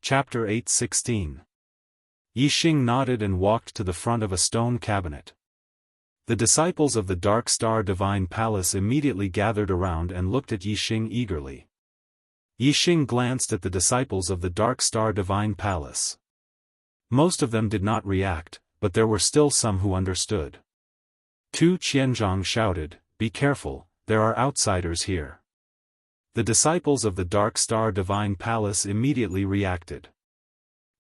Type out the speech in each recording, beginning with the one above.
Chapter 8:16. Yixing nodded and walked to the front of a stone cabinet. The disciples of the Dark Star Divine Palace immediately gathered around and looked at Yixing eagerly. Yixing glanced at the disciples of the Dark Star Divine Palace. Most of them did not react, but there were still some who understood. Tu Qianzhang shouted, "Be careful, there are outsiders here." The disciples of the Dark Star Divine Palace immediately reacted.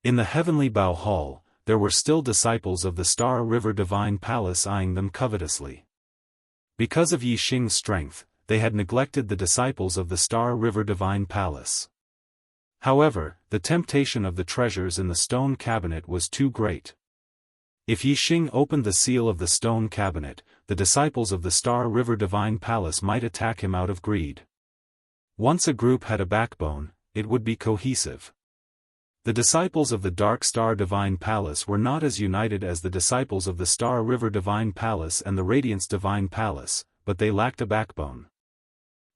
In the Heavenly Bow Hall, there were still disciples of the Star River Divine Palace eyeing them covetously. Because of Yixing's strength, they had neglected the disciples of the Star River Divine Palace. However, the temptation of the treasures in the stone cabinet was too great. If Yixing opened the seal of the stone cabinet, the disciples of the Star River Divine Palace might attack him out of greed. Once a group had a backbone, it would be cohesive. The disciples of the Dark Star Divine Palace were not as united as the disciples of the Star River Divine Palace and the Radiance Divine Palace, but they lacked a backbone.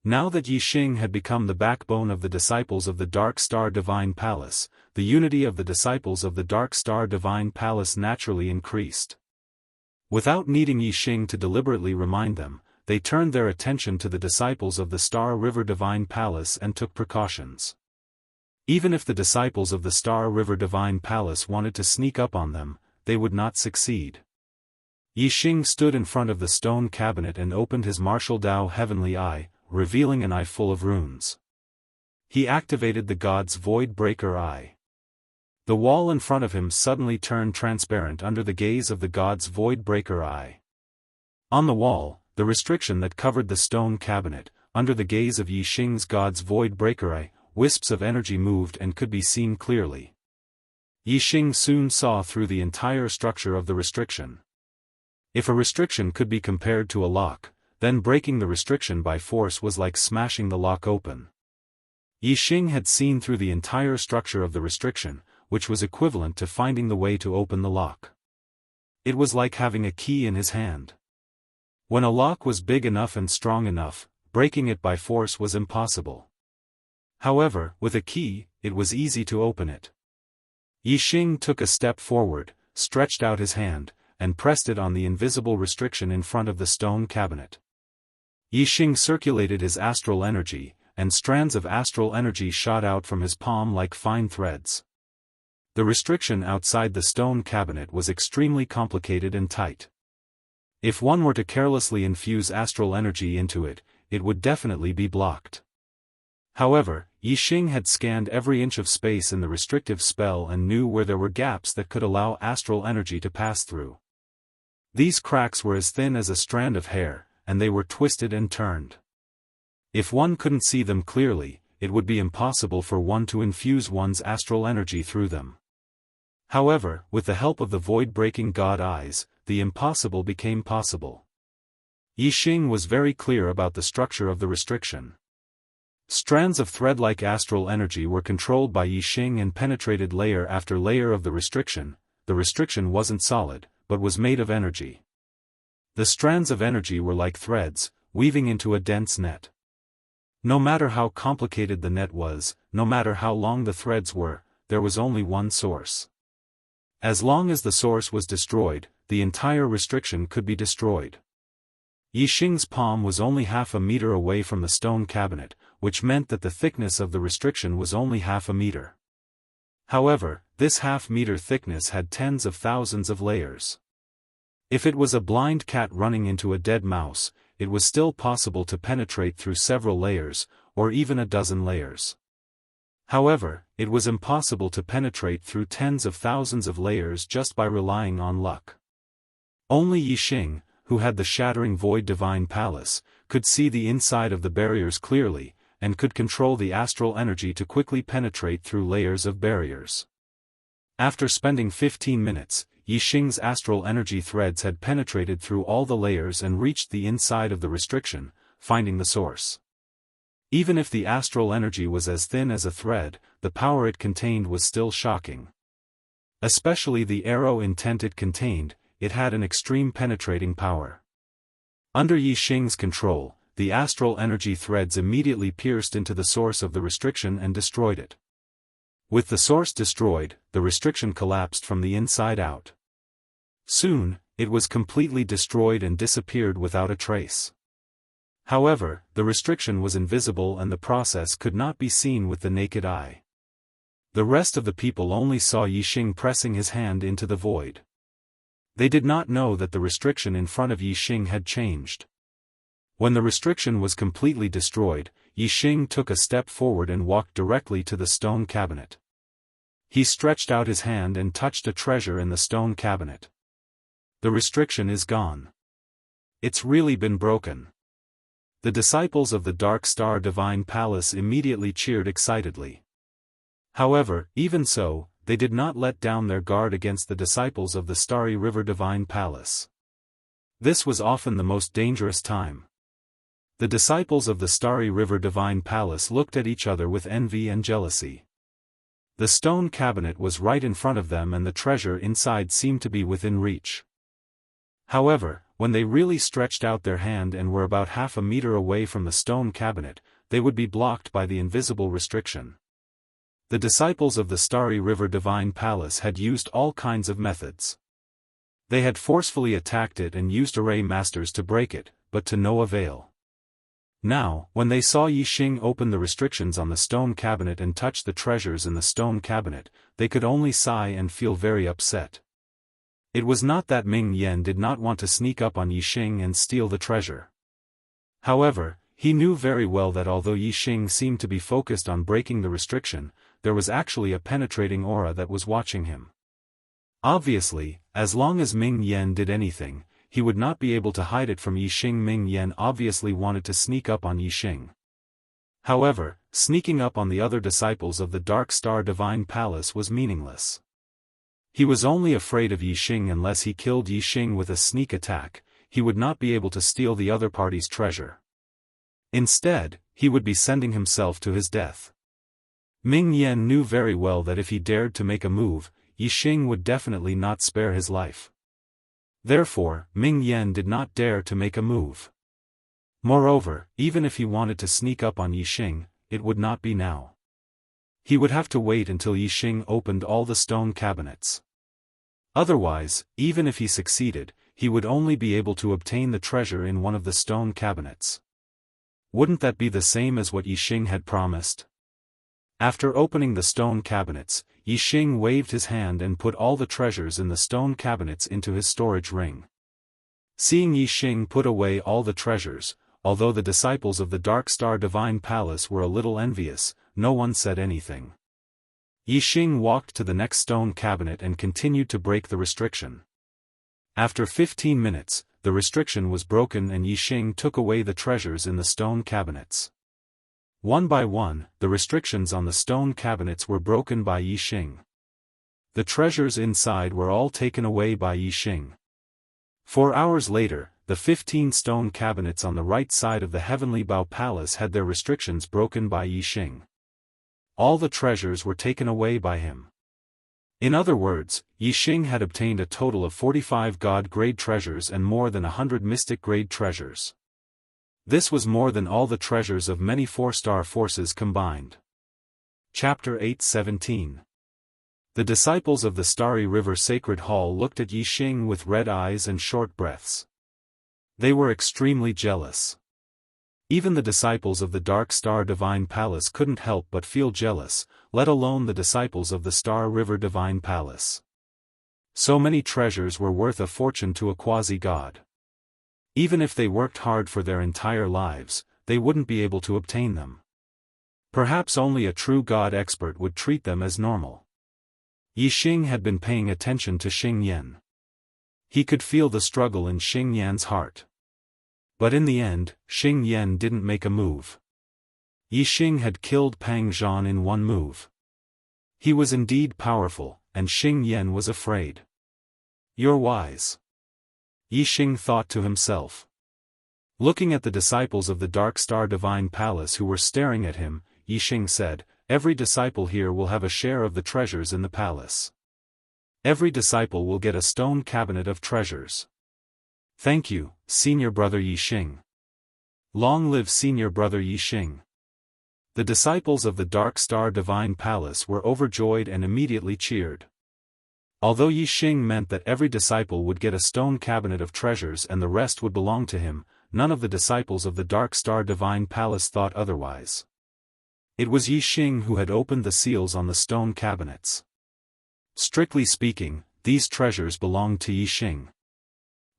Now that Yixing had become the backbone of the disciples of the Dark Star Divine Palace, the unity of the disciples of the Dark Star Divine Palace naturally increased. Without needing Yixing to deliberately remind them, they turned their attention to the disciples of the Star River Divine Palace and took precautions. Even if the disciples of the Star River Divine Palace wanted to sneak up on them, they would not succeed. Yixing stood in front of the stone cabinet and opened his martial Dao Heavenly Eye, revealing an eye full of runes. He activated the god's Void Breaker Eye. The wall in front of him suddenly turned transparent under the gaze of the god's Void Breaker Eye. On the wall, the restriction that covered the stone cabinet, under the gaze of Yixing's god's Void Breaker Eye, wisps of energy moved and could be seen clearly. Yixing soon saw through the entire structure of the restriction. If a restriction could be compared to a lock, then breaking the restriction by force was like smashing the lock open. Yixing had seen through the entire structure of the restriction, which was equivalent to finding the way to open the lock. It was like having a key in his hand. When a lock was big enough and strong enough, breaking it by force was impossible. However, with a key, it was easy to open it. Yixing took a step forward, stretched out his hand, and pressed it on the invisible restriction in front of the stone cabinet. Yixing circulated his astral energy, and strands of astral energy shot out from his palm like fine threads. The restriction outside the stone cabinet was extremely complicated and tight. If one were to carelessly infuse astral energy into it, it would definitely be blocked. However, Yixing had scanned every inch of space in the restrictive spell and knew where there were gaps that could allow astral energy to pass through. These cracks were as thin as a strand of hair, and they were twisted and turned. If one couldn't see them clearly, it would be impossible for one to infuse one's astral energy through them. However, with the help of the void-breaking god eyes, the impossible became possible. Yixing was very clear about the structure of the restriction. Strands of thread-like astral energy were controlled by Yixing and penetrated layer after layer of the restriction. The restriction wasn't solid, but was made of energy. The strands of energy were like threads, weaving into a dense net. No matter how complicated the net was, no matter how long the threads were, there was only one source. As long as the source was destroyed, the entire restriction could be destroyed. Yixing's palm was only half a meter away from the stone cabinet, which meant that the thickness of the restriction was only half a meter. However, this half-meter thickness had tens of thousands of layers. If it was a blind cat running into a dead mouse, it was still possible to penetrate through several layers, or even a dozen layers. However, it was impossible to penetrate through tens of thousands of layers just by relying on luck. Only Yixing, who had the shattering Void Divine Palace, could see the inside of the barriers clearly, and could control the astral energy to quickly penetrate through layers of barriers. After spending 15 minutes, Yixing's astral energy threads had penetrated through all the layers and reached the inside of the restriction, finding the source. Even if the astral energy was as thin as a thread, the power it contained was still shocking. Especially the arrow intent it contained, it had an extreme penetrating power. Under Yixing's control, the astral energy threads immediately pierced into the source of the restriction and destroyed it. With the source destroyed, the restriction collapsed from the inside out. Soon, it was completely destroyed and disappeared without a trace. However, the restriction was invisible and the process could not be seen with the naked eye. The rest of the people only saw Yixing pressing his hand into the void. They did not know that the restriction in front of Yixing had changed. When the restriction was completely destroyed, Yixing took a step forward and walked directly to the stone cabinet. He stretched out his hand and touched a treasure in the stone cabinet. The restriction is gone. It's really been broken. The disciples of the Dark Star Divine Palace immediately cheered excitedly. However, even so, they did not let down their guard against the disciples of the Starry River Divine Palace. This was often the most dangerous time. The disciples of the Starry River Divine Palace looked at each other with envy and jealousy. The stone cabinet was right in front of them and the treasure inside seemed to be within reach. However, when they really stretched out their hand and were about half a meter away from the stone cabinet, they would be blocked by the invisible restriction. The disciples of the Starry River Divine Palace had used all kinds of methods. They had forcefully attacked it and used array masters to break it, but to no avail. Now, when they saw Yixing open the restrictions on the stone cabinet and touch the treasures in the stone cabinet, they could only sigh and feel very upset. It was not that Ming Yan did not want to sneak up on Yixing and steal the treasure. However, he knew very well that although Yixing seemed to be focused on breaking the restriction, there was actually a penetrating aura that was watching him. Obviously, as long as Ming Yan did anything, he would not be able to hide it from Yixing. Ming Yan obviously wanted to sneak up on Yixing. However, sneaking up on the other disciples of the Dark Star Divine Palace was meaningless. He was only afraid of Yixing. Unless he killed Yixing with a sneak attack, he would not be able to steal the other party's treasure. Instead, he would be sending himself to his death. Ming Yan knew very well that if he dared to make a move, Yixing would definitely not spare his life. Therefore, Ming Yan did not dare to make a move. Moreover, even if he wanted to sneak up on Yixing, it would not be now. He would have to wait until Yixing opened all the stone cabinets. Otherwise, even if he succeeded, he would only be able to obtain the treasure in one of the stone cabinets. Wouldn't that be the same as what Yixing had promised? After opening the stone cabinets, Yixing waved his hand and put all the treasures in the stone cabinets into his storage ring. Seeing Yixing put away all the treasures, although the disciples of the Dark Star Divine Palace were a little envious, no one said anything. Yixing walked to the next stone cabinet and continued to break the restriction. After 15 minutes, the restriction was broken and Yixing took away the treasures in the stone cabinets. One by one, the restrictions on the stone cabinets were broken by Yixing. The treasures inside were all taken away by Yixing. 4 hours later, the 15 stone cabinets on the right side of the Heavenly Bao Palace had their restrictions broken by Yixing. All the treasures were taken away by him. In other words, Yixing had obtained a total of 45 God-grade treasures and more than 100 mystic-grade treasures. This was more than all the treasures of many 4-star forces combined. Chapter 8:17. The disciples of the Starry River Sacred Hall looked at Yixing with red eyes and short breaths. They were extremely jealous. Even the disciples of the Dark Star Divine Palace couldn't help but feel jealous, let alone the disciples of the Star River Divine Palace. So many treasures were worth a fortune to a quasi-god. Even if they worked hard for their entire lives, they wouldn't be able to obtain them. Perhaps only a true god expert would treat them as normal. Yixing had been paying attention to Xing Yan. He could feel the struggle in Xing Yan's heart. But in the end, Xing Yan didn't make a move. Yixing had killed Pang Zhan in one move. He was indeed powerful, and Xing Yan was afraid. "You're wise," Yixing thought to himself. Looking at the disciples of the Dark Star Divine Palace who were staring at him, Yixing said, "Every disciple here will have a share of the treasures in the palace. Every disciple will get a stone cabinet of treasures. Thank you, Senior Brother Yixing. Long live Senior Brother Yixing." The disciples of the Dark Star Divine Palace were overjoyed and immediately cheered. Although Yi Xing meant that every disciple would get a stone cabinet of treasures and the rest would belong to him, none of the disciples of the Dark Star Divine Palace thought otherwise. It was Yi Xing who had opened the seals on the stone cabinets. Strictly speaking, these treasures belonged to Yi Xing.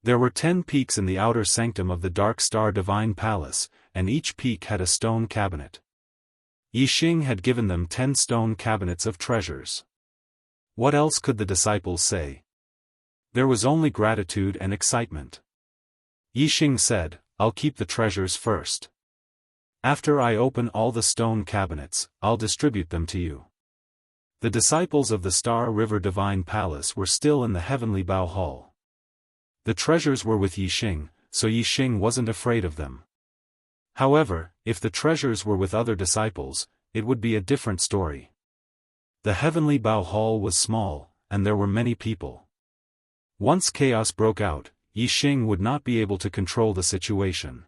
There were 10 peaks in the outer sanctum of the Dark Star Divine Palace, and each peak had a stone cabinet. Yi Xing had given them 10 stone cabinets of treasures. What else could the disciples say? There was only gratitude and excitement. Yi Xing said, "I'll keep the treasures first. After I open all the stone cabinets, I'll distribute them to you." The disciples of the Star River Divine Palace were still in the heavenly Bao Hall. The treasures were with Yi Xing, so Yi Xing wasn't afraid of them. However, if the treasures were with other disciples, it would be a different story. The heavenly Bao Hall was small, and there were many people. Once chaos broke out, Yi Xing would not be able to control the situation.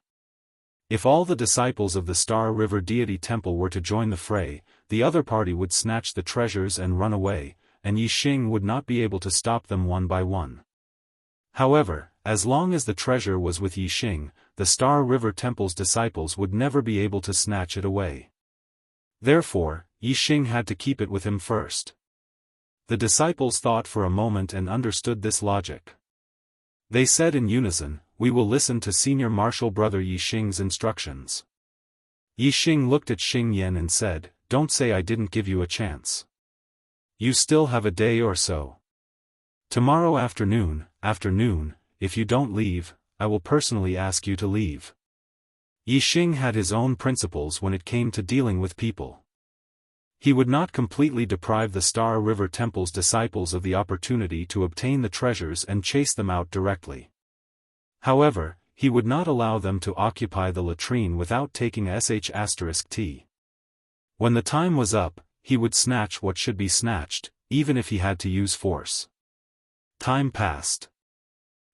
If all the disciples of the Star River Deity Temple were to join the fray, the other party would snatch the treasures and run away, and Yi Xing would not be able to stop them one by one. However, as long as the treasure was with Yi Xing, the Star River Temple's disciples would never be able to snatch it away. Therefore, Yi Xing had to keep it with him first. The disciples thought for a moment and understood this logic. They said in unison, "We will listen to Senior Marshal Brother Yi Xing's instructions." Yi Xing looked at Xing Yan and said, "Don't say I didn't give you a chance. You still have a day or so. Tomorrow afternoon, if you don't leave, I will personally ask you to leave." Yi Xing had his own principles when it came to dealing with people. He would not completely deprive the Star River Temple's disciples of the opportunity to obtain the treasures and chase them out directly. However, he would not allow them to occupy the latrine without taking sh*t. When the time was up, he would snatch what should be snatched, even if he had to use force. Time passed.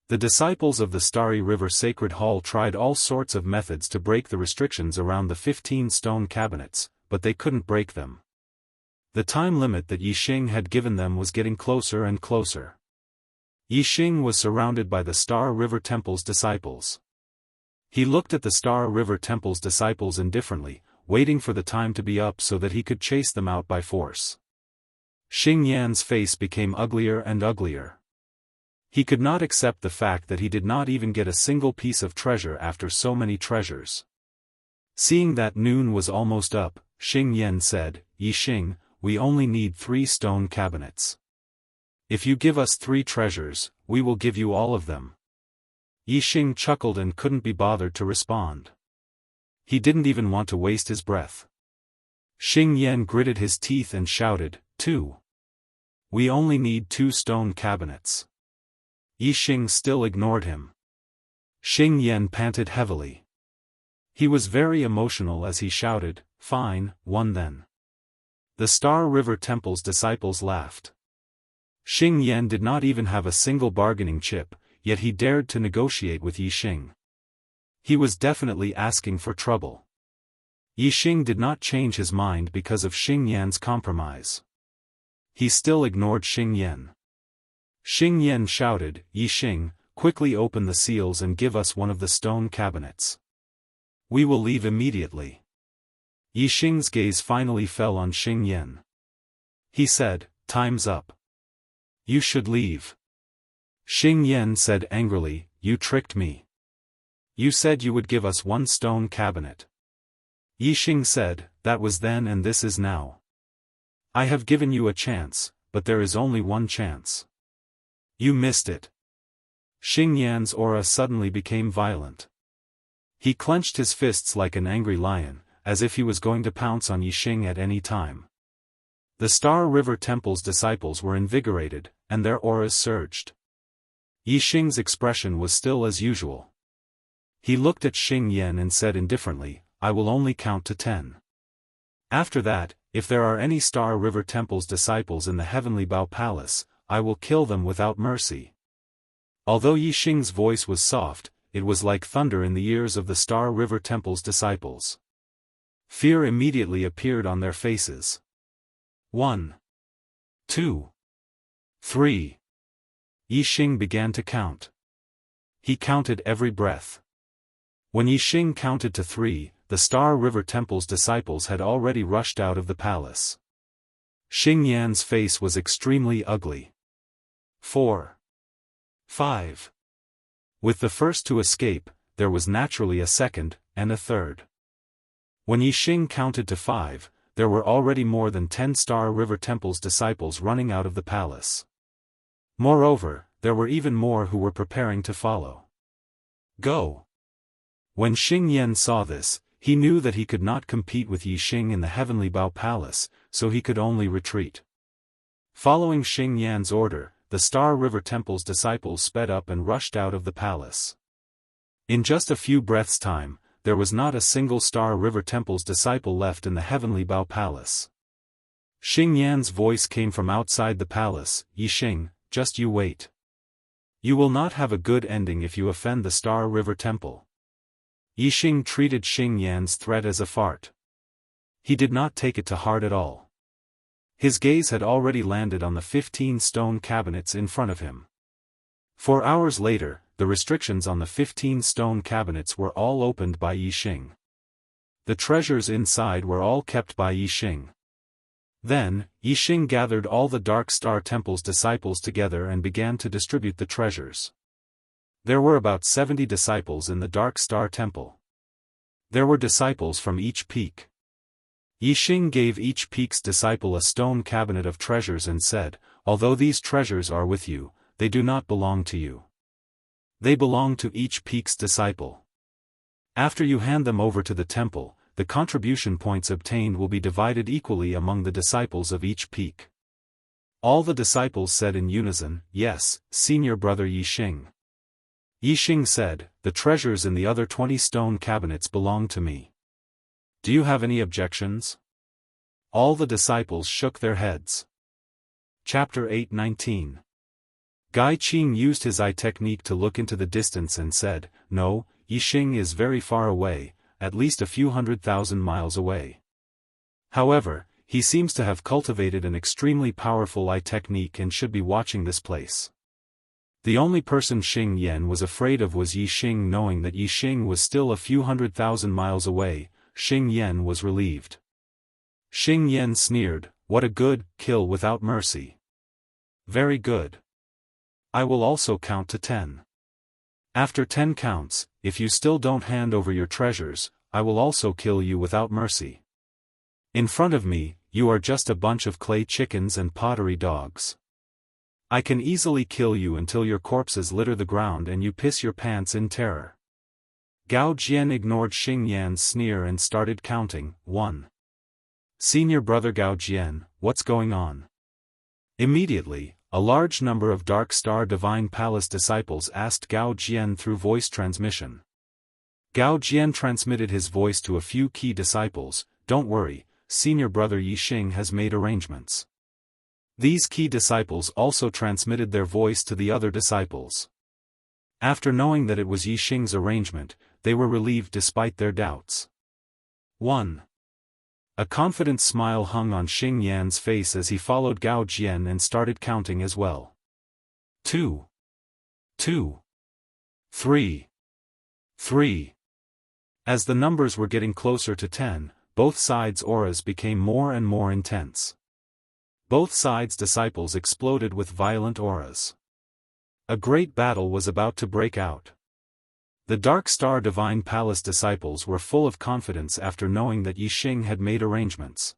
The disciples of the Starry River Sacred Hall tried all sorts of methods to break the restrictions around the 15 stone cabinets, but they couldn't break them. The time limit that Yi Xing had given them was getting closer and closer. Yi Xing was surrounded by the Star River Temple's disciples. He looked at the Star River Temple's disciples indifferently, waiting for the time to be up so that he could chase them out by force. Xing Yan's face became uglier and uglier. He could not accept the fact that he did not even get a single piece of treasure after so many treasures. Seeing that noon was almost up, Xing Yan said, "Yi Xing, we only need 3 stone cabinets. If you give us 3 treasures, we will give you all of them." Yi Xing chuckled and couldn't be bothered to respond. He didn't even want to waste his breath. Xing Yan gritted his teeth and shouted, "2. We only need 2 stone cabinets." Yi Xing still ignored him. Xing Yan panted heavily. He was very emotional as he shouted, "Fine, 1 then." The Star River Temple's disciples laughed. Xing Yan did not even have a single bargaining chip, yet he dared to negotiate with Yi Xing. He was definitely asking for trouble. Yi Xing did not change his mind because of Xing Yan's compromise. He still ignored Xing Yan. Xing Yan shouted, "Yi Xing, quickly open the seals and give us one of the stone cabinets. We will leave immediately." Yi Xing's gaze finally fell on Xing Yan. He said, "Time's up. You should leave." Xing Yan said angrily, "You tricked me. You said you would give us 1 stone cabinet." Yi Xing said, "That was then and this is now. I have given you a chance, but there is only 1 chance. You missed it." Xing Yan's aura suddenly became violent. He clenched his fists like an angry lion, as if he was going to pounce on Yi Xing at any time. The Star River Temple's disciples were invigorated, and their auras surged. Yi Xing's expression was still as usual. He looked at Xing Yan and said indifferently, "I will only count to 10. After that, if there are any Star River Temple's disciples in the Heavenly Bao Palace, I will kill them without mercy." Although Yi Xing's voice was soft, it was like thunder in the ears of the Star River Temple's disciples. Fear immediately appeared on their faces. 1, 2, 3. Yixing began to count. He counted every breath. When Yixing counted to 3, the Star River Temple's disciples had already rushed out of the palace. Xing Yan's face was extremely ugly. 4, 5. With the first to escape, there was naturally a second, and a third. When Yixing counted to 5, there were already more than 10 Star River Temple's disciples running out of the palace. Moreover, there were even more who were preparing to follow. Go! When Xing Yan saw this, he knew that he could not compete with Yixing in the Heavenly Bao Palace, so he could only retreat. Following Xing Yan's order, the Star River Temple's disciples sped up and rushed out of the palace. In just a few breaths' time, there was not a single Star River Temple's disciple left in the Heavenly Bao Palace. Xing Yan's voice came from outside the palace. Yixing, just you wait. You will not have a good ending if you offend the Star River Temple. Yixing treated Xing Yan's threat as a fart. He did not take it to heart at all. His gaze had already landed on the 15 stone cabinets in front of him. 4 hours later, the restrictions on the 15 stone cabinets were all opened by Yixing. The treasures inside were all kept by Yixing. Then, Yixing gathered all the Dark Star Temple's disciples together and began to distribute the treasures. There were about 70 disciples in the Dark Star Temple. There were disciples from each peak. Yixing gave each peak's disciple a stone cabinet of treasures and said, although these treasures are with you, they do not belong to you. They belong to each peak's disciple. After you hand them over to the temple, the contribution points obtained will be divided equally among the disciples of each peak. All the disciples said in unison, yes, Senior Brother Yixing. Yixing said, the treasures in the other 20 stone cabinets belong to me. Do you have any objections? All the disciples shook their heads. Chapter 8:19. Gai Qing used his eye technique to look into the distance and said, no, Yixing is very far away, at least a few 100,000 miles away. However, he seems to have cultivated an extremely powerful eye technique and should be watching this place. The only person Xing Yan was afraid of was Yixing. Knowing that Yixing was still a few 100,000 miles away, Xing Yan was relieved. Xing Yan sneered, what a good kill without mercy. Very good. I will also count to 10. After 10 counts, if you still don't hand over your treasures, I will also kill you without mercy. In front of me, you are just a bunch of clay chickens and pottery dogs. I can easily kill you until your corpses litter the ground and you piss your pants in terror. Gao Jian ignored Xing Yan's sneer and started counting. 1. Senior Brother Gao Jian, what's going on? Immediately, a large number of Dark Star Divine Palace disciples asked Gao Jian through voice transmission. Gao Jian transmitted his voice to a few key disciples. Don't worry, Senior Brother Yixing has made arrangements. These key disciples also transmitted their voice to the other disciples. After knowing that it was Yixing's arrangement, they were relieved despite their doubts. 1. A confident smile hung on Xing Yan's face as he followed Gao Jian and started counting as well. 2. 2. 3. 3. As the numbers were getting closer to 10, both sides' auras became more and more intense. Both sides' disciples exploded with violent auras. A great battle was about to break out. The Dark Star Divine Palace disciples were full of confidence after knowing that Yixing had made arrangements.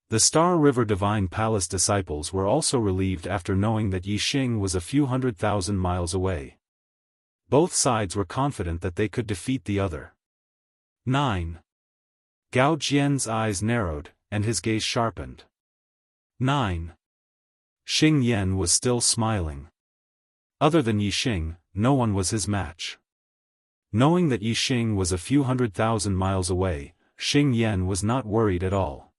The Star River Divine Palace disciples were also relieved after knowing that Yixing was a few 100,000 miles away. Both sides were confident that they could defeat the other. 9. Gao Jian's eyes narrowed, and his gaze sharpened. 9. Xing Yan was still smiling. Other than Yixing, no one was his match. Knowing that Yixing was a few 100,000 miles away, Xing Yan was not worried at all.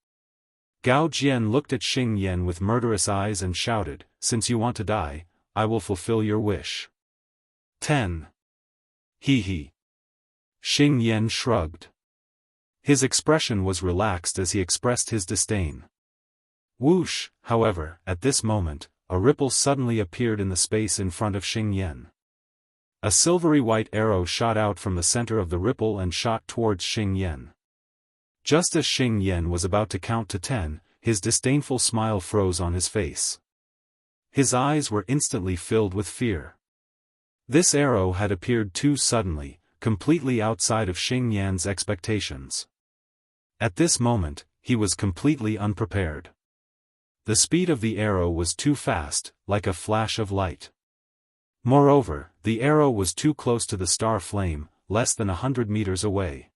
Gao Jian looked at Xing Yan with murderous eyes and shouted, since you want to die, I will fulfill your wish. 10. He. Xing Yan shrugged. His expression was relaxed as he expressed his disdain. Whoosh, however, at this moment, a ripple suddenly appeared in the space in front of Xing Yan. A silvery white arrow shot out from the center of the ripple and shot towards Xing Yan. Just as Xing Yan was about to count to 10, his disdainful smile froze on his face. His eyes were instantly filled with fear. This arrow had appeared too suddenly, completely outside of Xing Yan's expectations. At this moment, he was completely unprepared. The speed of the arrow was too fast, like a flash of light. Moreover, the arrow was too close to the star flame, less than 100 meters away.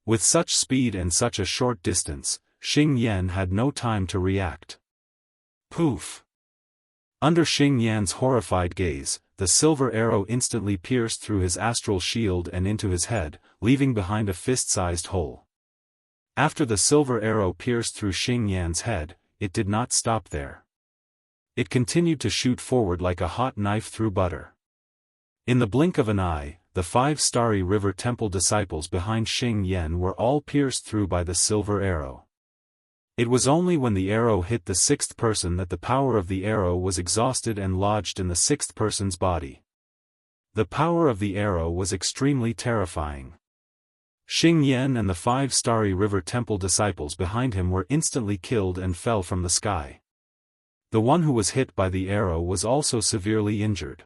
With such speed and such a short distance, Xing Yan had no time to react. Poof! Under Xing Yan's horrified gaze, the silver arrow instantly pierced through his astral shield and into his head, leaving behind a fist-sized hole. After the silver arrow pierced through Xing Yan's head, it did not stop there. It continued to shoot forward like a hot knife through butter. In the blink of an eye, the 5 starry river temple disciples behind Xing Yan were all pierced through by the silver arrow. It was only when the arrow hit the 6th person that the power of the arrow was exhausted and lodged in the 6th person's body. The power of the arrow was extremely terrifying. Xing Yan and the 5 starry river temple disciples behind him were instantly killed and fell from the sky. The one who was hit by the arrow was also severely injured.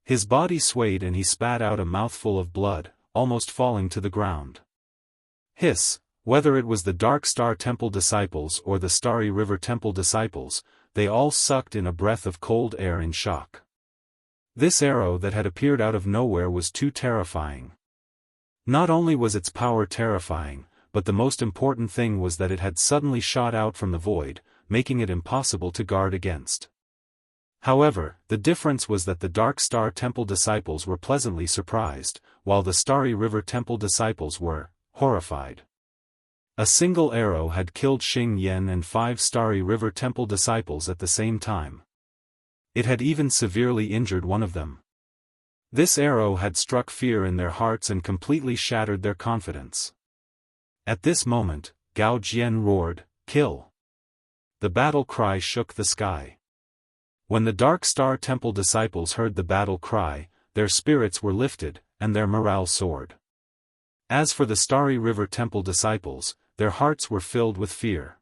His body swayed and he spat out a mouthful of blood, almost falling to the ground. Hiss! Whether it was the Dark Star Temple disciples or the Starry River Temple disciples, they all sucked in a breath of cold air in shock. This arrow that had appeared out of nowhere was too terrifying. Not only was its power terrifying, but the most important thing was that it had suddenly shot out from the void, making it impossible to guard against. However, the difference was that the Dark Star Temple disciples were pleasantly surprised, while the Starry River Temple disciples were horrified. A single arrow had killed Xing Yan and 5 Starry River Temple disciples at the same time. It had even severely injured one of them. This arrow had struck fear in their hearts and completely shattered their confidence. At this moment, Gao Jian roared, "Kill!" The battle cry shook the sky. When the Dark Star Temple disciples heard the battle cry, their spirits were lifted, and their morale soared. As for the Starry River Temple disciples, their hearts were filled with fear.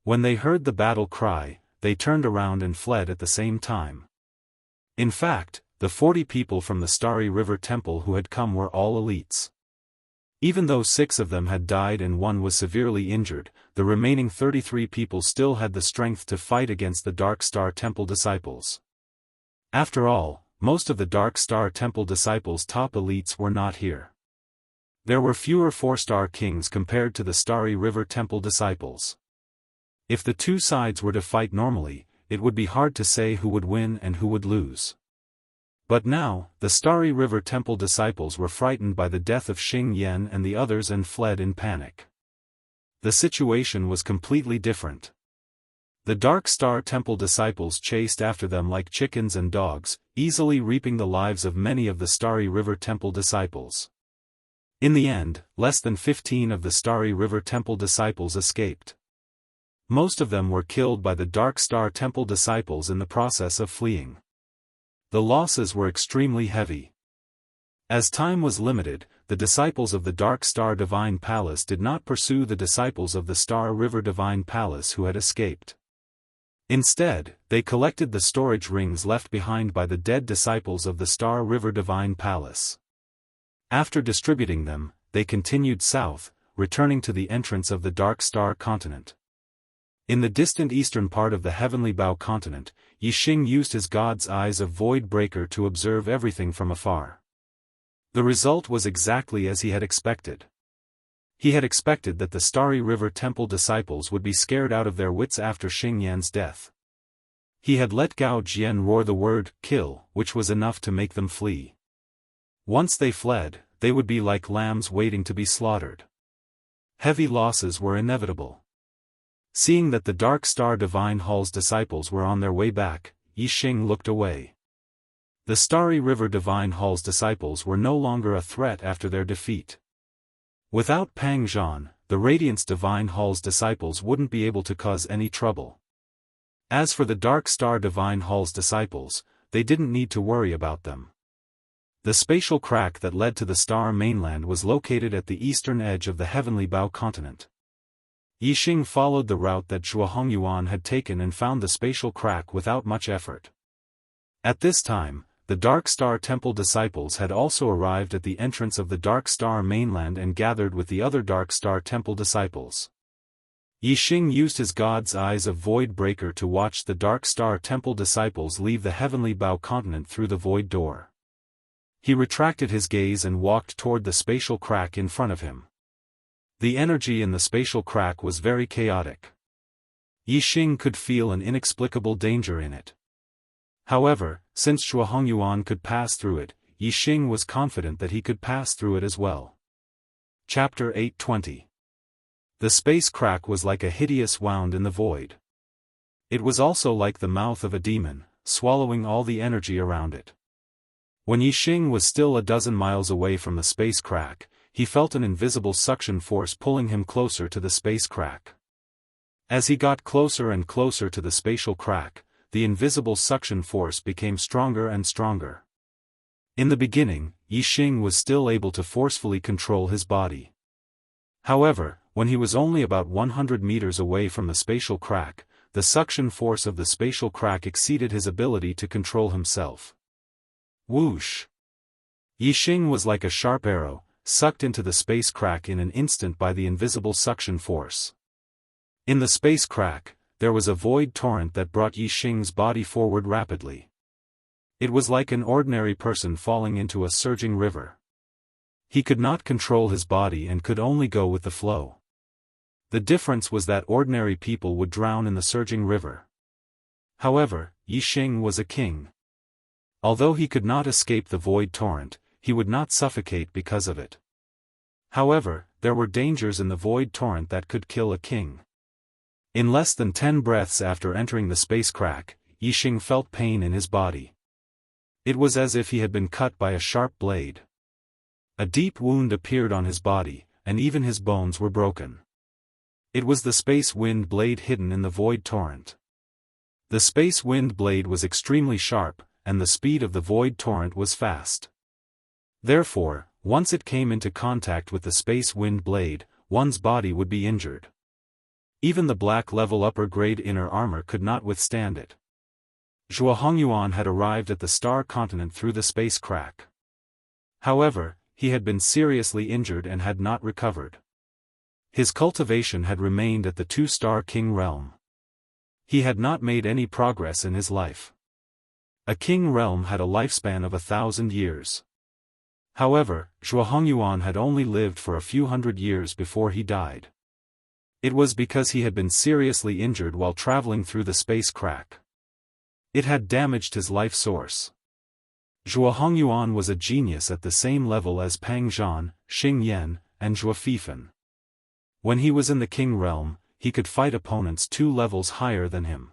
When they heard the battle cry, they turned around and fled at the same time. In fact, the 40 people from the Starry River Temple who had come were all elites. Even though 6 of them had died and 1 was severely injured, the remaining 33 people still had the strength to fight against the Dark Star Temple disciples. After all, most of the Dark Star Temple disciples' top elites were not here. There were fewer 4-star kings compared to the Starry River Temple disciples. If the two sides were to fight normally, it would be hard to say who would win and who would lose. But now, the Starry River Temple disciples were frightened by the death of Xing Yan and the others and fled in panic. The situation was completely different. The Dark Star Temple disciples chased after them like chickens and dogs, easily reaping the lives of many of the Starry River Temple disciples. In the end, less than 15 of the Starry River Temple disciples escaped. Most of them were killed by the Dark Star Temple disciples in the process of fleeing. The losses were extremely heavy. As time was limited, the disciples of the Dark Star Divine Palace did not pursue the disciples of the Star River Divine Palace who had escaped. Instead, they collected the storage rings left behind by the dead disciples of the Star River Divine Palace. After distributing them, they continued south, returning to the entrance of the Dark Star continent. In the distant eastern part of the Heavenly Bow continent, Yixing used his God's Eyes of Void Breaker to observe everything from afar. The result was exactly as he had expected. He had expected that the Starry River Temple disciples would be scared out of their wits after Xing Yan's death. He had let Gao Jian roar the word, "Kill," which was enough to make them flee. Once they fled, they would be like lambs waiting to be slaughtered. Heavy losses were inevitable. Seeing that the Dark Star Divine Hall's disciples were on their way back, Yixing looked away. The Starry River Divine Hall's disciples were no longer a threat after their defeat. Without Pang Zhan, the Radiance Divine Hall's disciples wouldn't be able to cause any trouble. As for the Dark Star Divine Hall's disciples, they didn't need to worry about them. The spatial crack that led to the star mainland was located at the eastern edge of the Heavenly Bao continent. Yixing followed the route that Zhuo Hongyuan had taken and found the spatial crack without much effort. At this time, the Dark Star Temple disciples had also arrived at the entrance of the Dark Star mainland and gathered with the other Dark Star Temple disciples. Yixing used his God's Eyes of Void Breaker to watch the Dark Star Temple disciples leave the Heavenly Bao continent through the Void Door. He retracted his gaze and walked toward the spatial crack in front of him. The energy in the spatial crack was very chaotic. Yixing could feel an inexplicable danger in it. However, since Zhuo Hongyuan could pass through it, Yixing was confident that he could pass through it as well. Chapter 820. The space crack was like a hideous wound in the void. It was also like the mouth of a demon, swallowing all the energy around it. When Yixing was still a dozen miles away from the space crack, he felt an invisible suction force pulling him closer to the space crack. As he got closer and closer to the spatial crack, the invisible suction force became stronger and stronger. In the beginning, Yixing was still able to forcefully control his body. However, when he was only about 100 meters away from the spatial crack, the suction force of the spatial crack exceeded his ability to control himself. Whoosh! Yixing was like a sharp arrow, sucked into the space crack in an instant by the invisible suction force. In the space crack, there was a void torrent that brought Yixing's body forward rapidly. It was like an ordinary person falling into a surging river. He could not control his body and could only go with the flow. The difference was that ordinary people would drown in the surging river. However, Yixing was a king. Although he could not escape the void torrent, he would not suffocate because of it. However, there were dangers in the void torrent that could kill a king. In less than 10 breaths after entering the space crack, Yixing felt pain in his body. It was as if he had been cut by a sharp blade. A deep wound appeared on his body, and even his bones were broken. It was the space wind blade hidden in the void torrent. The space wind blade was extremely sharp, and the speed of the void torrent was fast. Therefore, once it came into contact with the space wind blade, one's body would be injured. Even the black level upper grade inner armor could not withstand it. Zhuo Hongyuan had arrived at the star continent through the space crack. However, he had been seriously injured and had not recovered. His cultivation had remained at the two-star king realm. He had not made any progress in his life. A king realm had a lifespan of 1,000 years. However, Zhuo Hongyuan had only lived for a few hundred years before he died. It was because he had been seriously injured while traveling through the space crack. It had damaged his life source. Zhuo Hongyuan was a genius at the same level as Pang Zhan, Xing Yan, and Zhuo Fifan. When he was in the king realm, he could fight opponents 2 levels higher than him.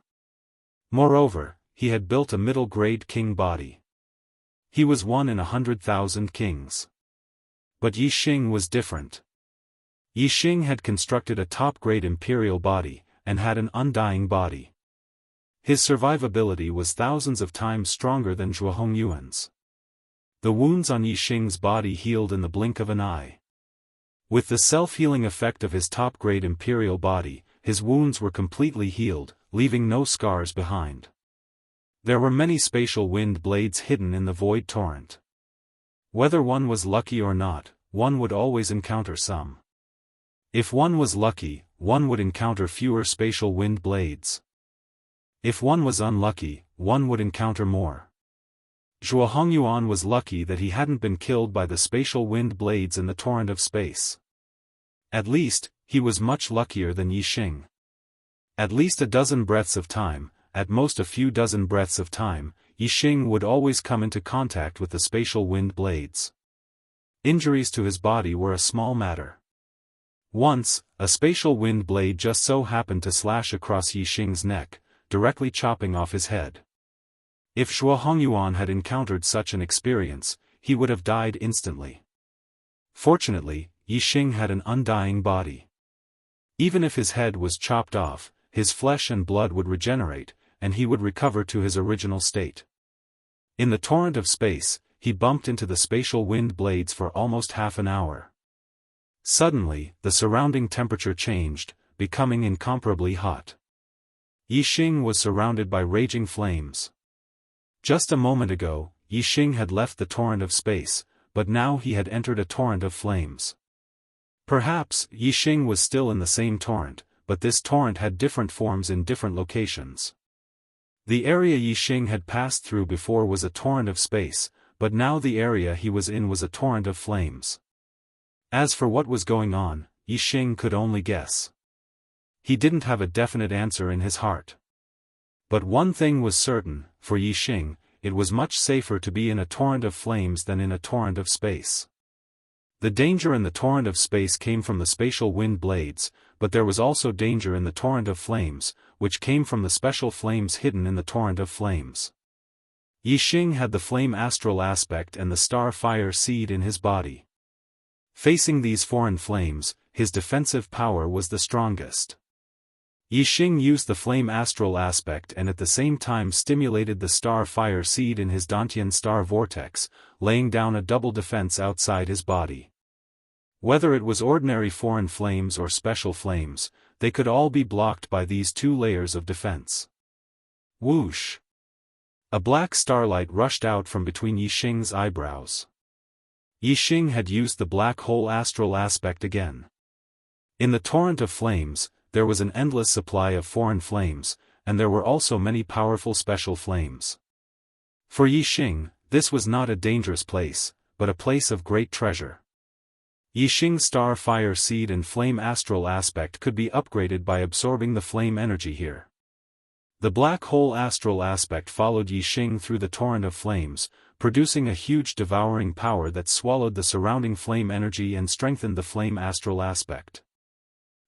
Moreover, he had built a middle-grade king body. He was one in 100,000 kings. But Yixing was different. Yixing had constructed a top-grade imperial body, and had an undying body. His survivability was thousands of times stronger than Zhuo Hongyuan's. The wounds on Yixing's body healed in the blink of an eye. With the self-healing effect of his top-grade imperial body, his wounds were completely healed, leaving no scars behind. There were many spatial wind blades hidden in the void torrent. Whether one was lucky or not, one would always encounter some. If one was lucky, one would encounter fewer spatial wind blades. If one was unlucky, one would encounter more. Zhuo Hongyuan was lucky that he hadn't been killed by the spatial wind blades in the torrent of space. At least, he was much luckier than Yixing. At least a dozen breaths of time, at most a few dozen breaths of time, Yixing would always come into contact with the spatial wind blades. Injuries to his body were a small matter. Once, a spatial wind blade just so happened to slash across Yixing's neck, directly chopping off his head. If Zhuo Hongyuan had encountered such an experience, he would have died instantly. Fortunately, Yixing had an undying body. Even if his head was chopped off, his flesh and blood would regenerate, and he would recover to his original state. In the torrent of space, he bumped into the spatial wind blades for almost half an hour. Suddenly, the surrounding temperature changed, becoming incomparably hot. Yixing was surrounded by raging flames. Just a moment ago, Yixing had left the torrent of space, but now he had entered a torrent of flames. Perhaps, Yixing was still in the same torrent, but this torrent had different forms in different locations. The area Yixing had passed through before was a torrent of space, but now the area he was in was a torrent of flames. As for what was going on, Yixing could only guess. He didn't have a definite answer in his heart. But one thing was certain, for Yixing, it was much safer to be in a torrent of flames than in a torrent of space. The danger in the torrent of space came from the spatial wind blades, but there was also danger in the torrent of flames, which came from the special flames hidden in the torrent of flames. Yixing had the flame astral aspect and the star fire seed in his body. Facing these foreign flames, his defensive power was the strongest. Yixing used the flame astral aspect and at the same time stimulated the star fire seed in his Dantian star vortex, laying down a double defense outside his body. Whether it was ordinary foreign flames or special flames, they could all be blocked by these two layers of defense. Whoosh! A black starlight rushed out from between Yixing's eyebrows. Yixing had used the black hole astral aspect again. In the torrent of flames, there was an endless supply of foreign flames, and there were also many powerful special flames. For Yixing, this was not a dangerous place, but a place of great treasure. Yixing's star fire seed and flame astral aspect could be upgraded by absorbing the flame energy here. The black hole astral aspect followed Yixing through the torrent of flames, producing a huge devouring power that swallowed the surrounding flame energy and strengthened the flame astral aspect.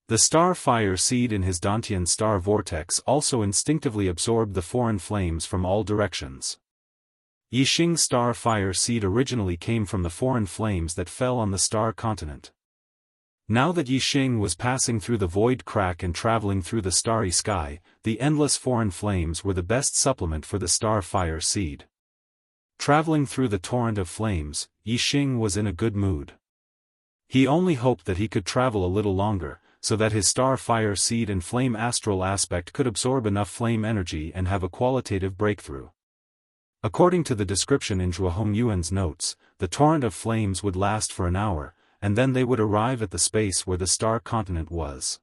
The star fire seed in his Dantian star vortex also instinctively absorbed the foreign flames from all directions. Yixing's star fire seed originally came from the foreign flames that fell on the star continent. Now that Yixing was passing through the void crack and traveling through the starry sky, the endless foreign flames were the best supplement for the star fire seed. Traveling through the torrent of flames, Yixing was in a good mood. He only hoped that he could travel a little longer, so that his star fire seed and flame astral aspect could absorb enough flame energy and have a qualitative breakthrough. According to the description in Zhuo Hongyuan's notes, the torrent of flames would last for an hour, and then they would arrive at the space where the star continent was.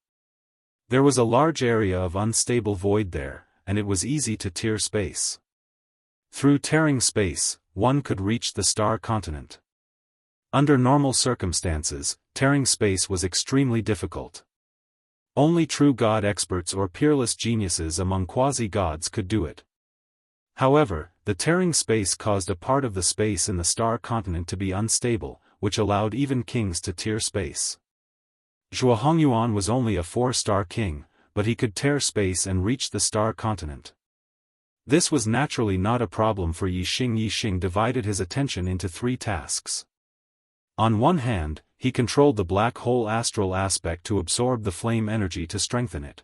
There was a large area of unstable void there, and it was easy to tear space. Through tearing space, one could reach the star continent. Under normal circumstances, tearing space was extremely difficult. Only true god experts or peerless geniuses among quasi-gods could do it. However, the tearing space caused a part of the space in the star continent to be unstable, which allowed even kings to tear space. Zhuo Hongyuan was only a 4-star king, but he could tear space and reach the star continent. This was naturally not a problem for Yixing. Yixing divided his attention into 3 tasks. On one hand, he controlled the black hole astral aspect to absorb the flame energy to strengthen it.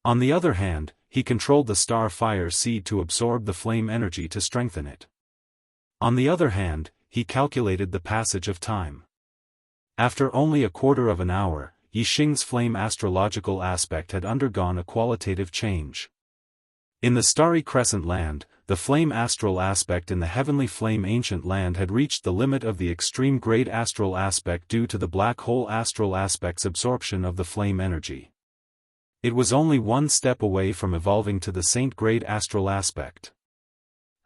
On the other hand, he controlled the star fire seed to absorb the flame energy to strengthen it. On the other hand, he calculated the passage of time. After only a quarter of an hour, Yixing's flame astrological aspect had undergone a qualitative change. In the starry crescent land, the flame astral aspect in the heavenly flame ancient land had reached the limit of the extreme grade astral aspect due to the black hole astral aspect's absorption of the flame energy. It was only one step away from evolving to the saint grade astral aspect.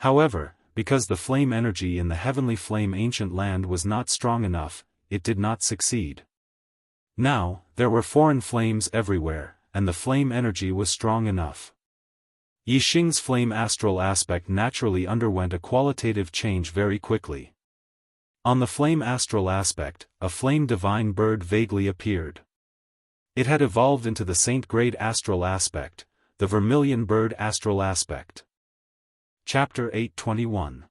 However, because the flame energy in the heavenly flame ancient land was not strong enough, it did not succeed. Now, there were foreign flames everywhere, and the flame energy was strong enough. Yixing's flame astral aspect naturally underwent a qualitative change very quickly. On the flame astral aspect, a flame divine bird vaguely appeared. It had evolved into the saint grade astral aspect, the vermilion bird astral aspect. Chapter 821.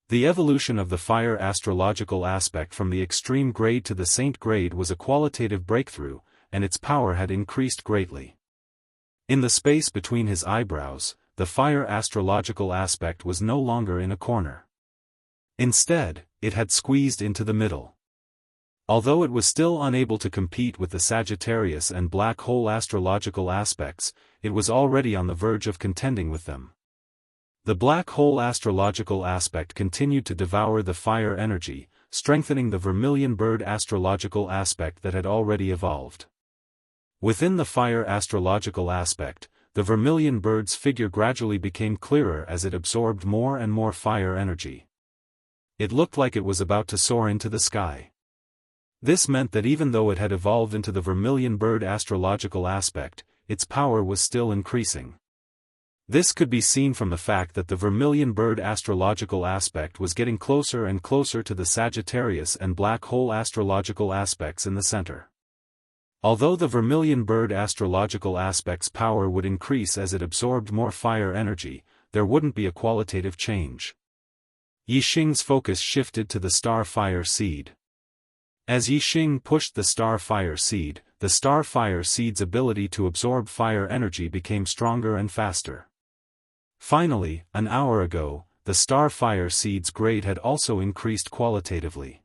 The evolution of the fire astrological aspect from the extreme grade to the saint grade was a qualitative breakthrough, and its power had increased greatly. In the space between his eyebrows, the fire astrological aspect was no longer in a corner. Instead, it had squeezed into the middle. Although it was still unable to compete with the Sagittarius and black hole astrological aspects, it was already on the verge of contending with them. The black hole astrological aspect continued to devour the fire energy, strengthening the vermilion bird astrological aspect that had already evolved. Within the fire astrological aspect, the vermilion bird's figure gradually became clearer as it absorbed more and more fire energy. It looked like it was about to soar into the sky. This meant that even though it had evolved into the vermilion bird astrological aspect, its power was still increasing. This could be seen from the fact that the vermilion bird astrological aspect was getting closer and closer to the Sagittarius and black hole astrological aspects in the center. Although the vermilion bird astrological aspect's power would increase as it absorbed more fire energy, there wouldn't be a qualitative change. Yixing's focus shifted to the star fire seed. As Yixing pushed the star fire seed, the star fire seed's ability to absorb fire energy became stronger and faster. Finally, an hour ago, the star fire seed's grade had also increased qualitatively.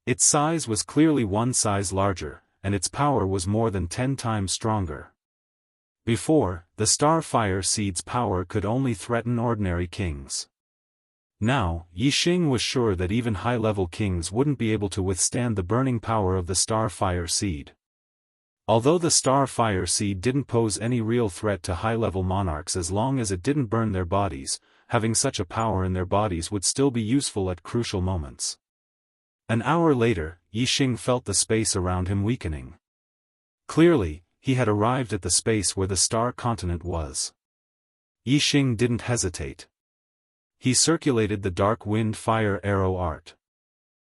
Its size was clearly one size larger, and its power was more than 10 times stronger. Before, the star fire seed's power could only threaten ordinary kings. Now, Yixing was sure that even high-level kings wouldn't be able to withstand the burning power of the star fire seed. Although the star fire seed didn't pose any real threat to high-level monarchs as long as it didn't burn their bodies, having such a power in their bodies would still be useful at crucial moments. An hour later, Yixing felt the space around him weakening. Clearly, he had arrived at the space where the star continent was. Yixing didn't hesitate. He circulated the dark wind fire arrow art.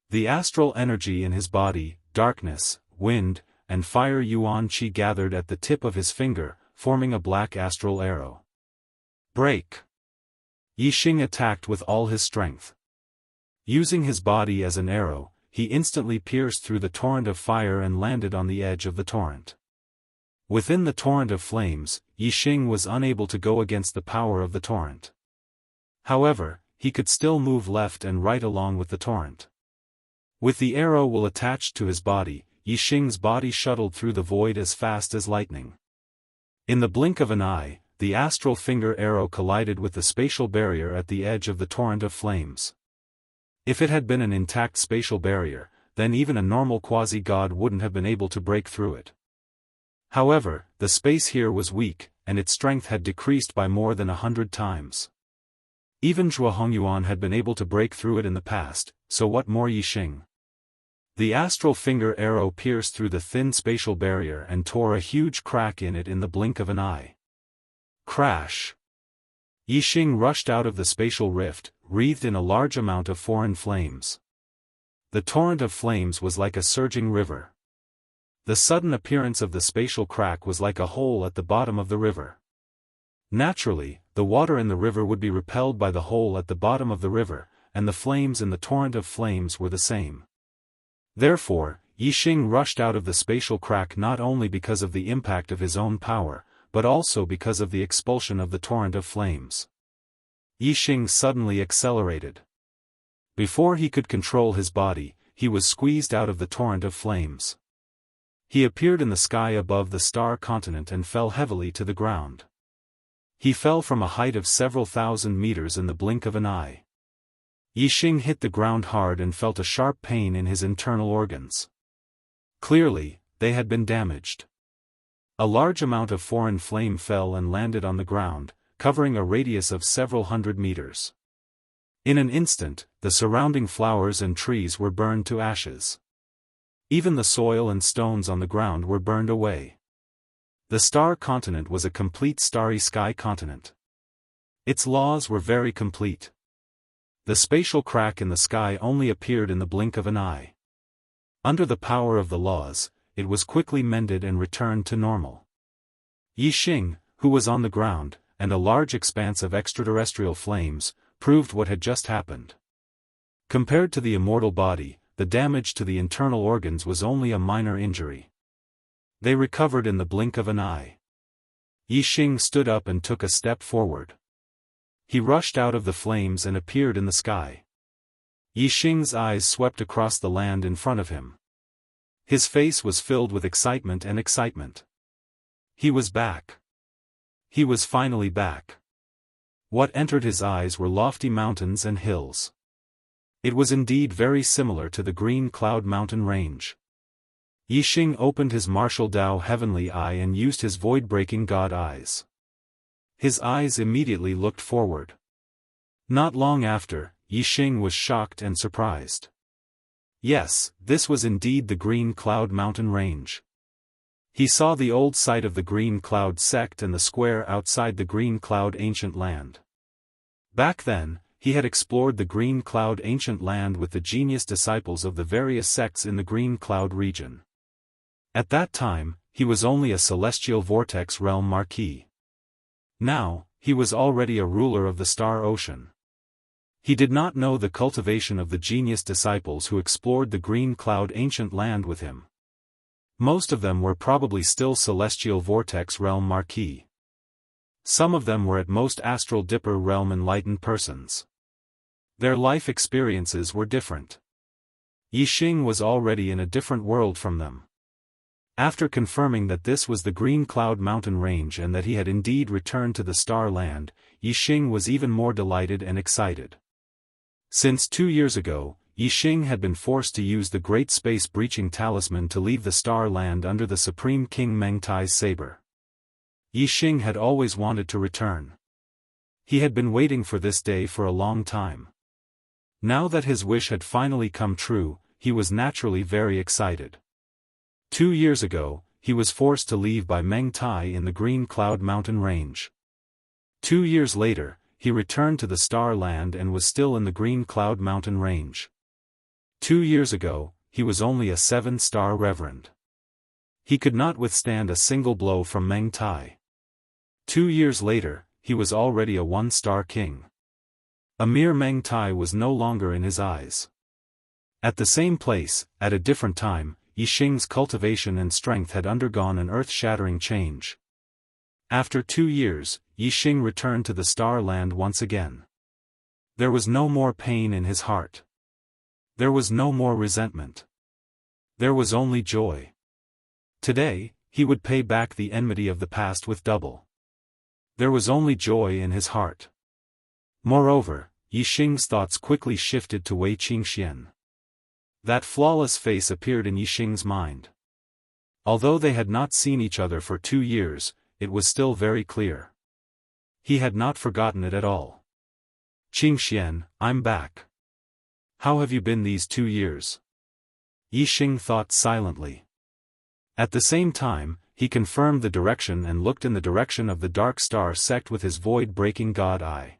The astral energy in his body, darkness, wind, and fire yuan qi gathered at the tip of his finger, forming a black astral arrow. Break! Yixing attacked with all his strength. Using his body as an arrow, he instantly pierced through the torrent of fire and landed on the edge of the torrent. Within the torrent of flames, Yixing was unable to go against the power of the torrent. However, he could still move left and right along with the torrent. With the arrow well attached to his body, Yixing's body shuttled through the void as fast as lightning. In the blink of an eye, the astral finger arrow collided with the spatial barrier at the edge of the torrent of flames. If it had been an intact spatial barrier, then even a normal quasi-god wouldn't have been able to break through it. However, the space here was weak, and its strength had decreased by more than 100 times. Even Zhuo Hongyuan had been able to break through it in the past, so what more Yixing? The astral finger arrow pierced through the thin spatial barrier and tore a huge crack in it in the blink of an eye. Crash! Yixing rushed out of the spatial rift, wreathed in a large amount of foreign flames. The torrent of flames was like a surging river. The sudden appearance of the spatial crack was like a hole at the bottom of the river. Naturally, the water in the river would be repelled by the hole at the bottom of the river, and the flames in the torrent of flames were the same. Therefore, Yixing rushed out of the spatial crack not only because of the impact of his own power, but also because of the expulsion of the torrent of flames. Yixing suddenly accelerated. Before he could control his body, he was squeezed out of the torrent of flames. He appeared in the sky above the star continent and fell heavily to the ground. He fell from a height of several thousand meters in the blink of an eye. Yixing hit the ground hard and felt a sharp pain in his internal organs. Clearly, they had been damaged. A large amount of foreign flame fell and landed on the ground, covering a radius of several hundred meters. In an instant, the surrounding flowers and trees were burned to ashes. Even the soil and stones on the ground were burned away. The star continent was a complete starry sky continent. Its laws were very complete. The spatial crack in the sky only appeared in the blink of an eye. Under the power of the laws, it was quickly mended and returned to normal. Yixing, who was on the ground, and a large expanse of extraterrestrial flames, proved what had just happened. Compared to the immortal body, the damage to the internal organs was only a minor injury. They recovered in the blink of an eye. Yixing stood up and took a step forward. He rushed out of the flames and appeared in the sky. Yixing's eyes swept across the land in front of him. His face was filled with excitement and excitement. He was back. He was finally back. What entered his eyes were lofty mountains and hills. It was indeed very similar to the Green Cloud Mountain range. Yixing opened his martial Dao heavenly eye and used his void-breaking God eyes. His eyes immediately looked forward. Not long after, Yixing was shocked and surprised. Yes, this was indeed the Green Cloud Mountain range. He saw the old site of the Green Cloud sect and the square outside the Green Cloud ancient land. Back then, he had explored the Green Cloud ancient land with the genius disciples of the various sects in the Green Cloud region. At that time, he was only a celestial vortex realm marquis. Now, he was already a ruler of the Star Ocean. He did not know the cultivation of the genius disciples who explored the Green Cloud ancient land with him. Most of them were probably still celestial vortex realm marquis. Some of them were at most astral dipper realm enlightened persons. Their life experiences were different. Yixing was already in a different world from them. After confirming that this was the Green Cloud Mountain range and that he had indeed returned to the Star Land, Yixing was even more delighted and excited. Since 2 years ago, Yixing had been forced to use the Great Space Breaching Talisman to leave the Star Land under the Supreme King Mengtai's saber. Yixing had always wanted to return. He had been waiting for this day for a long time. Now that his wish had finally come true, he was naturally very excited. 2 years ago, he was forced to leave by Mengtai in the Green Cloud Mountain range. 2 years later, he returned to the Star Land and was still in the Green Cloud Mountain range. 2 years ago, he was only a 7-star reverend. He could not withstand a single blow from Mengtai. 2 years later, he was already a 1-star king. A mere Mengtai was no longer in his eyes. At the same place, at a different time, Yixing's cultivation and strength had undergone an earth-shattering change. After 2 years, Yixing returned to the Star Land once again. There was no more pain in his heart. There was no more resentment. There was only joy. Today, he would pay back the enmity of the past with double. There was only joy in his heart. Moreover, Yixing's thoughts quickly shifted to Wei Qingxian. That flawless face appeared in Yixing's mind. Although they had not seen each other for 2 years, it was still very clear. He had not forgotten it at all. Qingxian, I'm back. How have you been these 2 years? Yixing thought silently. At the same time, he confirmed the direction and looked in the direction of the Dark Star sect with his void-breaking God eye.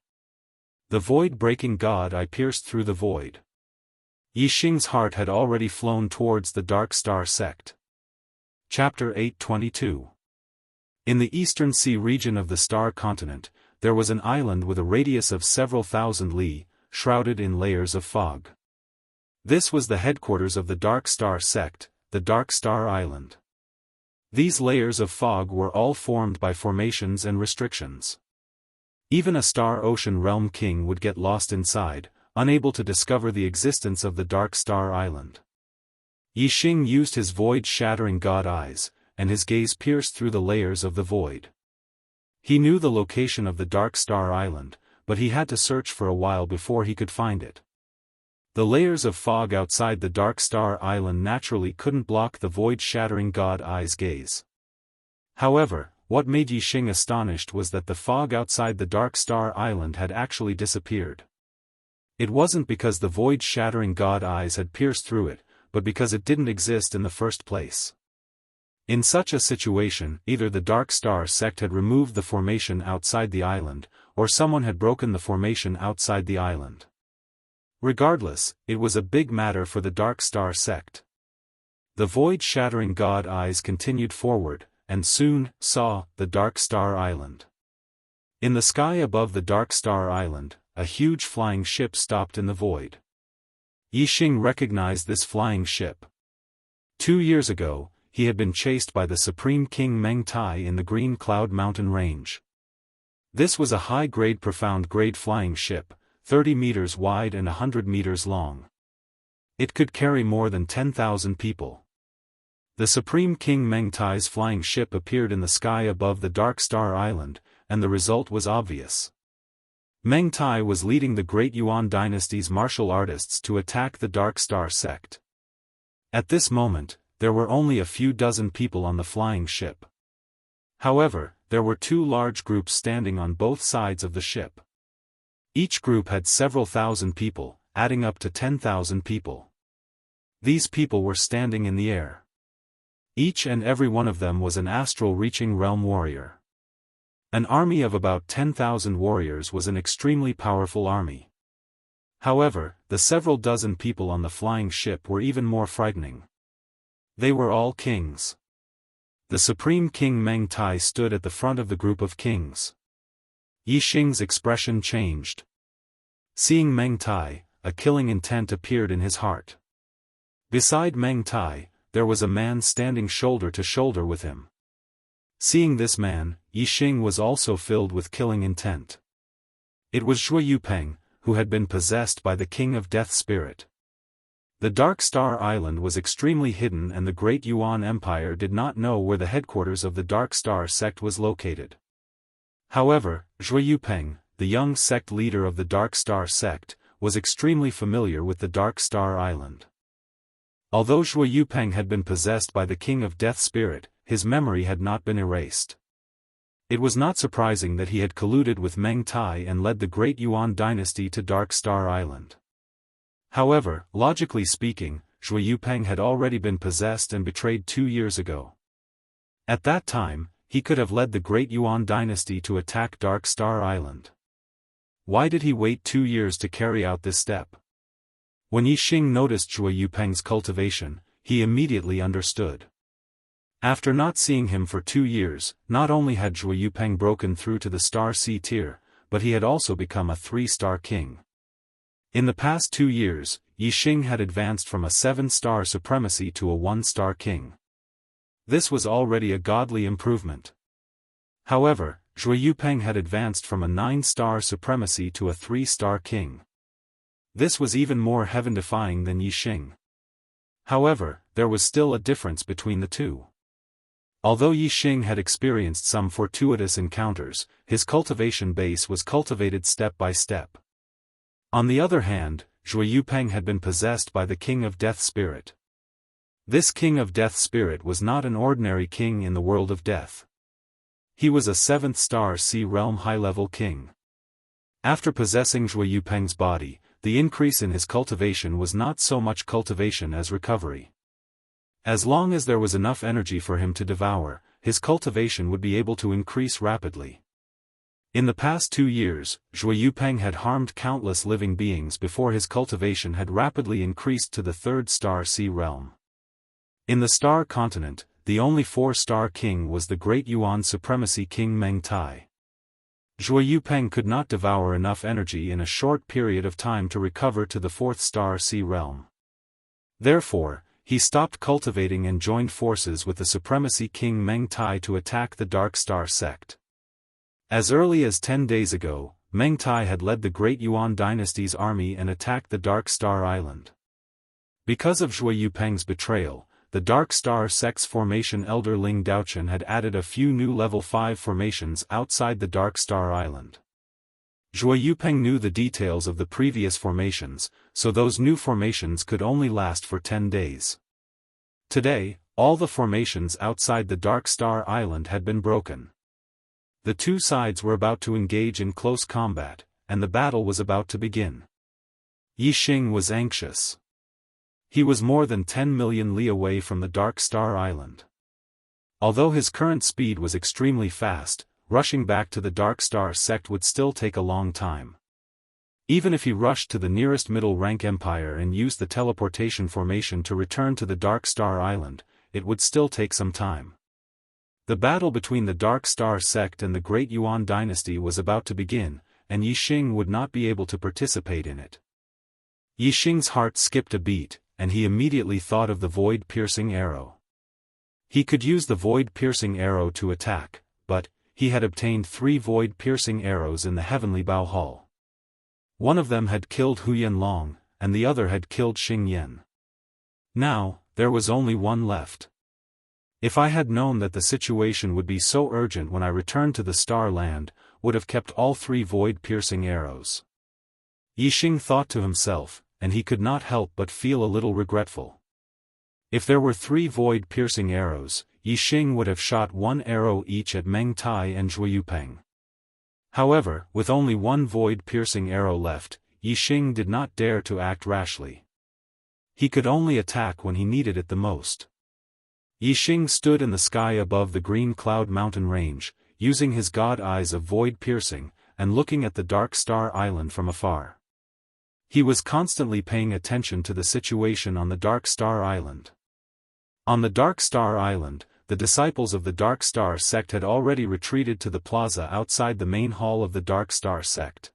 The void-breaking God eye pierced through the void. Yixing's heart had already flown towards the Dark Star sect. Chapter 822. In the eastern sea region of the Star Continent, there was an island with a radius of several thousand li, shrouded in layers of fog. This was the headquarters of the Dark Star sect, the Dark Star Island. These layers of fog were all formed by formations and restrictions. Even a Star Ocean Realm King would get lost inside, unable to discover the existence of the Dark Star Island. Yixing used his void-shattering God eyes, and his gaze pierced through the layers of the void. He knew the location of the Dark Star Island, but he had to search for a while before he could find it. The layers of fog outside the Dark Star Island naturally couldn't block the void-shattering God eye's gaze. However, what made Yixing astonished was that the fog outside the Dark Star Island had actually disappeared. It wasn't because the void-shattering God eyes had pierced through it, but because it didn't exist in the first place. In such a situation, either the Dark Star sect had removed the formation outside the island, or someone had broken the formation outside the island. Regardless, it was a big matter for the Dark Star sect. The void-shattering God eyes continued forward, and soon saw the Dark Star Island. In the sky above the Dark Star Island, a huge flying ship stopped in the void. Yixing recognized this flying ship. 2 years ago, he had been chased by the Supreme King Meng Tai in the Green Cloud Mountain Range. This was a high-grade profound-grade flying ship, 30 meters wide and 100 meters long. It could carry more than 10,000 people. The Supreme King Meng Tai's flying ship appeared in the sky above the Dark Star Island, and the result was obvious. Meng Tai was leading the Great Yuan dynasty's martial artists to attack the Dark Star sect. At this moment, there were only a few dozen people on the flying ship. However, there were 2 large groups standing on both sides of the ship. Each group had several thousand people, adding up to 10,000 people. These people were standing in the air. Each and every one of them was an astral-reaching realm warrior. An army of about 10,000 warriors was an extremely powerful army. However, the several dozen people on the flying ship were even more frightening. They were all kings. The Supreme King Meng Tai stood at the front of the group of kings. Yixing's expression changed. Seeing Meng Tai, a killing intent appeared in his heart. Beside Meng Tai, there was a man standing shoulder to shoulder with him. Seeing this man, Yixing was also filled with killing intent. It was Zhuo Yupeng, who had been possessed by the King of Death Spirit. The Dark Star Island was extremely hidden and the Great Yuan Empire did not know where the headquarters of the Dark Star sect was located. However, Zhuo Yupeng, the young sect leader of the Dark Star sect, was extremely familiar with the Dark Star Island. Although Zhuo Yupeng had been possessed by the King of Death Spirit, his memory had not been erased. It was not surprising that he had colluded with Meng Tai and led the Great Yuan dynasty to Dark Star Island. However, logically speaking, Zhuo Yupeng had already been possessed and betrayed 2 years ago. At that time, he could have led the Great Yuan dynasty to attack Dark Star Island. Why did he wait 2 years to carry out this step? When Yixing noticed Zhuo Yupeng's cultivation, he immediately understood. After not seeing him for 2 years, not only had Zhuo Yupeng broken through to the Star C tier, but he had also become a 3-star king. In the past 2 years, Yixing had advanced from a 7-star supremacy to a 1-star king. This was already a godly improvement. However, Zhuo Yupeng had advanced from a 9-star supremacy to a 3-star king. This was even more heaven-defying than Yixing. However, there was still a difference between the two. Although Yixing had experienced some fortuitous encounters, his cultivation base was cultivated step by step. On the other hand, Zhuo Yupeng had been possessed by the King of Death Spirit. This King of Death Spirit was not an ordinary king in the world of death. He was a 7th-star C-realm high-level king. After possessing Zhuo Yupeng's body, the increase in his cultivation was not so much cultivation as recovery. As long as there was enough energy for him to devour, his cultivation would be able to increase rapidly. In the past 2 years, Zhuo Yupeng had harmed countless living beings before his cultivation had rapidly increased to the 3rd-star C-realm. In the Star Continent, the only 4-star king was the Great Yuan Supremacy King Meng Tai. Zhuo Yupeng could not devour enough energy in a short period of time to recover to the 4th-star C-realm. Therefore, he stopped cultivating and joined forces with the Supremacy King Meng Tai to attack the Dark Star sect. As early as 10 days ago, Meng Tai had led the Great Yuan dynasty's army and attacked the Dark Star Island. Because of Zhuo Yupeng's betrayal, the Dark Star sect's formation elder Ling Daochen had added a few new level 5 formations outside the Dark Star Island. Zhuo Yupeng knew the details of the previous formations, so those new formations could only last for 10 days. Today, all the formations outside the Dark Star Island had been broken. The two sides were about to engage in close combat, and the battle was about to begin. Yixing was anxious. He was more than 10 million li away from the Dark Star Island. Although his current speed was extremely fast, rushing back to the Dark Star sect would still take a long time. Even if he rushed to the nearest middle-rank empire and used the teleportation formation to return to the Dark Star Island, it would still take some time. The battle between the Dark Star sect and the Great Yuan dynasty was about to begin, and Yixing would not be able to participate in it. Yixing's heart skipped a beat, and he immediately thought of the void-piercing arrow. He could use the void-piercing arrow to attack, but he had obtained 3 void-piercing arrows in the heavenly Bao Hall. One of them had killed Hu Yanlong, and the other had killed Xing Yan. Now, there was only one left. If I had known that the situation would be so urgent when I returned to the Star Land, would have kept all 3 void-piercing arrows. Yixing thought to himself, and he could not help but feel a little regretful. If there were 3 void-piercing arrows, Yixing would have shot 1 arrow each at Meng Tai and Zhuo Yupeng. However, with only 1 void-piercing arrow left, Yixing did not dare to act rashly. He could only attack when he needed it the most. Yixing stood in the sky above the Green Cloud Mountain range, using his god eyes of void-piercing, and looking at the Dark Star Island from afar. He was constantly paying attention to the situation on the Dark Star Island. On the Dark Star Island, the disciples of the Dark Star sect had already retreated to the plaza outside the main hall of the Dark Star sect.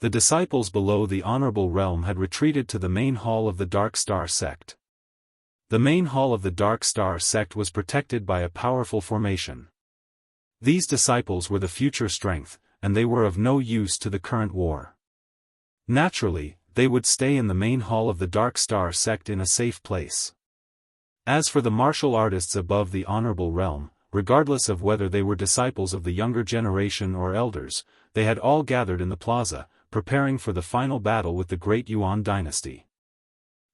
The disciples below the Honorable Realm had retreated to the main hall of the Dark Star sect. The main hall of the Dark Star sect was protected by a powerful formation. These disciples were the future strength, and they were of no use to the current war. Naturally, they would stay in the main hall of the Dark Star sect in a safe place. As for the martial artists above the Honorable Realm, regardless of whether they were disciples of the younger generation or elders, they had all gathered in the plaza, preparing for the final battle with the Great Yuan dynasty.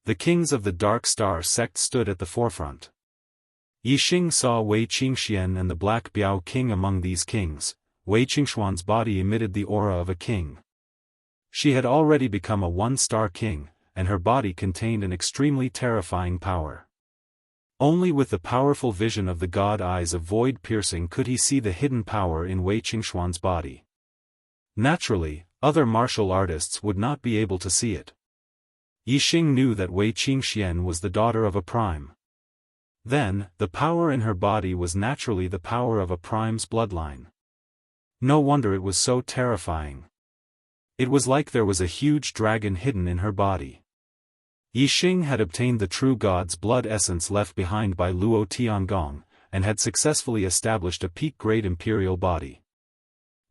The kings of the Dark Star sect stood at the forefront. Yixing saw Wei Qingxian and the Black Biao King among these kings. Wei Qingshuan's body emitted the aura of a king. She had already become a 1-star king, and her body contained an extremely terrifying power. Only with the powerful vision of the god eyes of void-piercing could he see the hidden power in Wei Qingshuan's body. Naturally, other martial artists would not be able to see it. Yixing knew that Wei Qingxian was the daughter of a prime. Then, the power in her body was naturally the power of a prime's bloodline. No wonder it was so terrifying. It was like there was a huge dragon hidden in her body. Yixing had obtained the true god's blood essence left behind by Luo Tiangong, and had successfully established a peak-grade imperial body.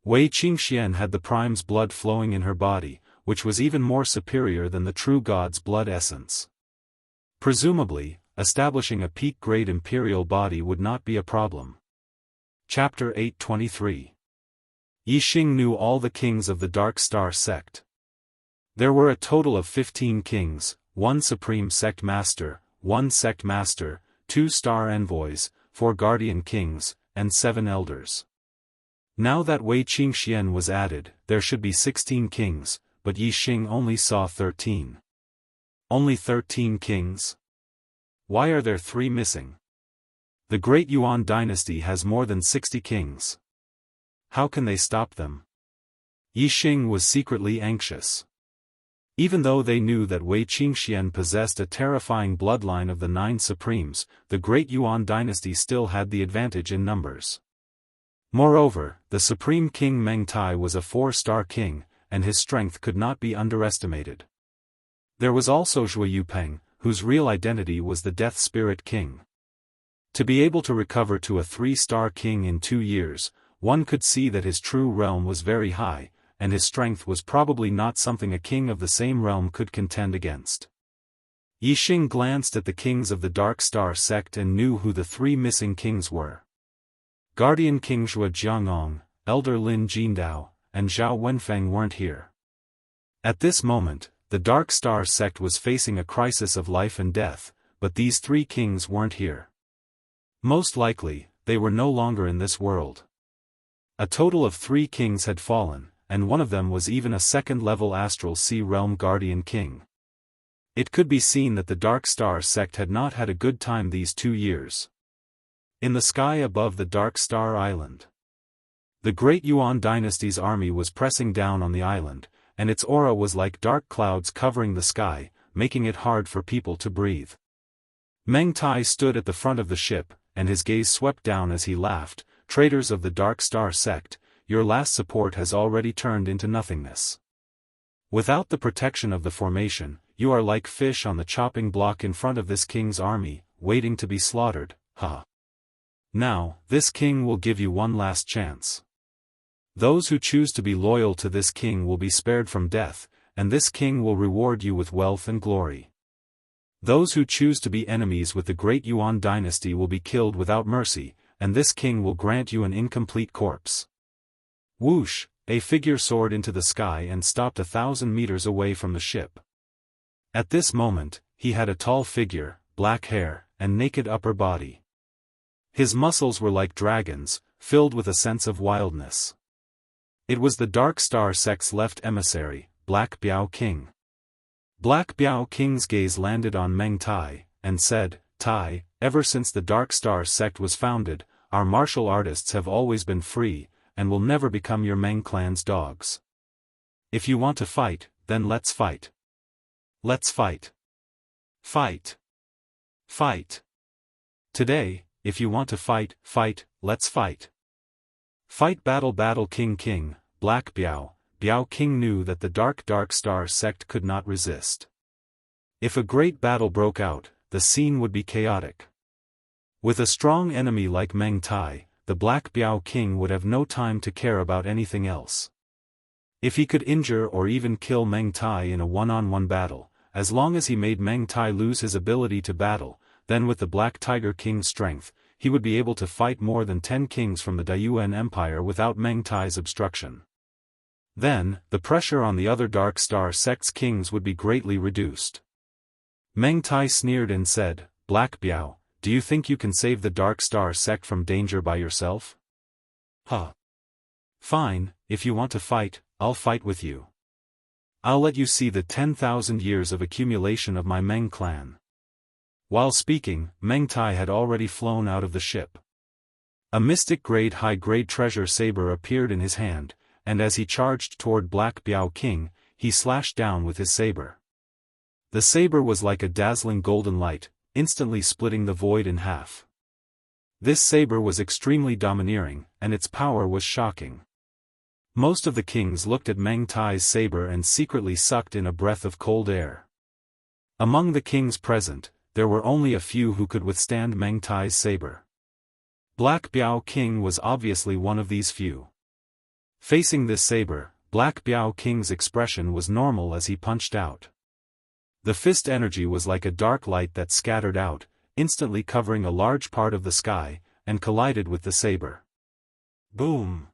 Wei Qingxian had the prime's blood flowing in her body, which was even more superior than the true god's blood essence. Presumably, establishing a peak-grade imperial body would not be a problem. Chapter 823. Yixing knew all the kings of the Dark Star sect. There were a total of 15 kings, 1 supreme sect master, 1 sect master, 2 star envoys, 4 guardian kings, and 7 elders. Now that Wei Qingxian was added, there should be 16 kings, but Yixing only saw 13. Only 13 kings? Why are there 3 missing? The Great Yuan dynasty has more than 60 kings. How can they stop them? Yixing was secretly anxious. Even though they knew that Wei Qingxian possessed a terrifying bloodline of the 9 supremes, the Great Yuan dynasty still had the advantage in numbers. Moreover, the Supreme King Meng Tai was a 4-star king, and his strength could not be underestimated. There was also Zhuo Yupeng, whose real identity was the Death Spirit King. To be able to recover to a 3-star king in 2 years, one could see that his true realm was very high, and his strength was probably not something a king of the same realm could contend against. Yixing glanced at the kings of the Dark Star sect and knew who the 3 missing kings were. Guardian King Zhuo Jiangong, Elder Lin Jindao, and Zhao Wenfeng weren't here. At this moment, the Dark Star sect was facing a crisis of life and death, but these 3 kings weren't here. Most likely, they were no longer in this world. A total of 3 kings had fallen, and one of them was even a 2nd-level Astral Sea Realm Guardian King. It could be seen that the Dark Star sect had not had a good time these 2 years. In the sky above the Dark Star Island, the Great Yuan dynasty's army was pressing down on the island, and its aura was like dark clouds covering the sky, making it hard for people to breathe. Meng Tai stood at the front of the ship, and his gaze swept down as he laughed. Traitors of the Dark Star sect, your last support has already turned into nothingness. Without the protection of the formation, you are like fish on the chopping block in front of this king's army, waiting to be slaughtered, ha. Now, this king will give you one last chance. Those who choose to be loyal to this king will be spared from death, and this king will reward you with wealth and glory. Those who choose to be enemies with the great Yuan dynasty will be killed without mercy, and this king will grant you an incomplete corpse. Whoosh, a figure soared into the sky and stopped 1,000 meters away from the ship. At this moment, he had a tall figure, black hair, and naked upper body. His muscles were like dragons, filled with a sense of wildness. It was the Dark Star sect's left emissary, Black Biao King. Black Biao King's gaze landed on Meng Tai, and said, Tai, ever since the Dark Star sect was founded, our martial artists have always been free, and will never become your Meng clan's dogs. If you want to fight, then let's fight. Let's fight. Fight. Fight. Today, if you want to fight, fight, let's fight. Fight battle battle King King, Black Biao. Biao King knew that the Dark Star sect could not resist. If a great battle broke out, the scene would be chaotic. With a strong enemy like Meng Tai, the Black Biao King would have no time to care about anything else. If he could injure or even kill Meng Tai in a one-on-one battle, as long as he made Meng Tai lose his ability to battle, then with the Black Tiger King's strength, he would be able to fight more than 10 kings from the Dayuan Empire without Meng Tai's obstruction. Then, the pressure on the other Dark Star sect's kings would be greatly reduced. Meng Tai sneered and said, Black Biao, do you think you can save the Dark Star sect from danger by yourself? Huh. Fine, if you want to fight, I'll fight with you. I'll let you see the 10,000 years of accumulation of my Meng clan. While speaking, Meng Tai had already flown out of the ship. A mystic grade high-grade treasure saber appeared in his hand, and as he charged toward Black Biao King, he slashed down with his saber. The saber was like a dazzling golden light, instantly splitting the void in half. This saber was extremely domineering, and its power was shocking. Most of the kings looked at Meng Tai's saber and secretly sucked in a breath of cold air. Among the kings present, there were only a few who could withstand Meng Tai's saber. Black Biao King was obviously one of these few. Facing this saber, Black Biao King's expression was normal as he punched out. The fist energy was like a dark light that scattered out, instantly covering a large part of the sky, and collided with the saber. Boom!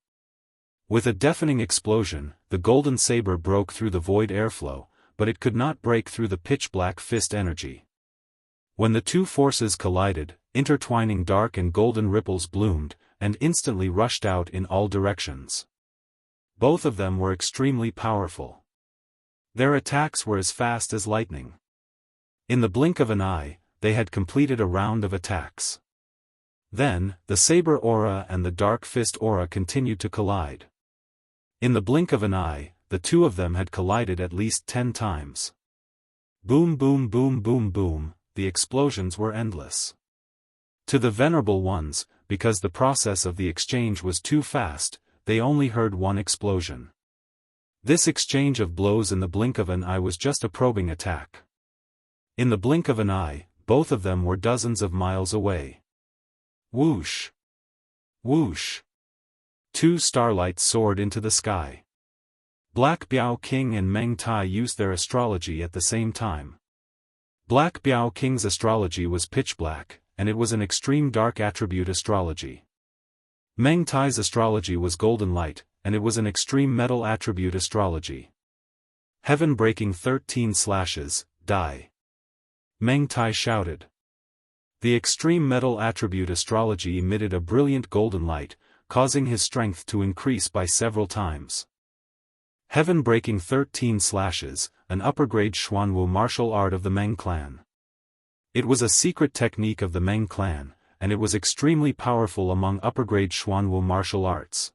With a deafening explosion, the golden saber broke through the void airflow, but it could not break through the pitch-black fist energy. When the two forces collided, intertwining dark and golden ripples bloomed, and instantly rushed out in all directions. Both of them were extremely powerful. Their attacks were as fast as lightning. In the blink of an eye, they had completed a round of attacks. Then, the saber aura and the dark fist aura continued to collide. In the blink of an eye, the two of them had collided at least 10 times. Boom boom boom boom boom, the explosions were endless. To the venerable ones, because the process of the exchange was too fast, they only heard one explosion. This exchange of blows in the blink of an eye was just a probing attack. In the blink of an eye, both of them were dozens of miles away. Whoosh! Whoosh! Two starlights soared into the sky. Black Biao King and Meng Tai used their astrology at the same time. Black Biao King's astrology was pitch black, and it was an extreme dark attribute astrology. Meng Tai's astrology was golden light, and it was an extreme metal attribute astrology. Heaven breaking 13 slashes, die. Meng Tai shouted. The extreme metal attribute astrology emitted a brilliant golden light, causing his strength to increase by several times. Heaven breaking 13 slashes, an upper-grade Xuanwu martial art of the Meng clan. It was a secret technique of the Meng clan, and it was extremely powerful among upper-grade Xuanwu martial arts.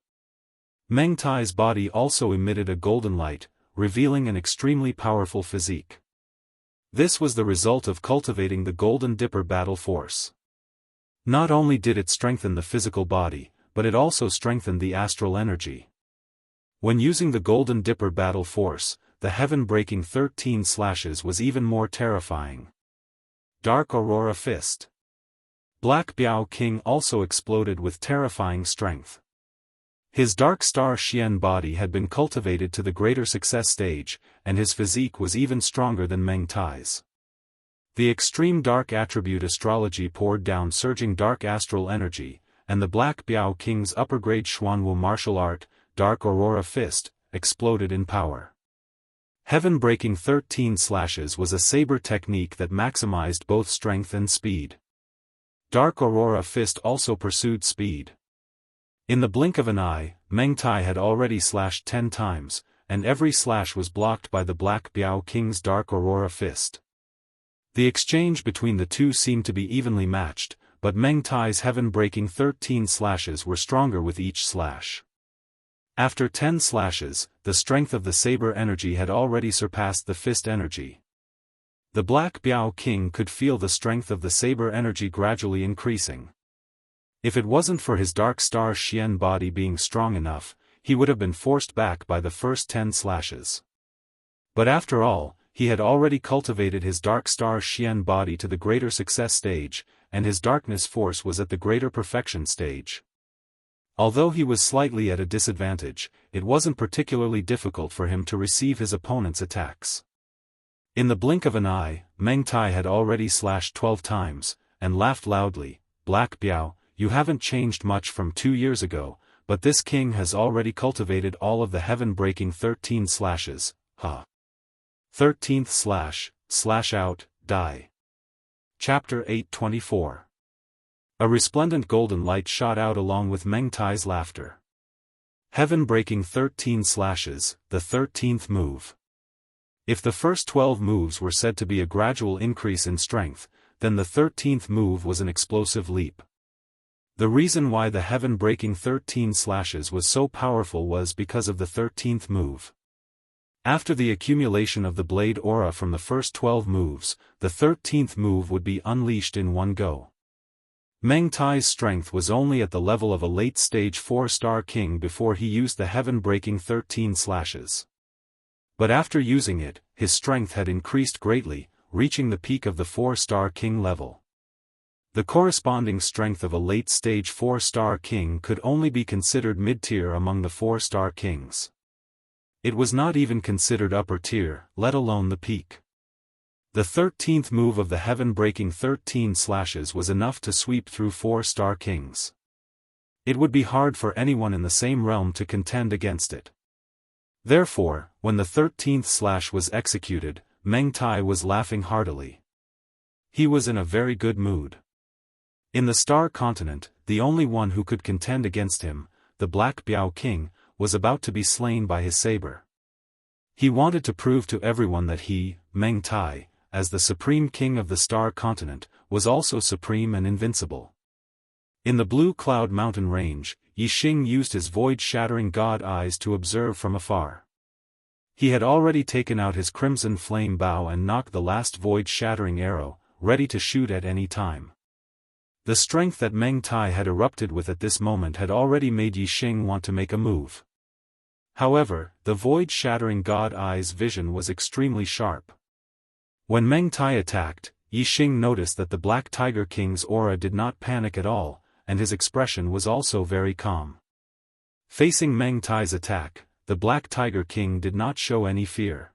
Meng Tai's body also emitted a golden light, revealing an extremely powerful physique. This was the result of cultivating the Golden Dipper battle force. Not only did it strengthen the physical body, but it also strengthened the astral energy. When using the Golden Dipper battle force, the heaven-breaking 13 slashes was even more terrifying. Dark Aurora Fist. Black Biao King also exploded with terrifying strength. His Dark Star Xian body had been cultivated to the greater success stage, and his physique was even stronger than Meng Tai's. The extreme dark attribute astrology poured down surging dark astral energy, and the Black Biao King's upper-grade Xuanwu martial art, Dark Aurora Fist, exploded in power. Heaven-breaking 13 slashes was a saber technique that maximized both strength and speed. Dark Aurora Fist also pursued speed. In the blink of an eye, Meng Tai had already slashed 10 times, and every slash was blocked by the Black Biao King's Dark Aurora Fist. The exchange between the two seemed to be evenly matched, but Meng Tai's heaven-breaking 13 slashes were stronger with each slash. After 10 slashes, the strength of the saber energy had already surpassed the fist energy. The Black Biao King could feel the strength of the saber energy gradually increasing. If it wasn't for his Dark Star Xian body being strong enough, he would have been forced back by the first 10 slashes. But after all, he had already cultivated his Dark Star Xian body to the greater success stage, and his darkness force was at the greater perfection stage. Although he was slightly at a disadvantage, it wasn't particularly difficult for him to receive his opponent's attacks. In the blink of an eye, Meng Tai had already slashed 12 times, and laughed loudly. Black Biao, you haven't changed much from 2 years ago, but this king has already cultivated all of the heaven-breaking 13 slashes, huh? 13th slash, slash out, die. Chapter 824. A resplendent golden light shot out along with Meng Tai's laughter. Heaven-breaking 13 slashes, the 13th move. If the first 12 moves were said to be a gradual increase in strength, then the 13th move was an explosive leap. The reason why the heaven-breaking 13 slashes was so powerful was because of the 13th move. After the accumulation of the blade aura from the first 12 moves, the 13th move would be unleashed in one go. Meng Tai's strength was only at the level of a late-stage 4-star king before he used the heaven-breaking 13 slashes. But after using it, his strength had increased greatly, reaching the peak of the 4-star king level. The corresponding strength of a late-stage 4-star king could only be considered mid-tier among the 4-star kings. It was not even considered upper tier, let alone the peak. The 13th move of the heaven-breaking 13 slashes was enough to sweep through 4-star kings. It would be hard for anyone in the same realm to contend against it. Therefore, when the 13th slash was executed, Meng Tai was laughing heartily. He was in a very good mood. In the Star Continent, the only one who could contend against him, the Black Biao King, was about to be slain by his saber. He wanted to prove to everyone that he, Meng Tai, as the supreme king of the Star Continent, was also supreme and invincible. In the Blue Cloud Mountain Range, Yixing used his void-shattering god eyes to observe from afar. He had already taken out his crimson flame bow and knocked the last void-shattering arrow, ready to shoot at any time. The strength that Meng Tai had erupted with at this moment had already made Yixing want to make a move. However, the void-shattering god eye's vision was extremely sharp. When Meng Tai attacked, Yixing noticed that the Black Tiger King's aura did not panic at all, and his expression was also very calm. Facing Meng Tai's attack, the Black Tiger King did not show any fear.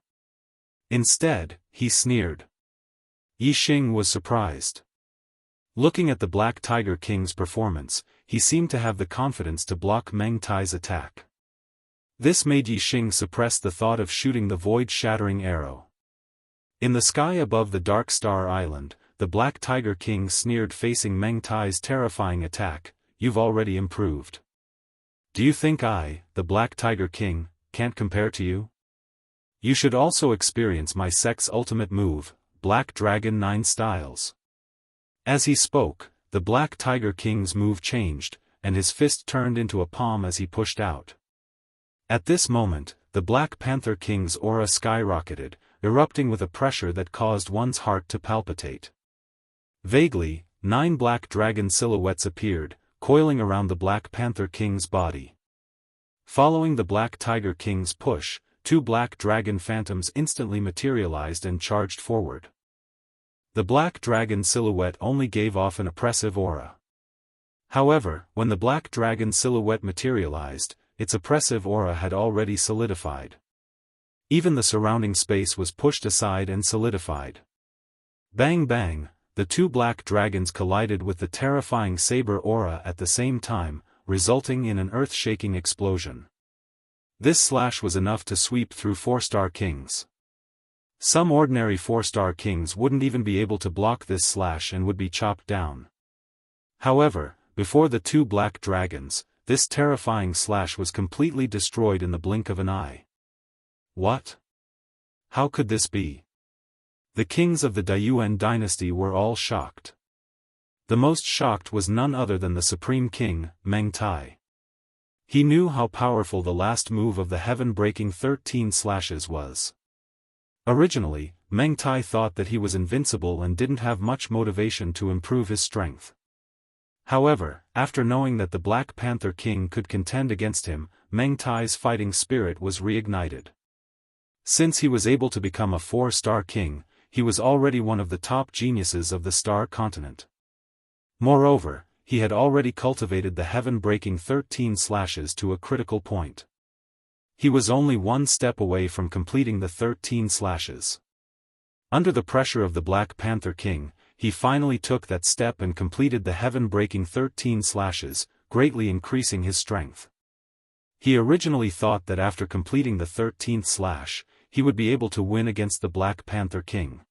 Instead, he sneered. Yixing was surprised. Looking at the Black Tiger King's performance, he seemed to have the confidence to block Meng Tai's attack. This made Yixing suppress the thought of shooting the void-shattering arrow. In the sky above the Dark Star Island, the Black Tiger King sneered facing Meng Tai's terrifying attack, "You've already improved. Do you think I, the Black Tiger King, can't compare to you? You should also experience my sect's ultimate move, Black Dragon 9 Styles." As he spoke, the Black Tiger King's move changed, and his fist turned into a palm as he pushed out. At this moment, the Black Panther King's aura skyrocketed, erupting with a pressure that caused one's heart to palpitate. Vaguely, 9 black dragon silhouettes appeared, coiling around the Black Panther King's body. Following the Black Tiger King's push, two black dragon phantoms instantly materialized and charged forward. The black dragon silhouette only gave off an oppressive aura. However, when the black dragon silhouette materialized, its oppressive aura had already solidified. Even the surrounding space was pushed aside and solidified. Bang bang, the two black dragons collided with the terrifying saber aura at the same time, resulting in an earth-shaking explosion. This slash was enough to sweep through 4-star kings. Some ordinary 4-star kings wouldn't even be able to block this slash and would be chopped down. However, before the two black dragons, this terrifying slash was completely destroyed in the blink of an eye. What? How could this be? The kings of the Daiyuan dynasty were all shocked. The most shocked was none other than the supreme king, Meng Tai. He knew how powerful the last move of the heaven-breaking 13 slashes was. Originally, Meng Tai thought that he was invincible and didn't have much motivation to improve his strength. However, after knowing that the Black Panther King could contend against him, Meng Tai's fighting spirit was reignited. Since he was able to become a 4-star king, he was already one of the top geniuses of the Star Continent. Moreover, he had already cultivated the heaven-breaking 13 slashes to a critical point. He was only one step away from completing the 13 slashes. Under the pressure of the Black Panther King, he finally took that step and completed the heaven-breaking 13 slashes, greatly increasing his strength. He originally thought that after completing the 13th slash, he would be able to win against the Black Panther King.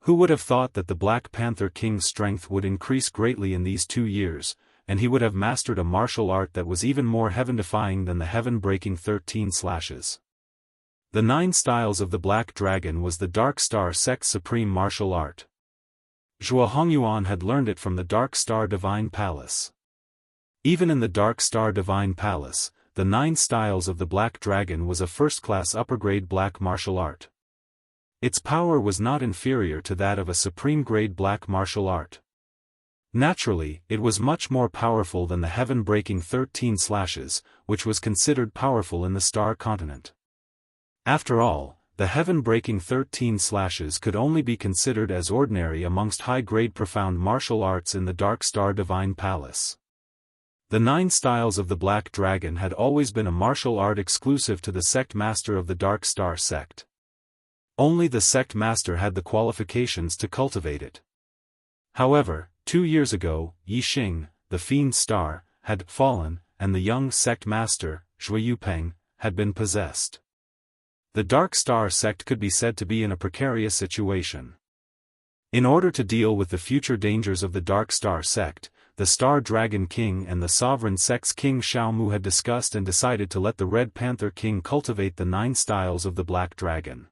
Who would have thought that the Black Panther King's strength would increase greatly in these 2 years, and he would have mastered a martial art that was even more heaven-defying than the heaven-breaking 13 slashes. The 9 styles of the Black Dragon was the Dark Star sect's supreme martial art. Zhuo Hongyuan had learned it from the Dark Star Divine Palace. Even in the Dark Star Divine Palace, the 9 styles of the Black Dragon was a first-class upper-grade black martial art. Its power was not inferior to that of a supreme-grade black martial art. Naturally, it was much more powerful than the heaven-breaking 13 slashes, which was considered powerful in the Star Continent. After all, the heaven-breaking 13 slashes could only be considered as ordinary amongst high-grade profound martial arts in the Dark Star Divine Palace. The 9 styles of the Black Dragon had always been a martial art exclusive to the sect master of the Dark Star sect. Only the sect master had the qualifications to cultivate it. However, 2 years ago, Yi Xing, the Fiend Star, had fallen, and the young sect master, Zhui Yupeng, had been possessed. The Dark Star sect could be said to be in a precarious situation. In order to deal with the future dangers of the Dark Star sect, the Star Dragon King and the Sovereign Sect's King Xiaomu had discussed and decided to let the Red Panther King cultivate the 9 styles of the Black Dragon.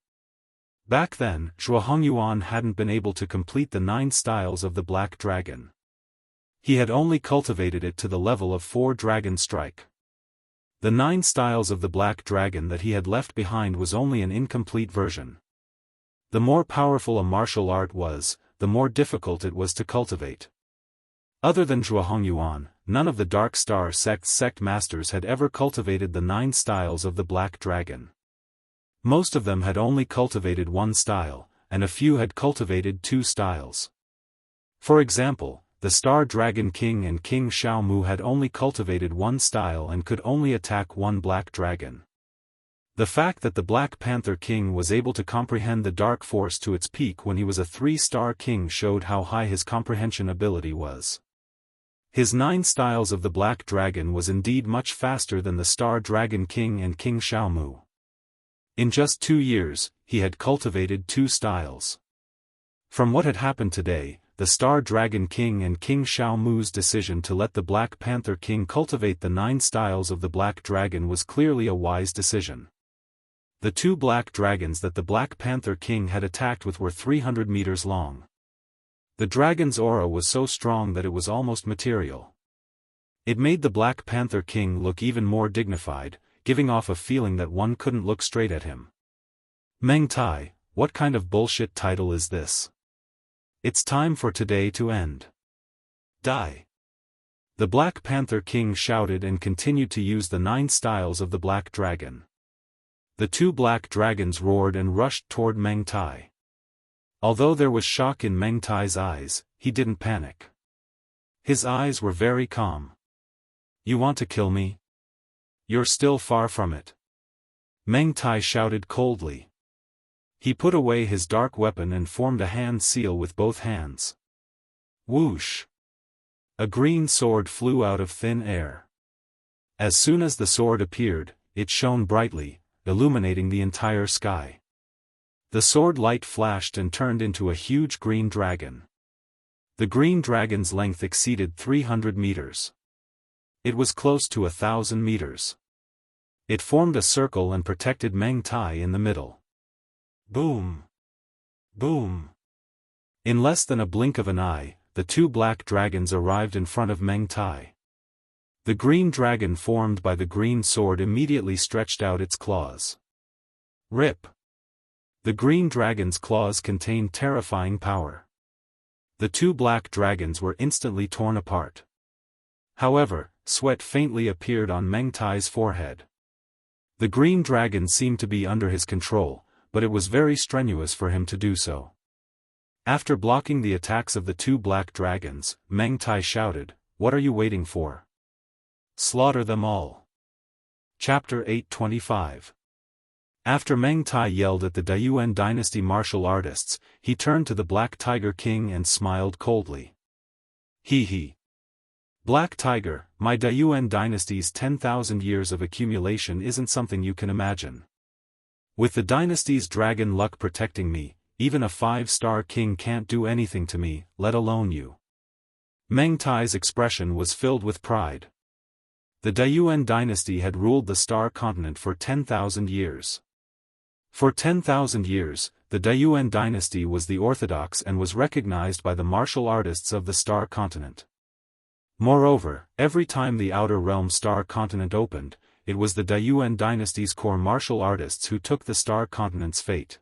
Back then, Zhuo Hongyuan hadn't been able to complete the 9 styles of the Black Dragon. He had only cultivated it to the level of 4 Dragon Strike. The 9 styles of the Black Dragon that he had left behind was only an incomplete version. The more powerful a martial art was, the more difficult it was to cultivate. Other than Zhuo Hongyuan, none of the Dark Star sect's sect masters had ever cultivated the 9 styles of the Black Dragon. Most of them had only cultivated 1 style, and a few had cultivated 2 styles. For example, the Star Dragon King and King Xiaomu had only cultivated 1 style and could only attack 1 Black Dragon. The fact that the Black Panther King was able to comprehend the Dark Force to its peak when he was a 3-star king showed how high his comprehension ability was. His 9 styles of the Black Dragon was indeed much faster than the Star Dragon King and King Xiaomu. In just 2 years, he had cultivated 2 styles. From what had happened today, the Star Dragon King and King Xiaomu's decision to let the Black Panther King cultivate the 9 styles of the Black Dragon was clearly a wise decision. The 2 black dragons that the Black Panther King had attacked with were 300 meters long. The dragon's aura was so strong that it was almost material. It made the Black Panther King look even more dignified, giving off a feeling that one couldn't look straight at him. Meng Tai, what kind of bullshit title is this? It's time for today to end. Die. The Black Panther King shouted and continued to use the 9 styles of the Black Dragon. The two black dragons roared and rushed toward Meng Tai. Although there was shock in Meng Tai's eyes, he didn't panic. His eyes were very calm. You want to kill me? You're still far from it. Meng Tai shouted coldly. He put away his dark weapon and formed a hand seal with both hands. Whoosh! A green sword flew out of thin air. As soon as the sword appeared, it shone brightly, illuminating the entire sky. The sword light flashed and turned into a huge green dragon. The green dragon's length exceeded 300 meters. It was close to 1,000 meters. It formed a circle and protected Meng Tai in the middle. Boom! Boom! In less than a blink of an eye, the two black dragons arrived in front of Meng Tai. The green dragon formed by the green sword immediately stretched out its claws. Rip! The green dragon's claws contained terrifying power. The two black dragons were instantly torn apart. However, sweat faintly appeared on Meng Tai's forehead. The green dragon seemed to be under his control, but it was very strenuous for him to do so. After blocking the attacks of the two black dragons, Meng Tai shouted, "What are you waiting for? Slaughter them all." Chapter 825. After Meng Tai yelled at the Dayuan dynasty martial artists, he turned to the Black Tiger King and smiled coldly. He. Black Tiger, my Dayuan dynasty's 10,000 years of accumulation isn't something you can imagine. With the dynasty's dragon luck protecting me, even a 5-star king can't do anything to me, let alone you. Meng Tai's expression was filled with pride. The Dayuan dynasty had ruled the Star Continent for 10,000 years. For 10,000 years, the Dayuan dynasty was the orthodox and was recognized by the martial artists of the Star Continent. Moreover, every time the Outer Realm Star Continent opened, it was the Dayuan dynasty's core martial artists who took the Star Continent's fate.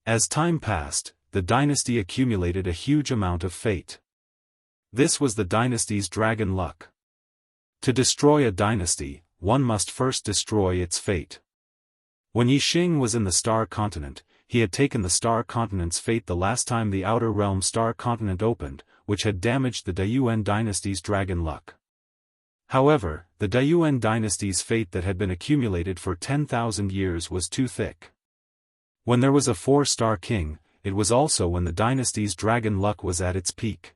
As time passed, the dynasty accumulated a huge amount of fate. This was the dynasty's dragon luck. To destroy a dynasty, one must first destroy its fate. When Yixing was in the Star Continent, he had taken the Star Continent's fate the last time the Outer Realm Star Continent opened, which had damaged the Dayuan dynasty's dragon luck. However, the Dayuan dynasty's fate that had been accumulated for 10,000 years was too thick. When there was a 4-star king, it was also when the dynasty's dragon luck was at its peak.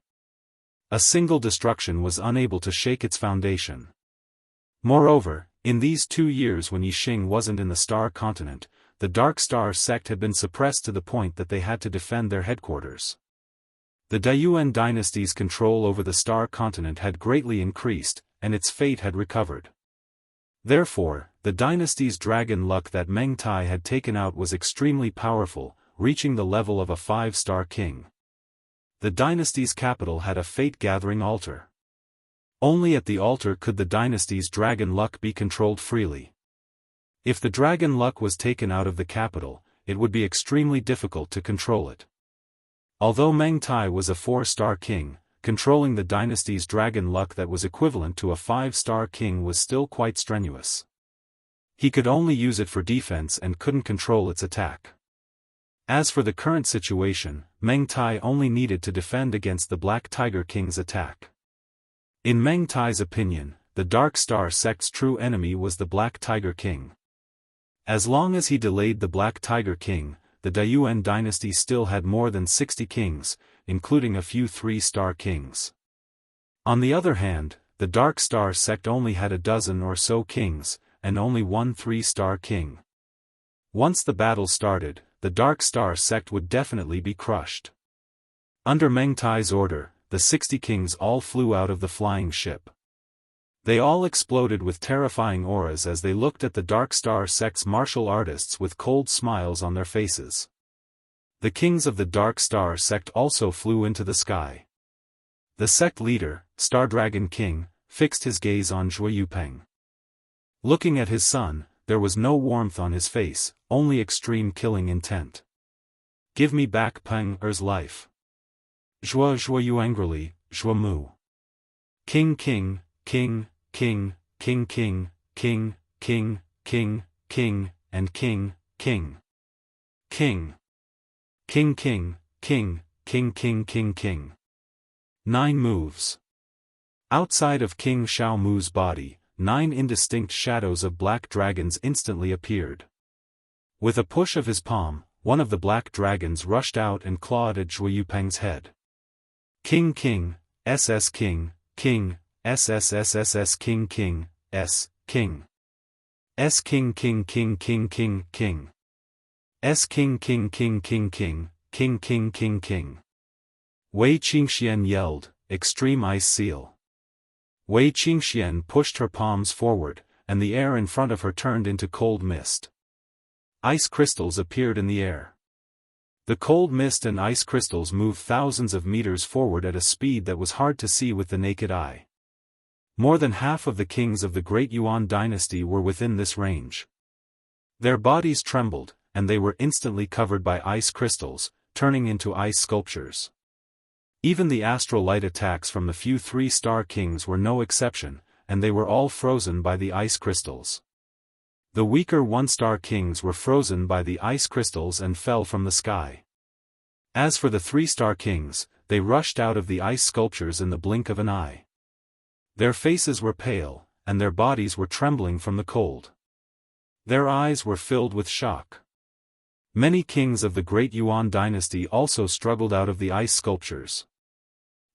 A single destruction was unable to shake its foundation. Moreover, in these 2 years when Yixing wasn't in the Star Continent, the Dark Star sect had been suppressed to the point that they had to defend their headquarters. The Dayuan dynasty's control over the Star Continent had greatly increased, and its fate had recovered. Therefore, the dynasty's dragon luck that Meng Tai had taken out was extremely powerful, reaching the level of a 5-star king. The dynasty's capital had a fate-gathering altar. Only at the altar could the dynasty's dragon luck be controlled freely. If the dragon luck was taken out of the capital, it would be extremely difficult to control it. Although Meng Tai was a 4-star king, controlling the dynasty's dragon luck that was equivalent to a 5-star king was still quite strenuous. He could only use it for defense and couldn't control its attack. As for the current situation, Meng Tai only needed to defend against the Black Tiger King's attack. In Meng Tai's opinion, the Dark Star sect's true enemy was the Black Tiger King. As long as he delayed the Black Tiger King, the Dayuan dynasty still had more than 60 kings, including a few 3-star kings. On the other hand, the Dark Star sect only had a dozen or so kings, and only one 3-star king. Once the battle started, the Dark Star sect would definitely be crushed. Under Meng Tai's order, the 60 kings all flew out of the flying ship. They all exploded with terrifying auras as they looked at the Dark Star sect's martial artists with cold smiles on their faces. The kings of the Dark Star sect also flew into the sky. The sect leader, Star Dragon King, fixed his gaze on Zhuo Yupeng. Looking at his son, there was no warmth on his face, only extreme killing intent. "Give me back Peng Er's life." Zhuo Yu angrily, "Zhuo Mu. King King, King, King, King King, King, King, King, King, and king, king. King. King king, king, king king king king. 9 moves. Outside of King Xiaomu's body, 9 indistinct shadows of black dragons instantly appeared. With a push of his palm, one of the black dragons rushed out and clawed at Zhuo Yupeng's head. King king, SS king, king, SSSSS king king, S, king. S king king king king king king. S king king king king king, king king king king. Wei Qingxian yelled, "Extreme Ice Seal." Wei Qingxian pushed her palms forward, and the air in front of her turned into cold mist. Ice crystals appeared in the air. The cold mist and ice crystals moved thousands of meters forward at a speed that was hard to see with the naked eye. More than half of the kings of the Great Yuan dynasty were within this range. Their bodies trembled, and they were instantly covered by ice crystals, turning into ice sculptures. Even the astral light attacks from the few 3-star kings were no exception, and they were all frozen by the ice crystals. The weaker 1-star kings were frozen by the ice crystals and fell from the sky. As for the 3-star kings, they rushed out of the ice sculptures in the blink of an eye. Their faces were pale, and their bodies were trembling from the cold. Their eyes were filled with shock. Many kings of the Great Yuan dynasty also struggled out of the ice sculptures.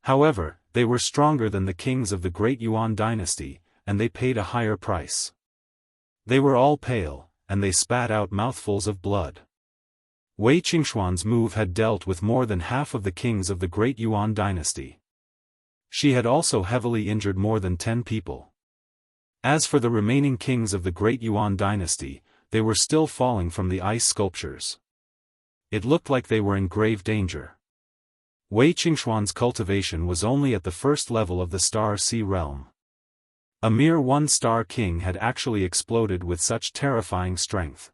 However, they were stronger than the kings of the Great Yuan dynasty, and they paid a higher price. They were all pale, and they spat out mouthfuls of blood. Wei Qingxuan's move had dealt with more than half of the kings of the Great Yuan dynasty. She had also heavily injured more than 10 people. As for the remaining kings of the Great Yuan dynasty, they were still falling from the ice sculptures. It looked like they were in grave danger. Wei Qingxuan's cultivation was only at the first level of the Star Sea realm. A mere 1-star king had actually exploded with such terrifying strength.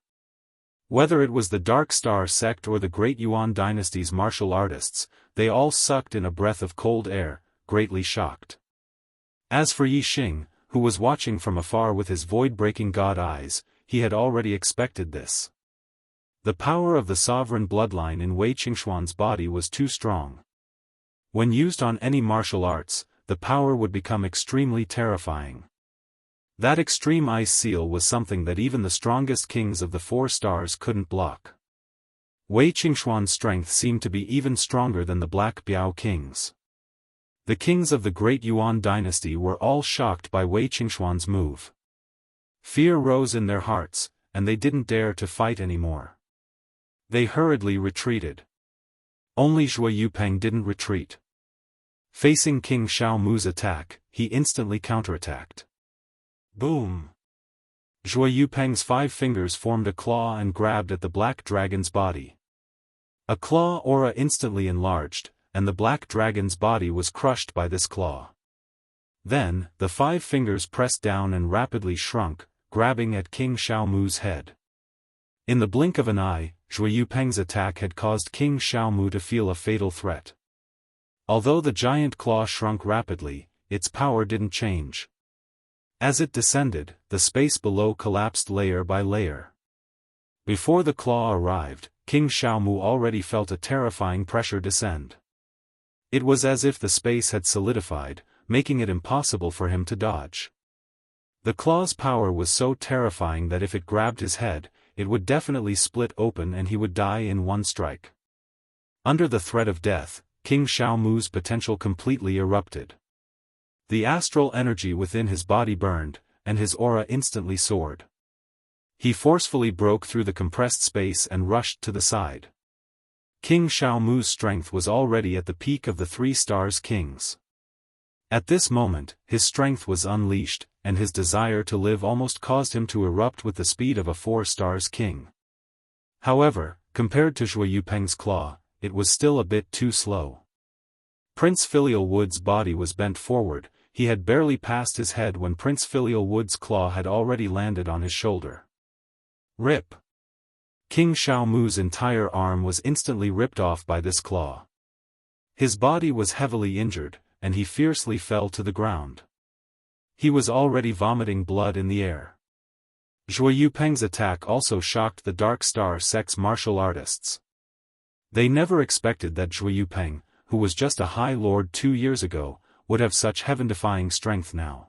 Whether it was the Dark Star sect or the Great Yuan dynasty's martial artists, they all sucked in a breath of cold air, greatly shocked. As for Yi Xing, who was watching from afar with his void-breaking god eyes, he had already expected this. The power of the sovereign bloodline in Wei Qingxuan's body was too strong. When used on any martial arts, the power would become extremely terrifying. That extreme ice seal was something that even the strongest kings of the 4 stars couldn't block. Wei Qingxuan's strength seemed to be even stronger than the Black Biao kings. The kings of the Great Yuan dynasty were all shocked by Wei Qingxuan's move. Fear rose in their hearts, and they didn't dare to fight anymore. They hurriedly retreated. Only Zhuo Yupeng didn't retreat. Facing King Xiaomu's attack, he instantly counterattacked. Boom! Zhuo Yupeng's 5 fingers formed a claw and grabbed at the black dragon's body. A claw aura instantly enlarged, and the black dragon's body was crushed by this claw. Then, the 5 fingers pressed down and rapidly shrunk, grabbing at King Xiaomu's head. In the blink of an eye, Zhuo Yupeng's attack had caused King Xiaomu to feel a fatal threat. Although the giant claw shrunk rapidly, its power didn't change. As it descended, the space below collapsed layer by layer. Before the claw arrived, King Xiaomu already felt a terrifying pressure descend. It was as if the space had solidified, making it impossible for him to dodge. The claw's power was so terrifying that if it grabbed his head, it would definitely split open and he would die in one strike. Under the threat of death, King Xiaomu's potential completely erupted. The astral energy within his body burned, and his aura instantly soared. He forcefully broke through the compressed space and rushed to the side. King Xiaomu's strength was already at the peak of the 3 stars kings. At this moment, his strength was unleashed, and his desire to live almost caused him to erupt with the speed of a 4 stars king. However, compared to Zhuo Yupeng's claw, it was still a bit too slow. Prince Filial Wood's body was bent forward, he had barely passed his head when Prince Filial Wood's claw had already landed on his shoulder. Rip! King Xiaomu's entire arm was instantly ripped off by this claw. His body was heavily injured, and he fiercely fell to the ground. He was already vomiting blood in the air. Zhuo Yupeng's attack also shocked the Dark Star sect's martial artists. They never expected that Zhuo Yupeng, who was just a High Lord 2 years ago, would have such heaven-defying strength now.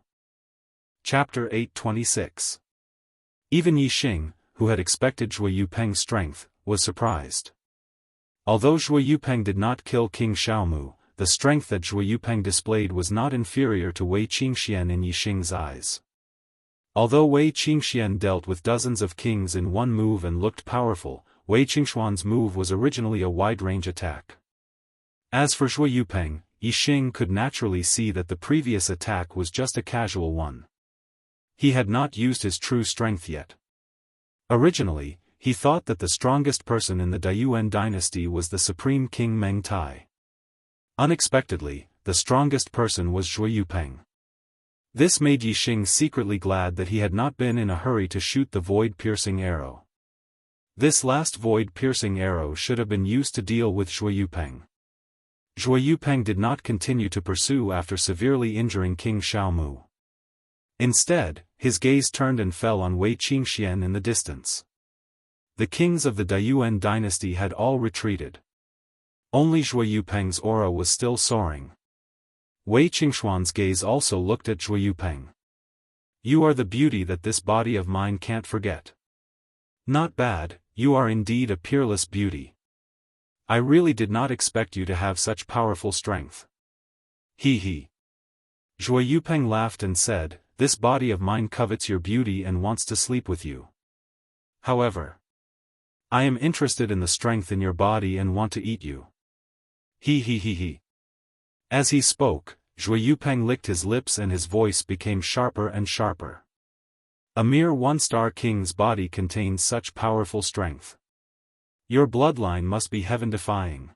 Chapter 826. Even Yixing, who had expected Zhuo Yupeng's strength, was surprised. Although Zhuo Yupeng did not kill King Xiaomu, the strength that Zhuo Yupeng displayed was not inferior to Wei Qingxian in Yixing's eyes. Although Wei Qingxian dealt with dozens of kings in one move and looked powerful, Wei Qingshuan's move was originally a wide-range attack. As for Zhuo Yupeng, Yixing could naturally see that the previous attack was just a casual one. He had not used his true strength yet. Originally, he thought that the strongest person in the Daiyuan dynasty was the Supreme King Meng Tai. Unexpectedly, the strongest person was Zhuo Yupeng. This made Yixing secretly glad that he had not been in a hurry to shoot the void-piercing arrow. This last void-piercing arrow should have been used to deal with Zhuo Yupeng. Zhuo Yupeng did not continue to pursue after severely injuring King Xiaomu. Instead, his gaze turned and fell on Wei Qingxian in the distance. The kings of the Daiyuan dynasty had all retreated. Only Zhuo Yupeng's aura was still soaring. Wei Qingshuan's gaze also looked at Zhuo Yupeng. You are the beauty that this body of mine can't forget. Not bad, you are indeed a peerless beauty. I really did not expect you to have such powerful strength. He he. Zhuo Yupeng laughed and said, this body of mine covets your beauty and wants to sleep with you. However, I am interested in the strength in your body and want to eat you. He. As he spoke, Zhuo Yupeng licked his lips and his voice became sharper and sharper. A mere one-star king's body contains such powerful strength. Your bloodline must be heaven-defying.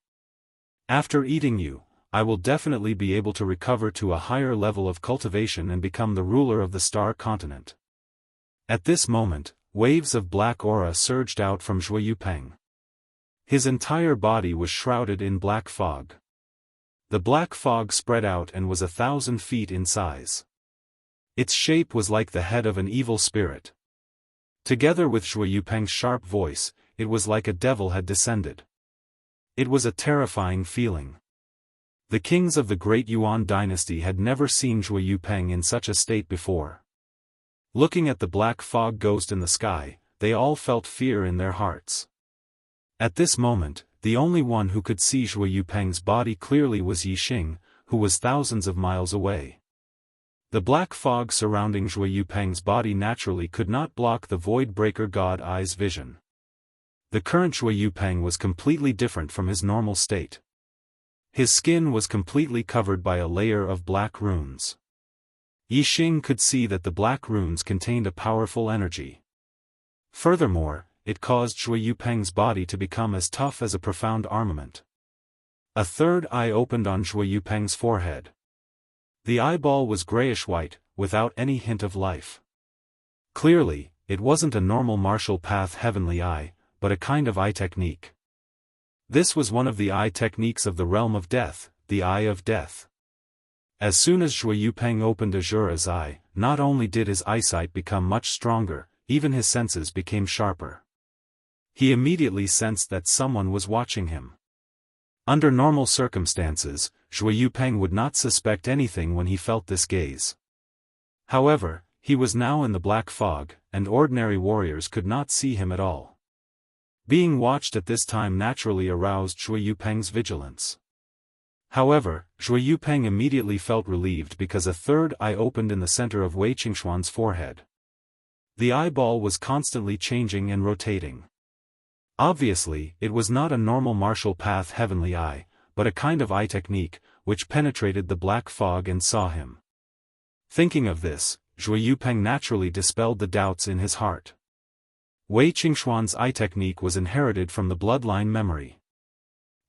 After eating you, I will definitely be able to recover to a higher level of cultivation and become the ruler of the star continent. At this moment, waves of black aura surged out from Zhuo Yupeng. His entire body was shrouded in black fog. The black fog spread out and was 1,000 feet in size. Its shape was like the head of an evil spirit. Together with Zhuo Yupeng's sharp voice, it was like a devil had descended. It was a terrifying feeling. The kings of the Great Yuan dynasty had never seen Zhuo Yupeng in such a state before. Looking at the black fog ghost in the sky, they all felt fear in their hearts. At this moment, the only one who could see Zhuo Yupeng's body clearly was Yixing, who was thousands of miles away. The black fog surrounding Zhuo Yupeng's body naturally could not block the Void-Breaker God Eye's vision. The current Zhuo Yupeng was completely different from his normal state. His skin was completely covered by a layer of black runes. Yixing could see that the black runes contained a powerful energy. Furthermore, it caused Zhuo Yupeng's body to become as tough as a profound armament. A third eye opened on Zhuo Yupeng's forehead. The eyeball was grayish-white, without any hint of life. Clearly, it wasn't a normal martial path heavenly eye, but a kind of eye technique. This was one of the eye techniques of the realm of death, the Eye of Death. As soon as Zhuo Yupeng opened Azura's eye, not only did his eyesight become much stronger, even his senses became sharper. He immediately sensed that someone was watching him. Under normal circumstances, Zhuo Yupeng would not suspect anything when he felt this gaze. However, he was now in the black fog, and ordinary warriors could not see him at all. Being watched at this time naturally aroused Zhuo Yupeng's vigilance. However, Zhuo Yupeng immediately felt relieved because a third eye opened in the center of Wei Qingshuan's forehead. The eyeball was constantly changing and rotating. Obviously, it was not a normal martial path heavenly eye, but a kind of eye technique, which penetrated the black fog and saw him. Thinking of this, Zhuo Yupeng naturally dispelled the doubts in his heart. Wei Qingshuan's eye technique was inherited from the bloodline memory.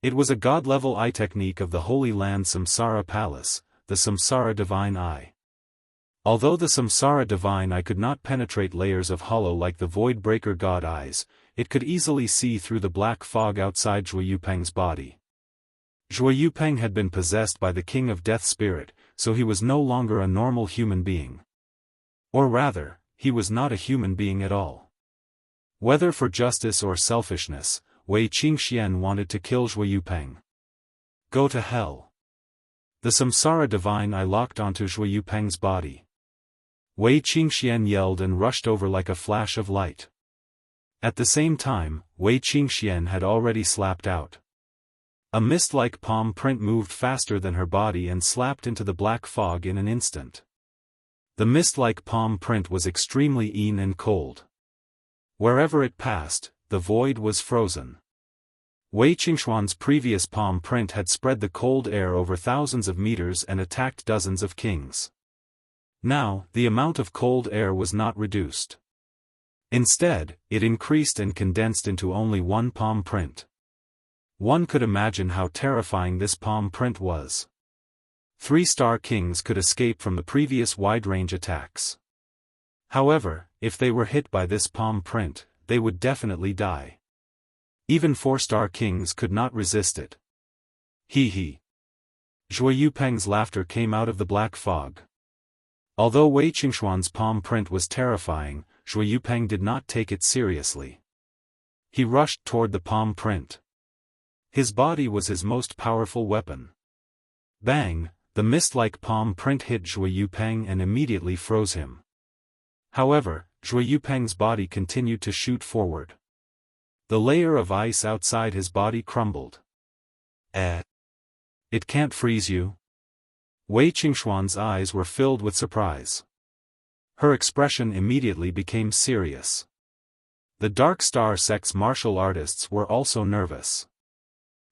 It was a god-level eye technique of the Holy Land Samsara Palace, the Samsara Divine Eye. Although the Samsara Divine Eye could not penetrate layers of hollow like the Void-Breaker God Eyes, it could easily see through the black fog outside Zhuo Yupeng's body. Zhuo Yupeng had been possessed by the King of Death Spirit, so he was no longer a normal human being. Or rather, he was not a human being at all. Whether for justice or selfishness, Wei Qingxian wanted to kill Zhuo Yupeng. Go to hell. The Samsara divine eye locked onto Zhuo Yupeng's body. Wei Qingxian yelled and rushed over like a flash of light. At the same time, Wei Qingxian had already slapped out. A mist-like palm print moved faster than her body and slapped into the black fog in an instant. The mist-like palm print was extremely keen and cold. Wherever it passed, the void was frozen. Wei Qingxuan's previous palm print had spread the cold air over thousands of meters and attacked dozens of kings. Now, the amount of cold air was not reduced. Instead, it increased and condensed into only one palm print. One could imagine how terrifying this palm print was. 3-star kings could escape from the previous wide-range attacks. However, if they were hit by this palm print, they would definitely die. Even 4-star kings could not resist it. Hee hee. Zhuo Yupeng's laughter came out of the black fog. Although Wei Qingxuan's palm print was terrifying, Zhuo Yupeng did not take it seriously. He rushed toward the palm print. His body was his most powerful weapon. Bang! The mist-like palm print hit Zhuo Yupeng and immediately froze him. However, Zhuo Yupeng's body continued to shoot forward. The layer of ice outside his body crumbled. It can't freeze you? Wei Qingxuan's eyes were filled with surprise. Her expression immediately became serious. The Dark Star sect's martial artists were also nervous.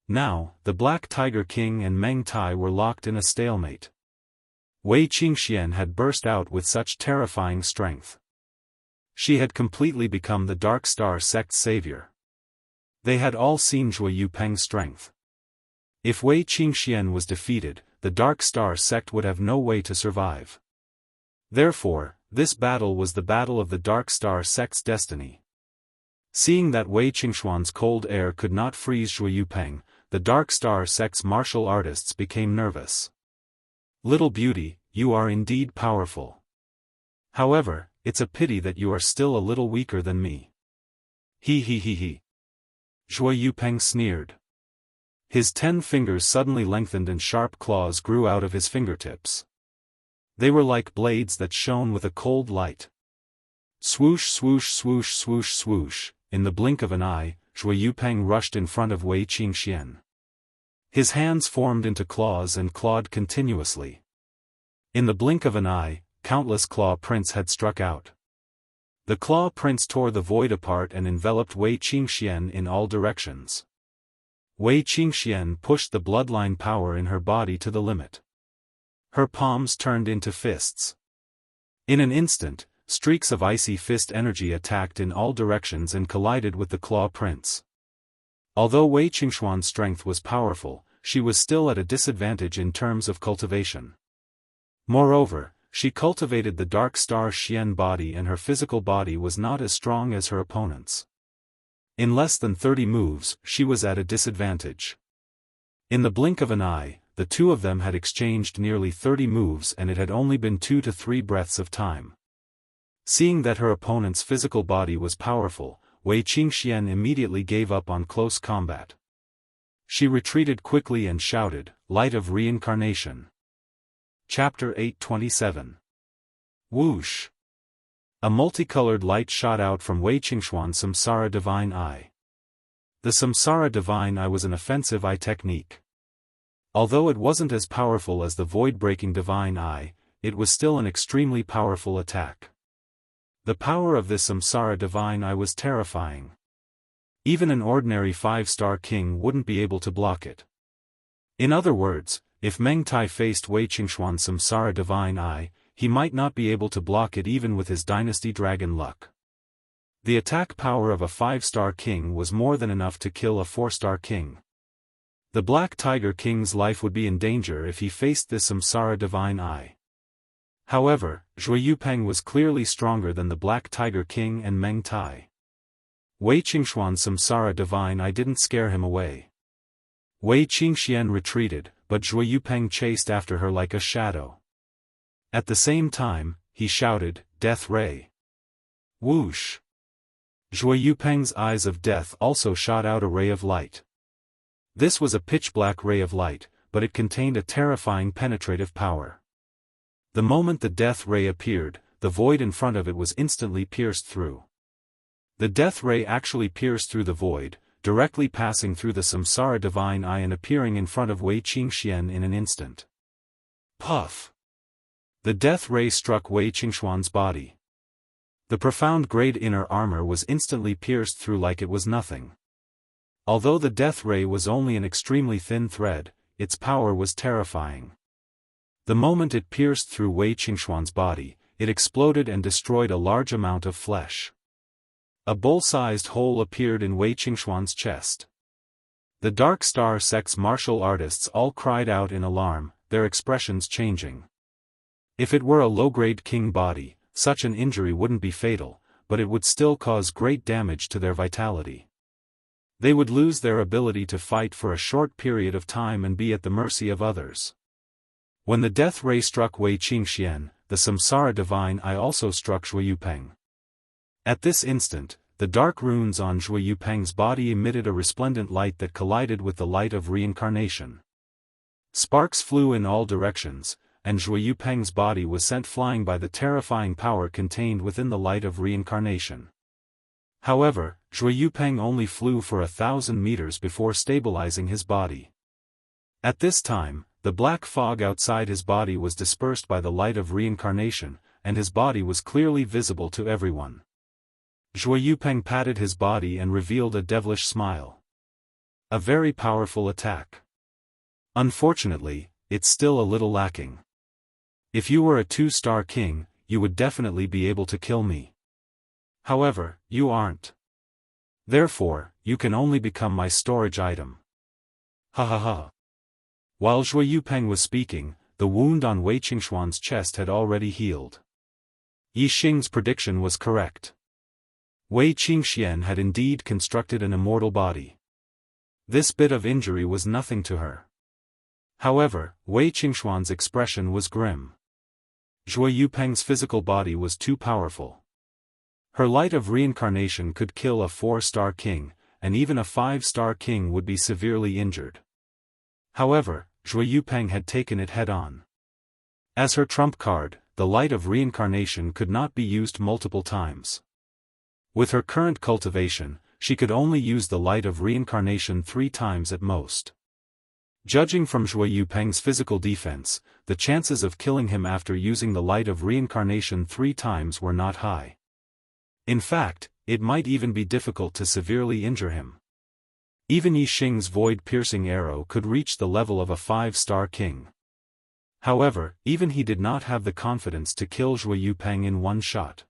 Now, the Black Tiger King and Meng Tai were locked in a stalemate. Wei Qingxian had burst out with such terrifying strength. She had completely become the Dark Star sect's savior. They had all seen Zhuo Yupeng's strength. If Wei Qingxian was defeated, the Dark Star sect would have no way to survive. Therefore, this battle was the battle of the Dark Star sect's destiny. Seeing that Wei Qingxuan's cold air could not freeze Zhuo Yupeng, the Dark Star sect's martial artists became nervous. Little beauty, you are indeed powerful. However, it's a pity that you are still a little weaker than me. He. Zhuo Yupeng sneered. His 10 fingers suddenly lengthened and sharp claws grew out of his fingertips. They were like blades that shone with a cold light. Swoosh swoosh swoosh swoosh swoosh, in the blink of an eye, Zhuo Yupeng rushed in front of Wei Qingxian. His hands formed into claws and clawed continuously. In the blink of an eye, countless claw prints had struck out. The claw prints tore the void apart and enveloped Wei Qingxian in all directions. Wei Qingxian pushed the bloodline power in her body to the limit. Her palms turned into fists. In an instant, streaks of icy fist energy attacked in all directions and collided with the claw prints. Although Wei Qingxuan's strength was powerful, she was still at a disadvantage in terms of cultivation. Moreover, she cultivated the Dark Star Xian body and her physical body was not as strong as her opponent's. In less than 30 moves, she was at a disadvantage. In the blink of an eye, the two of them had exchanged nearly 30 moves and it had only been 2 to 3 breaths of time. Seeing that her opponent's physical body was powerful, Wei Qingxian immediately gave up on close combat. She retreated quickly and shouted, "Light of Reincarnation." Chapter 827. Whoosh! A multicolored light shot out from Wei Qingxuan's Samsara Divine Eye. The Samsara Divine Eye was an offensive eye technique. Although it wasn't as powerful as the void-breaking Divine Eye, it was still an extremely powerful attack. The power of this Samsara Divine Eye was terrifying. Even an ordinary 5-star king wouldn't be able to block it. In other words, if Meng Tai faced Wei Qingxuan's Samsara Divine Eye, he might not be able to block it even with his Dynasty Dragon luck. The attack power of a 5-star king was more than enough to kill a 4-star king. The Black Tiger King's life would be in danger if he faced this Samsara Divine Eye. However, Zhuo Yupeng was clearly stronger than the Black Tiger King and Meng Tai. Wei Qingxuan's Samsara Divine Eye didn't scare him away. Wei Qingxian retreated, but Zhuo Yupeng chased after her like a shadow. At the same time, he shouted, "Death Ray!" Whoosh! Zhui Yupeng's eyes of death also shot out a ray of light. This was a pitch-black ray of light, but it contained a terrifying penetrative power. The moment the death ray appeared, the void in front of it was instantly pierced through. The death ray actually pierced through the void, directly passing through the samsara divine eye and appearing in front of Wei Qingxian in an instant. Puff! The death ray struck Wei Qingxuan's body. The profound grade inner armor was instantly pierced through like it was nothing. Although the death ray was only an extremely thin thread, its power was terrifying. The moment it pierced through Wei Qingxuan's body, it exploded and destroyed a large amount of flesh. A bowl-sized hole appeared in Wei Qingxuan's chest. The Dark Star sect's martial artists all cried out in alarm, their expressions changing. If it were a low-grade king body, such an injury wouldn't be fatal, but it would still cause great damage to their vitality. They would lose their ability to fight for a short period of time and be at the mercy of others. When the death ray struck Wei Qingxian, the samsara divine eye also struck Zhui Yupeng. At this instant, the dark runes on Zhui Yupeng's body emitted a resplendent light that collided with the light of reincarnation. Sparks flew in all directions, and Zhui Yupeng's body was sent flying by the terrifying power contained within the light of reincarnation. However, Zhui Yupeng only flew for 1,000 meters before stabilizing his body. At this time, the black fog outside his body was dispersed by the light of reincarnation, and his body was clearly visible to everyone. Zhui Yupeng patted his body and revealed a devilish smile. A very powerful attack. Unfortunately, it's still a little lacking. If you were a 2-star king, you would definitely be able to kill me. However, you aren't. Therefore, you can only become my storage item. Ha ha ha. While Zhui Yupeng was speaking, the wound on Wei Qingxuan's chest had already healed. Yi Xing's prediction was correct. Wei Qingxian had indeed constructed an immortal body. This bit of injury was nothing to her. However, Wei Qingxuan's expression was grim. Zhui Yupeng's physical body was too powerful. Her light of reincarnation could kill a 4-star king, and even a 5-star king would be severely injured. However, Zhui Yupeng had taken it head-on. As her trump card, the light of reincarnation could not be used multiple times. With her current cultivation, she could only use the light of reincarnation 3 times at most. Judging from Zhui Yupeng's physical defense, the chances of killing him after using the light of reincarnation 3 times were not high. In fact, it might even be difficult to severely injure him. Even Yi Xing's void-piercing arrow could reach the level of a 5-star king. However, even he did not have the confidence to kill Zhui Yupeng in one shot.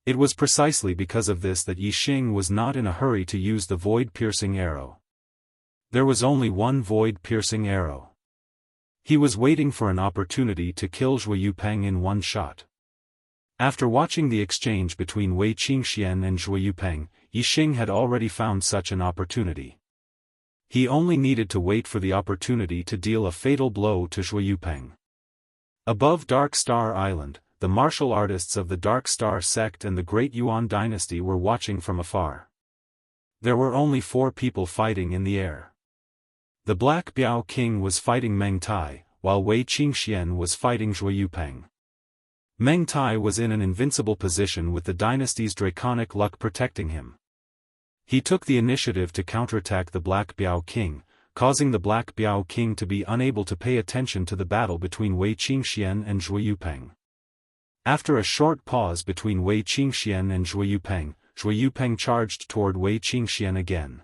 It was precisely because of this that Yi Xing was not in a hurry to use the void-piercing arrow. There was only one void-piercing arrow. He was waiting for an opportunity to kill Zhui Yupeng in one shot. After watching the exchange between Wei Qingxian and Zhui Yupeng, Yi Xing had already found such an opportunity. He only needed to wait for the opportunity to deal a fatal blow to Zhui Yupeng. Above Dark Star Island, the martial artists of the Dark Star sect and the Great Yuan dynasty were watching from afar. There were only 4 people fighting in the air. The Black Biao King was fighting Meng Tai, while Wei Qingxian was fighting Zhui Yupeng. Meng Tai was in an invincible position with the dynasty's draconic luck protecting him. He took the initiative to counterattack the Black Biao King, causing the Black Biao King to be unable to pay attention to the battle between Wei Qingxian and Zhui Yupeng. After a short pause between Wei Qingxian and Zhui Yupeng charged toward Wei Qingxian again.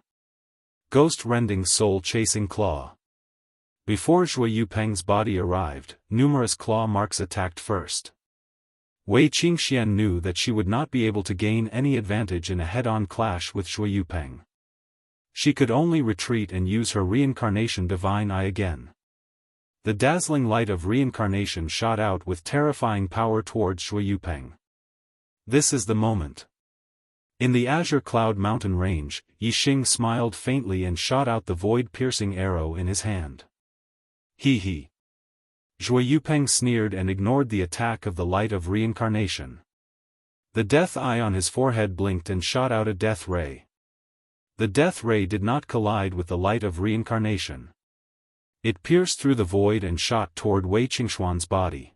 Ghost-rending soul-chasing claw. Before Zhui Yupeng's body arrived, numerous claw marks attacked first. Wei Qingxian knew that she would not be able to gain any advantage in a head-on clash with Zhui Yupeng. She could only retreat and use her reincarnation divine eye again. The dazzling light of reincarnation shot out with terrifying power towards Zhui Yupeng. This is the moment. In the Azure Cloud Mountain range, Yi Xing smiled faintly and shot out the void-piercing arrow in his hand. He. Zhui Yupeng sneered and ignored the attack of the light of reincarnation. The death eye on his forehead blinked and shot out a death ray. The death ray did not collide with the light of reincarnation. It pierced through the void and shot toward Wei Qingxuan's body.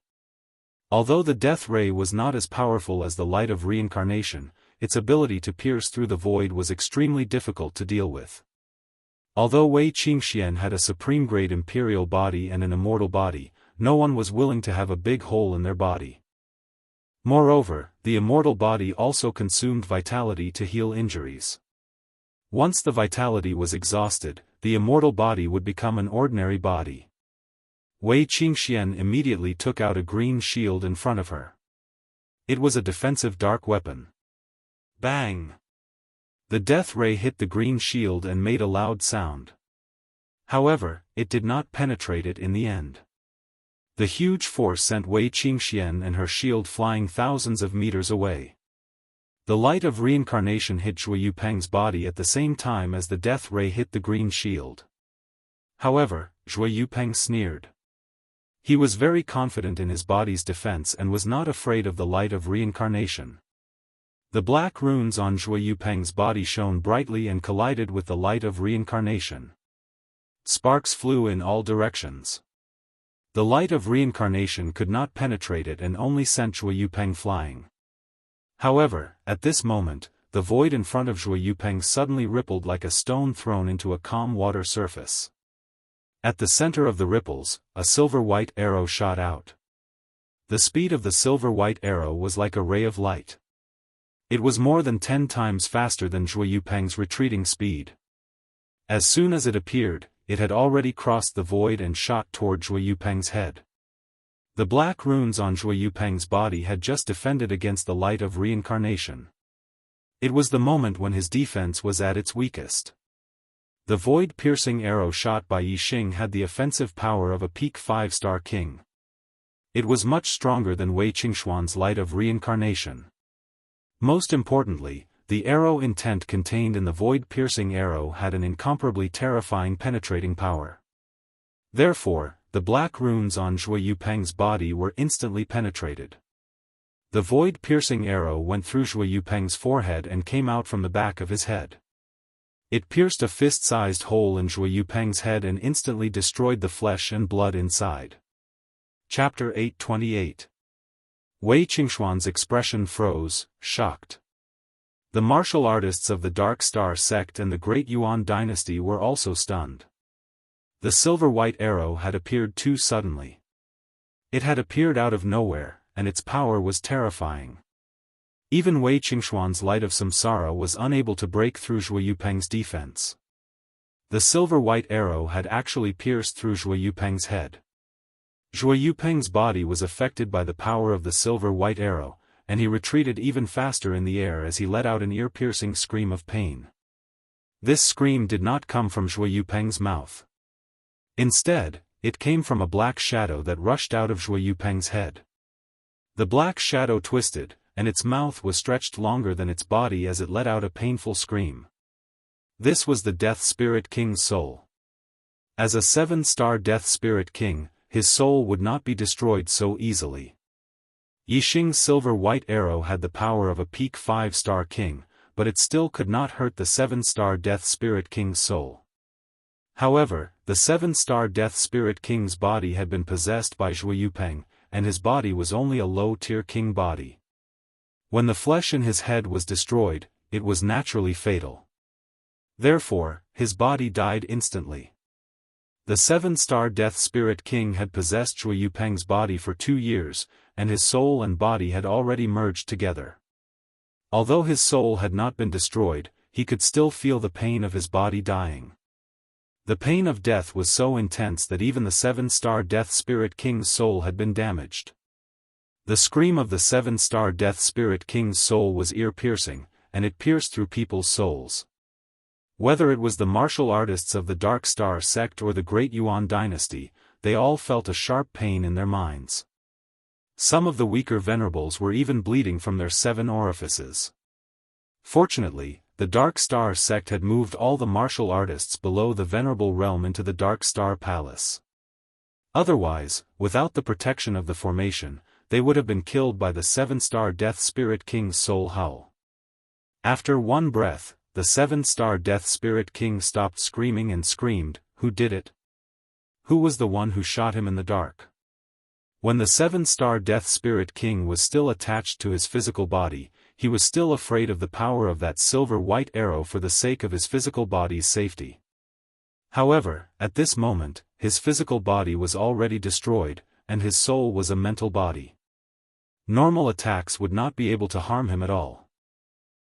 Although the death ray was not as powerful as the light of reincarnation, its ability to pierce through the void was extremely difficult to deal with. Although Wei Qingxian had a supreme-grade imperial body and an immortal body, no one was willing to have a big hole in their body. Moreover, the immortal body also consumed vitality to heal injuries. Once the vitality was exhausted, the immortal body would become an ordinary body. Wei Qingxian immediately took out a green shield in front of her. It was a defensive dark weapon. Bang! The death ray hit the green shield and made a loud sound. However, it did not penetrate it in the end. The huge force sent Wei Qingxian and her shield flying thousands of meters away. The light of reincarnation hit Zhuo Yupeng's body at the same time as the death ray hit the green shield. However, Zhuo Yupeng sneered. He was very confident in his body's defense and was not afraid of the light of reincarnation. The black runes on Zhuo Yupeng's body shone brightly and collided with the light of reincarnation. Sparks flew in all directions. The light of reincarnation could not penetrate it and only sent Zhuo Yupeng flying. However, at this moment, the void in front of Zhuo Yupeng suddenly rippled like a stone thrown into a calm water surface. At the center of the ripples, a silver-white arrow shot out. The speed of the silver-white arrow was like a ray of light. It was more than 10 times faster than Zhuo Yupeng's retreating speed. As soon as it appeared, it had already crossed the void and shot toward Zhuo Yupeng's head. The black runes on Zhuo Yupeng's body had just defended against the light of reincarnation. It was the moment when his defense was at its weakest. The void-piercing arrow shot by Yixing had the offensive power of a peak 5-star king. It was much stronger than Wei Qingxuan's light of reincarnation. Most importantly, the arrow intent contained in the void-piercing arrow had an incomparably terrifying penetrating power. Therefore, the black runes on Zhuo Yupeng's body were instantly penetrated. The void-piercing arrow went through Zhuo Yupeng's forehead and came out from the back of his head. It pierced a fist-sized hole in Zhuo Yupeng's head and instantly destroyed the flesh and blood inside. Chapter 828. Wei Qingxuan's expression froze, shocked. The martial artists of the Dark Star sect and the Great Yuan dynasty were also stunned. The silver-white arrow had appeared too suddenly. It had appeared out of nowhere, and its power was terrifying. Even Wei Qingxuan's light of samsara was unable to break through Zhuo Yupeng's defense. The silver-white arrow had actually pierced through Zhuo Yupeng's head. Zhuo Yupeng's body was affected by the power of the silver-white arrow, and he retreated even faster in the air as he let out an ear-piercing scream of pain. This scream did not come from Zhuo Yupeng's mouth. Instead, it came from a black shadow that rushed out of Zhuo Yupeng's head. The black shadow twisted, and its mouth was stretched longer than its body as it let out a painful scream. This was the Death Spirit King's soul. As a 7-star Death Spirit King, his soul would not be destroyed so easily. Yixing's silver-white arrow had the power of a peak 5-star king, but it still could not hurt the 7-star Death Spirit King's soul. However, the 7-star Death Spirit King's body had been possessed by Zhuo Yupeng, and his body was only a low-tier king body. When the flesh in his head was destroyed, it was naturally fatal. Therefore, his body died instantly. The 7-star Death Spirit King had possessed Zhuo Yupeng's body for 2 years, and his soul and body had already merged together. Although his soul had not been destroyed, he could still feel the pain of his body dying. The pain of death was so intense that even the 7-star Death Spirit King's soul had been damaged. The scream of the 7-star Death Spirit King's soul was ear-piercing, and it pierced through people's souls. Whether it was the martial artists of the Dark Star sect or the Great Yuan dynasty, they all felt a sharp pain in their minds. Some of the weaker venerables were even bleeding from their 7 orifices. Fortunately, the Dark Star sect had moved all the martial artists below the Venerable Realm into the Dark Star Palace. Otherwise, without the protection of the formation, they would have been killed by the 7-star Death Spirit King's soul howl. After one breath, the 7-star Death Spirit King stopped screaming and screamed, "Who did it? Who was the one who shot him in the dark?" When the 7-star Death Spirit King was still attached to his physical body, he was still afraid of the power of that silver-white arrow for the sake of his physical body's safety. However, at this moment, his physical body was already destroyed, and his soul was a mental body. Normal attacks would not be able to harm him at all.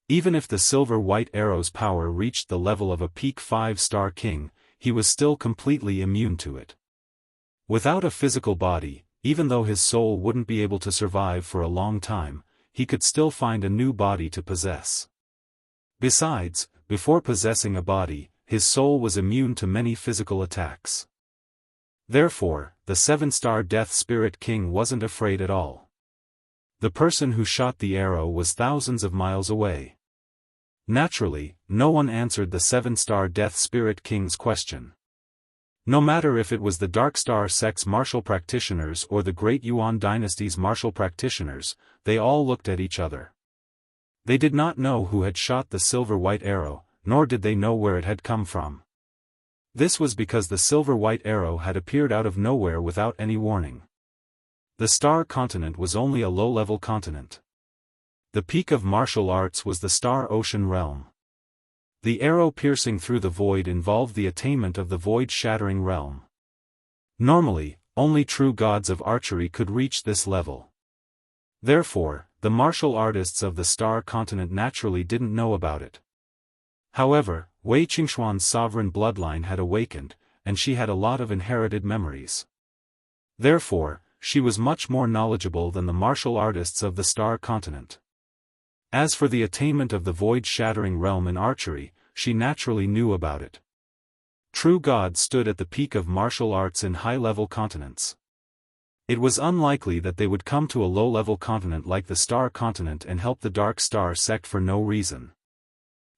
Even if the silver-white arrow's power reached the level of a peak 5-star king, he was still completely immune to it. Without a physical body, even though his soul wouldn't be able to survive for a long time, he could still find a new body to possess. Besides, before possessing a body, his soul was immune to many physical attacks. Therefore, the 7-star Death Spirit King wasn't afraid at all. The person who shot the arrow was thousands of miles away. Naturally, no one answered the 7-star Death Spirit King's question. No matter if it was the Dark Star sect's martial practitioners or the Great Yuan dynasty's martial practitioners, they all looked at each other. They did not know who had shot the silver-white arrow, nor did they know where it had come from. This was because the silver-white arrow had appeared out of nowhere without any warning. The Star Continent was only a low-level continent. The peak of martial arts was the Star Ocean realm. The arrow piercing through the void involved the attainment of the void-shattering realm. Normally, only true gods of archery could reach this level. Therefore, the martial artists of the Star Continent naturally didn't know about it. However, Wei Qingxuan's sovereign bloodline had awakened, and she had a lot of inherited memories. Therefore, she was much more knowledgeable than the martial artists of the Star Continent. As for the attainment of the void-shattering realm in archery, she naturally knew about it. True gods stood at the peak of martial arts in high-level continents. It was unlikely that they would come to a low-level continent like the Star Continent and help the Dark Star sect for no reason.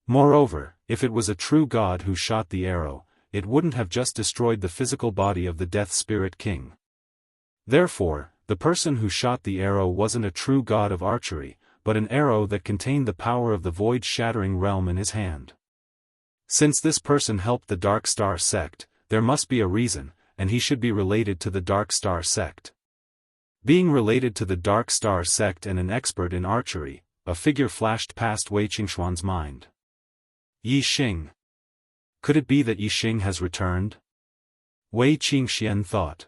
Moreover, if it was a true god who shot the arrow, it wouldn't have just destroyed the physical body of the Death Spirit King. Therefore, the person who shot the arrow wasn't a true god of archery, but an arrow that contained the power of the void-shattering realm in his hand. Since this person helped the Dark Star sect, there must be a reason, and he should be related to the Dark Star sect. Being related to the Dark Star sect and an expert in archery, a figure flashed past Wei Qingxuan's mind. Yi Xing. Could it be that Yi Xing has returned? Wei Qingxian thought.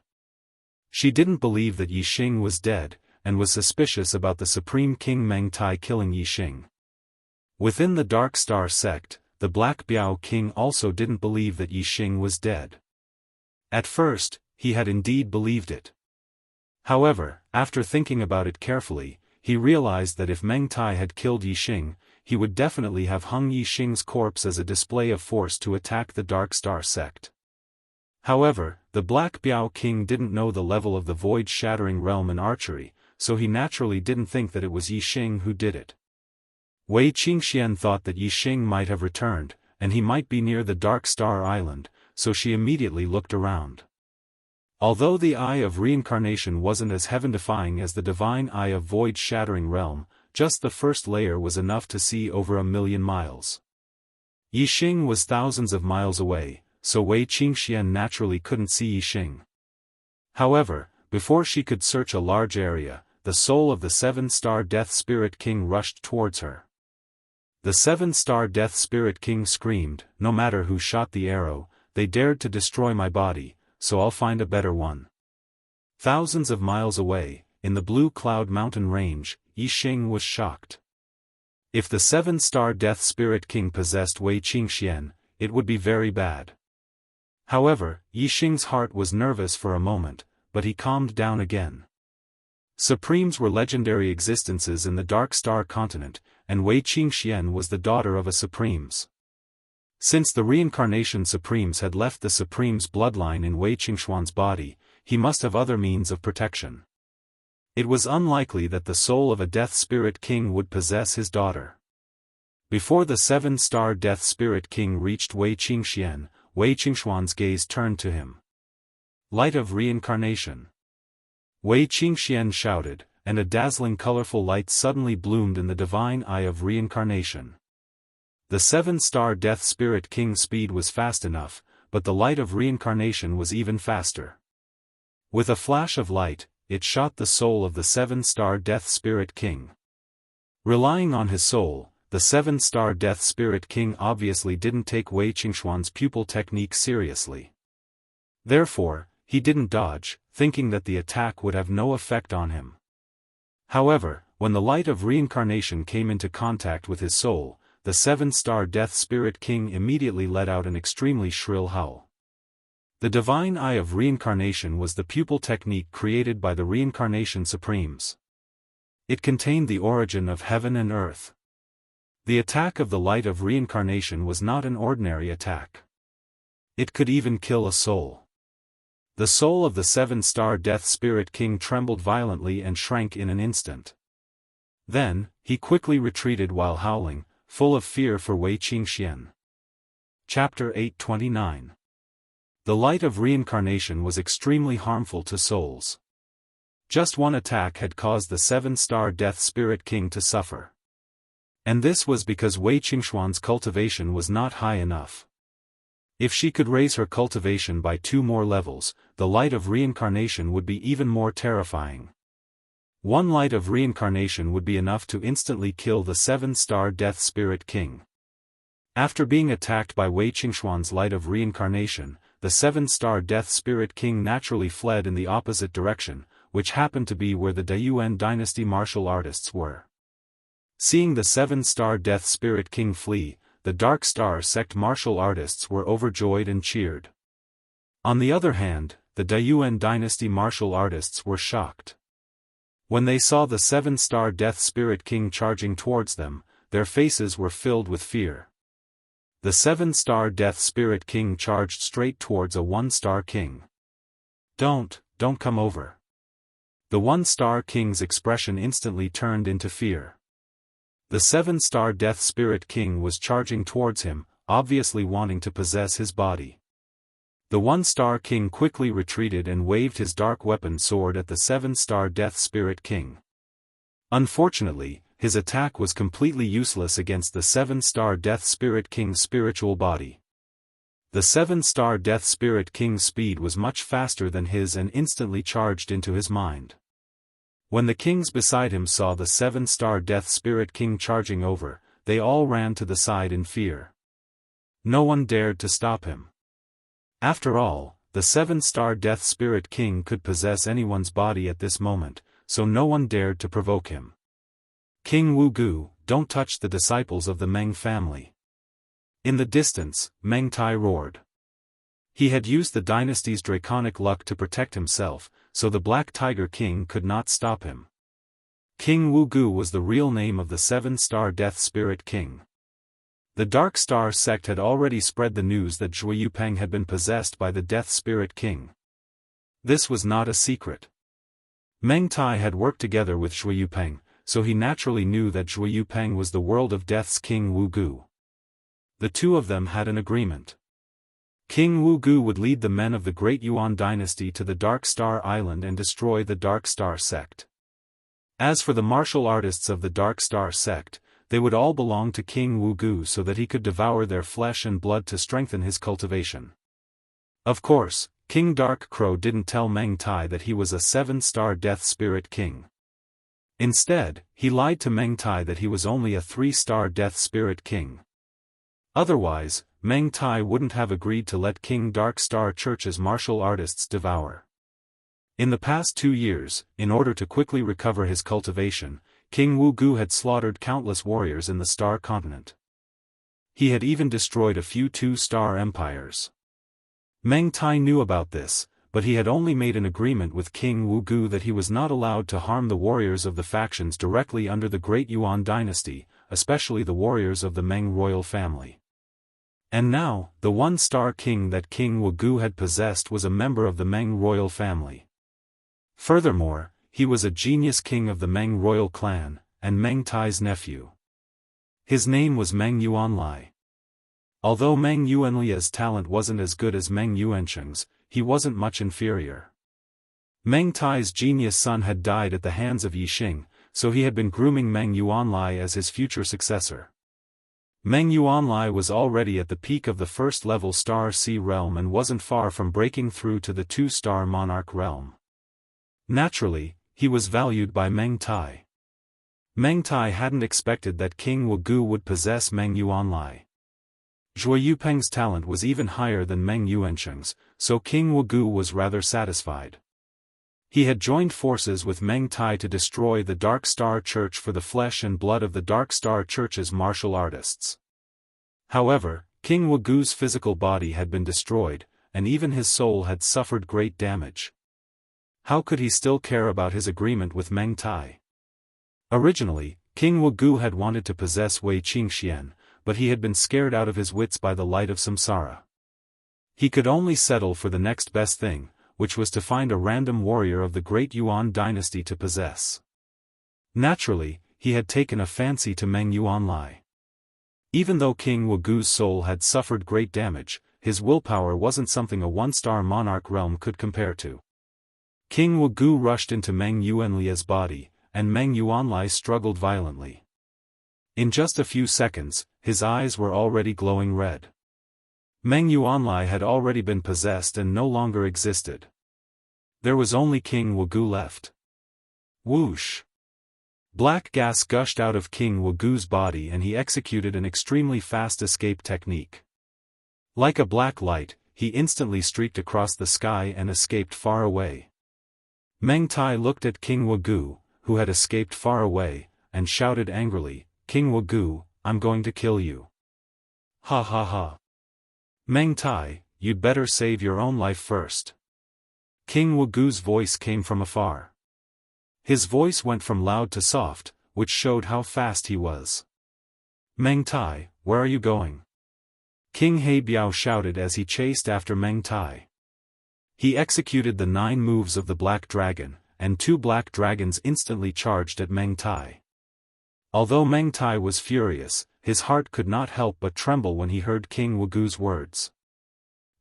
She didn't believe that Yi Xing was dead, and was suspicious about the Supreme King Meng Tai killing Yi Xing. Within the Dark Star sect, the Black Biao King also didn't believe that Yi Xing was dead. At first, he had indeed believed it. However, after thinking about it carefully, he realized that if Meng Tai had killed Yi Xing, he would definitely have hung Yi Xing's corpse as a display of force to attack the Dark Star sect. However, the Black Biao King didn't know the level of the void-shattering realm in archery, so he naturally didn't think that it was Yi Xing who did it. Wei Qingxian thought that Yi Xing might have returned, and he might be near the Dark Star Island, so she immediately looked around. Although the Eye of Reincarnation wasn't as heaven-defying as the Divine Eye of Void-Shattering Realm, just the first layer was enough to see over 1,000,000 miles. Yi Xing was thousands of miles away, so Wei Qingxian naturally couldn't see Yi Xing. However, before she could search a large area, the soul of the 7-star Death Spirit King rushed towards her. The 7-star Death Spirit King screamed, "No matter who shot the arrow, they dared to destroy my body, so I'll find a better one." Thousands of miles away, in the Blue Cloud Mountain Range, Yi Xing was shocked. If the 7-star Death Spirit King possessed Wei Qingxian, it would be very bad. However, Yi Xing's heart was nervous for a moment, but he calmed down again. Supremes were legendary existences in the Dark Star Continent, and Wei Qingxian was the daughter of a Supremes. Since the Reincarnation Supremes had left the Supremes' bloodline in Wei Qingxuan's body, he must have other means of protection. It was unlikely that the soul of a Death Spirit King would possess his daughter. Before the 7-star Death Spirit King reached Wei Qingxian, Wei Qingxuan's gaze turned to him. Light of Reincarnation. Wei Qingxian shouted, and a dazzling colorful light suddenly bloomed in the divine eye of reincarnation. The 7-star Death Spirit King's speed was fast enough, but the light of reincarnation was even faster. With a flash of light, it shot the soul of the 7-star Death Spirit King. Relying on his soul, the 7-star Death Spirit King obviously didn't take Wei Qingxuan's pupil technique seriously. Therefore, he didn't dodge, thinking that the attack would have no effect on him. However, when the light of reincarnation came into contact with his soul, the 7-star Death Spirit King immediately let out an extremely shrill howl. The divine eye of reincarnation was the pupil technique created by the Reincarnation Supremes. It contained the origin of heaven and earth. The attack of the light of reincarnation was not an ordinary attack. It could even kill a soul. The soul of the 7-star Death Spirit King trembled violently and shrank in an instant. Then, he quickly retreated while howling, full of fear for Wei Qingxian. Chapter 829. The light of reincarnation was extremely harmful to souls. Just one attack had caused the 7-star Death Spirit King to suffer. And this was because Wei Qingxuan's cultivation was not high enough. If she could raise her cultivation by 2 more levels, the light of reincarnation would be even more terrifying. One light of reincarnation would be enough to instantly kill the 7-star Death Spirit King. After being attacked by Wei Qingxuan's light of reincarnation, the 7-star Death Spirit King naturally fled in the opposite direction, which happened to be where the Dayuan dynasty martial artists were. Seeing the 7-star Death Spirit King flee, the Dark Star sect martial artists were overjoyed and cheered. On the other hand, the Dayuan dynasty martial artists were shocked. When they saw the 7-star Death Spirit King charging towards them, their faces were filled with fear. The 7-star Death Spirit King charged straight towards a 1-star king. Don't come over." The 1-star king's expression instantly turned into fear. The 7-star Death Spirit King was charging towards him, obviously wanting to possess his body. The 1-star king quickly retreated and waved his dark weapon sword at the 7-star Death Spirit King. Unfortunately, his attack was completely useless against the 7-star Death Spirit King's spiritual body. The 7-star Death Spirit King's speed was much faster than his and instantly charged into his mind. When the kings beside him saw the 7-star Death Spirit King charging over, they all ran to the side in fear. No one dared to stop him. After all, the 7-star Death Spirit King could possess anyone's body at this moment, so no one dared to provoke him. "King Wugu, don't touch the disciples of the Meng family." In the distance, Meng Tai roared. He had used the dynasty's draconic luck to protect himself, so the Black Tiger King could not stop him. King Wugu was the real name of the 7-star Death Spirit King. The Dark Star sect had already spread the news that Zhui Yupeng had been possessed by the Death Spirit King. This was not a secret. Meng Tai had worked together with Zhui Yupeng, so he naturally knew that Zhui Yupeng was the World of Death's King Wugu. The two of them had an agreement. King Wugu would lead the men of the Great Yuan dynasty to the Dark Star Island and destroy the Dark Star sect. As for the martial artists of the Dark Star sect, they would all belong to King Wugu so that he could devour their flesh and blood to strengthen his cultivation. Of course, King Dark Crow didn't tell Meng Tai that he was a 7-star Death Spirit King. Instead, he lied to Meng Tai that he was only a 3-star Death Spirit King. Otherwise, Meng Tai wouldn't have agreed to let King Dark Star Church's martial artists devour. In the past 2 years, in order to quickly recover his cultivation, King Wugu had slaughtered countless warriors in the Star Continent. He had even destroyed a few 2-star empires. Meng Tai knew about this, but he had only made an agreement with King Wugu that he was not allowed to harm the warriors of the factions directly under the Great Yuan dynasty, especially the warriors of the Meng royal family. And now, the 1-star king that King Wugu had possessed was a member of the Meng royal family. Furthermore, he was a genius king of the Meng royal clan, and Meng Tai's nephew. His name was Meng Yuanlai. Although Meng Yuanlia's talent wasn't as good as Meng Yuancheng's, he wasn't much inferior. Meng Tai's genius son had died at the hands of Yixing, so he had been grooming Meng Yuanlai as his future successor. Meng Yuanlai was already at the peak of the first-level Star Sea realm and wasn't far from breaking through to the 2-star Monarch realm. Naturally, he was valued by Meng Tai. Meng Tai hadn't expected that King Wugu would possess Meng Yuanlai. Zhui Yupeng's talent was even higher than Meng Yuansheng's, so King Wugu was rather satisfied. He had joined forces with Meng Tai to destroy the Dark Star Church for the flesh and blood of the Dark Star Church's martial artists. However, King Wugu's physical body had been destroyed, and even his soul had suffered great damage. How could he still care about his agreement with Meng Tai? Originally, King Wugu had wanted to possess Wei Qingxian, but he had been scared out of his wits by the light of samsara. He could only settle for the next best thing, which was to find a random warrior of the great Yuan dynasty to possess. Naturally, he had taken a fancy to Meng Yuanlai. Even though King Wugu's soul had suffered great damage, his willpower wasn't something a 1-star monarch realm could compare to. King Wugu rushed into Meng Yuanlia's body, and Meng Yuanlai struggled violently. In just a few seconds, his eyes were already glowing red. Meng Yuanlai had already been possessed and no longer existed. There was only King Wugu left. Whoosh! Black gas gushed out of King Wugu's body and he executed an extremely fast escape technique. Like a black light, he instantly streaked across the sky and escaped far away. Meng Tai looked at King Wugu, who had escaped far away, and shouted angrily, "King Wugu, I'm going to kill you." Ha ha ha. Meng Tai, you'd better save your own life first. King Wugu's voice came from afar. His voice went from loud to soft, which showed how fast he was. Meng Tai, where are you going? King He Biao shouted as he chased after Meng Tai. He executed the 9 moves of the Black Dragon, and 2 black dragons instantly charged at Meng Tai. Although Meng Tai was furious, his heart could not help but tremble when he heard King Wugu's words.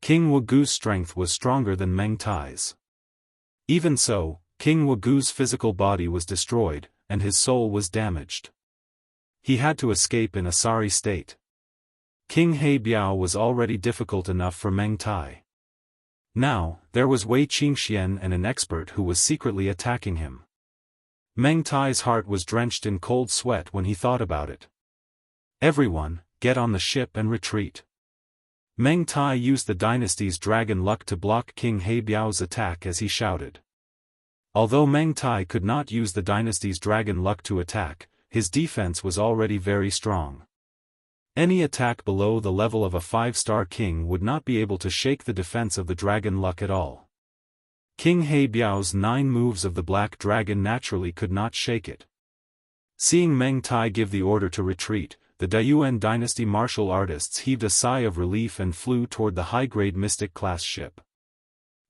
King Wugu's strength was stronger than Meng Tai's. Even so, King Wugu's physical body was destroyed, and his soul was damaged. He had to escape in a sorry state. King He Biao was already difficult enough for Meng Tai. Now, there was Wei Qingxian and an expert who was secretly attacking him. Meng Tai's heart was drenched in cold sweat when he thought about it. Everyone, get on the ship and retreat. Meng Tai used the dynasty's dragon luck to block King He Biao's attack as he shouted. Although Meng Tai could not use the dynasty's dragon luck to attack, his defense was already very strong. Any attack below the level of a 5-star king would not be able to shake the defense of the dragon luck at all. King He Biao's 9 moves of the Black Dragon naturally could not shake it. Seeing Meng Tai give the order to retreat, the Daiyuan dynasty martial artists heaved a sigh of relief and flew toward the high-grade Mystic-class ship.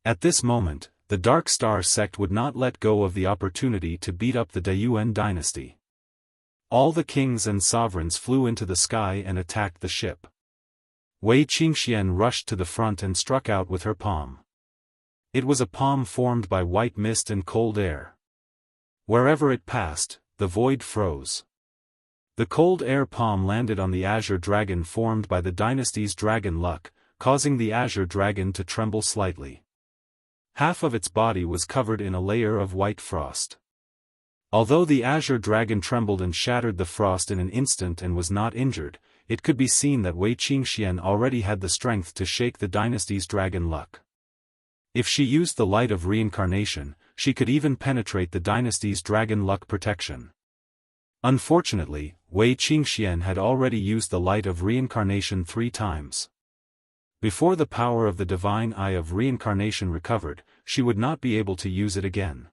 At this moment, the Dark Star sect would not let go of the opportunity to beat up the Daiyuan dynasty. All the kings and sovereigns flew into the sky and attacked the ship. Wei Qingxian rushed to the front and struck out with her palm. It was a palm formed by white mist and cold air. Wherever it passed, the void froze. The cold air palm landed on the azure dragon formed by the dynasty's dragon luck, causing the azure dragon to tremble slightly. Half of its body was covered in a layer of white frost. Although the azure dragon trembled and shattered the frost in an instant and was not injured, it could be seen that Wei Qingxian already had the strength to shake the dynasty's dragon luck. If she used the light of reincarnation, she could even penetrate the dynasty's dragon luck protection. Unfortunately, Wei Qingxian had already used the light of reincarnation 3 times. Before the power of the divine eye of reincarnation recovered, she would not be able to use it again.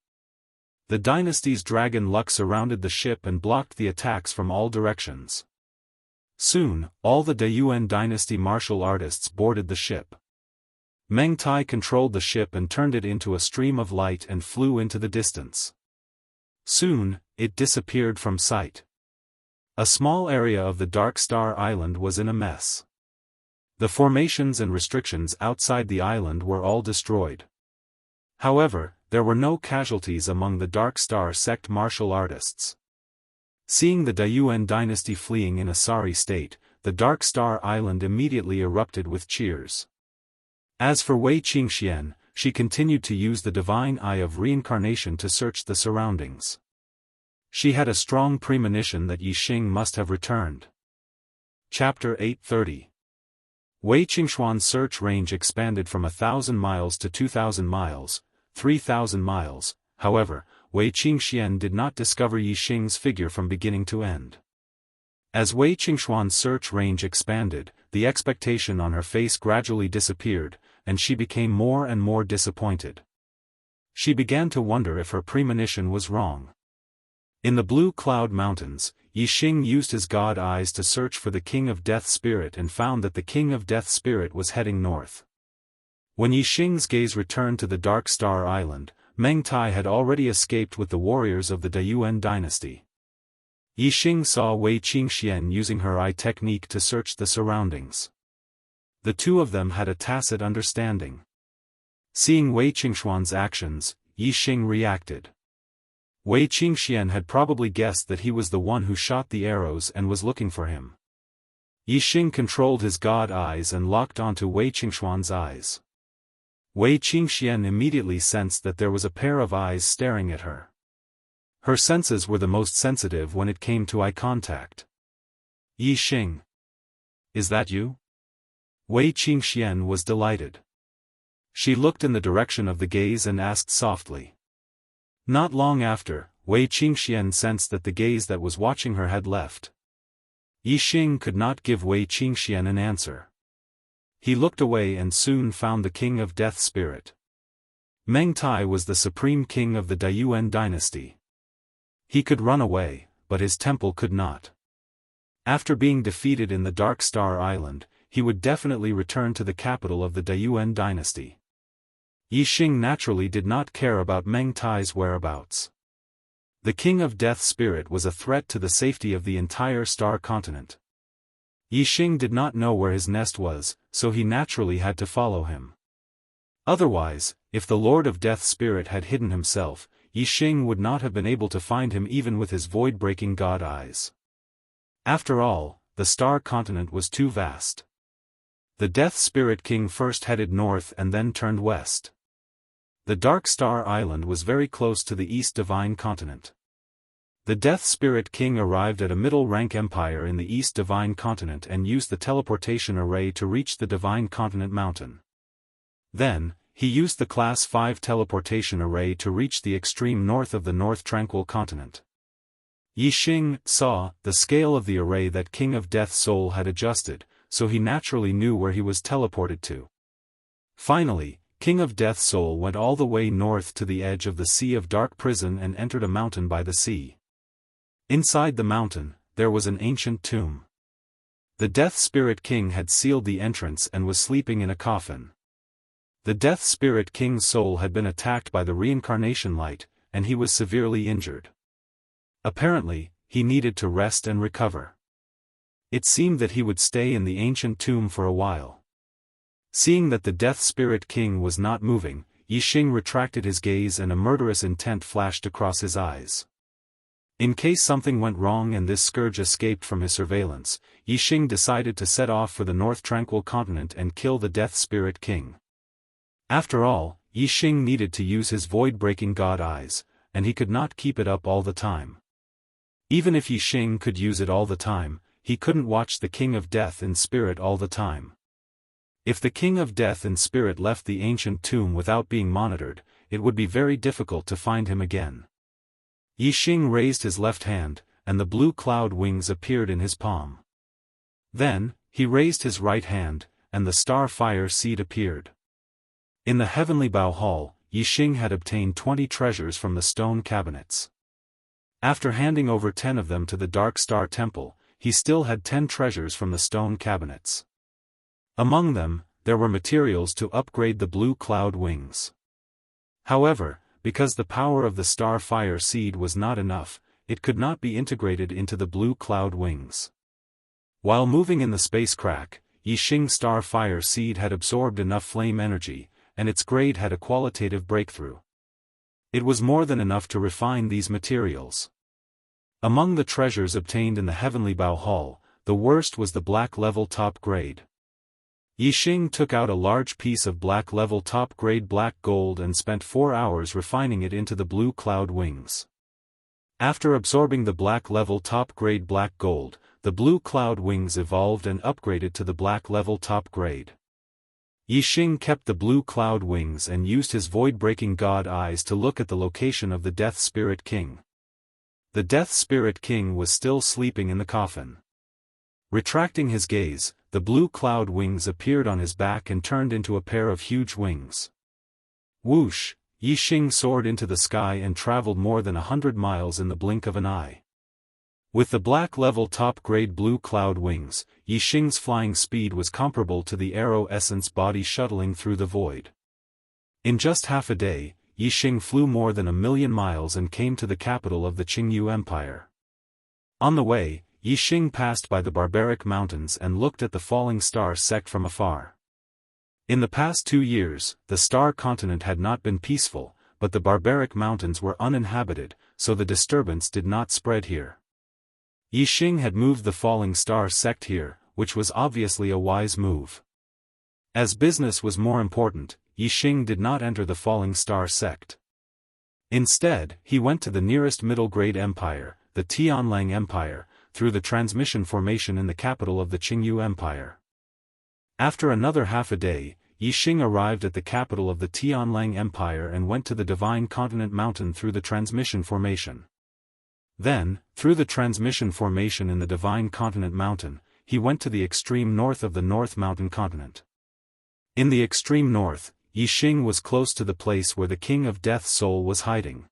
The dynasty's dragon luck surrounded the ship and blocked the attacks from all directions. Soon, all the Daiyuan dynasty martial artists boarded the ship. Meng Tai controlled the ship and turned it into a stream of light and flew into the distance. Soon, it disappeared from sight. A small area of the Dark Star Island was in a mess. The formations and restrictions outside the island were all destroyed. However, there were no casualties among the Dark Star sect martial artists. Seeing the Dayuan dynasty fleeing in a sorry state, the Dark Star Island immediately erupted with cheers. As for Wei Qingxian, she continued to use the divine eye of reincarnation to search the surroundings. She had a strong premonition that Yixing must have returned. Chapter 830. Wei Qingxuan's search range expanded from 1,000 miles to 2,000 miles, 3,000 miles, however, Wei Qingxian did not discover Yixing's figure from beginning to end. As Wei Qingxuan's search range expanded, the expectation on her face gradually disappeared, and she became more and more disappointed. She began to wonder if her premonition was wrong. In the Blue Cloud Mountains, Yixing used his god eyes to search for the King of Death Spirit and found that the King of Death Spirit was heading north. When Yixing's gaze returned to the Dark Star Island, Meng Tai had already escaped with the warriors of the Dayuan dynasty. Yixing saw Wei Qingxian using her eye technique to search the surroundings. The two of them had a tacit understanding. Seeing Wei Qingxuan's actions, Yixing reacted. Wei Qingxian had probably guessed that he was the one who shot the arrows and was looking for him. Yixing controlled his god eyes and locked onto Wei Qingxuan's eyes. Wei Qingxian immediately sensed that there was a pair of eyes staring at her. Her senses were the most sensitive when it came to eye contact. Yixing. Is that you? Wei Qingxian was delighted. She looked in the direction of the gaze and asked softly. Not long after, Wei Qingxian sensed that the gaze that was watching her had left. Yixing could not give Wei Qingxian an answer. He looked away and soon found the King of Death Spirit. Meng Tai was the supreme king of the Dayuan dynasty. He could run away, but his temple could not. After being defeated in the Dark Star Island, he would definitely return to the capital of the Dayuan dynasty. Yixing naturally did not care about Meng Tai's whereabouts. The King of Death Spirit was a threat to the safety of the entire star continent. Yixing did not know where his nest was, so he naturally had to follow him. Otherwise, if the Lord of Death Spirit had hidden himself, Yixing would not have been able to find him even with his void-breaking god eyes. After all, the star continent was too vast. The Death Spirit King first headed north and then turned west. The Dark Star Island was very close to the East Divine Continent. The Death Spirit King arrived at a middle-rank empire in the East Divine Continent and used the teleportation array to reach the Divine Continent Mountain. Then, he used the Class 5 teleportation array to reach the extreme north of the North Tranquil Continent. Yixing saw the scale of the array that King of Death Soul had adjusted, so he naturally knew where he was teleported to. Finally, King of Death Soul went all the way north to the edge of the Sea of Dark Prison and entered a mountain by the sea. Inside the mountain, there was an ancient tomb. The Death Spirit King had sealed the entrance and was sleeping in a coffin. The Death Spirit King's soul had been attacked by the reincarnation light, and he was severely injured. Apparently, he needed to rest and recover. It seemed that he would stay in the ancient tomb for a while. Seeing that the Death Spirit King was not moving, Yixing retracted his gaze and a murderous intent flashed across his eyes. In case something went wrong and this scourge escaped from his surveillance, Yixing decided to set off for the North Tranquil Continent and kill the Death Spirit King. After all, Yixing needed to use his void-breaking god eyes, and he could not keep it up all the time. Even if Yixing could use it all the time, he couldn't watch the King of Death in spirit all the time. If the King of Death in spirit left the ancient tomb without being monitored, it would be very difficult to find him again. Yixing raised his left hand, and the blue cloud wings appeared in his palm. Then, he raised his right hand, and the star fire seed appeared. In the Heavenly Bow Hall, Yixing had obtained 20 treasures from the stone cabinets. After handing over 10 of them to the Dark Star Temple, he still had 10 treasures from the stone cabinets. Among them, there were materials to upgrade the blue cloud wings. However, because the power of the star fire seed was not enough, it could not be integrated into the blue cloud wings. While moving in the space crack, Yixing's star fire seed had absorbed enough flame energy, and its grade had a qualitative breakthrough. It was more than enough to refine these materials. Among the treasures obtained in the Heavenly Bow Hall, the worst was the black level top grade. Yixing took out a large piece of black level top grade black gold and spent 4 hours refining it into the blue cloud wings. After absorbing the black level top grade black gold, the blue cloud wings evolved and upgraded to the black level top grade. Yixing kept the blue cloud wings and used his void-breaking god eyes to look at the location of the Death Spirit King. The Death Spirit King was still sleeping in the coffin. Retracting his gaze, the blue cloud wings appeared on his back and turned into a pair of huge wings. Whoosh! Yixing soared into the sky and traveled more than 100 miles in the blink of an eye. With the black level top-grade blue cloud wings, Yixing's flying speed was comparable to the Arrow Essence body shuttling through the void. In just half a day, Yixing flew more than 1,000,000 miles and came to the capital of the Qingyu Empire. On the way, Yixing passed by the barbaric mountains and looked at the falling star sect from afar. In the past 2 years, the star continent had not been peaceful, but the barbaric mountains were uninhabited, so the disturbance did not spread here. Yixing had moved the falling star sect here, which was obviously a wise move. As business was more important, Yixing did not enter the falling star sect. Instead, he went to the nearest middle-grade empire, the Tianlang Empire, through the transmission formation in the capital of the Qingyu Empire. After another half a day, Yixing arrived at the capital of the Tianlang Empire and went to the Divine Continent Mountain through the transmission formation. Then, through the transmission formation in the Divine Continent Mountain, he went to the extreme north of the North Mountain Continent. In the extreme north, Yixing was close to the place where the King of Death's soul was hiding.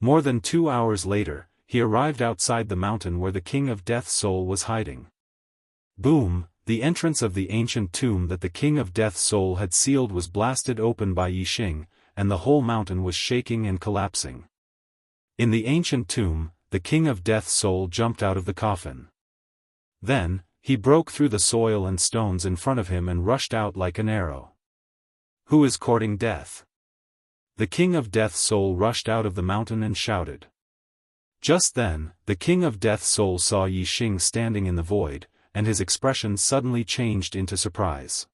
More than 2 hours later, he arrived outside the mountain where the King of Death's soul was hiding. Boom! The entrance of the ancient tomb that the King of Death's soul had sealed was blasted open by Yixing, and the whole mountain was shaking and collapsing. In the ancient tomb, the King of Death's soul jumped out of the coffin. Then, he broke through the soil and stones in front of him and rushed out like an arrow. Who is courting death? The King of Death's soul rushed out of the mountain and shouted. Just then, the King of Death's soul saw Yixing standing in the void, and his expression suddenly changed into surprise.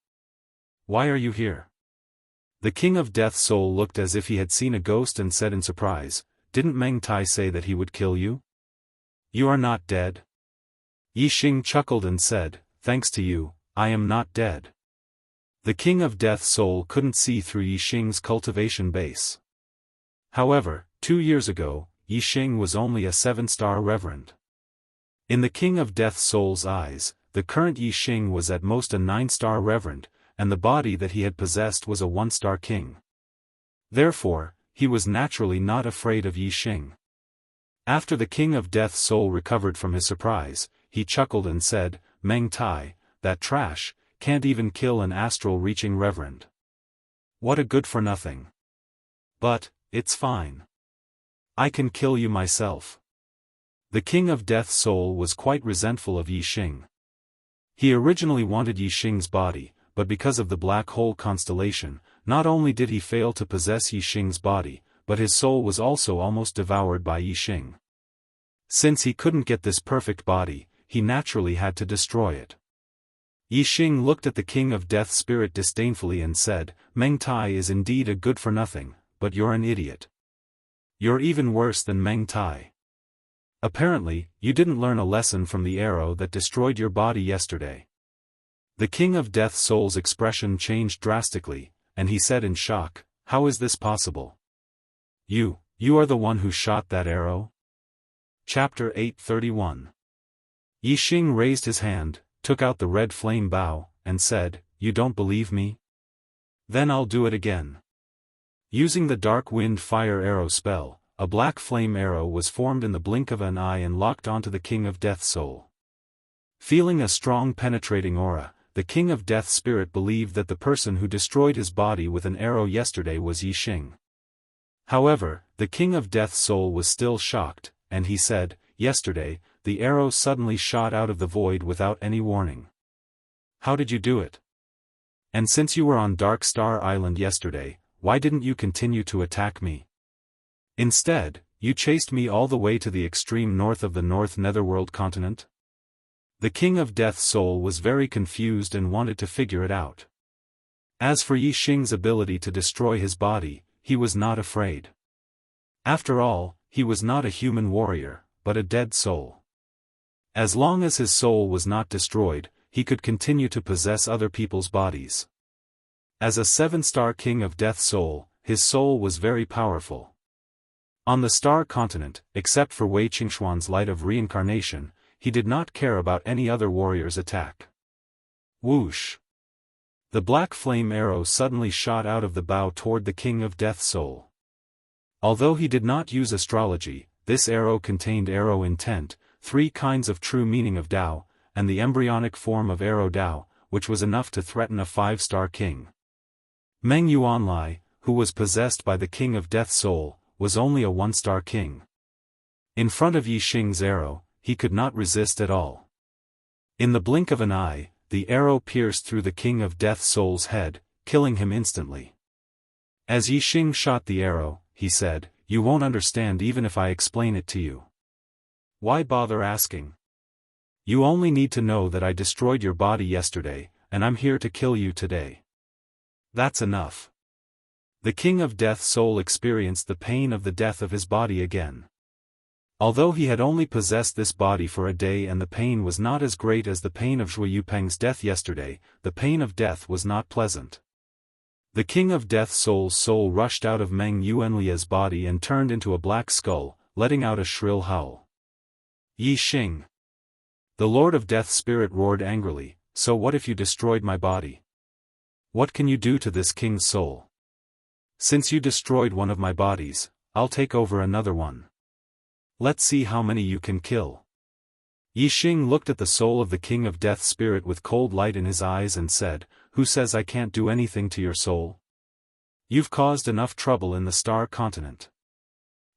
Why are you here? The King of Death's soul looked as if he had seen a ghost and said in surprise, "Didn't Meng Tai say that he would kill you? You are not dead?" Yixing chuckled and said, "Thanks to you, I am not dead." The King of Death's soul couldn't see through Yixing's cultivation base. However, 2 years ago, Yixing was only a 7-star reverend. In the King of Death's soul's eyes, the current Yixing was at most a 9-star reverend, and the body that he had possessed was a 1-star king. Therefore, he was naturally not afraid of Yixing. After the King of Death's soul recovered from his surprise, he chuckled and said, "Meng Tai, that trash, can't even kill an astral-reaching reverend. What a good-for-nothing. But, it's fine. I can kill you myself." The King of Death's soul was quite resentful of Yixing. He originally wanted Yixing's body, but because of the black hole constellation, not only did he fail to possess Yixing's body, but his soul was also almost devoured by Yixing. Since he couldn't get this perfect body, he naturally had to destroy it. Yixing looked at the King of Death's spirit disdainfully and said, "Meng Tai is indeed a good-for-nothing, but you're an idiot. You're even worse than Meng Tai. Apparently, you didn't learn a lesson from the arrow that destroyed your body yesterday." The King of Death's soul's expression changed drastically, and he said in shock, "How is this possible? You are the one who shot that arrow?" Chapter 831. Yixing raised his hand, took out the red flame bow, and said, "You don't believe me? Then I'll do it again." Using the dark wind fire arrow spell, a black flame arrow was formed in the blink of an eye and locked onto the King of Death's soul. Feeling a strong penetrating aura, the King of Death's spirit believed that the person who destroyed his body with an arrow yesterday was Yixing. However, the King of Death's soul was still shocked, and he said, "Yesterday, the arrow suddenly shot out of the void without any warning. How did you do it?" And since you were on Dark Star Island yesterday, why didn't you continue to attack me? Instead, you chased me all the way to the extreme north of the North Netherworld continent? The King of Death's soul was very confused and wanted to figure it out. As for Yi Xing's ability to destroy his body, he was not afraid. After all, he was not a human warrior, but a dead soul. As long as his soul was not destroyed, he could continue to possess other people's bodies. As a 7-star King of Death's soul, his soul was very powerful. On the Star Continent, except for Wei Qingxuan's light of reincarnation, he did not care about any other warrior's attack. Whoosh! The black flame arrow suddenly shot out of the bow toward the King of Death's soul. Although he did not use astrology, this arrow contained arrow intent, 3 kinds of true meaning of Tao, and the embryonic form of arrow Tao, which was enough to threaten a 5-star king. Meng Yuanlai, who was possessed by the King of Death's soul, was only a 1-star king. In front of Yi Xing's arrow, he could not resist at all. In the blink of an eye, the arrow pierced through the King of Death's soul's head, killing him instantly. As Yi Xing shot the arrow, he said, "You won't understand even if I explain it to you. Why bother asking? You only need to know that I destroyed your body yesterday, and I'm here to kill you today. That's enough." The King of Death's soul experienced the pain of the death of his body again. Although he had only possessed this body for a day and the pain was not as great as the pain of Zhui Yupeng's death yesterday, the pain of death was not pleasant. The King of Death's soul rushed out of Meng Yuanlia's body and turned into a black skull, letting out a shrill howl. Yi Xing! The Lord of Death's spirit roared angrily, "So what if you destroyed my body? What can you do to this king's soul? Since you destroyed one of my bodies, I'll take over another one. Let's see how many you can kill." Yi Xing looked at the soul of the King of Death's spirit with cold light in his eyes and said, "Who says I can't do anything to your soul? You've caused enough trouble in the Star Continent.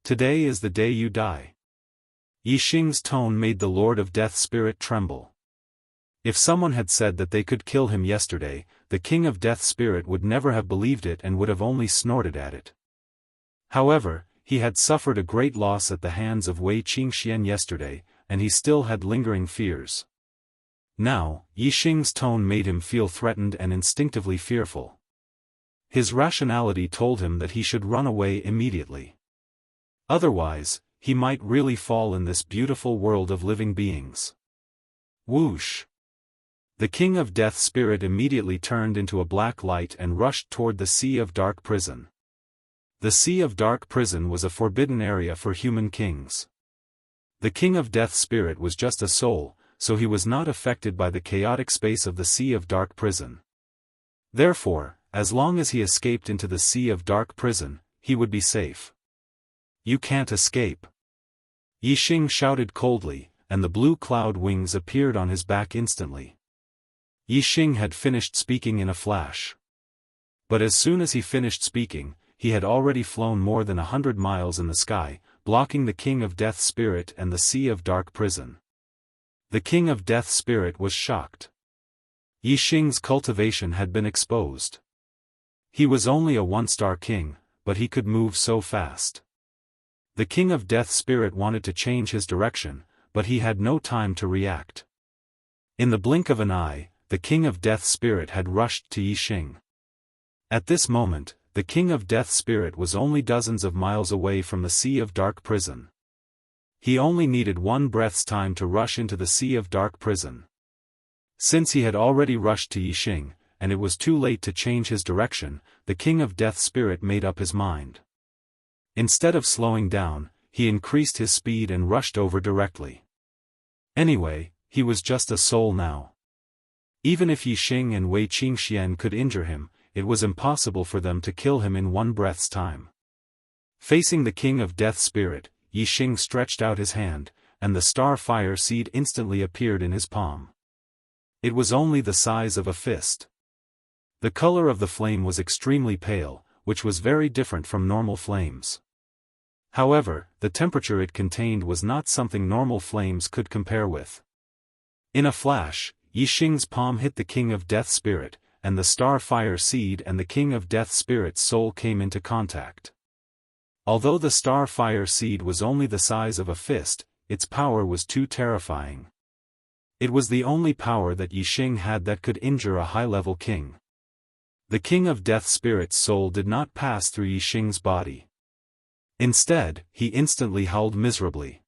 Today is the day you die." Yi Xing's tone made the Lord of Death's spirit tremble. If someone had said that they could kill him yesterday, the King of Death's spirit would never have believed it and would have only snorted at it. However, he had suffered a great loss at the hands of Wei Qingxian yesterday, and he still had lingering fears. Now, Yi Xing's tone made him feel threatened and instinctively fearful. His rationality told him that he should run away immediately. Otherwise, he might really fall in this beautiful world of living beings. Whoosh! The King of Death's spirit immediately turned into a black light and rushed toward the Sea of Dark Prison. The Sea of Dark Prison was a forbidden area for human kings. The King of Death's spirit was just a soul, so he was not affected by the chaotic space of the Sea of Dark Prison. Therefore, as long as he escaped into the Sea of Dark Prison, he would be safe. "You can't escape!" Yi Xing shouted coldly, and the blue cloud wings appeared on his back instantly. Yi Xing had finished speaking in a flash. But as soon as he finished speaking, he had already flown more than 100 miles in the sky, blocking the King of Death's spirit and the Sea of Dark Prison. The King of Death's spirit was shocked. Yi Xing's cultivation had been exposed. He was only a 1-star king, but he could move so fast. The King of Death's spirit wanted to change his direction, but he had no time to react. In the blink of an eye, the King of Death's spirit had rushed to Yi Xing. At this moment, the King of Death's spirit was only dozens of miles away from the Sea of Dark Prison. He only needed one breath's time to rush into the Sea of Dark Prison. Since he had already rushed to Yi Xing, and it was too late to change his direction, the King of Death's spirit made up his mind. Instead of slowing down, he increased his speed and rushed over directly. Anyway, he was just a soul now. Even if Yi Xing and Wei Qingxian could injure him, it was impossible for them to kill him in one breath's time. Facing the King of Death's spirit, Yi Xing stretched out his hand, and the star fire seed instantly appeared in his palm. It was only the size of a fist. The color of the flame was extremely pale, which was very different from normal flames. However, the temperature it contained was not something normal flames could compare with. In a flash, Yi Xing's palm hit the King of Death's spirit, and the star fire seed and the king of death spirit's soul came into contact. Although the star fire seed was only the size of a fist, its power was too terrifying. It was the only power that Yixing had that could injure a high-level king. The king of death spirit's soul did not pass through Yixing's body. Instead, he instantly howled miserably.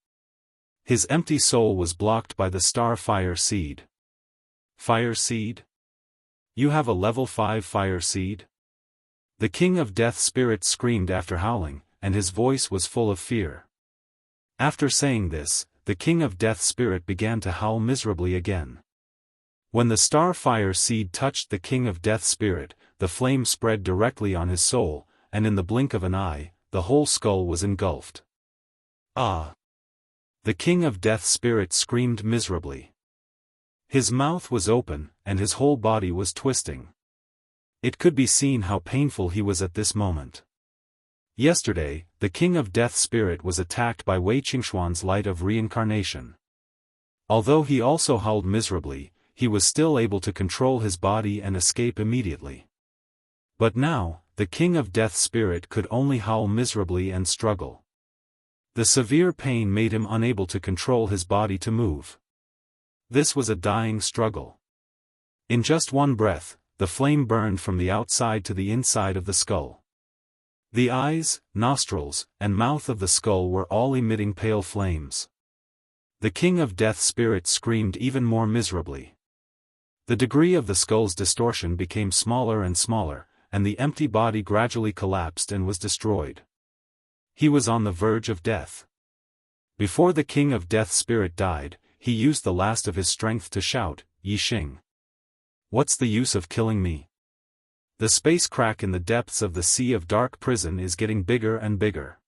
His empty soul was blocked by the star fire seed. Fire seed? You have a level 5 fire seed? The king of death spirit screamed after howling, and his voice was full of fear. After saying this, the king of death spirit began to howl miserably again. When the star fire seed touched the king of death spirit, the flame spread directly on his soul, and in the blink of an eye, the whole skull was engulfed. Ah! The king of death spirit screamed miserably. His mouth was open, and his whole body was twisting. It could be seen how painful he was at this moment. Yesterday, the king of death spirit was attacked by Wei Qingxuan's light of reincarnation. Although he also howled miserably, he was still able to control his body and escape immediately. But now, the king of death spirit could only howl miserably and struggle. The severe pain made him unable to control his body to move. This was a dying struggle. In just one breath, the flame burned from the outside to the inside of the skull. The eyes, nostrils, and mouth of the skull were all emitting pale flames. The king of death spirit screamed even more miserably. The degree of the skull's distortion became smaller and smaller, and the empty body gradually collapsed and was destroyed. He was on the verge of death. Before the king of death spirit died, he used the last of his strength to shout, "Yixing! What's the use of killing me? The space crack in the depths of the Sea of Dark prison is getting bigger and bigger.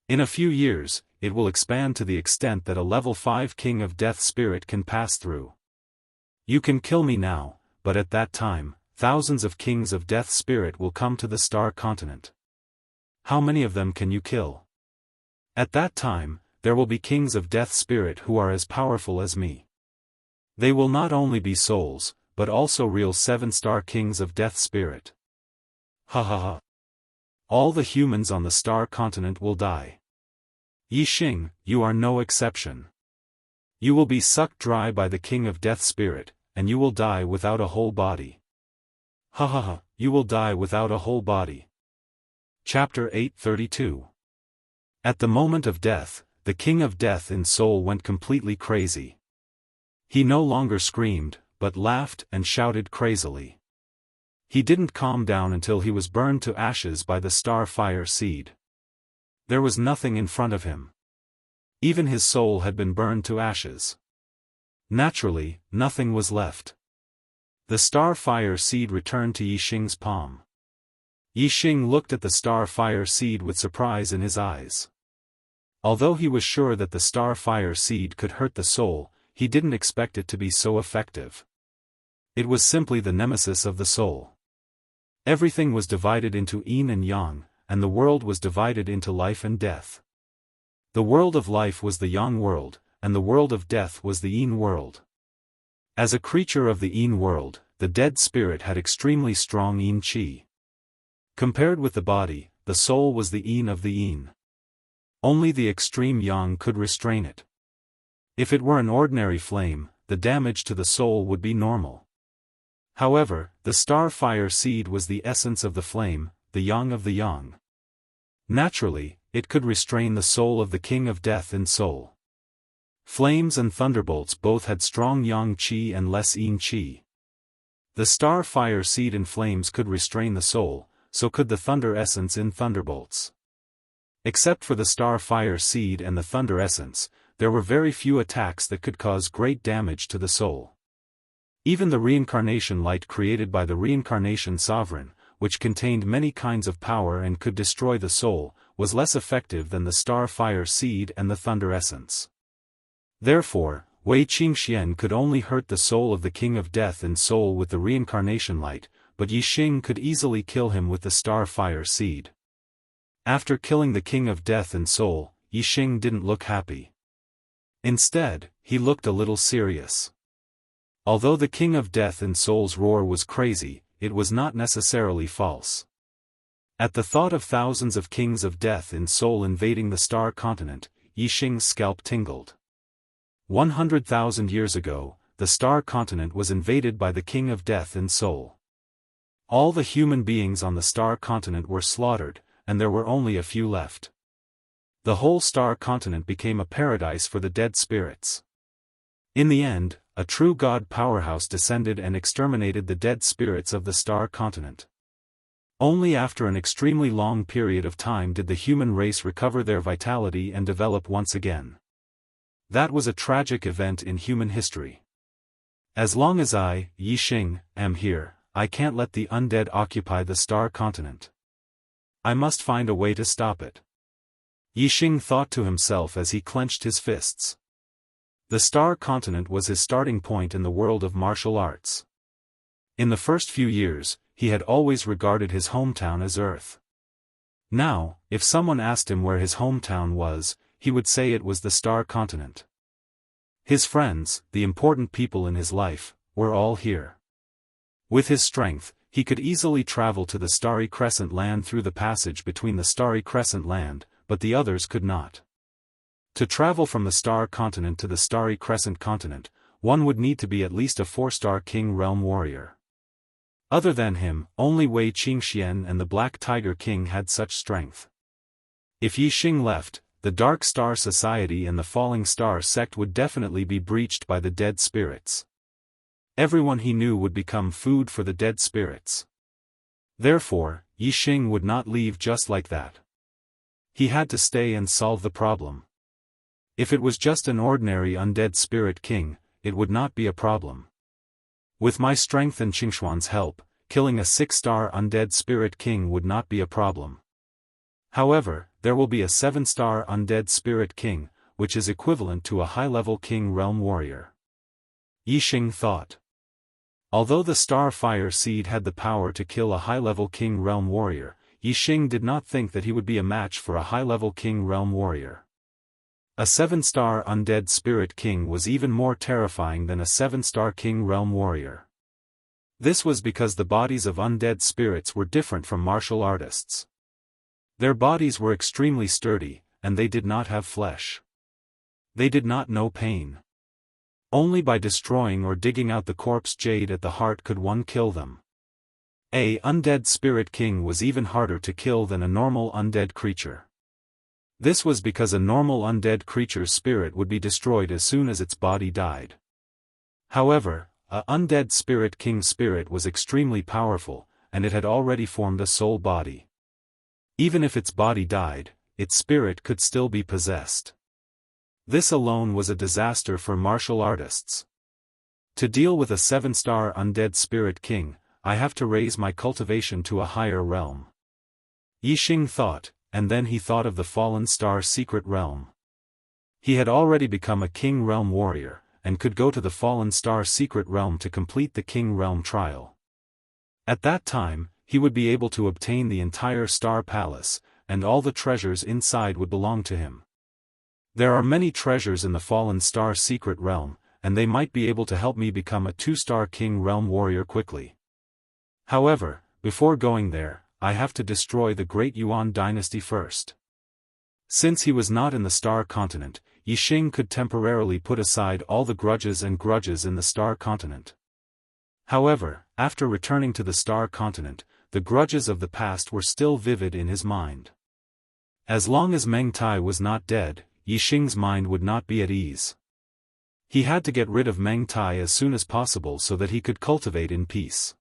In a few years, it will expand to the extent that a level 5 king of death spirit can pass through. You can kill me now, but at that time, thousands of kings of death spirit will come to the star continent. How many of them can you kill? At that time, there will be kings of death spirit who are as powerful as me. They will not only be souls, but also real 7-star kings of death spirit. Ha ha ha. All the humans on the star continent will die. Yixing, you are no exception. You will be sucked dry by the king of death spirit, and you will die without a whole body. Ha ha ha, you will die without a whole body. Chapter 832. At the moment of death, the king of death in soul went completely crazy. He no longer screamed, but laughed and shouted crazily. He didn't calm down until he was burned to ashes by the star fire seed. There was nothing in front of him. Even his soul had been burned to ashes. Naturally, nothing was left. The star fire seed returned to Yixing's palm. Yixing looked at the star fire seed with surprise in his eyes. Although he was sure that the star fire seed could hurt the soul, he didn't expect it to be so effective. It was simply the nemesis of the soul. Everything was divided into yin and yang, and the world was divided into life and death. The world of life was the yang world, and the world of death was the yin world. As a creature of the yin world, the dead spirit had extremely strong yin qi. Compared with the body, the soul was the yin of the yin. Only the extreme yang could restrain it. If it were an ordinary flame, the damage to the soul would be normal. However, the star fire seed was the essence of the flame, the yang of the yang. Naturally, it could restrain the soul of the king of death in soul. Flames and thunderbolts both had strong yang qi and less yin qi. The star fire seed in flames could restrain the soul, so could the thunder essence in thunderbolts. Except for the star fire seed and the thunder essence, there were very few attacks that could cause great damage to the soul. Even the reincarnation light created by the reincarnation sovereign, which contained many kinds of power and could destroy the soul, was less effective than the star fire seed and the thunder essence. Therefore, Wei Qingxian could only hurt the soul of the king of death in soul with the reincarnation light, but Yixing could easily kill him with the star fire seed. After killing the king of death in soul, Yixing didn't look happy. Instead, he looked a little serious. Although the king of death in soul's roar was crazy, it was not necessarily false. At the thought of thousands of kings of death in Seoul invading the star continent, Yixing's scalp tingled. 100,000 years ago, the star continent was invaded by the king of death in Seoul. All the human beings on the star continent were slaughtered, and there were only a few left. The whole star continent became a paradise for the dead spirits. In the end, a true god powerhouse descended and exterminated the dead spirits of the star continent. Only after an extremely long period of time did the human race recover their vitality and develop once again. That was a tragic event in human history. As long as I, Yixing, am here, I can't let the undead occupy the star continent. I must find a way to stop it. Yixing thought to himself as he clenched his fists. The star continent was his starting point in the world of martial arts. In the first few years, he had always regarded his hometown as Earth. Now, if someone asked him where his hometown was, he would say it was the star continent. His friends, the important people in his life, were all here. With his strength, he could easily travel to the Starry Crescent Land through the passage between the Starry Crescent Land, but the others could not. To travel from the Star Continent to the Starry Crescent Continent, one would need to be at least a 4-star King Realm warrior. Other than him, only Wei Qingxian and the Black Tiger King had such strength. If Yixing left, the Dark Star Society and the Falling Star sect would definitely be breached by the dead spirits. Everyone he knew would become food for the dead spirits. Therefore, Yixing would not leave just like that. He had to stay and solve the problem. If it was just an ordinary undead spirit king, it would not be a problem. With my strength and Qingshuan's help, killing a 6-star undead spirit king would not be a problem. However, there will be a 7-star undead spirit king, which is equivalent to a high-level king realm warrior. Yixing thought. Although the star fire seed had the power to kill a high-level king realm warrior, Yixing did not think that he would be a match for a high-level king realm warrior. A 7-star undead spirit king was even more terrifying than a 7-star king realm warrior. This was because the bodies of undead spirits were different from martial artists. Their bodies were extremely sturdy, and they did not have flesh. They did not know pain. Only by destroying or digging out the corpse jade at the heart could one kill them. A undead spirit king was even harder to kill than a normal undead creature. This was because a normal undead creature's spirit would be destroyed as soon as its body died. However, a undead spirit king's spirit was extremely powerful, and it had already formed a soul body. Even if its body died, its spirit could still be possessed. This alone was a disaster for martial artists. To deal with a 7-star undead spirit king, I have to raise my cultivation to a higher realm. Yixing thought, and then he thought of the Fallen Star secret realm. He had already become a King Realm warrior, and could go to the Fallen Star secret realm to complete the King Realm trial. At that time, he would be able to obtain the entire Star Palace, and all the treasures inside would belong to him. There are many treasures in the Fallen Star secret realm, and they might be able to help me become a 2-star King Realm warrior quickly. However, before going there, I have to destroy the Great Yuan dynasty first. Since he was not in the Star Continent, Yixing could temporarily put aside all the grudges in the Star Continent. However, after returning to the Star Continent, the grudges of the past were still vivid in his mind. As long as Meng Tai was not dead, Yixing's mind would not be at ease. He had to get rid of Meng Tai as soon as possible so that he could cultivate in peace.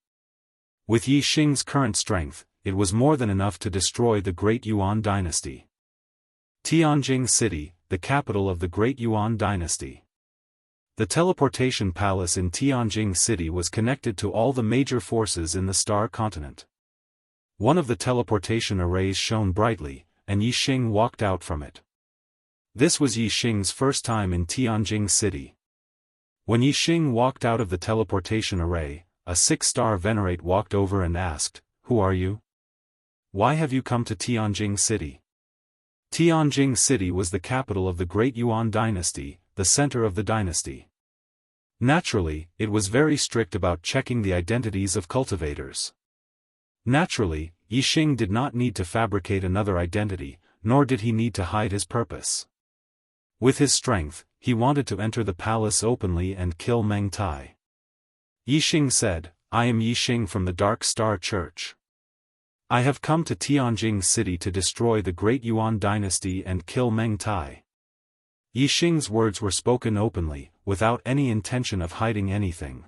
With Yixing's current strength, it was more than enough to destroy the Great Yuan dynasty. Tianjing City, the capital of the Great Yuan dynasty. The teleportation palace in Tianjing City was connected to all the major forces in the Star Continent. One of the teleportation arrays shone brightly, and Yixing walked out from it. This was Yixing's first time in Tianjing City. When Yixing walked out of the teleportation array, a 6-star venerate walked over and asked, "Who are you? Why have you come to Tianjing City?" Tianjing City was the capital of the Great Yuan dynasty, the center of the dynasty. Naturally, it was very strict about checking the identities of cultivators. Naturally, Yixing did not need to fabricate another identity, nor did he need to hide his purpose. With his strength, he wanted to enter the palace openly and kill Meng Tai. Yixing said, "I am Yixing from the Dark Star Church. I have come to Tianjing City to destroy the Great Yuan dynasty and kill Meng Tai." Yixing's words were spoken openly, without any intention of hiding anything.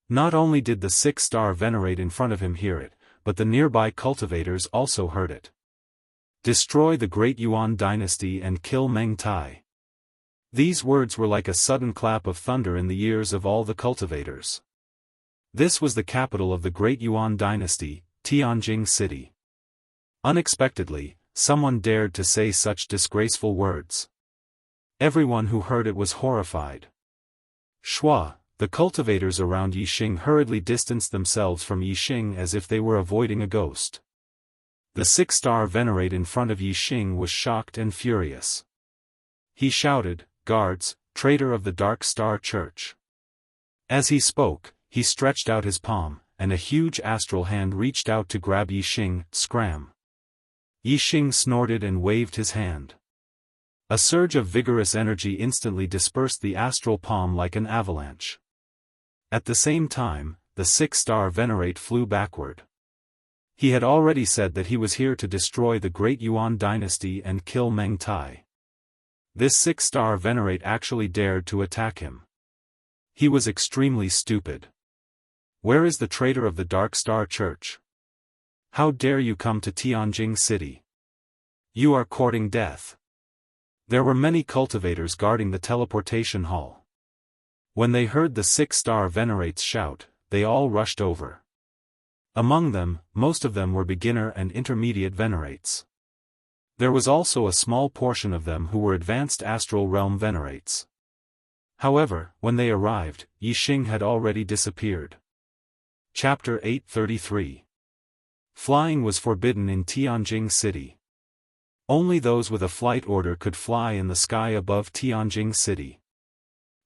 Not only did the six-star venerate in front of him hear it, but the nearby cultivators also heard it. Destroy the Great Yuan dynasty and kill Meng Tai. These words were like a sudden clap of thunder in the ears of all the cultivators. This was the capital of the Great Yuan dynasty, Tianjing City. Unexpectedly, someone dared to say such disgraceful words. Everyone who heard it was horrified. Shua, the cultivators around Yixing hurriedly distanced themselves from Yixing as if they were avoiding a ghost. The six-star venerate in front of Yixing was shocked and furious. He shouted, "Guards, traitor of the Dark Star Church." As he spoke, he stretched out his palm, and a huge astral hand reached out to grab Yixing. Scram! Yixing snorted and waved his hand. A surge of vigorous energy instantly dispersed the astral palm like an avalanche. At the same time, the six-star venerate flew backward. He had already said that he was here to destroy the Great Yuan dynasty and kill Meng Tai. This six-star venerate actually dared to attack him. He was extremely stupid. Where is the traitor of the Dark Star Church? How dare you come to Tianjing City? You are courting death. There were many cultivators guarding the teleportation hall. When they heard the six-star venerates shout, they all rushed over. Among them, most of them were beginner and intermediate venerates. There was also a small portion of them who were advanced astral realm venerates. However, when they arrived, Yixing had already disappeared. Chapter 833. Flying was forbidden in Tianjing City. Only those with a flight order could fly in the sky above Tianjing City.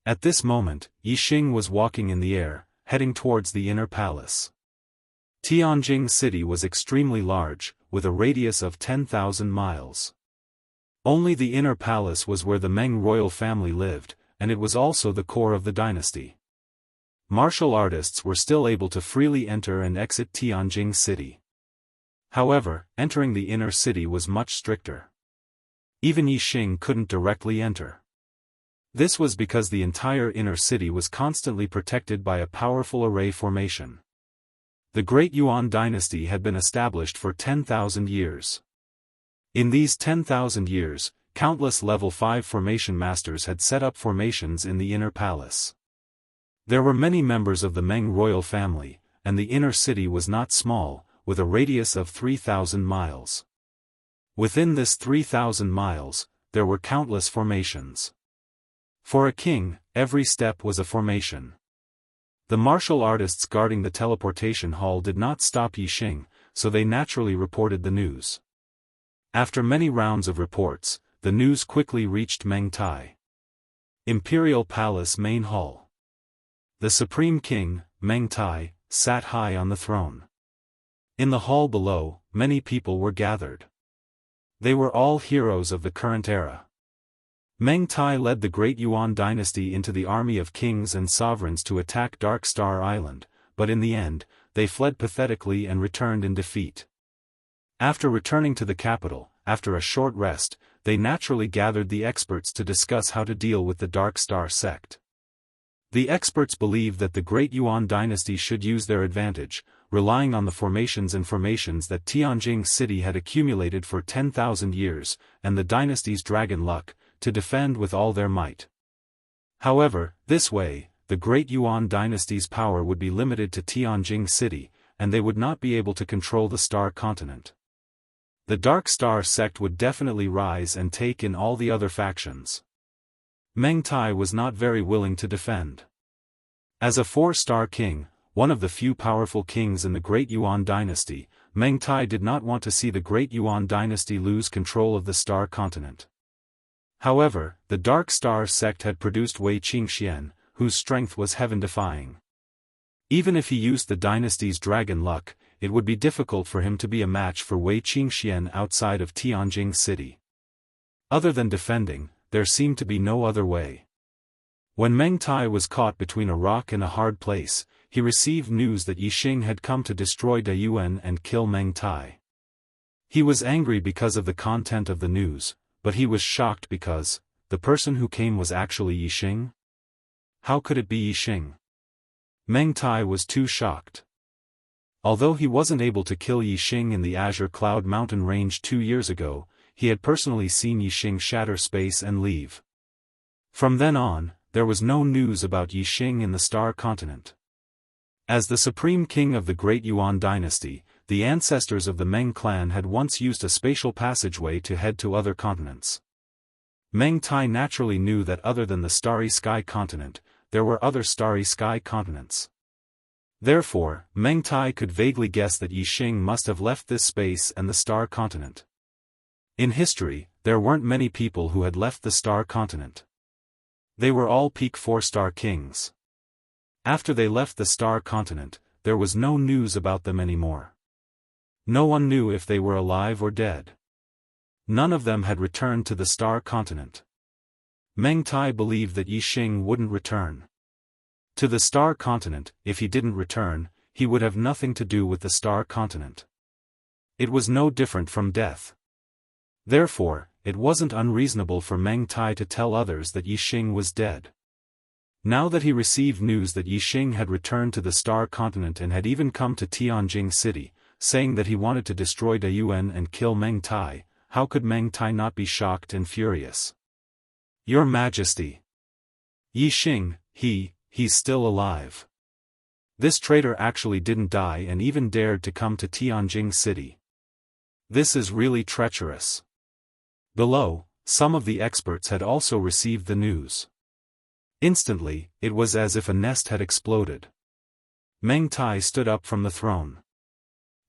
At this moment, Yixing was walking in the air, heading towards the inner palace. Tianjing City was extremely large, with a radius of 10,000 miles. Only the inner palace was where the Meng royal family lived, and it was also the core of the dynasty. Martial artists were still able to freely enter and exit Tianjing City. However, entering the inner city was much stricter. Even Yixing couldn't directly enter. This was because the entire inner city was constantly protected by a powerful array formation. The Great Yuan dynasty had been established for 10,000 years. In these 10,000 years, countless level 5 formation masters had set up formations in the inner palace. There were many members of the Meng royal family, and the inner city was not small, with a radius of 3,000 miles. Within this 3,000 miles, there were countless formations. For a king, every step was a formation. The martial artists guarding the teleportation hall did not stop Yixing, so they naturally reported the news. After many rounds of reports, the news quickly reached Meng Tai. Imperial Palace Main Hall. The Supreme King, Meng Tai, sat high on the throne. In the hall below, many people were gathered. They were all heroes of the current era. Meng Tai led the Great Yuan dynasty into the army of kings and sovereigns to attack Dark Star Island, but in the end, they fled pathetically and returned in defeat. After returning to the capital, after a short rest, they naturally gathered the experts to discuss how to deal with the Dark Star sect. The experts believed that the Great Yuan dynasty should use their advantage, relying on the formations and formations that Tianjing City had accumulated for 10,000 years, and the dynasty's dragon luck, to defend with all their might. However, this way, the Great Yuan dynasty's power would be limited to Tianjing City, and they would not be able to control the Star Continent. The Dark Star sect would definitely rise and take in all the other factions. Meng Tai was not very willing to defend. As a 4-star king, one of the few powerful kings in the Great Yuan dynasty, Meng Tai did not want to see the Great Yuan dynasty lose control of the Star Continent. However, the Dark Star sect had produced Wei Qingxian, whose strength was heaven-defying. Even if he used the dynasty's dragon luck, it would be difficult for him to be a match for Wei Qingxian outside of Tianjing City. Other than defending, there seemed to be no other way. When Meng Tai was caught between a rock and a hard place, he received news that Yixing had come to destroy Dayuan and kill Meng Tai. He was angry because of the content of the news, but he was shocked because the person who came was actually Yixing? How could it be Yixing? Meng Tai was too shocked. Although he wasn't able to kill Yixing in the Azure Cloud Mountain range 2 years ago, he had personally seen Yixing shatter space and leave. From then on, there was no news about Yixing in the Star Continent. As the supreme king of the Great Yuan dynasty, the ancestors of the Meng clan had once used a spatial passageway to head to other continents. Meng Tai naturally knew that other than the Starry Sky continent, there were other Starry Sky continents. Therefore, Meng Tai could vaguely guess that Yixing must have left this space and the Star Continent. In history, there weren't many people who had left the Star Continent. They were all peak 4-star kings. After they left the Star Continent, there was no news about them anymore. No one knew if they were alive or dead. None of them had returned to the Star Continent. Meng Tai believed that Yixing wouldn't return to the Star Continent. If he didn't return, he would have nothing to do with the Star Continent. It was no different from death. Therefore, it wasn't unreasonable for Meng Tai to tell others that Yixing was dead. Now that he received news that Yixing had returned to the Star Continent and had even come to Tianjing City, saying that he wanted to destroy Dayuan and kill Meng Tai, how could Meng Tai not be shocked and furious? Your Majesty! Yixing, he's still alive. This traitor actually didn't die and even dared to come to Tianjing City. This is really treacherous. Below, some of the experts had also received the news. Instantly, it was as if a nest had exploded. Meng Tai stood up from the throne.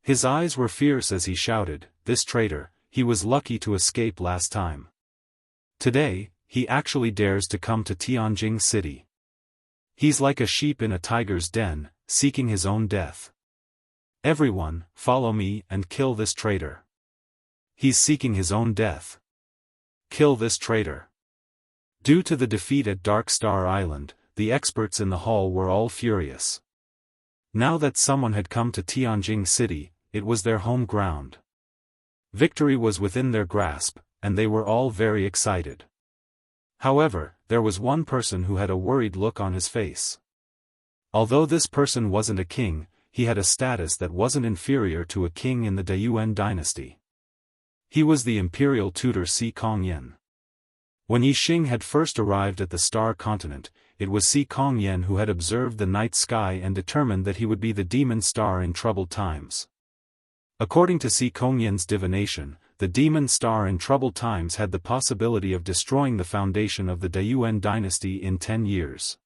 His eyes were fierce as he shouted, "This traitor, he was lucky to escape last time. Today, he actually dares to come to Tianjing City. He's like a sheep in a tiger's den, seeking his own death. Everyone, follow me and kill this traitor. He's seeking his own death. Kill this traitor." Due to the defeat at Dark Star Island, the experts in the hall were all furious. Now that someone had come to Tianjing City, it was their home ground. Victory was within their grasp, and they were all very excited. However, there was one person who had a worried look on his face. Although this person wasn't a king, he had a status that wasn't inferior to a king in the Dayuan dynasty. He was the imperial tutor Si Kongyan. When Yixing had first arrived at the Star Continent, it was Si Kongyan who had observed the night sky and determined that he would be the demon star in troubled times. According to Si Kongyan's divination, the demon star in troubled times had the possibility of destroying the foundation of the Dayuan dynasty in 10 years.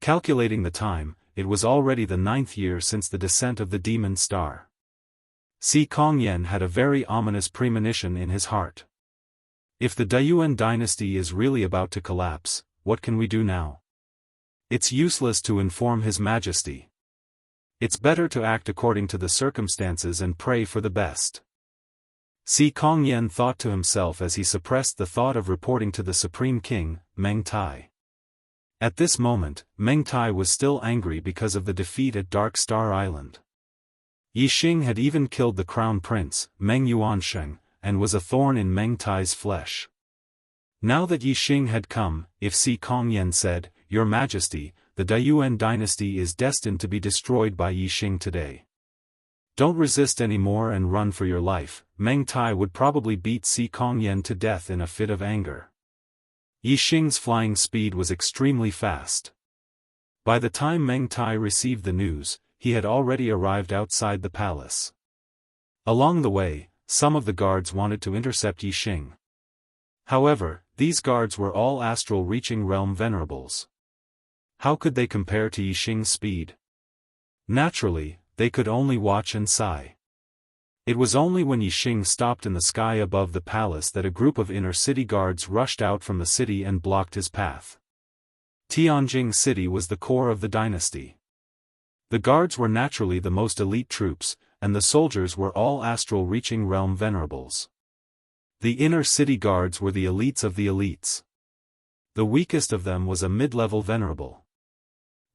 Calculating the time, it was already the 9th year since the descent of the demon star. Si Kongyan had a very ominous premonition in his heart. If the Dayuan dynasty is really about to collapse, what can we do now? It's useless to inform His Majesty. It's better to act according to the circumstances and pray for the best. Si Kongyan thought to himself as he suppressed the thought of reporting to the Supreme King, Meng Tai. At this moment, Meng Tai was still angry because of the defeat at Dark Star Island. Yixing had even killed the Crown Prince, Meng Yuansheng, and was a thorn in Meng Tai's flesh. Now that Yixing had come, if Si Kongyan said, "Your Majesty, the Dayuan dynasty is destined to be destroyed by Yixing today. Don't resist anymore and run for your life," Meng Tai would probably beat Si Kongyan to death in a fit of anger. Yixing's flying speed was extremely fast. By the time Meng Tai received the news, he had already arrived outside the palace. Along the way, some of the guards wanted to intercept Yixing. However, these guards were all astral reaching realm venerables. How could they compare to Yixing's speed? Naturally, they could only watch and sigh. It was only when Yixing stopped in the sky above the palace that a group of inner city guards rushed out from the city and blocked his path. Tianjing City was the core of the dynasty. The guards were naturally the most elite troops, and the soldiers were all astral-reaching realm venerables. The inner city guards were the elites of the elites. The weakest of them was a mid-level venerable.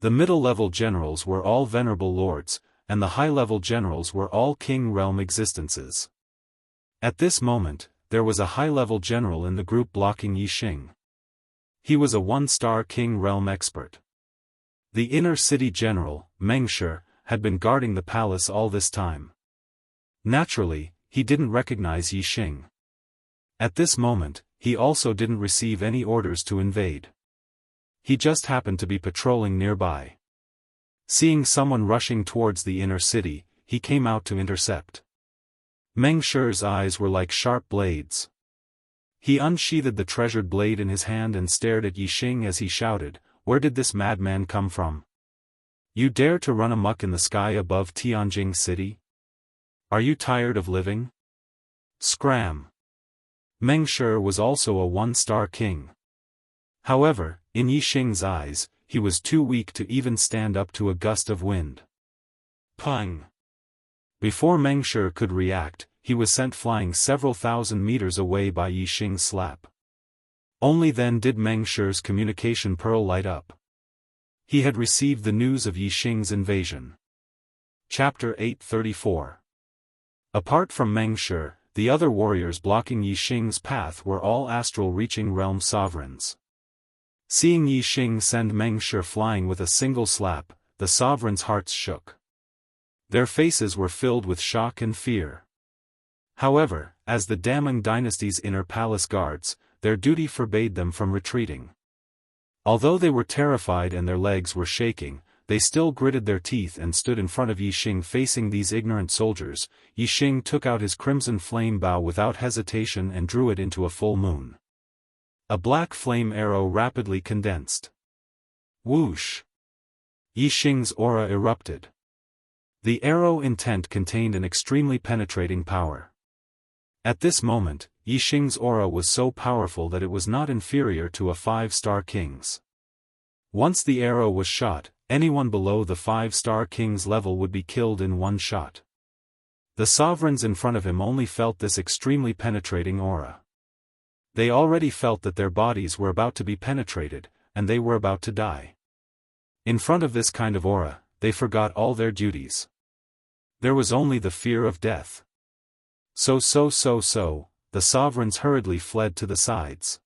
The middle-level generals were all venerable lords, and the high-level generals were all king realm existences. At this moment, there was a high-level general in the group blocking Yixing. He was a one-star king realm expert. The inner city general, Meng Shi, had been guarding the palace all this time. Naturally, he didn't recognize Yixing. At this moment, he also didn't receive any orders to invade. He just happened to be patrolling nearby. Seeing someone rushing towards the inner city, he came out to intercept. Meng Shi's eyes were like sharp blades. He unsheathed the treasured blade in his hand and stared at Yixing as he shouted, "Where did this madman come from? You dare to run amok in the sky above Tianjing City? Are you tired of living? Scram!" Meng Shi was also a one-star king. However, in Yixing's eyes, he was too weak to even stand up to a gust of wind. Pung! Before Meng Shi could react, he was sent flying several thousand meters away by Yixing's slap. Only then did Meng Shi's communication pearl light up. He had received the news of Yixing's invasion. Chapter 834. Apart from Meng Shi, the other warriors blocking Yixing's path were all astral-reaching realm sovereigns. Seeing Yixing send Meng Shi flying with a single slap, the sovereigns' hearts shook. Their faces were filled with shock and fear. However, as the Daming dynasty's inner palace guards, their duty forbade them from retreating. Although they were terrified and their legs were shaking, they still gritted their teeth and stood in front of Yixing facing these ignorant soldiers. Yixing took out his crimson flame bow without hesitation and drew it into a full moon. A black flame arrow rapidly condensed. Whoosh! Yixing's aura erupted. The arrow intent contained an extremely penetrating power. At this moment, Yixing's aura was so powerful that it was not inferior to a 5-star king's. Once the arrow was shot, anyone below the 5-star king's level would be killed in one shot. The sovereigns in front of him only felt this extremely penetrating aura. They already felt that their bodies were about to be penetrated, and they were about to die. In front of this kind of aura, they forgot all their duties. There was only the fear of death. So, the sovereigns hurriedly fled to the sides.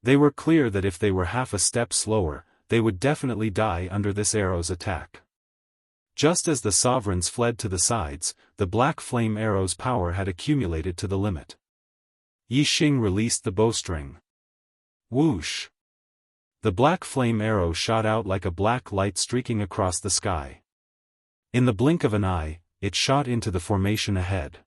They were clear that if they were half a step slower, they would definitely die under this arrow's attack. Just as the sovereigns fled to the sides, the black flame arrow's power had accumulated to the limit. Yixing released the bowstring. Whoosh! The black flame arrow shot out like a black light streaking across the sky. In the blink of an eye, it shot into the formation ahead.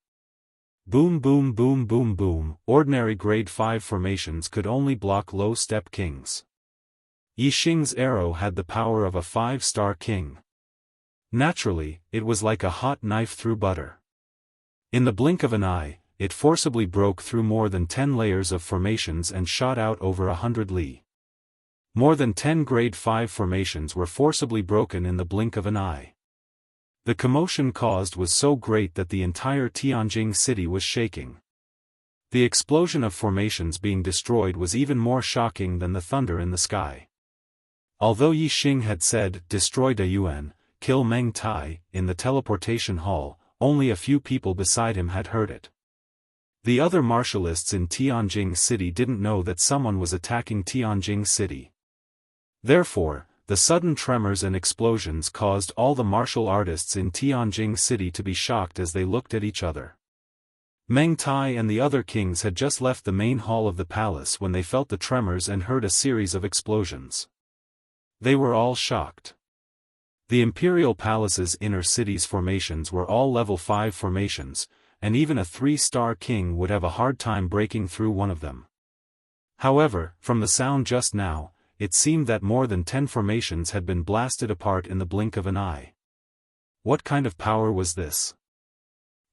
Boom boom boom boom boom, ordinary grade 5 formations could only block low-step kings. Yixing's arrow had the power of a 5-star king. Naturally, it was like a hot knife through butter. In the blink of an eye, it forcibly broke through more than 10 layers of formations and shot out over 100 li. More than 10 grade 5 formations were forcibly broken in the blink of an eye. The commotion caused was so great that the entire Tianjing city was shaking. The explosion of formations being destroyed was even more shocking than the thunder in the sky. Although Yixing had said, "Destroy Da Yuan, kill Meng Tai," in the teleportation hall, only a few people beside him had heard it. The other martialists in Tianjing city didn't know that someone was attacking Tianjing city. Therefore, the sudden tremors and explosions caused all the martial artists in Tianjing city to be shocked as they looked at each other. Meng Tai and the other kings had just left the main hall of the palace when they felt the tremors and heard a series of explosions. They were all shocked. The imperial palace's inner city's formations were all level 5 formations, and even a 3-star king would have a hard time breaking through one of them. However, from the sound just now, it seemed that more than 10 formations had been blasted apart in the blink of an eye. What kind of power was this?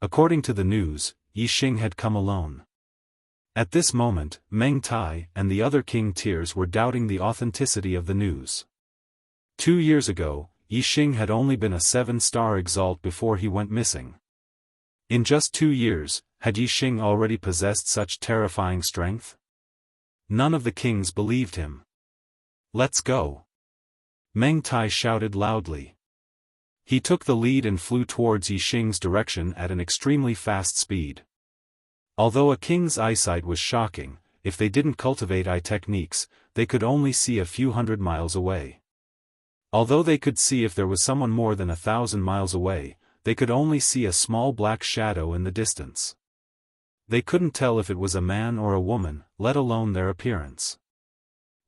According to the news, Yixing had come alone. At this moment, Meng Tai and the other king tiers were doubting the authenticity of the news. 2 years ago, Yixing had only been a 7-star exalt before he went missing. In just 2 years, had Yixing already possessed such terrifying strength? None of the kings believed him. "Let's go!" Meng Tai shouted loudly. He took the lead and flew towards Yixing's direction at an extremely fast speed. Although a king's eyesight was shocking, if they didn't cultivate eye techniques, they could only see a few hundred miles away. Although they could see if there was someone more than 1,000 miles away, they could only see a small black shadow in the distance. They couldn't tell if it was a man or a woman, let alone their appearance.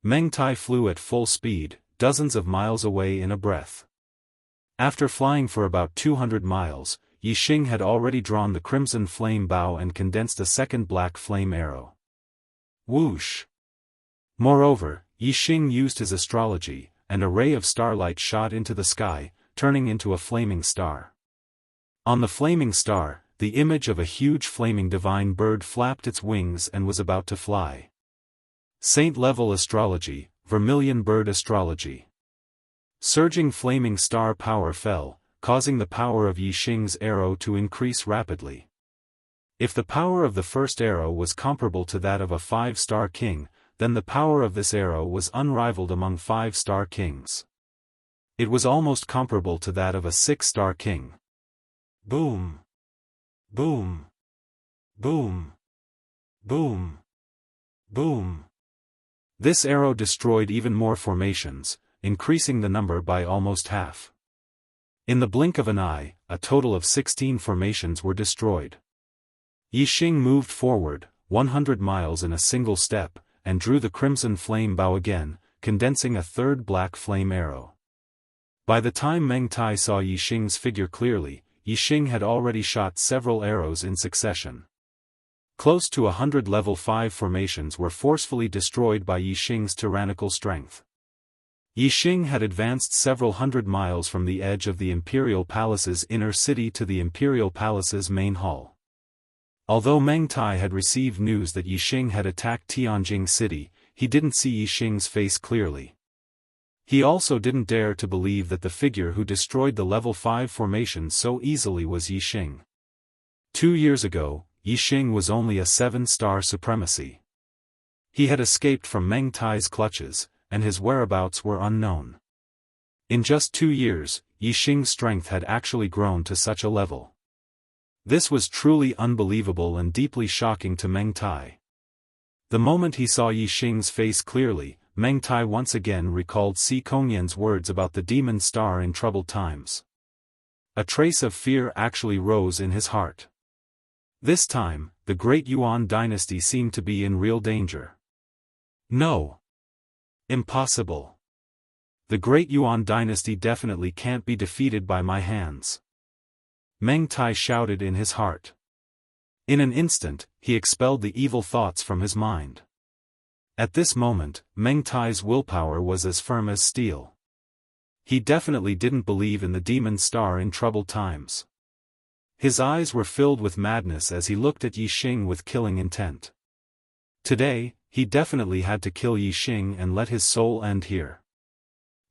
Meng Tai flew at full speed, dozens of miles away in a breath. After flying for about 200 miles, Yixing had already drawn the crimson flame bow and condensed a second black flame arrow. Whoosh! Moreover, Yixing used his astrology, and a ray of starlight shot into the sky, turning into a flaming star. On the flaming star, the image of a huge flaming divine bird flapped its wings and was about to fly. Saint-level astrology, vermilion bird astrology. Surging flaming star power fell, causing the power of Yixing's arrow to increase rapidly. If the power of the first arrow was comparable to that of a 5-star king, then the power of this arrow was unrivaled among 5-star kings. It was almost comparable to that of a 6-star king. Boom! Boom! Boom! Boom! Boom! This arrow destroyed even more formations, increasing the number by almost half. In the blink of an eye, a total of 16 formations were destroyed. Yixing moved forward, 100 miles in a single step, and drew the crimson flame bow again, condensing a third black flame arrow. By the time Meng Tai saw Yixing's figure clearly, Yixing had already shot several arrows in succession. Close to 100 level 5 formations were forcefully destroyed by Yixing's tyrannical strength. Yixing had advanced several hundred miles from the edge of the Imperial Palace's inner city to the Imperial Palace's main hall. Although Meng Tai had received news that Yixing had attacked Tianjing City, he didn't see Yixing's face clearly. He also didn't dare to believe that the figure who destroyed the level 5 formation so easily was Yixing. 2 years ago, Yixing was only a 7-star supremacy. He had escaped from Meng Tai's clutches, and his whereabouts were unknown. In just 2 years, Yixing's strength had actually grown to such a level. This was truly unbelievable and deeply shocking to Meng Tai. The moment he saw Yixing's face clearly, Meng Tai once again recalled Si Kongyan's words about the demon star in troubled times. A trace of fear actually rose in his heart. This time, the great Yuan dynasty seemed to be in real danger. No. Impossible. The great Yuan dynasty definitely can't be defeated by my hands. Meng Tai shouted in his heart. In an instant, he expelled the evil thoughts from his mind. At this moment, Meng Tai's willpower was as firm as steel. He definitely didn't believe in the demon star in troubled times. His eyes were filled with madness as he looked at Yixing with killing intent. Today, he definitely had to kill Yixing and let his soul end here.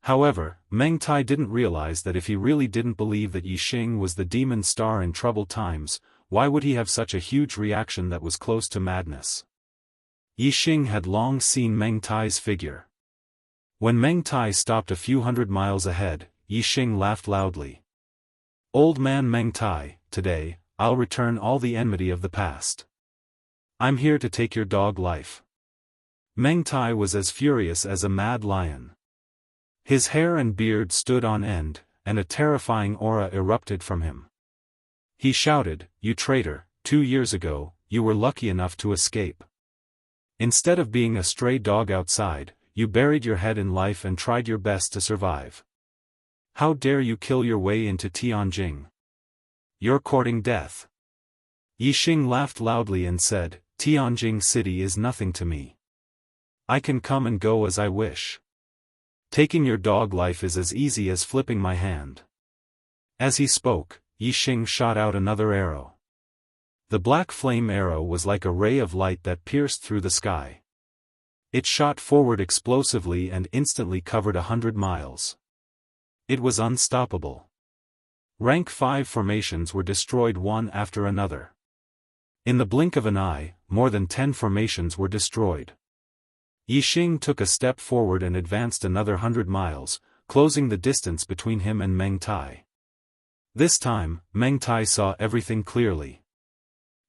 However, Meng Tai didn't realize that if he really didn't believe that Yixing was the demon star in troubled times, why would he have such a huge reaction that was close to madness? Yixing had long seen Meng Tai's figure. When Meng Tai stopped a few hundred miles ahead, Yixing laughed loudly. "Old man Meng Tai, today, I'll return all the enmity of the past. I'm here to take your dog life." Meng Tai was as furious as a mad lion. His hair and beard stood on end, and a terrifying aura erupted from him. He shouted, "You traitor, 2 years ago, you were lucky enough to escape. Instead of being a stray dog outside, you buried your head in life and tried your best to survive. How dare you kill your way into Tianjing? You're courting death." Yixing laughed loudly and said, "Tianjing City is nothing to me. I can come and go as I wish. Taking your dog life is as easy as flipping my hand." As he spoke, Yixing shot out another arrow. The black flame arrow was like a ray of light that pierced through the sky. It shot forward explosively and instantly covered 100 miles. It was unstoppable. Rank 5 formations were destroyed one after another. In the blink of an eye, more than 10 formations were destroyed. Yixing took a step forward and advanced another 100 miles, closing the distance between him and Meng Tai. This time, Meng Tai saw everything clearly.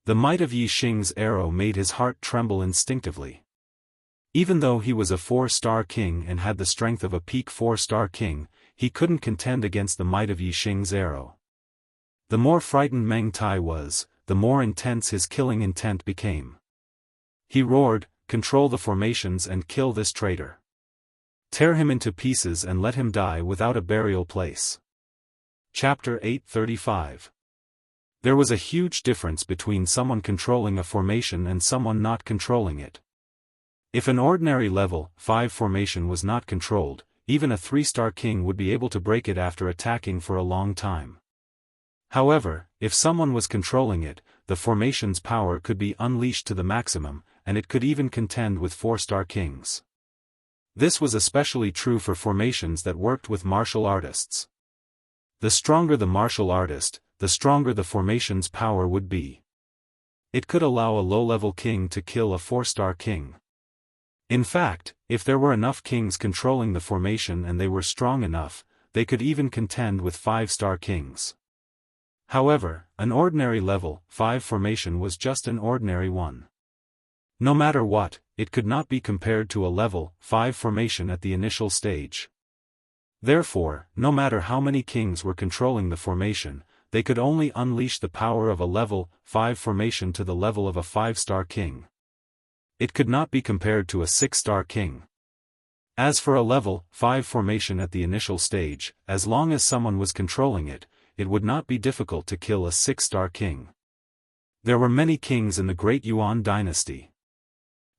The might of Yixing's arrow made his heart tremble instinctively. Even though he was a 4-star king and had the strength of a peak 4-star king, he couldn't contend against the might of Yixing's arrow. The more frightened Meng Tai was, the more intense his killing intent became. He roared, "Control the formations and kill this traitor. Tear him into pieces and let him die without a burial place." Chapter 835. There was a huge difference between someone controlling a formation and someone not controlling it. If an ordinary level 5 formation was not controlled, even a 3-star king would be able to break it after attacking for a long time. However, if someone was controlling it, the formation's power could be unleashed to the maximum, and it could even contend with 4-star kings. This was especially true for formations that worked with martial artists. The stronger the martial artist, the stronger the formation's power would be. It could allow a low-level king to kill a 4-star king. In fact, if there were enough kings controlling the formation and they were strong enough, they could even contend with 5-star kings. However, an ordinary level 5 formation was just an ordinary one. No matter what, it could not be compared to a level 5 formation at the initial stage. Therefore, no matter how many kings were controlling the formation, they could only unleash the power of a level 5 formation to the level of a 5-star king. It could not be compared to a 6-star king. As for a level 5 formation at the initial stage, as long as someone was controlling it, it would not be difficult to kill a 6-star king. There were many kings in the Great Yuan dynasty.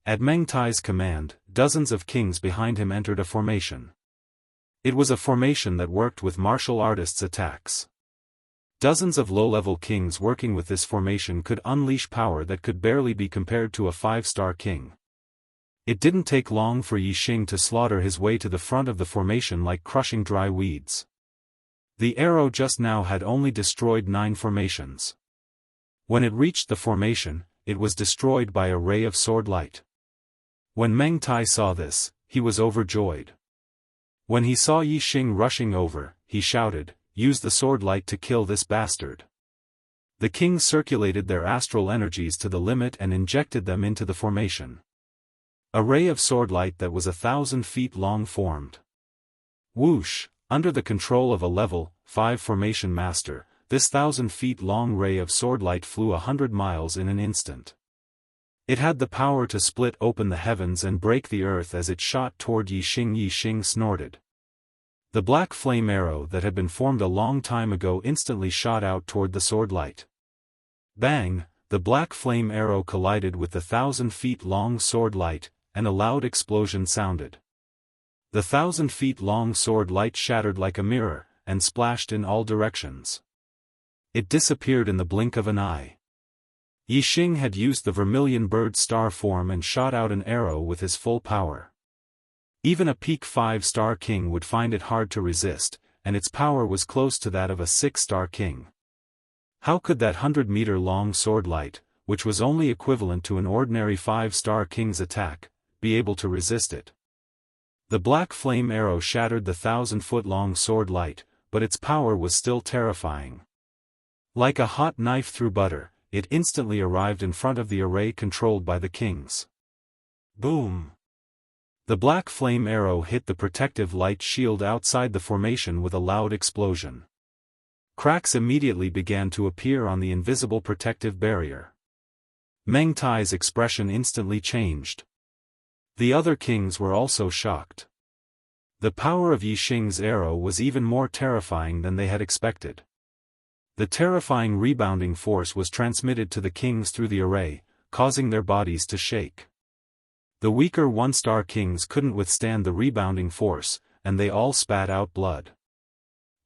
At Meng Tai's command, dozens of kings behind him entered a formation. It was a formation that worked with martial artists' attacks. Dozens of low-level kings working with this formation could unleash power that could barely be compared to a 5-star king. It didn't take long for Yixing to slaughter his way to the front of the formation like crushing dry weeds. The arrow just now had only destroyed 9 formations. When it reached the formation, it was destroyed by a ray of sword light. When Meng Tai saw this, he was overjoyed. When he saw Yixing rushing over, he shouted, "Use the sword light to kill this bastard." The kings circulated their astral energies to the limit and injected them into the formation. A ray of sword light that was 1,000 feet long formed. Whoosh! Under the control of a level 5 formation master, this 1,000 feet long ray of sword light flew 100 miles in an instant. It had the power to split open the heavens and break the earth as it shot toward Yixing. Yixing snorted. The black flame arrow that had been formed a long time ago instantly shot out toward the sword light. Bang! The black flame arrow collided with the 1,000 feet long sword light, and a loud explosion sounded. The 1,000 feet long sword light shattered like a mirror, and splashed in all directions. It disappeared in the blink of an eye. Yixing had used the vermilion bird star form and shot out an arrow with his full power. Even a peak 5-star king would find it hard to resist, and its power was close to that of a 6-star king. How could that 100-meter-long sword light, which was only equivalent to an ordinary 5-star king's attack, be able to resist it? The black flame arrow shattered the 1,000-foot-long sword light, but its power was still terrifying. Like a hot knife through butter, it instantly arrived in front of the array controlled by the kings. Boom! The black flame arrow hit the protective light shield outside the formation with a loud explosion. Cracks immediately began to appear on the invisible protective barrier. Meng Tai's expression instantly changed. The other kings were also shocked. The power of Yixing's arrow was even more terrifying than they had expected. The terrifying rebounding force was transmitted to the kings through the array, causing their bodies to shake. The weaker 1-star kings couldn't withstand the rebounding force, and they all spat out blood.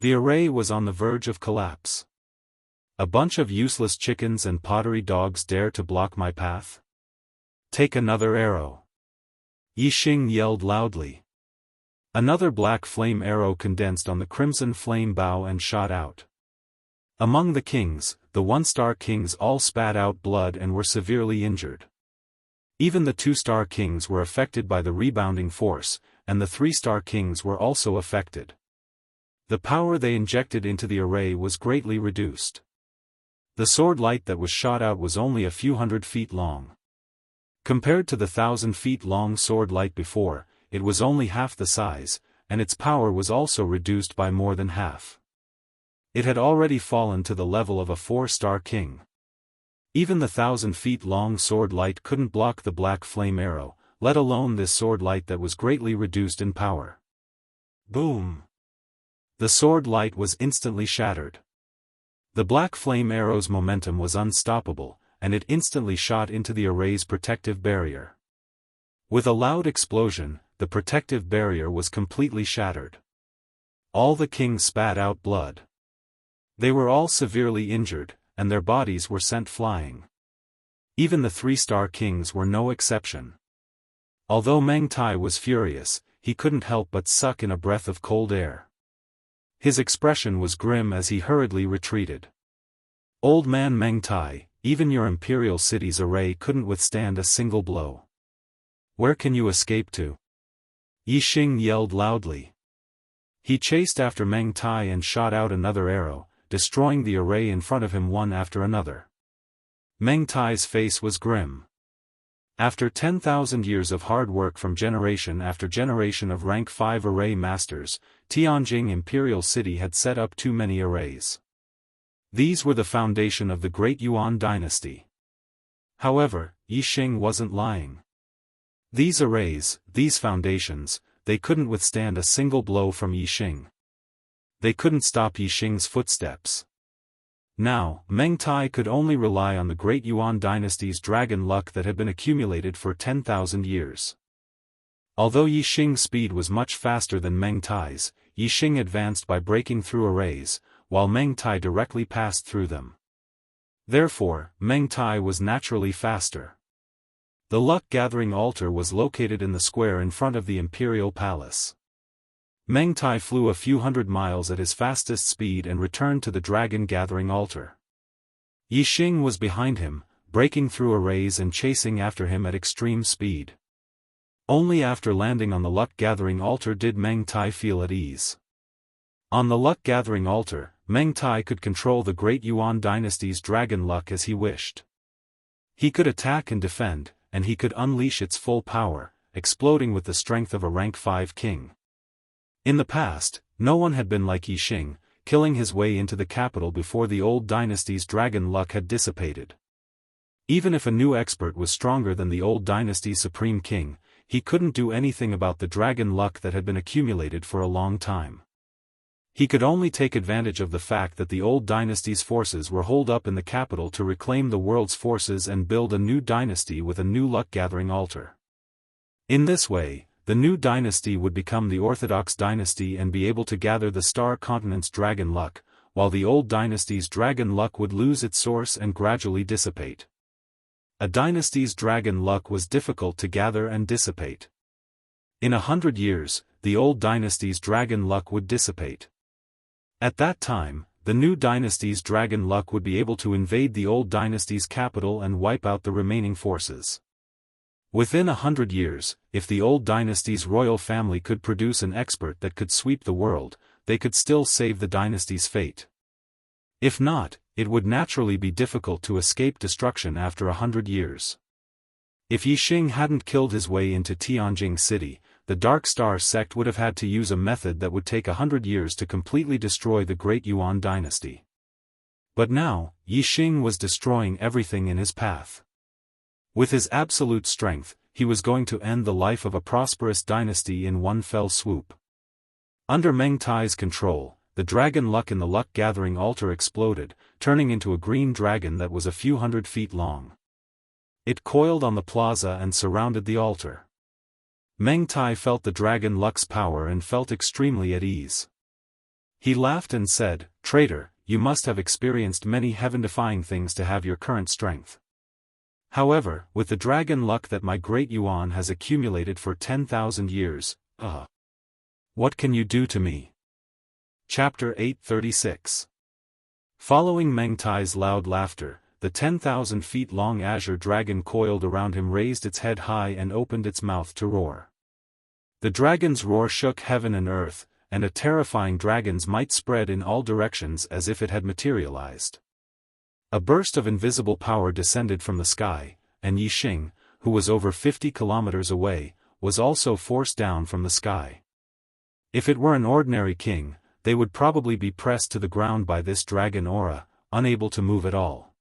The array was on the verge of collapse. A bunch of useless chickens and pottery dogs dare to block my path? Take another arrow. Yixing yelled loudly. Another black flame arrow condensed on the crimson flame bow and shot out. Among the kings, the one-star kings all spat out blood and were severely injured. Even the two-star kings were affected by the rebounding force, and the three-star kings were also affected. The power they injected into the array was greatly reduced. The sword light that was shot out was only a few hundred feet long. Compared to the 1,000 feet long sword light before, it was only half the size, and its power was also reduced by more than half. It had already fallen to the level of a 4-star king. Even the 1,000 feet long sword light couldn't block the black flame arrow, let alone this sword light that was greatly reduced in power. Boom! The sword light was instantly shattered. The black flame arrow's momentum was unstoppable, and it instantly shot into the array's protective barrier. With a loud explosion, the protective barrier was completely shattered. All the kings spat out blood. They were all severely injured, and their bodies were sent flying. Even the 3-star kings were no exception. Although Meng Tai was furious, he couldn't help but suck in a breath of cold air. His expression was grim as he hurriedly retreated. Old man Meng Tai, even your imperial city's array couldn't withstand a single blow. Where can you escape to? Yixing yelled loudly. He chased after Meng Tai and shot out another arrow, destroying the array in front of him one after another. Meng Tai's face was grim. After 10,000 years of hard work from generation after generation of rank 5 array masters, Tianjing Imperial City had set up too many arrays. These were the foundation of the Great Yuan dynasty. However, Yixing wasn't lying. These arrays, these foundations, they couldn't withstand a single blow from Yixing. They couldn't stop Yixing's footsteps. Now, Meng Tai could only rely on the Great Yuan dynasty's dragon luck that had been accumulated for 10,000 years. Although Yixing's speed was much faster than Meng Tai's, Yixing advanced by breaking through arrays, while Meng Tai directly passed through them. Therefore, Meng Tai was naturally faster. The luck-gathering altar was located in the square in front of the imperial palace. Meng Tai flew a few hundred miles at his fastest speed and returned to the dragon-gathering altar. Yixing was behind him, breaking through arrays and chasing after him at extreme speed. Only after landing on the luck-gathering altar did Meng Tai feel at ease. On the luck-gathering altar, Meng Tai could control the Great Yuan dynasty's dragon luck as he wished. He could attack and defend, and he could unleash its full power, exploding with the strength of a rank 5 king. In the past, no one had been like Yixing, killing his way into the capital before the old dynasty's dragon luck had dissipated. Even if a new expert was stronger than the old dynasty's supreme king, he couldn't do anything about the dragon luck that had been accumulated for a long time. He could only take advantage of the fact that the old dynasty's forces were holed up in the capital to reclaim the world's forces and build a new dynasty with a new luck-gathering altar. In this way, the new dynasty would become the Orthodox dynasty and be able to gather the star continent's dragon luck, while the old dynasty's dragon luck would lose its source and gradually dissipate. A dynasty's dragon luck was difficult to gather and dissipate. In 100 years, the old dynasty's dragon luck would dissipate. At that time, the new dynasty's dragon luck would be able to invade the old dynasty's capital and wipe out the remaining forces. Within 100 years, if the old dynasty's royal family could produce an expert that could sweep the world, they could still save the dynasty's fate. If not, it would naturally be difficult to escape destruction after 100 years. If Yixing hadn't killed his way into Tianjing City, the Dark Star sect would have had to use a method that would take 100 years to completely destroy the Great Yuan dynasty. But now, Yixing was destroying everything in his path. With his absolute strength, he was going to end the life of a prosperous dynasty in one fell swoop. Under Meng Tai's control, the dragon luck in the luck-gathering altar exploded, turning into a green dragon that was a few hundred feet long. It coiled on the plaza and surrounded the altar. Meng Tai felt the dragon luck's power and felt extremely at ease. He laughed and said, "Traitor, you must have experienced many heaven-defying things to have your current strength. However, with the dragon luck that my great Yuan has accumulated for 10,000 years, what can you do to me? Chapter 836. Following Meng Tai's loud laughter, the 10,000 feet long azure dragon coiled around him raised its head high and opened its mouth to roar. The dragon's roar shook heaven and earth, and a terrifying dragon's might spread in all directions as if it had materialized. A burst of invisible power descended from the sky, and Yixing, who was over 50 kilometers away, was also forced down from the sky. If it were an ordinary king, they would probably be pressed to the ground by this dragon aura, unable to move at all.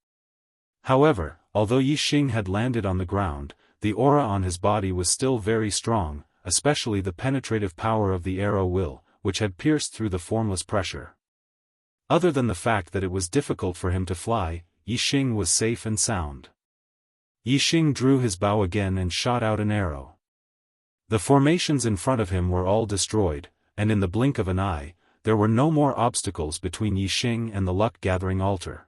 However, although Yixing had landed on the ground, the aura on his body was still very strong, especially the penetrative power of the arrow will, which had pierced through the formless pressure. Other than the fact that it was difficult for him to fly, Yixing was safe and sound. Yixing drew his bow again and shot out an arrow. The formations in front of him were all destroyed, and in the blink of an eye, there were no more obstacles between Yixing and the luck-gathering altar.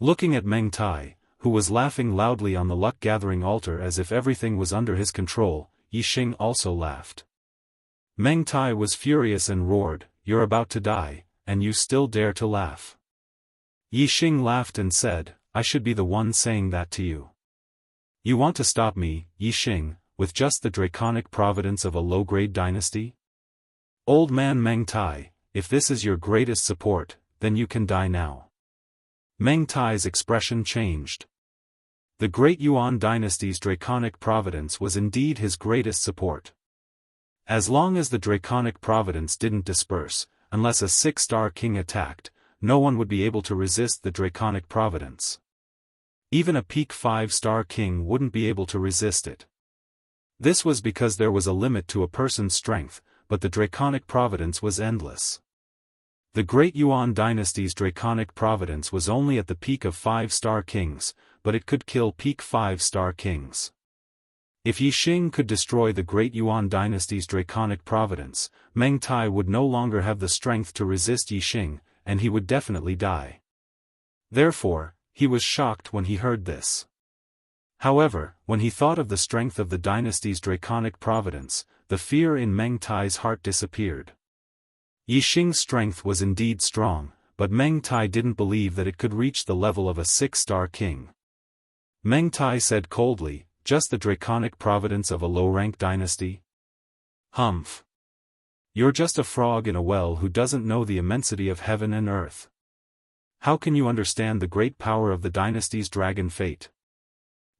Looking at Meng Tai, who was laughing loudly on the luck-gathering altar as if everything was under his control, Yixing also laughed. Meng Tai was furious and roared, "You're about to die, and you still dare to laugh." Yixing laughed and said, "I should be the one saying that to you. You want to stop me, Yixing, with just the draconic providence of a low-grade dynasty? Old man Meng Tai, if this is your greatest support, then you can die now." Meng Tai's expression changed. The Great Yuan dynasty's draconic providence was indeed his greatest support. As long as the draconic providence didn't disperse, unless a 6-star king attacked, no one would be able to resist the draconic providence. Even a peak 5-star king wouldn't be able to resist it. This was because there was a limit to a person's strength, but the draconic providence was endless. The Great Yuan dynasty's draconic providence was only at the peak of 5-star kings, but it could kill peak 5-star kings. If Yixing could destroy the Great Yuan dynasty's draconic providence, Meng Tai would no longer have the strength to resist Yixing, and he would definitely die. Therefore, he was shocked when he heard this. However, when he thought of the strength of the dynasty's draconic providence, the fear in Meng Tai's heart disappeared. Yixing's strength was indeed strong, but Meng Tai didn't believe that it could reach the level of a 6-star king. Meng Tai said coldly, "Just the draconic providence of a low-rank dynasty? Humph. You're just a frog in a well who doesn't know the immensity of heaven and earth. How can you understand the great power of the dynasty's dragon fate?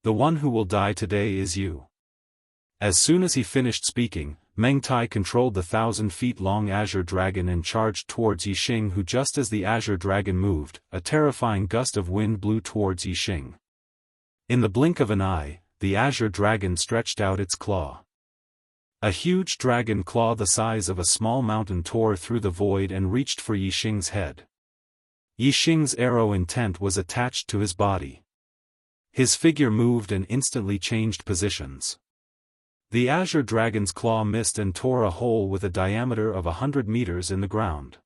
The one who will die today is you." As soon as he finished speaking, Meng Tai controlled the 1,000-feet-long azure dragon and charged towards Yixing, who just as the azure dragon moved, a terrifying gust of wind blew towards Yixing. In the blink of an eye, the azure dragon stretched out its claw. A huge dragon claw the size of a small mountain tore through the void and reached for Yixing's head. Yixing's arrow intent was attached to his body. His figure moved and instantly changed positions. The azure dragon's claw missed and tore a hole with a diameter of 100 meters in the ground.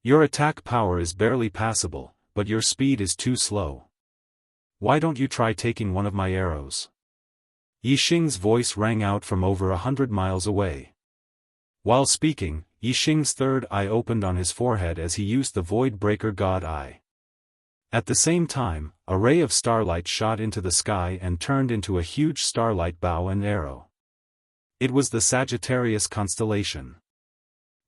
"Your attack power is barely passable, but your speed is too slow. Why don't you try taking one of my arrows?" Yixing's voice rang out from over 100 miles away. While speaking, Yixing's third eye opened on his forehead as he used the Void Breaker God Eye. At the same time, a ray of starlight shot into the sky and turned into a huge starlight bow and arrow. It was the Sagittarius constellation.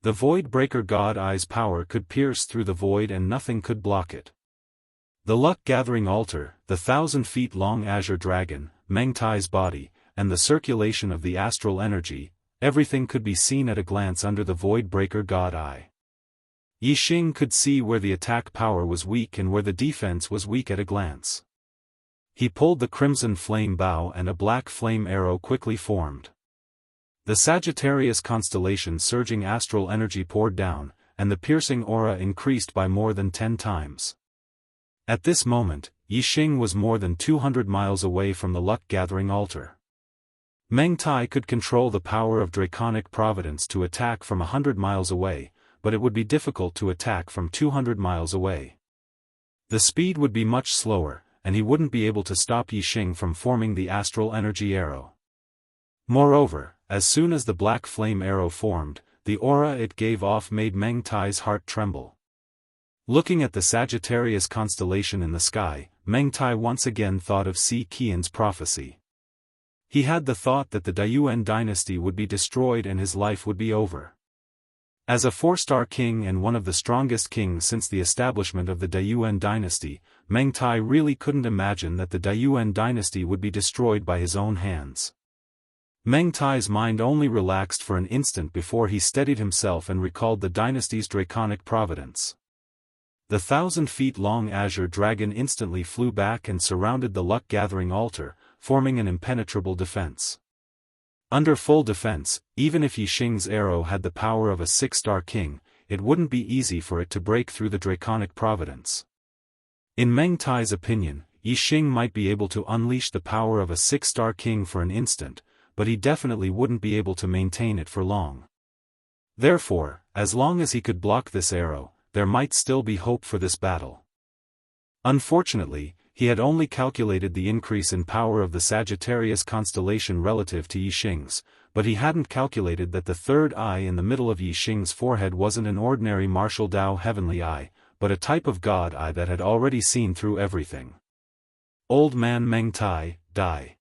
The Void Breaker God Eye's power could pierce through the void and nothing could block it. The luck-gathering altar, the 1,000-feet-long azure dragon, Meng Tai's body, and the circulation of the astral energy, everything could be seen at a glance under the Void Breaker God Eye. Yixing could see where the attack power was weak and where the defense was weak at a glance. He pulled the crimson flame bow and a black flame arrow quickly formed. The Sagittarius constellation surging astral energy poured down, and the piercing aura increased by more than 10 times. At this moment, Yixing was more than 200 miles away from the luck-gathering altar. Meng Tai could control the power of draconic providence to attack from 100 miles away, but it would be difficult to attack from 200 miles away. The speed would be much slower, and he wouldn't be able to stop Yixing from forming the astral energy arrow. Moreover, as soon as the black flame arrow formed, the aura it gave off made Meng Tai's heart tremble. Looking at the Sagittarius constellation in the sky, Meng Tai once again thought of Si Qian's prophecy. He had the thought that the Daiyuan dynasty would be destroyed and his life would be over. As a 4-star king and one of the strongest kings since the establishment of the Daiyuan dynasty, Meng Tai really couldn't imagine that the Daiyuan dynasty would be destroyed by his own hands. Meng Tai's mind only relaxed for an instant before he steadied himself and recalled the dynasty's draconic providence. The 1,000-feet-long azure dragon instantly flew back and surrounded the luck-gathering altar, forming an impenetrable defense. Under full defense, even if Yixing's arrow had the power of a 6-star king, it wouldn't be easy for it to break through the draconic providence. In Meng Tai's opinion, Yixing might be able to unleash the power of a 6-star king for an instant, but he definitely wouldn't be able to maintain it for long. Therefore, as long as he could block this arrow, there might still be hope for this battle. Unfortunately, he had only calculated the increase in power of the Sagittarius constellation relative to Yixing's, but he hadn't calculated that the third eye in the middle of Yixing's forehead wasn't an ordinary martial Dao heavenly eye, but a type of God eye that had already seen through everything. "Old man Meng Tai, die!"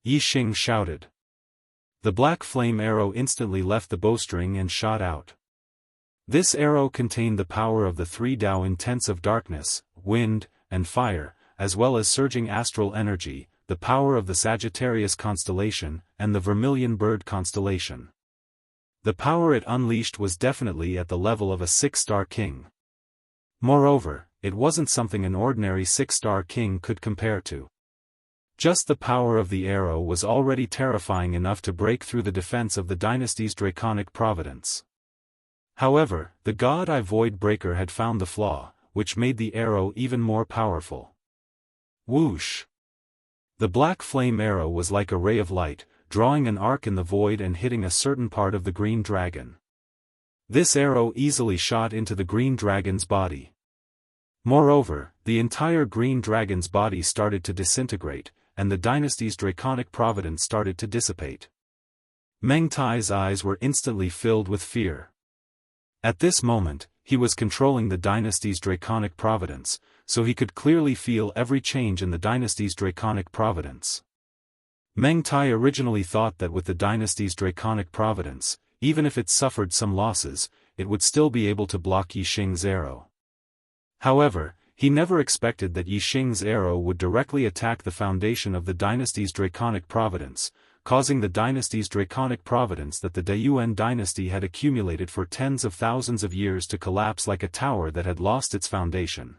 Yixing shouted. The black flame arrow instantly left the bowstring and shot out. This arrow contained the power of the 3 Dao intents of darkness, wind, and fire, as well as surging astral energy, the power of the Sagittarius constellation, and the Vermilion Bird constellation. The power it unleashed was definitely at the level of a 6-star king. Moreover, it wasn't something an ordinary 6-star king could compare to. Just the power of the arrow was already terrifying enough to break through the defense of the dynasty's draconic providence. However, the God Eye Void Breaker had found the flaw, which made the arrow even more powerful. Whoosh! The black flame arrow was like a ray of light, drawing an arc in the void and hitting a certain part of the green dragon. This arrow easily shot into the green dragon's body. Moreover, the entire green dragon's body started to disintegrate, and the dynasty's draconic providence started to dissipate. Meng Tai's eyes were instantly filled with fear. At this moment, he was controlling the dynasty's draconic providence, so he could clearly feel every change in the dynasty's draconic providence. Meng Tai originally thought that with the dynasty's draconic providence, even if it suffered some losses, it would still be able to block Yixing's arrow. However, he never expected that Yixing's arrow would directly attack the foundation of the dynasty's draconic providence, causing the dynasty's draconic providence that the Daiyuan dynasty had accumulated for tens of thousands of years to collapse like a tower that had lost its foundation.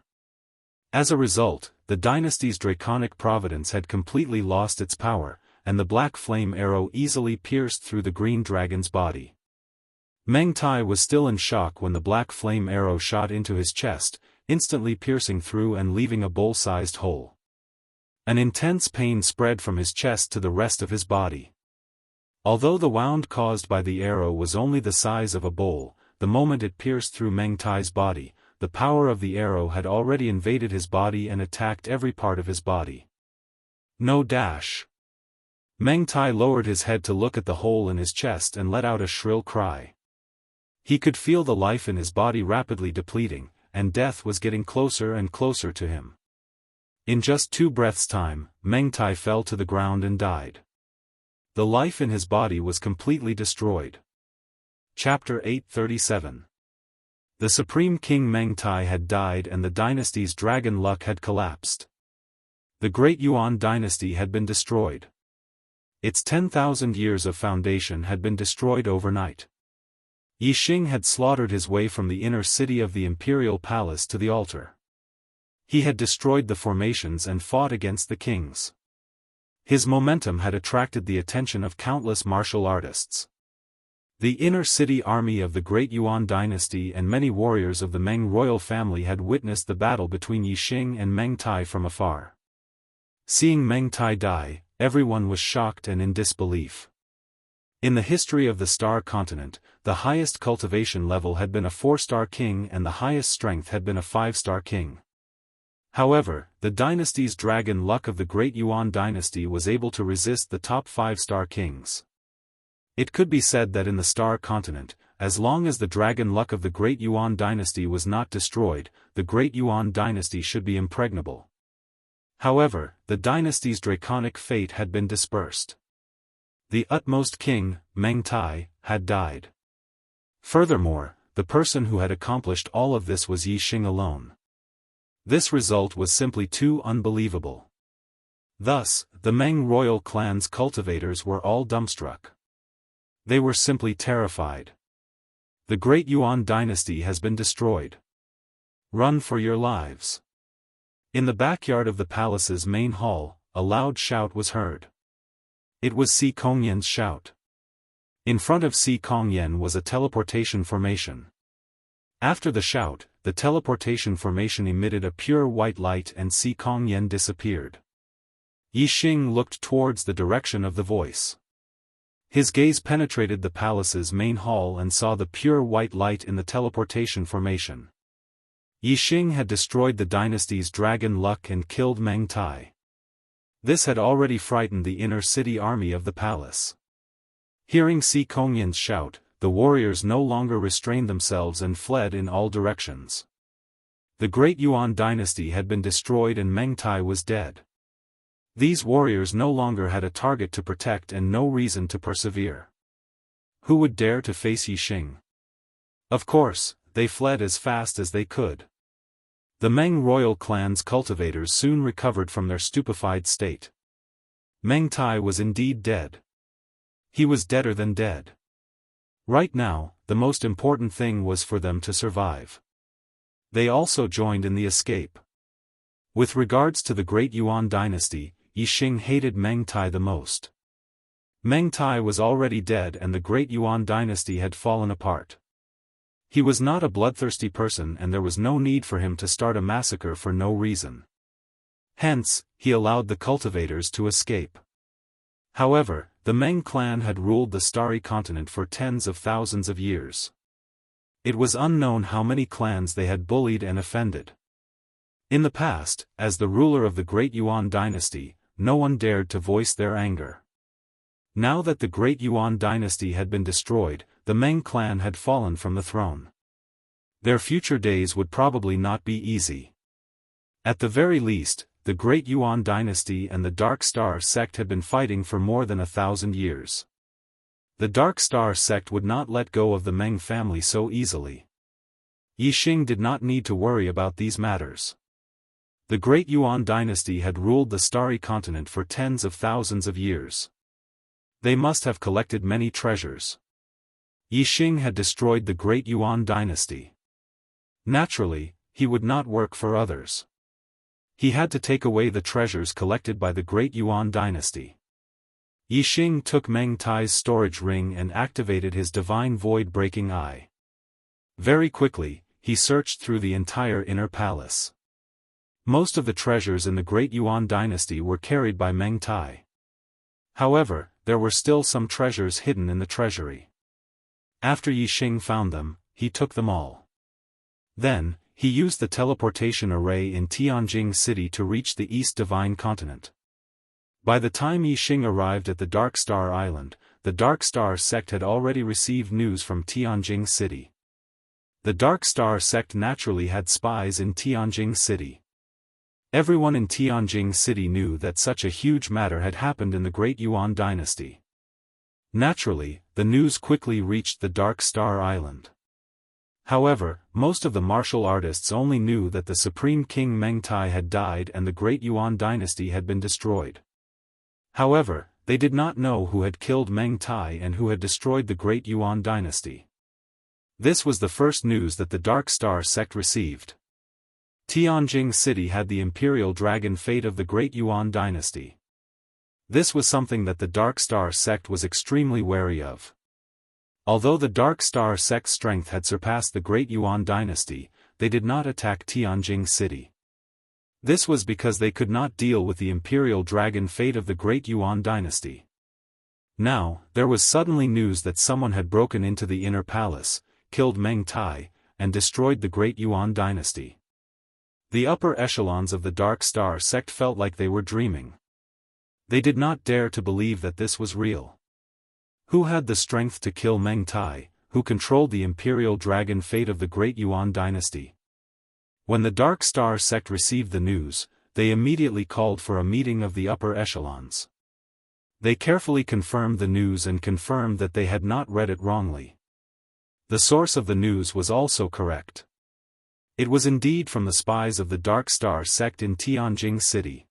As a result, the dynasty's draconic providence had completely lost its power, and the black flame arrow easily pierced through the green dragon's body. Meng Tai was still in shock when the black flame arrow shot into his chest, instantly piercing through and leaving a bowl-sized hole. An intense pain spread from his chest to the rest of his body. Although the wound caused by the arrow was only the size of a bowl, the moment it pierced through Meng Tai's body, the power of the arrow had already invaded his body and attacked every part of his body. No dash. Meng Tai lowered his head to look at the hole in his chest and let out a shrill cry. He could feel the life in his body rapidly depleting, and death was getting closer and closer to him. In just 2 breaths' time, Meng Tai fell to the ground and died. The life in his body was completely destroyed. Chapter 837. The Supreme King Meng Tai had died and the dynasty's dragon luck had collapsed. The Great Yuan dynasty had been destroyed. Its 10,000 years of foundation had been destroyed overnight. Yixing had slaughtered his way from the inner city of the imperial palace to the altar. He had destroyed the formations and fought against the kings. His momentum had attracted the attention of countless martial artists. The inner city army of the Great Yuan dynasty and many warriors of the Meng royal family had witnessed the battle between Yixing and Meng Tai from afar. Seeing Meng Tai die, everyone was shocked and in disbelief. In the history of the Star Continent, the highest cultivation level had been a 4-star king and the highest strength had been a 5-star king. However, the dynasty's dragon luck of the Great Yuan dynasty was able to resist the top 5-star kings. It could be said that in the Star Continent, as long as the dragon luck of the Great Yuan dynasty was not destroyed, the Great Yuan dynasty should be impregnable. However, the dynasty's draconic fate had been dispersed. The utmost king, Meng Tai, had died. Furthermore, the person who had accomplished all of this was Yixing alone. This result was simply too unbelievable. Thus, the Meng royal clan's cultivators were all dumbstruck. They were simply terrified. The Great Yuan dynasty has been destroyed. Run for your lives. In the backyard of the palace's main hall, a loud shout was heard. It was Si Kongyan's shout. In front of Si Kongyan was a teleportation formation. After the shout, the teleportation formation emitted a pure white light and Si Kongyan disappeared. Yixing looked towards the direction of the voice. His gaze penetrated the palace's main hall and saw the pure white light in the teleportation formation. Yixing had destroyed the dynasty's dragon luck and killed Meng Tai. This had already frightened the inner city army of the palace. Hearing Si Kongyan's shout, the warriors no longer restrained themselves and fled in all directions. The Great Yuan dynasty had been destroyed and Meng Tai was dead. These warriors no longer had a target to protect and no reason to persevere. Who would dare to face Yixing? Of course, they fled as fast as they could. The Meng royal clan's cultivators soon recovered from their stupefied state. Meng Tai was indeed dead. He was deader than dead. Right now, the most important thing was for them to survive. They also joined in the escape. With regards to the Great Yuan dynasty, Yixing hated Meng Tai the most. Meng Tai was already dead and the Great Yuan dynasty had fallen apart. He was not a bloodthirsty person and there was no need for him to start a massacre for no reason. Hence, he allowed the cultivators to escape. However, the Meng clan had ruled the Starry Continent for tens of thousands of years. It was unknown how many clans they had bullied and offended. In the past, as the ruler of the Great Yuan dynasty, no one dared to voice their anger. Now that the Great Yuan dynasty had been destroyed, the Meng clan had fallen from the throne. Their future days would probably not be easy. At the very least, the Great Yuan dynasty and the Dark Star sect had been fighting for more than 1,000 years. The Dark Star sect would not let go of the Meng family so easily. Yixing did not need to worry about these matters. The Great Yuan dynasty had ruled the Starry Continent for tens of thousands of years. They must have collected many treasures. Yixing had destroyed the Great Yuan dynasty. Naturally, he would not work for others. He had to take away the treasures collected by the Great Yuan dynasty. Yixing took Meng Tai's storage ring and activated his divine void-breaking eye. Very quickly, he searched through the entire inner palace. Most of the treasures in the Great Yuan dynasty were carried by Meng Tai. However, there were still some treasures hidden in the treasury. After Yixing found them, he took them all. Then, he used the teleportation array in Tianjing City to reach the East Divine Continent. By the time Yixing arrived at the Dark Star Island, the Dark Star sect had already received news from Tianjing City. The Dark Star sect naturally had spies in Tianjing City. Everyone in Tianjing City knew that such a huge matter had happened in the Great Yuan dynasty. Naturally, the news quickly reached the Dark Star Island. However, most of the martial artists only knew that the Supreme King Meng Tai had died and the Great Yuan dynasty had been destroyed. However, they did not know who had killed Meng Tai and who had destroyed the Great Yuan dynasty. This was the first news that the Dark Star sect received. Tianjing City had the imperial dragon fate of the Great Yuan dynasty. This was something that the Dark Star sect was extremely wary of. Although the Dark Star sect's strength had surpassed the Great Yuan dynasty, they did not attack Tianjing City. This was because they could not deal with the imperial dragon fate of the Great Yuan dynasty. Now, there was suddenly news that someone had broken into the inner palace, killed Meng Tai, and destroyed the great Yuan dynasty. The upper echelons of the Dark Star sect felt like they were dreaming. They did not dare to believe that this was real. Who had the strength to kill Meng Tai, who controlled the imperial dragon fate of the great Yuan dynasty? When the Dark Star sect received the news, they immediately called for a meeting of the upper echelons. They carefully confirmed the news and confirmed that they had not read it wrongly. The source of the news was also correct. It was indeed from the spies of the Dark Star sect in Tianjing City.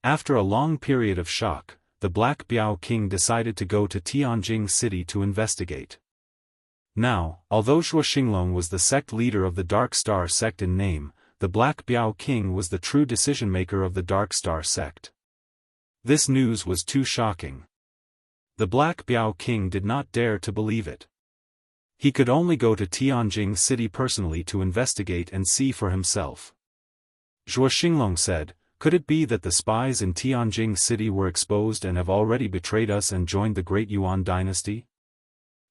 After a long period of shock, the Black Biao King decided to go to Tianjing City to investigate. Now, although Zhuo Xinglong was the sect leader of the Dark Star sect in name, the Black Biao King was the true decision-maker of the Dark Star sect. This news was too shocking. The Black Biao King did not dare to believe it. He could only go to Tianjing City personally to investigate and see for himself. Zhuo Xinglong said, "Could it be that the spies in Tianjing City were exposed and have already betrayed us and joined the great Yuan dynasty?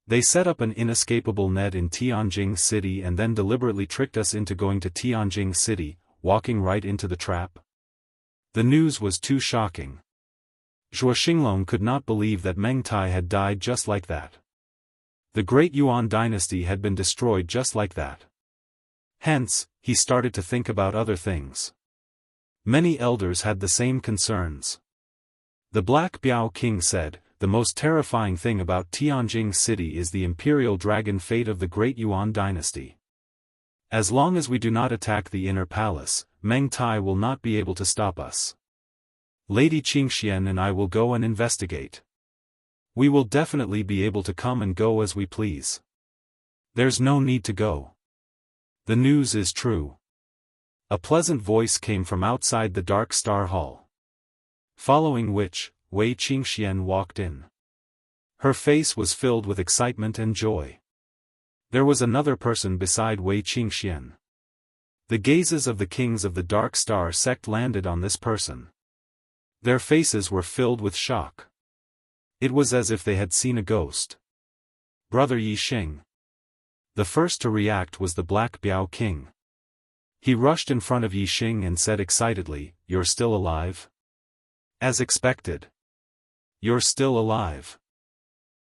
They set up an inescapable net in Tianjing City and then deliberately tricked us into going to Tianjing City, walking right into the trap." The news was too shocking. Zhuo Xinglong could not believe that Meng Tai had died just like that. The great Yuan dynasty had been destroyed just like that. Hence, he started to think about other things. Many elders had the same concerns. The Black Biao King said, "The most terrifying thing about Tianjing City is the imperial dragon fate of the great Yuan dynasty. As long as we do not attack the inner palace, Meng Tai will not be able to stop us. Lady Qingxian and I will go and investigate. We will definitely be able to come and go as we please. There's no need to go. The news is true." A pleasant voice came from outside the Dark Star Hall. Following which, Wei Qingxian walked in. Her face was filled with excitement and joy. There was another person beside Wei Qingxian. The gazes of the kings of the Dark Star sect landed on this person. Their faces were filled with shock. It was as if they had seen a ghost. "Brother Yixing." The first to react was the Black Biao King. He rushed in front of Yixing and said excitedly, "You're still alive?" "As expected." "You're still alive?"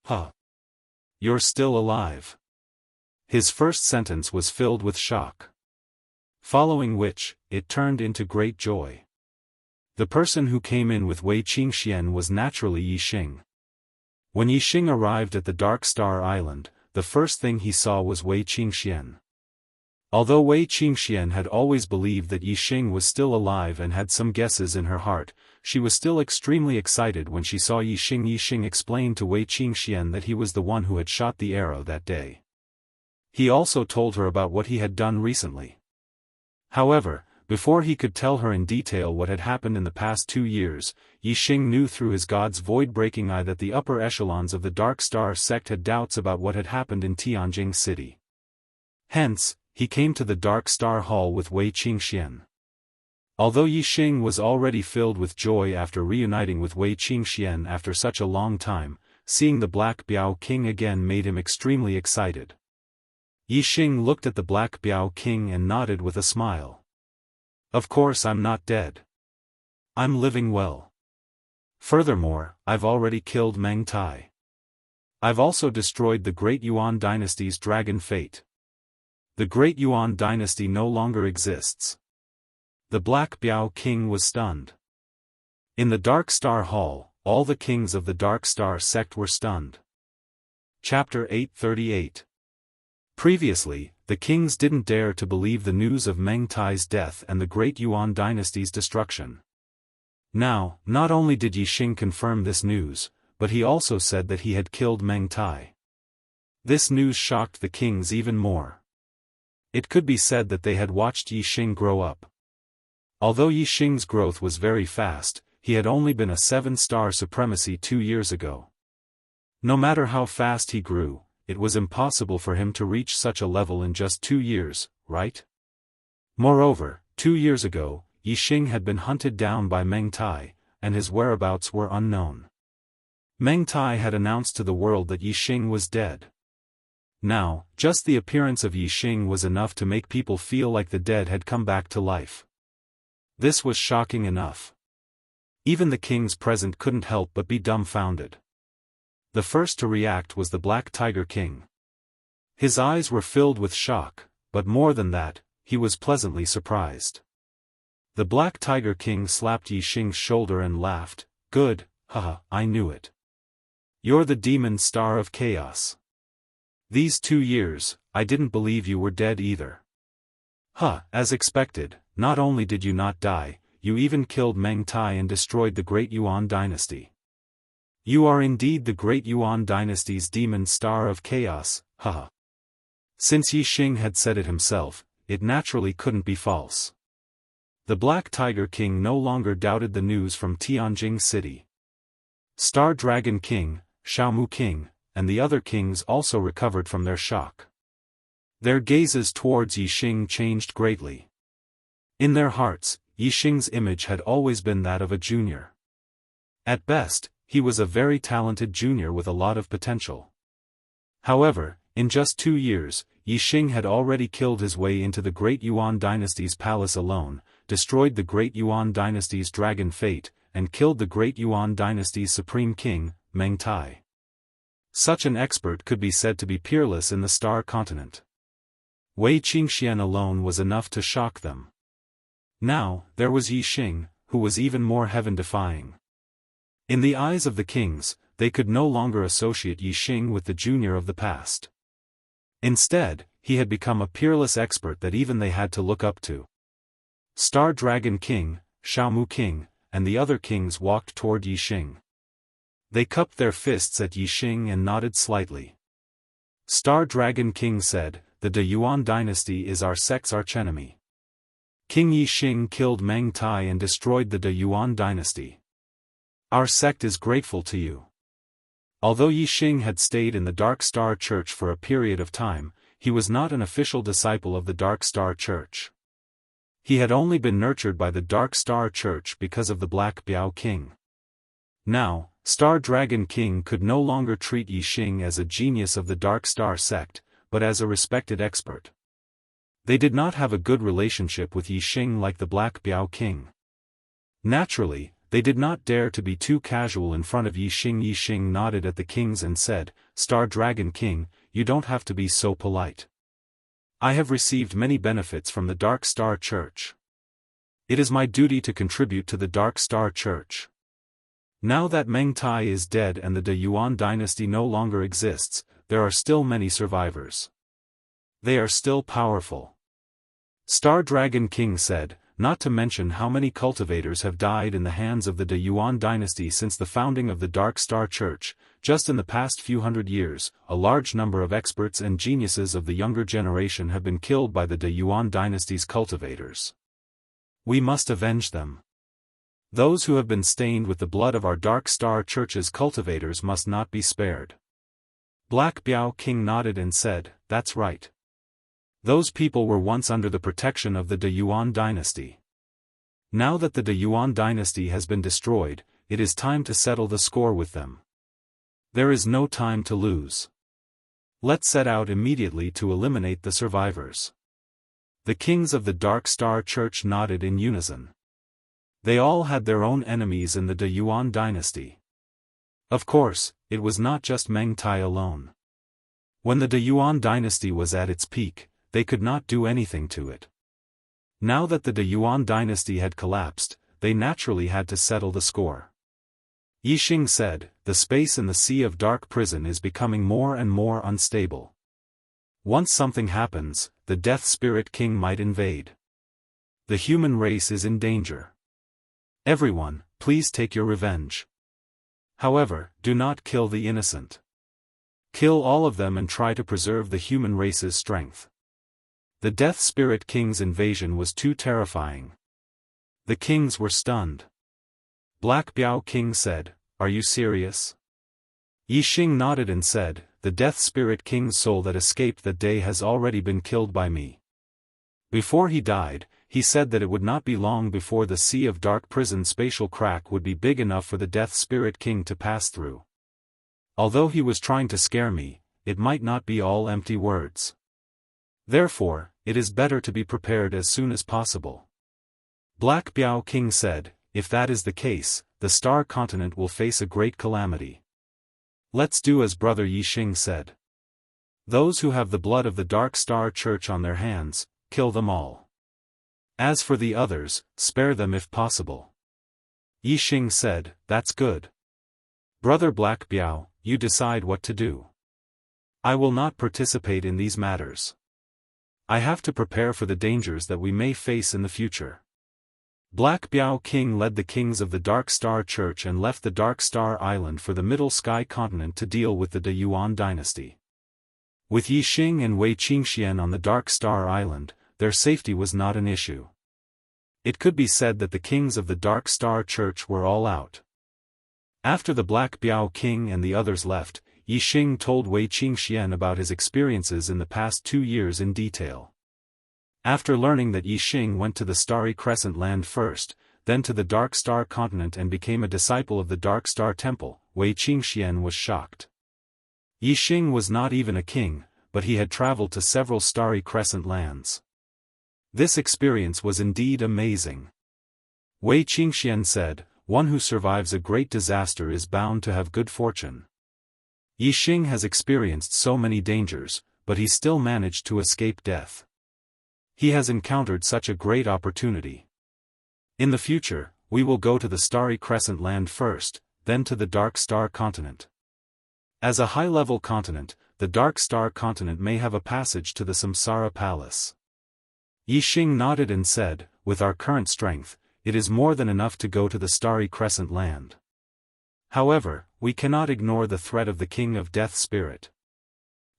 "Huh. You're still alive." His first sentence was filled with shock. Following which, it turned into great joy. The person who came in with Wei Qingxian was naturally Yixing. When Yixing arrived at the Dark Star Island, the first thing he saw was Wei Qingxian. Although Wei Qingxian had always believed that Yixing was still alive and had some guesses in her heart, she was still extremely excited when she saw Yixing. Yixing explained to Wei Qingxian that he was the one who had shot the arrow that day. He also told her about what he had done recently. However, before he could tell her in detail what had happened in the past 2 years, Yixing knew through his God's void-breaking eye that the upper echelons of the Dark Star sect had doubts about what had happened in Tianjing City. Hence, he came to the Dark Star Hall with Wei Qingxian. Although Yixing was already filled with joy after reuniting with Wei Qingxian after such a long time, seeing the Black Biao King again made him extremely excited. Yixing looked at the Black Biao King and nodded with a smile. "Of course I'm not dead. I'm living well. Furthermore, I've already killed Meng Tai. I've also destroyed the great Yuan dynasty's dragon fate. The great Yuan dynasty no longer exists." The Black Biao King was stunned. In the Dark Star Hall, all the kings of the Dark Star sect were stunned. Chapter 838. Previously, the kings didn't dare to believe the news of Meng Tai's death and the great Yuan dynasty's destruction. Now, not only did Yixing confirm this news, but he also said that he had killed Meng Tai. This news shocked the kings even more. It could be said that they had watched Yixing grow up. Although Yixing's growth was very fast, he had only been a 7-star supremacy 2 years ago. No matter how fast he grew, it was impossible for him to reach such a level in just 2 years, right? Moreover, 2 years ago, Yixing had been hunted down by Meng Tai, and his whereabouts were unknown. Meng Tai had announced to the world that Yixing was dead. Now, just the appearance of Yixing was enough to make people feel like the dead had come back to life. This was shocking enough. Even the kings present couldn't help but be dumbfounded. The first to react was the Black Tiger King. His eyes were filled with shock, but more than that, he was pleasantly surprised. The Black Tiger King slapped Yixing's shoulder and laughed. Good, haha, I knew it. You're the demon star of chaos. These 2 years, I didn't believe you were dead either. As expected, not only did you not die, you even killed Meng Tai and destroyed the Great Yuan dynasty. You are indeed the Great Yuan dynasty's demon star of chaos, haha. Since Yixing had said it himself, it naturally couldn't be false. The Black Tiger King no longer doubted the news from Tianjing City. Star Dragon King, Xiaomu King, and the other kings also recovered from their shock. Their gazes towards Yixing changed greatly. In their hearts, Yixing's image had always been that of a junior. At best, he was a very talented junior with a lot of potential. However, in just 2 years, Yixing had already killed his way into the Great Yuan dynasty's palace alone, destroyed the Great Yuan dynasty's dragon fate, and killed the Great Yuan dynasty's supreme king, Meng Tai. Such an expert could be said to be peerless in the Star Continent. Wei Qingxian alone was enough to shock them. Now, there was Yixing, who was even more heaven-defying. In the eyes of the kings, they could no longer associate Yixing with the junior of the past. Instead, he had become a peerless expert that even they had to look up to. Star Dragon King, Xiaomu King, and the other kings walked toward Yixing. They cupped their fists at Yixing and nodded slightly. Star Dragon King said, "The De Yuan dynasty is our sect's archenemy. King Yixing killed Meng Tai and destroyed the De Yuan dynasty. Our sect is grateful to you." Although Yixing had stayed in the Dark Star Church for a period of time, he was not an official disciple of the Dark Star Church. He had only been nurtured by the Dark Star Church because of the Black Biao King. Now, Star Dragon King could no longer treat Yixing as a genius of the Dark Star sect, but as a respected expert. They did not have a good relationship with Yixing like the Black Biao King. Naturally, they did not dare to be too casual in front of Yixing. Yixing nodded at the kings and said, "Star Dragon King, you don't have to be so polite. I have received many benefits from the Dark Star Church. It is my duty to contribute to the Dark Star Church. Now that Meng Tai is dead and the De Yuan dynasty no longer exists, there are still many survivors. They are still powerful." Star Dragon King said, "Not to mention how many cultivators have died in the hands of the De Yuan dynasty since the founding of the Dark Star Church. Just in the past few hundred years, a large number of experts and geniuses of the younger generation have been killed by the De Yuan dynasty's cultivators. We must avenge them. Those who have been stained with the blood of our Dark Star Church's cultivators must not be spared." Black Biao King nodded and said, "That's right. Those people were once under the protection of the De Yuan dynasty. Now that the De Yuan dynasty has been destroyed, it is time to settle the score with them. There is no time to lose. Let's set out immediately to eliminate the survivors." The kings of the Dark Star Church nodded in unison. They all had their own enemies in the De Yuan dynasty. Of course, it was not just Meng Tai alone. When the De Yuan dynasty was at its peak, they could not do anything to it. Now that the De Yuan dynasty had collapsed, they naturally had to settle the score. Yixing said, "The space in the Sea of Dark Prison is becoming more and more unstable. Once something happens, the Death Spirit King might invade. The human race is in danger. Everyone, please take your revenge. However, do not kill the innocent. Kill all of them and try to preserve the human race's strength." The Death Spirit King's invasion was too terrifying. The kings were stunned. Black Biao King said, "Are you serious?" Yixing nodded and said, "The Death Spirit King's soul that escaped that day has already been killed by me." Before he died, he said that it would not be long before the Sea of Dark Prison spatial crack would be big enough for the Death Spirit King to pass through. Although he was trying to scare me, it might not be all empty words. Therefore, it is better to be prepared as soon as possible. Black Biao King said, if that is the case, the Star Continent will face a great calamity. Let's do as Brother Yixing said. Those who have the blood of the Dark Star Church on their hands, kill them all. As for the others, spare them if possible. Yixing said, that's good. Brother Black Biao, you decide what to do. I will not participate in these matters. I have to prepare for the dangers that we may face in the future. Black Biao King led the kings of the Dark Star Church and left the Dark Star Island for the Middle Sky Continent to deal with the De Yuan dynasty. With Yixing and Wei Qingxian on the Dark Star Island, their safety was not an issue. It could be said that the kings of the Dark Star Church were all out. After the Black Biao King and the others left, Yixing told Wei Qingxian about his experiences in the past 2 years in detail. After learning that Yixing went to the Starry Crescent Land first, then to the Dark Star Continent and became a disciple of the Dark Star Temple, Wei Qingxian was shocked. Yixing was not even a king, but he had traveled to several Starry Crescent lands. This experience was indeed amazing. Wei Qingxian said, one who survives a great disaster is bound to have good fortune. Yixing has experienced so many dangers, but he still managed to escape death. He has encountered such a great opportunity. In the future, we will go to the Starry Crescent Land first, then to the Dark Star Continent. As a high-level continent, the Dark Star Continent may have a passage to the Samsara Palace. Yixing nodded and said, with our current strength, it is more than enough to go to the Starry Crescent Land. However, we cannot ignore the threat of the King of Death Spirit.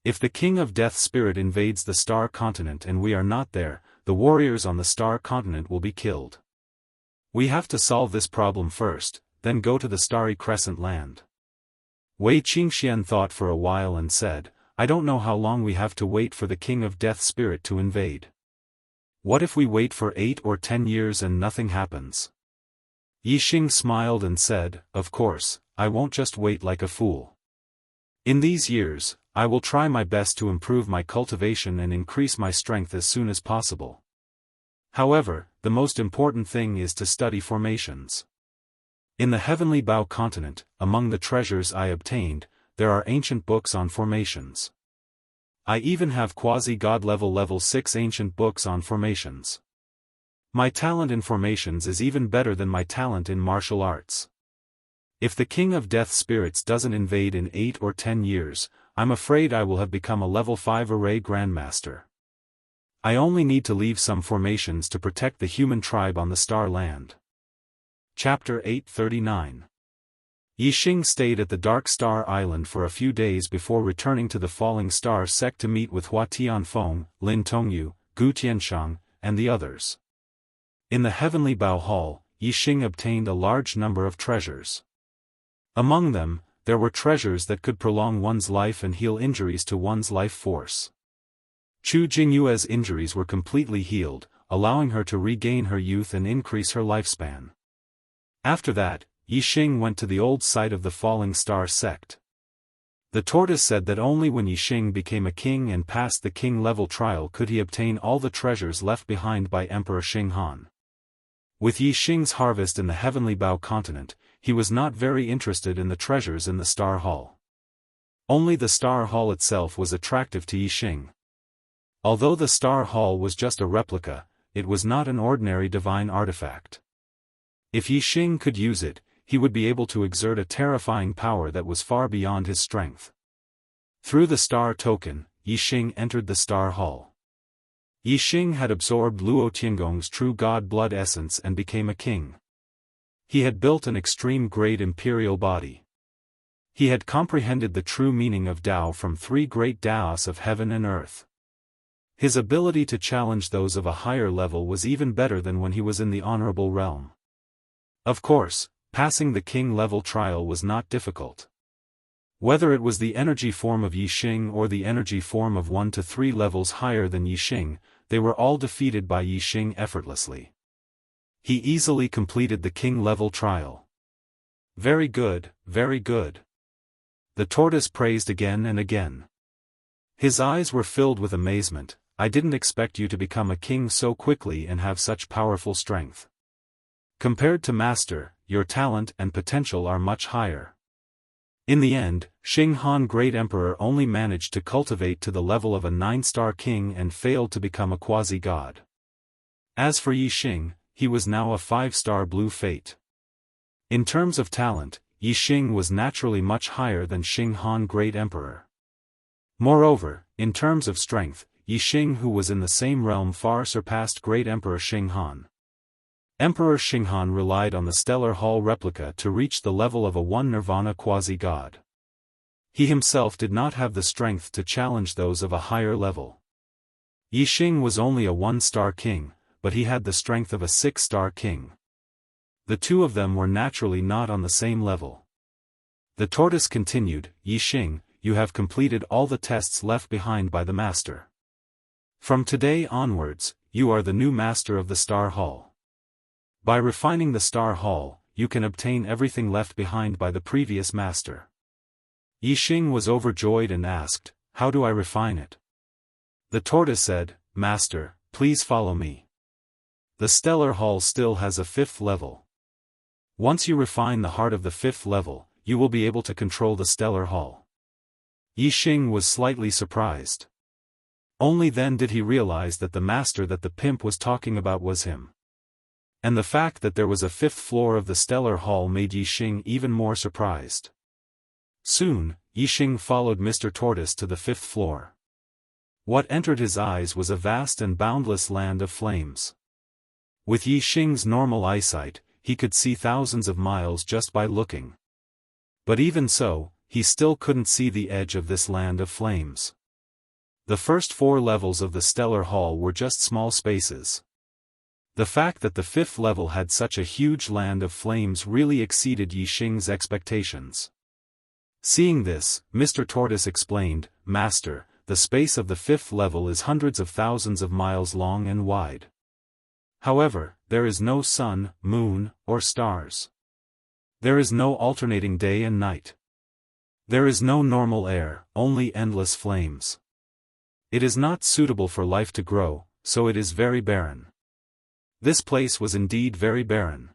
If the King of Death Spirit invades the Star Continent and we are not there, the warriors on the Star Continent will be killed. We have to solve this problem first, then go to the Starry Crescent Land. Wei Qingxian thought for a while and said, I don't know how long we have to wait for the King of Death Spirit to invade. What if we wait for 8 or 10 years and nothing happens? Yixing smiled and said, of course, I won't just wait like a fool. In these years, I will try my best to improve my cultivation and increase my strength as soon as possible. However, the most important thing is to study formations. In the Heavenly Bao continent, among the treasures I obtained, there are ancient books on formations. I even have quasi-god level 6 ancient books on formations. My talent in formations is even better than my talent in martial arts. If the King of Death Spirits doesn't invade in 8 or 10 years, I'm afraid I will have become a level 5 array grandmaster. I only need to leave some formations to protect the human tribe on the Star Land. Chapter 839. Yixing stayed at the Dark Star Island for a few days before returning to the Falling Star sect to meet with Hua Tianfeng, Lin Tongyu, Gu Tianshang, and the others. In the Heavenly Bao Hall, Yixing obtained a large number of treasures. Among them, there were treasures that could prolong one's life and heal injuries to one's life force. Chu Jingyue's injuries were completely healed, allowing her to regain her youth and increase her lifespan. After that, Yixing went to the old site of the Falling Star sect. The tortoise said that only when Yixing became a king and passed the king-level trial could he obtain all the treasures left behind by Emperor Xinghan. With Yixing's harvest in the Heavenly Bao continent, he was not very interested in the treasures in the Star Hall. Only the Star Hall itself was attractive to Yixing. Although the Star Hall was just a replica, it was not an ordinary divine artifact. If Yixing could use it, he would be able to exert a terrifying power that was far beyond his strength. Through the Star Token, Yixing entered the Star Hall. Yixing had absorbed Luo Tiangong's true god blood essence and became a king. He had built an extreme-grade imperial body. He had comprehended the true meaning of Tao from 3 great Taos of heaven and earth. His ability to challenge those of a higher level was even better than when he was in the honorable realm. Of course, passing the king-level trial was not difficult. Whether it was the energy form of Yixing or the energy form of 1 to 3 levels higher than Yixing, they were all defeated by Yixing effortlessly. He easily completed the king-level trial. Very good, very good. The tortoise praised again and again. His eyes were filled with amazement. I didn't expect you to become a king so quickly and have such powerful strength. Compared to Master, your talent and potential are much higher. In the end, Xinghan Great Emperor only managed to cultivate to the level of a 9-star king and failed to become a quasi-god. As for Yixing, he was now a 5-star blue fate. In terms of talent, Yixing was naturally much higher than Xinghan Great Emperor. Moreover, in terms of strength, Yixing, who was in the same realm, far surpassed Great Emperor Xinghan. Emperor Xinghan relied on the Stellar Hall replica to reach the level of a 1 Nirvana quasi-god. He himself did not have the strength to challenge those of a higher level. Yixing was only a 1-star king, but he had the strength of a 6-star king. The two of them were naturally not on the same level. The tortoise continued, Yixing, you have completed all the tests left behind by the master. From today onwards, you are the new master of the Star Hall. By refining the Star Hall, you can obtain everything left behind by the previous master. Yixing was overjoyed and asked, how do I refine it? The tortoise said, Master, please follow me. The Stellar Hall still has a 5th level. Once you refine the heart of the 5th level, you will be able to control the Stellar Hall. Yixing was slightly surprised. Only then did he realize that the master that the pimp was talking about was him. And the fact that there was a 5th floor of the Stellar Hall made Yixing even more surprised. Soon, Yixing followed Mr. Tortoise to the 5th floor. What entered his eyes was a vast and boundless land of flames. With Yixing's normal eyesight, he could see thousands of miles just by looking. But even so, he still couldn't see the edge of this land of flames. The first 4 levels of the Stellar Hall were just small spaces. The fact that the 5th level had such a huge land of flames really exceeded Yixing's expectations. Seeing this, Mr. Tortoise explained, Master, the space of the 5th level is hundreds of thousands of miles long and wide. However, there is no sun, moon, or stars. There is no alternating day and night. There is no normal air, only endless flames. It is not suitable for life to grow, so it is very barren. This place was indeed very barren.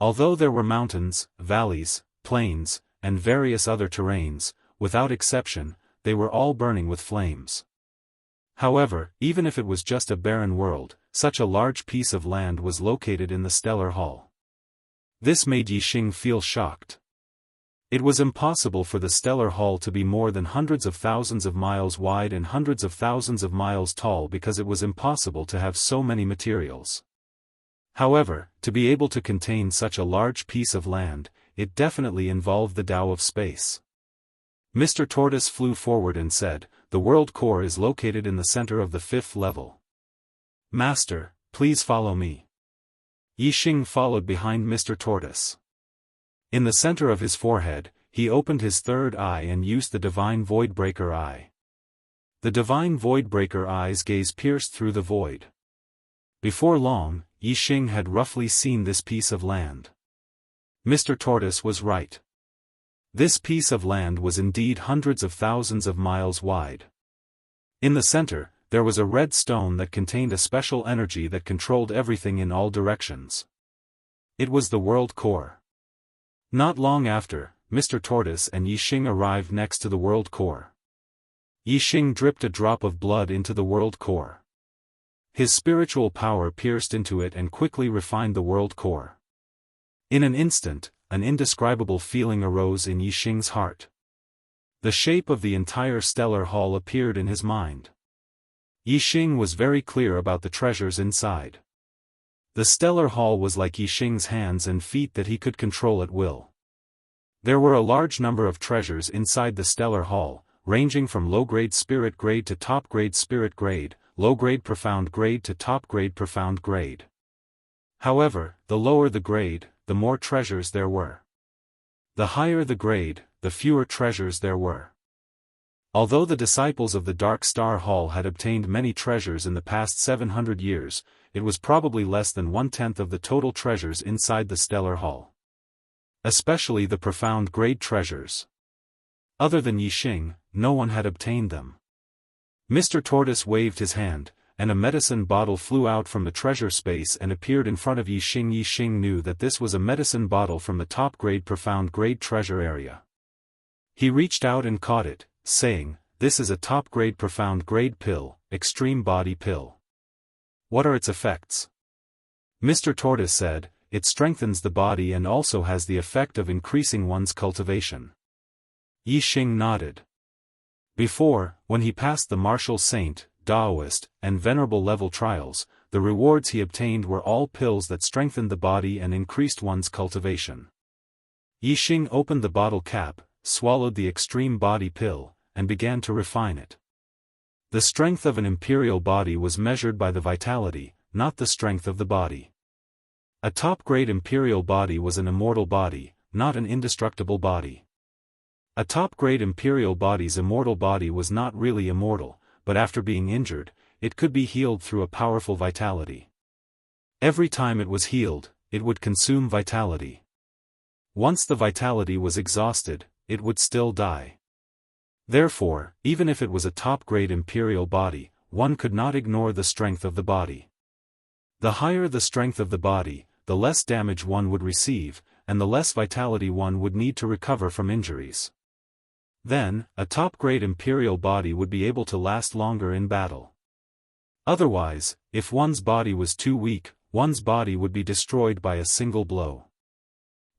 Although there were mountains, valleys, plains, and various other terrains, without exception, they were all burning with flames. However, even if it was just a barren world, such a large piece of land was located in the Stellar Hall. This made Yixing feel shocked. It was impossible for the Stellar Hall to be more than hundreds of thousands of miles wide and hundreds of thousands of miles tall because it was impossible to have so many materials. However, to be able to contain such a large piece of land, it definitely involved the Tao of space. Mr. Tortoise flew forward and said, the world core is located in the center of the 5th level. Master, please follow me. Yixing followed behind Mr. Tortoise. In the center of his forehead, he opened his 3rd eye and used the Divine Voidbreaker Eye. The Divine Voidbreaker Eye's gaze pierced through the void. Before long, Yixing had roughly seen this piece of land. Mr. Tortoise was right. This piece of land was indeed hundreds of thousands of miles wide. In the center, there was a red stone that contained a special energy that controlled everything in all directions. It was the world core. Not long after, Mr. Tortoise and Yixing arrived next to the world core. Yixing dripped a drop of blood into the world core. His spiritual power pierced into it and quickly refined the world core. In an instant, an indescribable feeling arose in Yixing's heart. The shape of the entire Stellar Hall appeared in his mind. Yixing was very clear about the treasures inside. The Stellar Hall was like Yixing's hands and feet that he could control at will. There were a large number of treasures inside the Stellar Hall, ranging from low-grade spirit grade to top-grade spirit grade, low-grade profound grade to top-grade profound grade. However, the lower the grade, the more treasures there were. The higher the grade, the fewer treasures there were. Although the disciples of the Dark Star Hall had obtained many treasures in the past 700 years, it was probably less than 1/10 of the total treasures inside the Stellar Hall. Especially the profound grade treasures. Other than Yixing, no one had obtained them. Mr. Tortoise waved his hand, and a medicine bottle flew out from the treasure space and appeared in front of Yixing. Yixing knew that this was a medicine bottle from the top-grade profound-grade treasure area. He reached out and caught it, saying, "This is a top-grade profound-grade pill, extreme body pill. What are its effects?" Mr. Tortoise said, "It strengthens the body and also has the effect of increasing one's cultivation." Yixing nodded. Before, when he passed the martial saint, Taoist, and venerable level trials, the rewards he obtained were all pills that strengthened the body and increased one's cultivation. Yixing opened the bottle cap, swallowed the extreme body pill, and began to refine it. The strength of an imperial body was measured by the vitality, not the strength of the body. A top-grade imperial body was an immortal body, not an indestructible body. A top-grade imperial body's immortal body was not really immortal, but after being injured, it could be healed through a powerful vitality. Every time it was healed, it would consume vitality. Once the vitality was exhausted, it would still die. Therefore, even if it was a top-grade imperial body, one could not ignore the strength of the body. The higher the strength of the body, the less damage one would receive, and the less vitality one would need to recover from injuries. Then, a top-grade imperial body would be able to last longer in battle. Otherwise, if one's body was too weak, one's body would be destroyed by a single blow.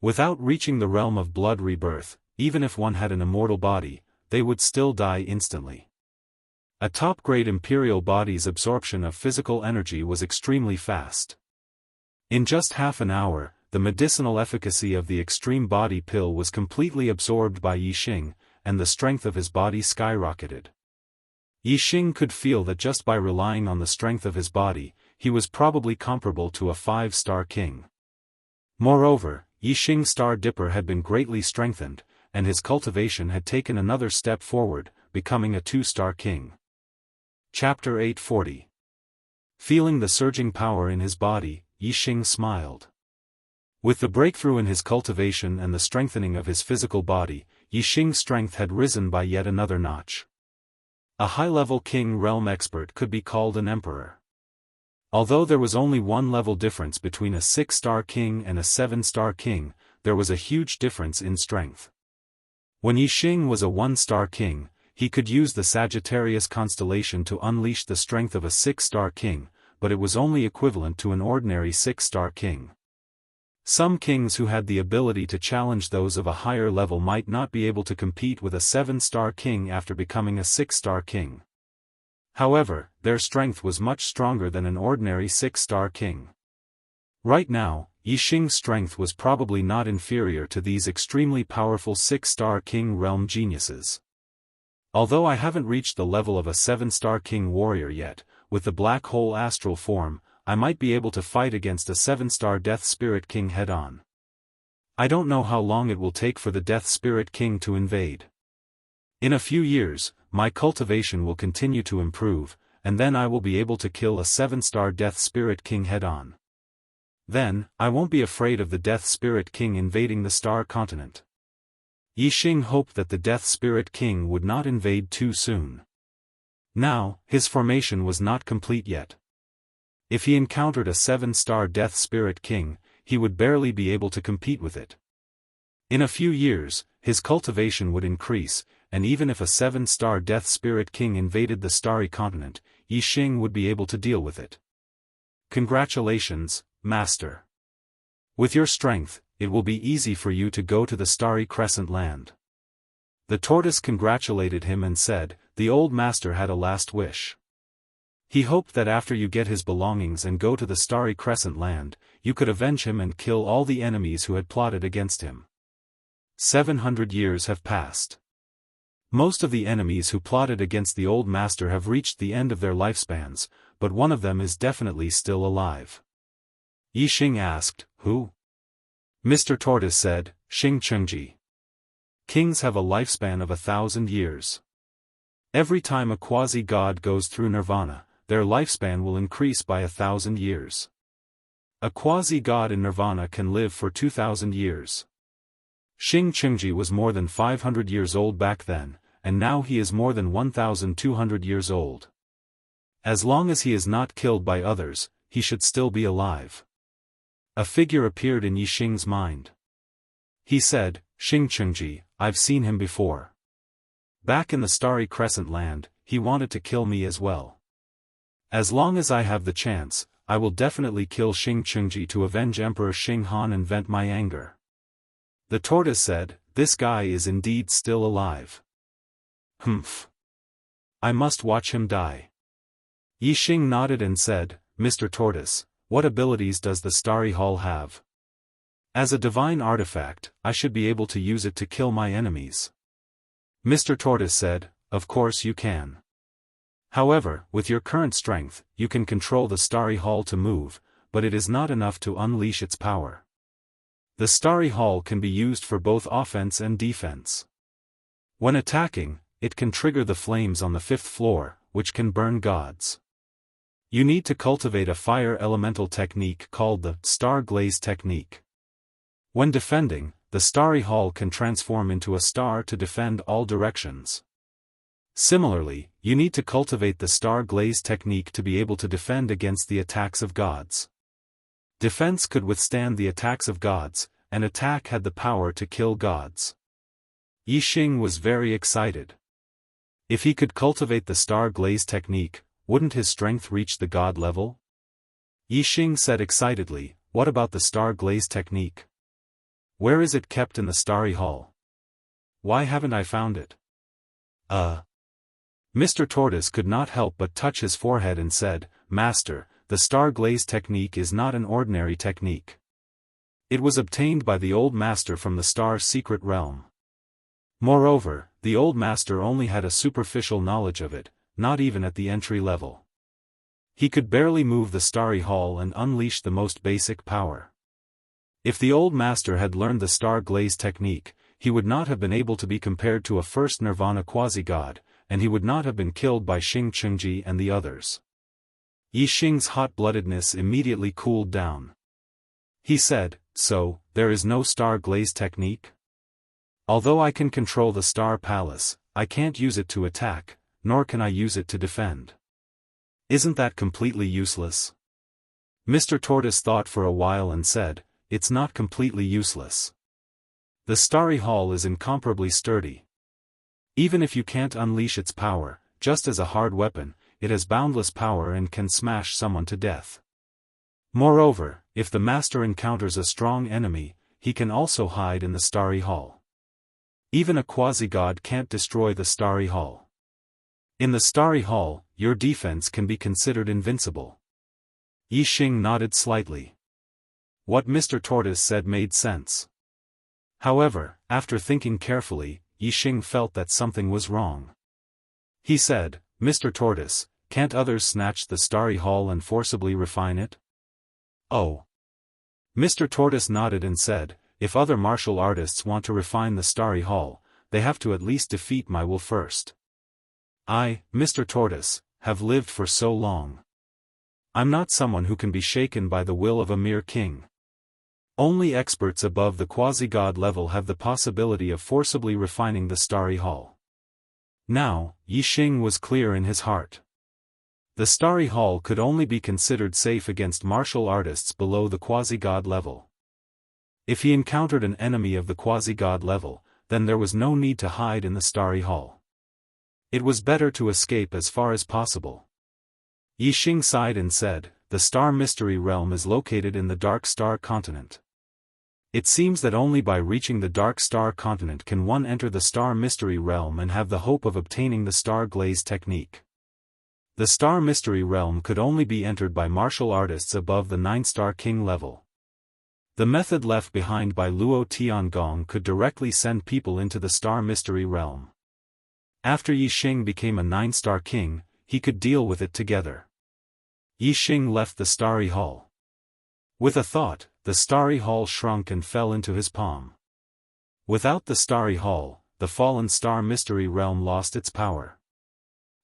Without reaching the realm of blood rebirth, even if one had an immortal body, they would still die instantly. A top-grade imperial body's absorption of physical energy was extremely fast. In just half an hour, the medicinal efficacy of the extreme body pill was completely absorbed by Yixing, and the strength of his body skyrocketed. Yixing could feel that just by relying on the strength of his body, he was probably comparable to a 5-star king. Moreover, Yixing's Star Dipper had been greatly strengthened, and his cultivation had taken another step forward, becoming a 2-star king. Chapter 840. Feeling the surging power in his body, Yixing smiled. With the breakthrough in his cultivation and the strengthening of his physical body, Yixing's strength had risen by yet another notch. A high-level king realm expert could be called an emperor. Although there was only one level difference between a 6-star king and a 7-star king, there was a huge difference in strength. When Yixing was a 1-star king, he could use the Sagittarius constellation to unleash the strength of a 6-star king, but it was only equivalent to an ordinary 6-star king. Some kings who had the ability to challenge those of a higher level might not be able to compete with a 7-star king after becoming a 6-star king. However, their strength was much stronger than an ordinary 6-star king. Right now, Yixing's strength was probably not inferior to these extremely powerful 6-star king realm geniuses. Although I haven't reached the level of a 7-star king warrior yet, with the black hole astral form, I might be able to fight against a 7-star Death Spirit King head-on. I don't know how long it will take for the Death Spirit King to invade. In a few years, my cultivation will continue to improve, and then I will be able to kill a 7-star Death Spirit King head-on. Then, I won't be afraid of the Death Spirit King invading the Star Continent. Yixing hoped that the Death Spirit King would not invade too soon. Now, his formation was not complete yet. If he encountered a 7-star Death Spirit King, he would barely be able to compete with it. In a few years, his cultivation would increase, and even if a 7-star Death Spirit King invaded the Starry Continent, Yixing would be able to deal with it. Congratulations, Master. With your strength, it will be easy for you to go to the Starry Crescent Land. The tortoise congratulated him and said, the old master had a last wish. He hoped that after you get his belongings and go to the Starry Crescent Land, you could avenge him and kill all the enemies who had plotted against him. 700 years have passed. Most of the enemies who plotted against the old master have reached the end of their lifespans, but one of them is definitely still alive. Yixing asked, who? Mr. Tortoise said, Xing Chengji. Kings have a lifespan of 1,000 years. Every time a quasi-god goes through nirvana, their lifespan will increase by 1,000 years. A quasi-god in nirvana can live for 2,000 years. Xing Chengji was more than 500 years old back then, and now he is more than 1,200 years old. As long as he is not killed by others, he should still be alive. A figure appeared in Yixing's mind. He said, Xing Chengji, I've seen him before. Back in the Starry Crescent Land, he wanted to kill me as well. As long as I have the chance, I will definitely kill Xing Chengji to avenge Emperor Xing Han and vent my anger. The tortoise said, this guy is indeed still alive. Humph. I must watch him die. Yixing nodded and said, Mr. Tortoise, what abilities does the Starry Hall have? As a divine artifact, I should be able to use it to kill my enemies. Mr. Tortoise said, of course you can. However, with your current strength, you can control the Starry Hall to move, but it is not enough to unleash its power. The Starry Hall can be used for both offense and defense. When attacking, it can trigger the flames on the 5th floor, which can burn gods. You need to cultivate a fire elemental technique called the Star Glaze technique. When defending, the Starry Hall can transform into a star to defend all directions. Similarly, you need to cultivate the Star Glaze technique to be able to defend against the attacks of gods. Defense could withstand the attacks of gods, and attack had the power to kill gods. Yixing was very excited. If he could cultivate the Star Glaze technique, wouldn't his strength reach the god level? Yixing said excitedly, what about the Star Glaze technique? Where is it kept in the Starry Hall? Why haven't I found it? Mr. Tortoise could not help but touch his forehead and said, Master, the Star Glaze technique is not an ordinary technique. It was obtained by the old master from the Star's secret realm. Moreover, the old master only had a superficial knowledge of it, not even at the entry level. He could barely move the Starry Hall and unleash the most basic power. If the old master had learned the Star Glaze technique, he would not have been able to be compared to a first Nirvana quasi-god, and he would not have been killed by Xing Chengji and the others. Yixing's hot-bloodedness immediately cooled down. He said, so, there is no Star Glaze technique? Although I can control the Star Palace, I can't use it to attack, nor can I use it to defend. Isn't that completely useless? Mr. Tortoise thought for a while and said, it's not completely useless. The Starry Hall is incomparably sturdy. Even if you can't unleash its power, just as a hard weapon, it has boundless power and can smash someone to death. Moreover, if the master encounters a strong enemy, he can also hide in the Starry Hall. Even a quasi-god can't destroy the Starry Hall. In the Starry Hall, your defense can be considered invincible. Yixing nodded slightly. What Mr. Tortoise said made sense. However, after thinking carefully, Yixing felt that something was wrong. He said, Mr. Tortoise, can't others snatch the Starry Hall and forcibly refine it? Oh. Mr. Tortoise nodded and said, if other martial artists want to refine the Starry Hall, they have to at least defeat my will first. I, Mr. Tortoise, have lived for so long. I'm not someone who can be shaken by the will of a mere king. Only experts above the quasi-god level have the possibility of forcibly refining the Starry Hall. Now, Yixing was clear in his heart. The Starry Hall could only be considered safe against martial artists below the quasi-god level. If he encountered an enemy of the quasi-god level, then there was no need to hide in the Starry Hall. It was better to escape as far as possible. Yixing sighed and said, the Star Mystery Realm is located in the Dark Star Continent. It seems that only by reaching the Dark Star Continent can one enter the Star Mystery Realm and have the hope of obtaining the Star Glaze technique. The Star Mystery Realm could only be entered by martial artists above the 9-star king level. The method left behind by Luo Tiangong could directly send people into the Star Mystery Realm. After Yixing became a 9-star king, he could deal with it together. Yixing left the Starry Hall. With a thought, the Starry Hall shrunk and fell into his palm. Without the Starry Hall, the fallen Star Mystery Realm lost its power.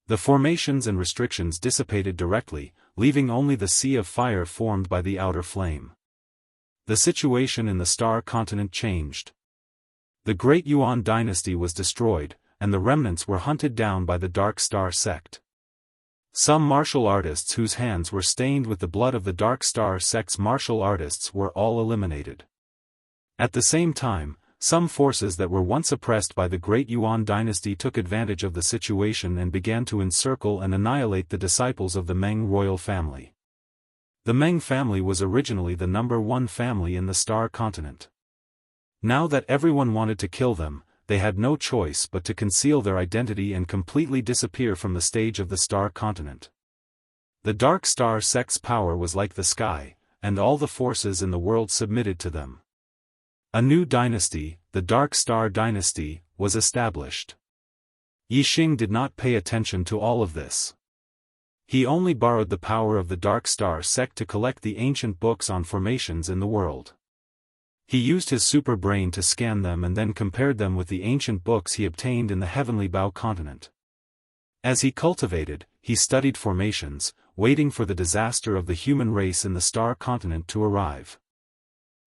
The formations and restrictions dissipated directly, leaving only the sea of fire formed by the outer flame. The situation in the Star Continent changed. The Great Yuan dynasty was destroyed, and the remnants were hunted down by the Dark Star sect. Some martial artists whose hands were stained with the blood of the Dark Star sect's martial artists were all eliminated. At the same time, some forces that were once oppressed by the Great Yuan dynasty took advantage of the situation and began to encircle and annihilate the disciples of the Meng royal family. The Meng family was originally the #1 family in the Star Continent. Now that everyone wanted to kill them, they had no choice but to conceal their identity and completely disappear from the stage of the Star Continent. The Dark Star sect's power was like the sky, and all the forces in the world submitted to them. A new dynasty, the Dark Star dynasty, was established. Yixing did not pay attention to all of this. He only borrowed the power of the Dark Star sect to collect the ancient books on formations in the world. He used his super brain to scan them and then compared them with the ancient books he obtained in the Heavenly Bao continent. As he cultivated, he studied formations, waiting for the disaster of the human race in the Star Continent to arrive.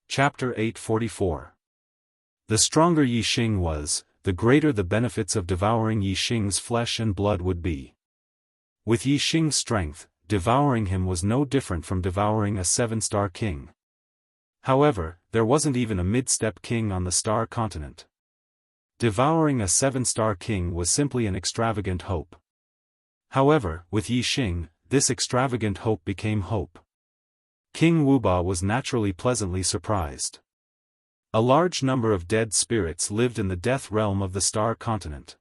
Chapter 844. The stronger Yixing was, the greater the benefits of devouring Yixing's flesh and blood would be. With Yixing's strength, devouring him was no different from devouring a 7-star king. However, there wasn't even a mid-step king on the Star Continent. Devouring a 7-star king was simply an extravagant hope. However, with Yixing, this extravagant hope became hope. King Wuba was naturally pleasantly surprised. A large number of dead spirits lived in the death realm of the Star Continent.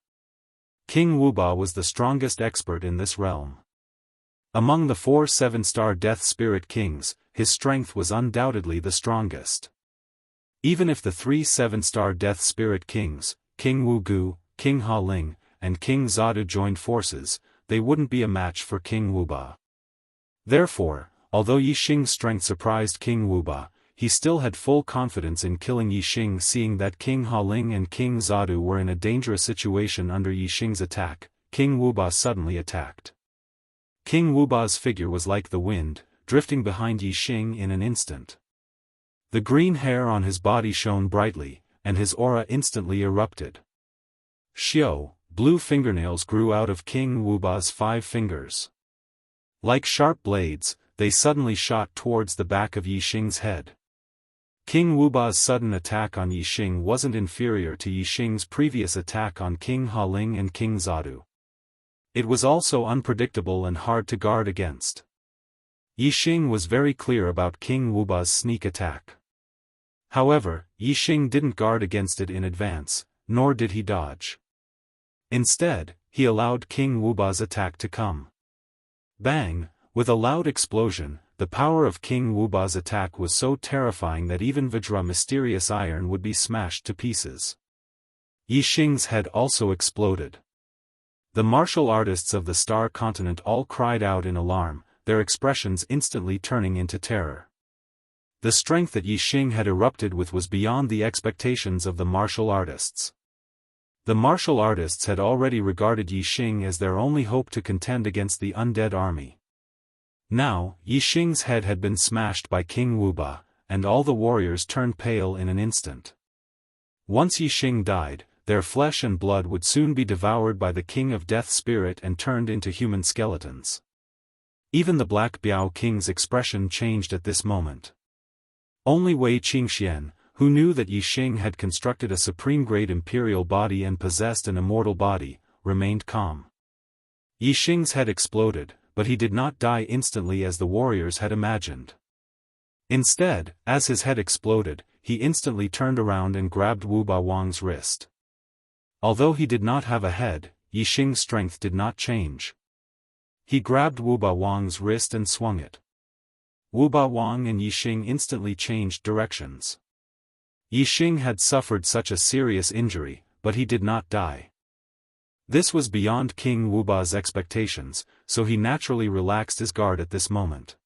King Wuba was the strongest expert in this realm. Among the 4 7-star death spirit kings, his strength was undoubtedly the strongest. Even if the 3 7-star death spirit kings, King Wugu, King Ha Ling, and King Zadu joined forces, they wouldn't be a match for King Wuba. Therefore, although Yixing's strength surprised King Wuba, he still had full confidence in killing Yixing, seeing that King Ha Ling and King Zadu were in a dangerous situation under Yixing's attack. King Wuba suddenly attacked. King Wuba's figure was like the wind, drifting behind Yixing in an instant. The green hair on his body shone brightly, and his aura instantly erupted. Xiao, blue fingernails grew out of King Wuba's 5 fingers. Like sharp blades, they suddenly shot towards the back of Yixing's head. King Wuba's sudden attack on Yixing wasn't inferior to Yixing's previous attack on King Ha Ling and King Zadu. It was also unpredictable and hard to guard against. Yixing was very clear about King Wuba's sneak attack. However, Yixing didn't guard against it in advance, nor did he dodge. Instead, he allowed King Wuba's attack to come. Bang! With a loud explosion, the power of King Wuba's attack was so terrifying that even Vajra mysterious iron would be smashed to pieces. Yixing's head also exploded. The martial artists of the Star Continent all cried out in alarm, their expressions instantly turning into terror. The strength that Yixing had erupted with was beyond the expectations of the martial artists. The martial artists had already regarded Yixing as their only hope to contend against the undead army. Now, Yixing's head had been smashed by King Wuba, and all the warriors turned pale in an instant. Once Yixing died, their flesh and blood would soon be devoured by the King of Death Spirit and turned into human skeletons. Even the Black Biao King's expression changed at this moment. Only Wei Qingxian, who knew that Yixing had constructed a supreme-grade imperial body and possessed an immortal body, remained calm. Yixing's head exploded, but he did not die instantly as the warriors had imagined. Instead, as his head exploded, he instantly turned around and grabbed Wu Ba Wang's wrist. Although he did not have a head, Yixing's strength did not change. He grabbed Wu Ba Wang's wrist and swung it. Wu Ba Wang and Yixing instantly changed directions. Yixing had suffered such a serious injury, but he did not die. This was beyond King Wuba's expectations, so he naturally relaxed his guard at this moment.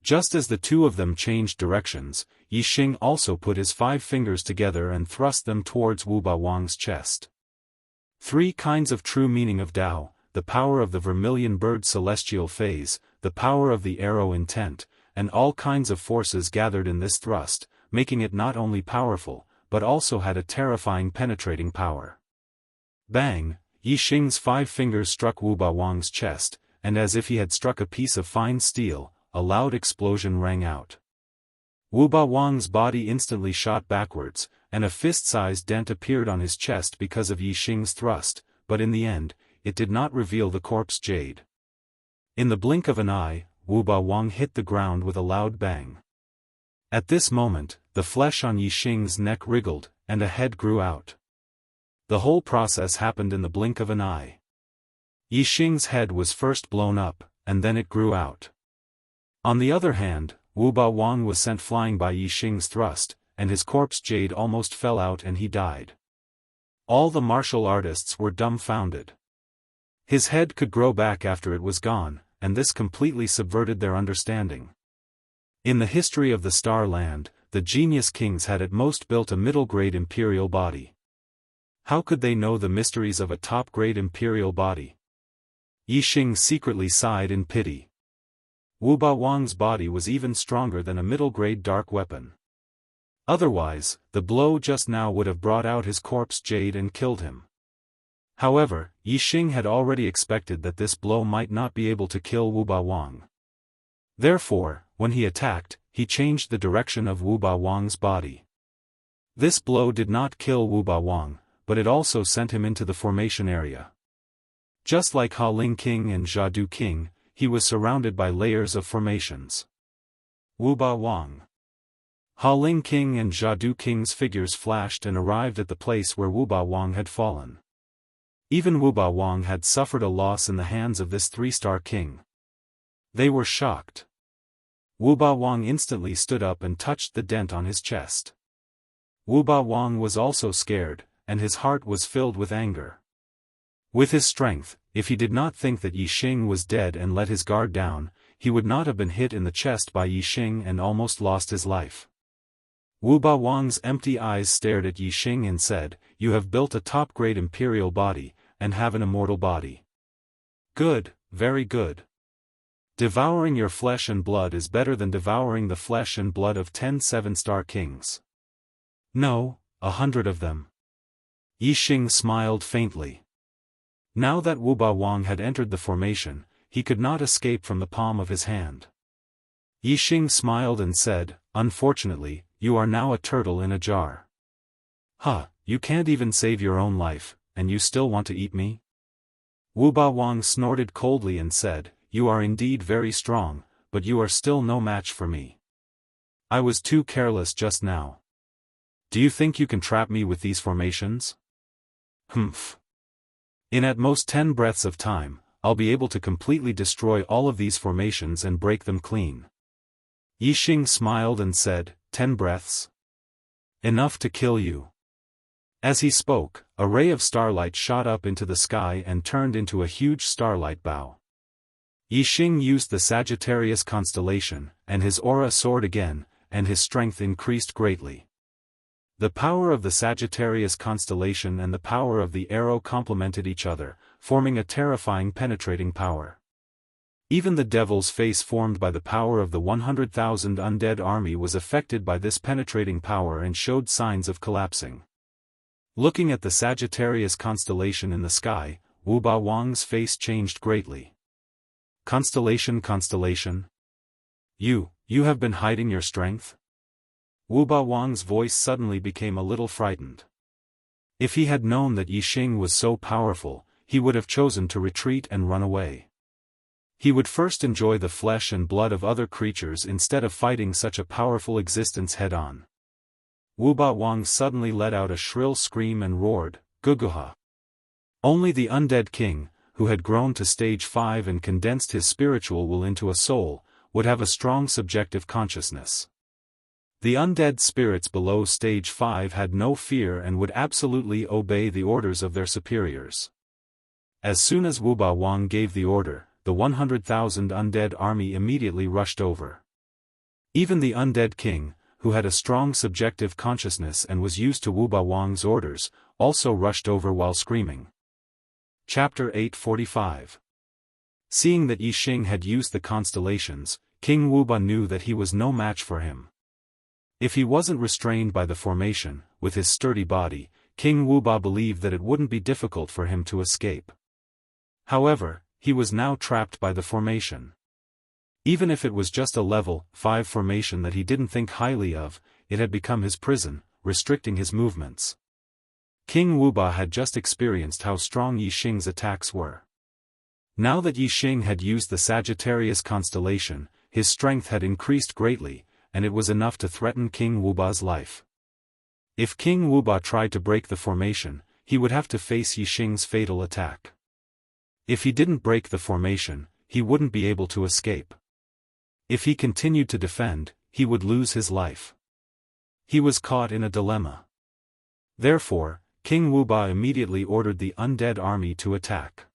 Just as the two of them changed directions, Yixing also put his 5 fingers together and thrust them towards Wuba Wang's chest. 3 kinds of true meaning of Tao, the power of the vermilion bird celestial phase, the power of the arrow intent, and all kinds of forces gathered in this thrust, making it not only powerful, but also had a terrifying penetrating power. Bang! Yixing's 5 fingers struck Wu Bawang's chest, and as if he had struck a piece of fine steel, a loud explosion rang out. Wu Bawang's body instantly shot backwards, and a fist-sized dent appeared on his chest because of Yixing's thrust, but in the end, it did not reveal the corpse jade. In the blink of an eye, Wu Bawang hit the ground with a loud bang. At this moment, the flesh on Yixing's neck wriggled, and a head grew out. The whole process happened in the blink of an eye. Yixing's head was first blown up, and then it grew out. On the other hand, Wu Bawang was sent flying by Yixing's thrust, and his corpse jade almost fell out and he died. All the martial artists were dumbfounded. His head could grow back after it was gone, and this completely subverted their understanding. In the history of the Star Land, the genius kings had at most built a middle-grade imperial body. How could they know the mysteries of a top-grade imperial body? Yixing secretly sighed in pity. Wu Bawang's body was even stronger than a middle-grade dark weapon. Otherwise, the blow just now would have brought out his corpse jade and killed him. However, Yixing had already expected that this blow might not be able to kill Wu Bawang. Therefore, when he attacked, he changed the direction of Wu Bawang's body. This blow did not kill Wu Bawang, but it also sent him into the formation area. Just like Ha Ling King and Jiadu King, he was surrounded by layers of formations. Wu Bawang. Ha Ling King and Jiadu King's figures flashed and arrived at the place where Wu Bawang had fallen. Even Wu Bawang had suffered a loss in the hands of this 3-star king. They were shocked. Wu Bawang instantly stood up and touched the dent on his chest. Wu Bawang was also scared, and his heart was filled with anger. With his strength, if he did not think that Yixing was dead and let his guard down, he would not have been hit in the chest by Yixing and almost lost his life. Wu Bawang's empty eyes stared at Yixing and said, "You have built a top-grade imperial body, and have an immortal body. Good, very good. Devouring your flesh and blood is better than devouring the flesh and blood of 10 7-star kings. No, 100 of them." Yixing smiled faintly. Now that Wu Bawang had entered the formation, he could not escape from the palm of his hand. Yixing smiled and said, "Unfortunately, you are now a turtle in a jar. Huh, you can't even save your own life, and you still want to eat me?" Wu Bawang snorted coldly and said, "You are indeed very strong, but you are still no match for me. I was too careless just now. Do you think you can trap me with these formations? Humph. In at most 10 breaths of time, I'll be able to completely destroy all of these formations and break them clean." Yixing smiled and said, 10 breaths? Enough to kill you." As he spoke, a ray of starlight shot up into the sky and turned into a huge starlight bow. Yixing used the Sagittarius constellation, and his aura soared again, and his strength increased greatly. The power of the Sagittarius constellation and the power of the arrow complemented each other, forming a terrifying penetrating power. Even the devil's face formed by the power of the 100,000 undead army was affected by this penetrating power and showed signs of collapsing. Looking at the Sagittarius constellation in the sky, Wu Bawang's face changed greatly. Constellation? You have been hiding your strength?" Wu Bawang's voice suddenly became a little frightened. If he had known that Yixing was so powerful, he would have chosen to retreat and run away. He would first enjoy the flesh and blood of other creatures instead of fighting such a powerful existence head-on. Wu Bawang suddenly let out a shrill scream and roared, "Guguha!" Only the undead king, who had grown to stage 5 and condensed his spiritual will into a soul, would have a strong subjective consciousness. The undead spirits below stage 5 had no fear and would absolutely obey the orders of their superiors. As soon as Wu Bawang gave the order, the 100,000 undead army immediately rushed over. Even the undead king, who had a strong subjective consciousness and was used to Wu Bawang's orders, also rushed over while screaming. Chapter 845. Seeing that Yixing had used the constellations, King Wuba knew that he was no match for him. If he wasn't restrained by the formation, with his sturdy body, King Wuba believed that it wouldn't be difficult for him to escape. However, he was now trapped by the formation. Even if it was just a level 5 formation that he didn't think highly of, it had become his prison, restricting his movements. King Wuba had just experienced how strong Yixing's attacks were. Now that Yixing had used the Sagittarius constellation, his strength had increased greatly, and it was enough to threaten King Wuba's life. If King Wuba tried to break the formation, he would have to face Yixing's fatal attack. If he didn't break the formation, he wouldn't be able to escape. If he continued to defend, he would lose his life. He was caught in a dilemma. Therefore, King Wuba immediately ordered the undead army to attack.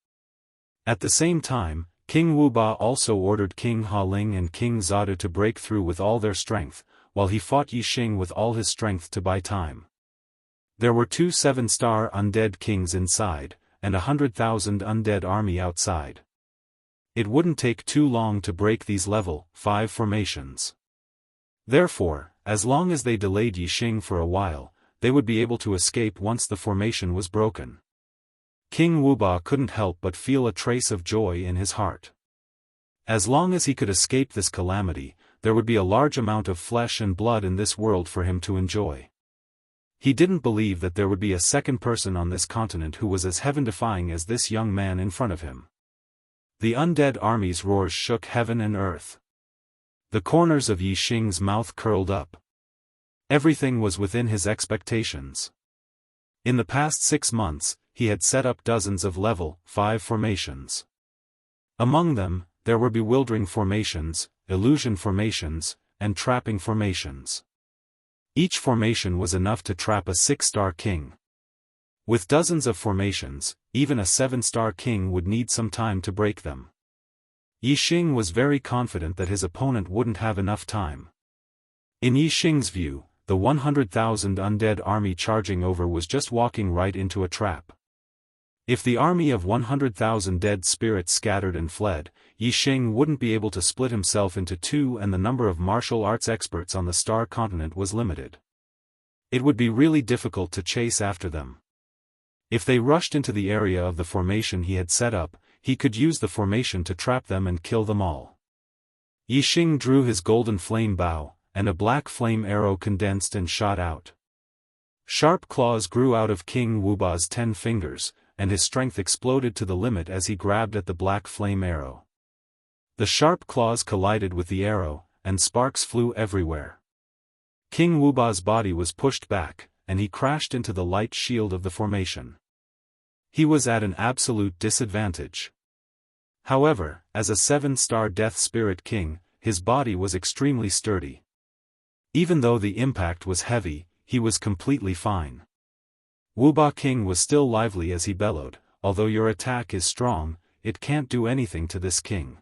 At the same time, King Wuba also ordered King Haling and King Zadu to break through with all their strength, while he fought Yixing with all his strength to buy time. There were 2 7-star undead kings inside, and 100,000 undead army outside. It wouldn't take too long to break these level 5 formations. Therefore, as long as they delayed Yixing for a while, they would be able to escape once the formation was broken. King Wuba couldn't help but feel a trace of joy in his heart. As long as he could escape this calamity, there would be a large amount of flesh and blood in this world for him to enjoy. He didn't believe that there would be a second person on this continent who was as heaven-defying as this young man in front of him. The undead army's roars shook heaven and earth. The corners of Yixing's mouth curled up. Everything was within his expectations. In the past 6 months, he had set up dozens of level 5 formations. Among them, there were bewildering formations, illusion formations, and trapping formations. Each formation was enough to trap a 6-star king. With dozens of formations, even a 7-star king would need some time to break them. Yixing was very confident that his opponent wouldn't have enough time. In Yixing's view, the 100,000 undead army charging over was just walking right into a trap. If the army of 100,000 dead spirits scattered and fled, Yixing wouldn't be able to split himself into 2, and the number of martial arts experts on the Star Continent was limited. It would be really difficult to chase after them. If they rushed into the area of the formation he had set up, he could use the formation to trap them and kill them all. Yixing drew his golden flame bow, and a black flame arrow condensed and shot out. Sharp claws grew out of King Wuba's 10 fingers, and his strength exploded to the limit as he grabbed at the black flame arrow. The sharp claws collided with the arrow, and sparks flew everywhere. King Wuba's body was pushed back, and he crashed into the light shield of the formation. He was at an absolute disadvantage. However, as a 7-star Death Spirit King, his body was extremely sturdy. Even though the impact was heavy, he was completely fine. Wuba King was still lively as he bellowed, "Although your attack is strong, it can't do anything to this king.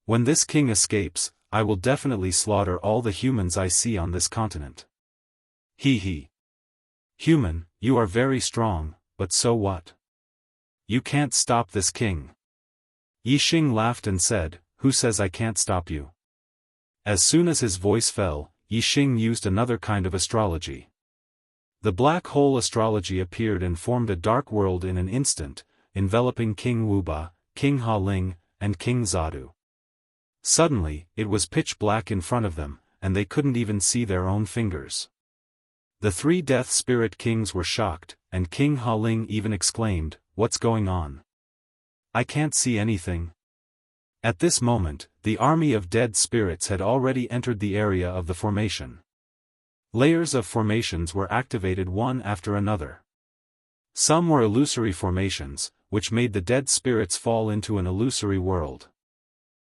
When this king escapes, I will definitely slaughter all the humans I see on this continent." He. "Human, you are very strong, but so what? You can't stop this king." Yixing laughed and said, "Who says I can't stop you?" As soon as his voice fell, Yixing used another kind of astrology. The black hole astrology appeared and formed a dark world in an instant, enveloping King Wuba, King Haling, and King Zadu. Suddenly, it was pitch black in front of them, and they couldn't even see their own fingers. The 3 Death Spirit Kings were shocked, and King Haling even exclaimed, "What's going on? I can't see anything." At this moment, the army of dead spirits had already entered the area of the formation. Layers of formations were activated one after another. Some were illusory formations, which made the dead spirits fall into an illusory world.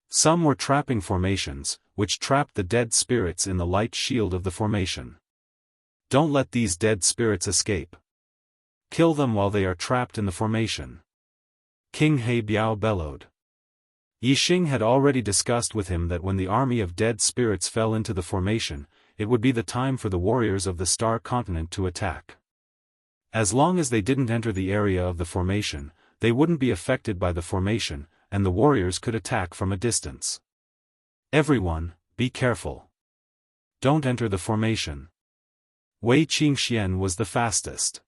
Some were trapping formations, which trapped the dead spirits in the light shield of the formation. Don't let these dead spirits escape. Kill them while they are trapped in the formation. King He Biao bellowed. Yixing had already discussed with him that when the army of dead spirits fell into the formation, it would be the time for the warriors of the Star Continent to attack. As long as they didn't enter the area of the formation, they wouldn't be affected by the formation, and the warriors could attack from a distance. Everyone, be careful. don't enter the formation. Wei Qingxian was the fastest.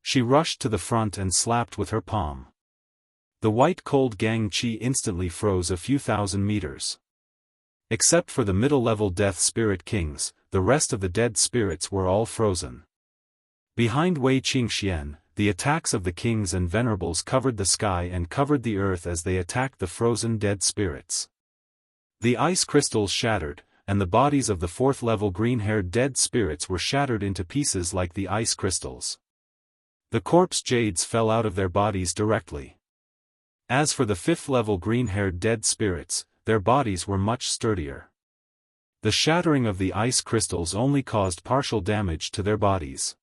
She rushed to the front and slapped with her palm. The white cold Gang Qi instantly froze a few thousand meters. Except for the middle-level Death Spirit Kings, the rest of the dead spirits were all frozen. Behind Wei Qingxian, the attacks of the kings and venerables covered the sky and covered the earth as they attacked the frozen dead spirits. The ice crystals shattered, and the bodies of the fourth-level green-haired dead spirits were shattered into pieces like the ice crystals. The corpse jades fell out of their bodies directly. As for the fifth-level green-haired dead spirits, their bodies were much sturdier. The shattering of the ice crystals only caused partial damage to their bodies.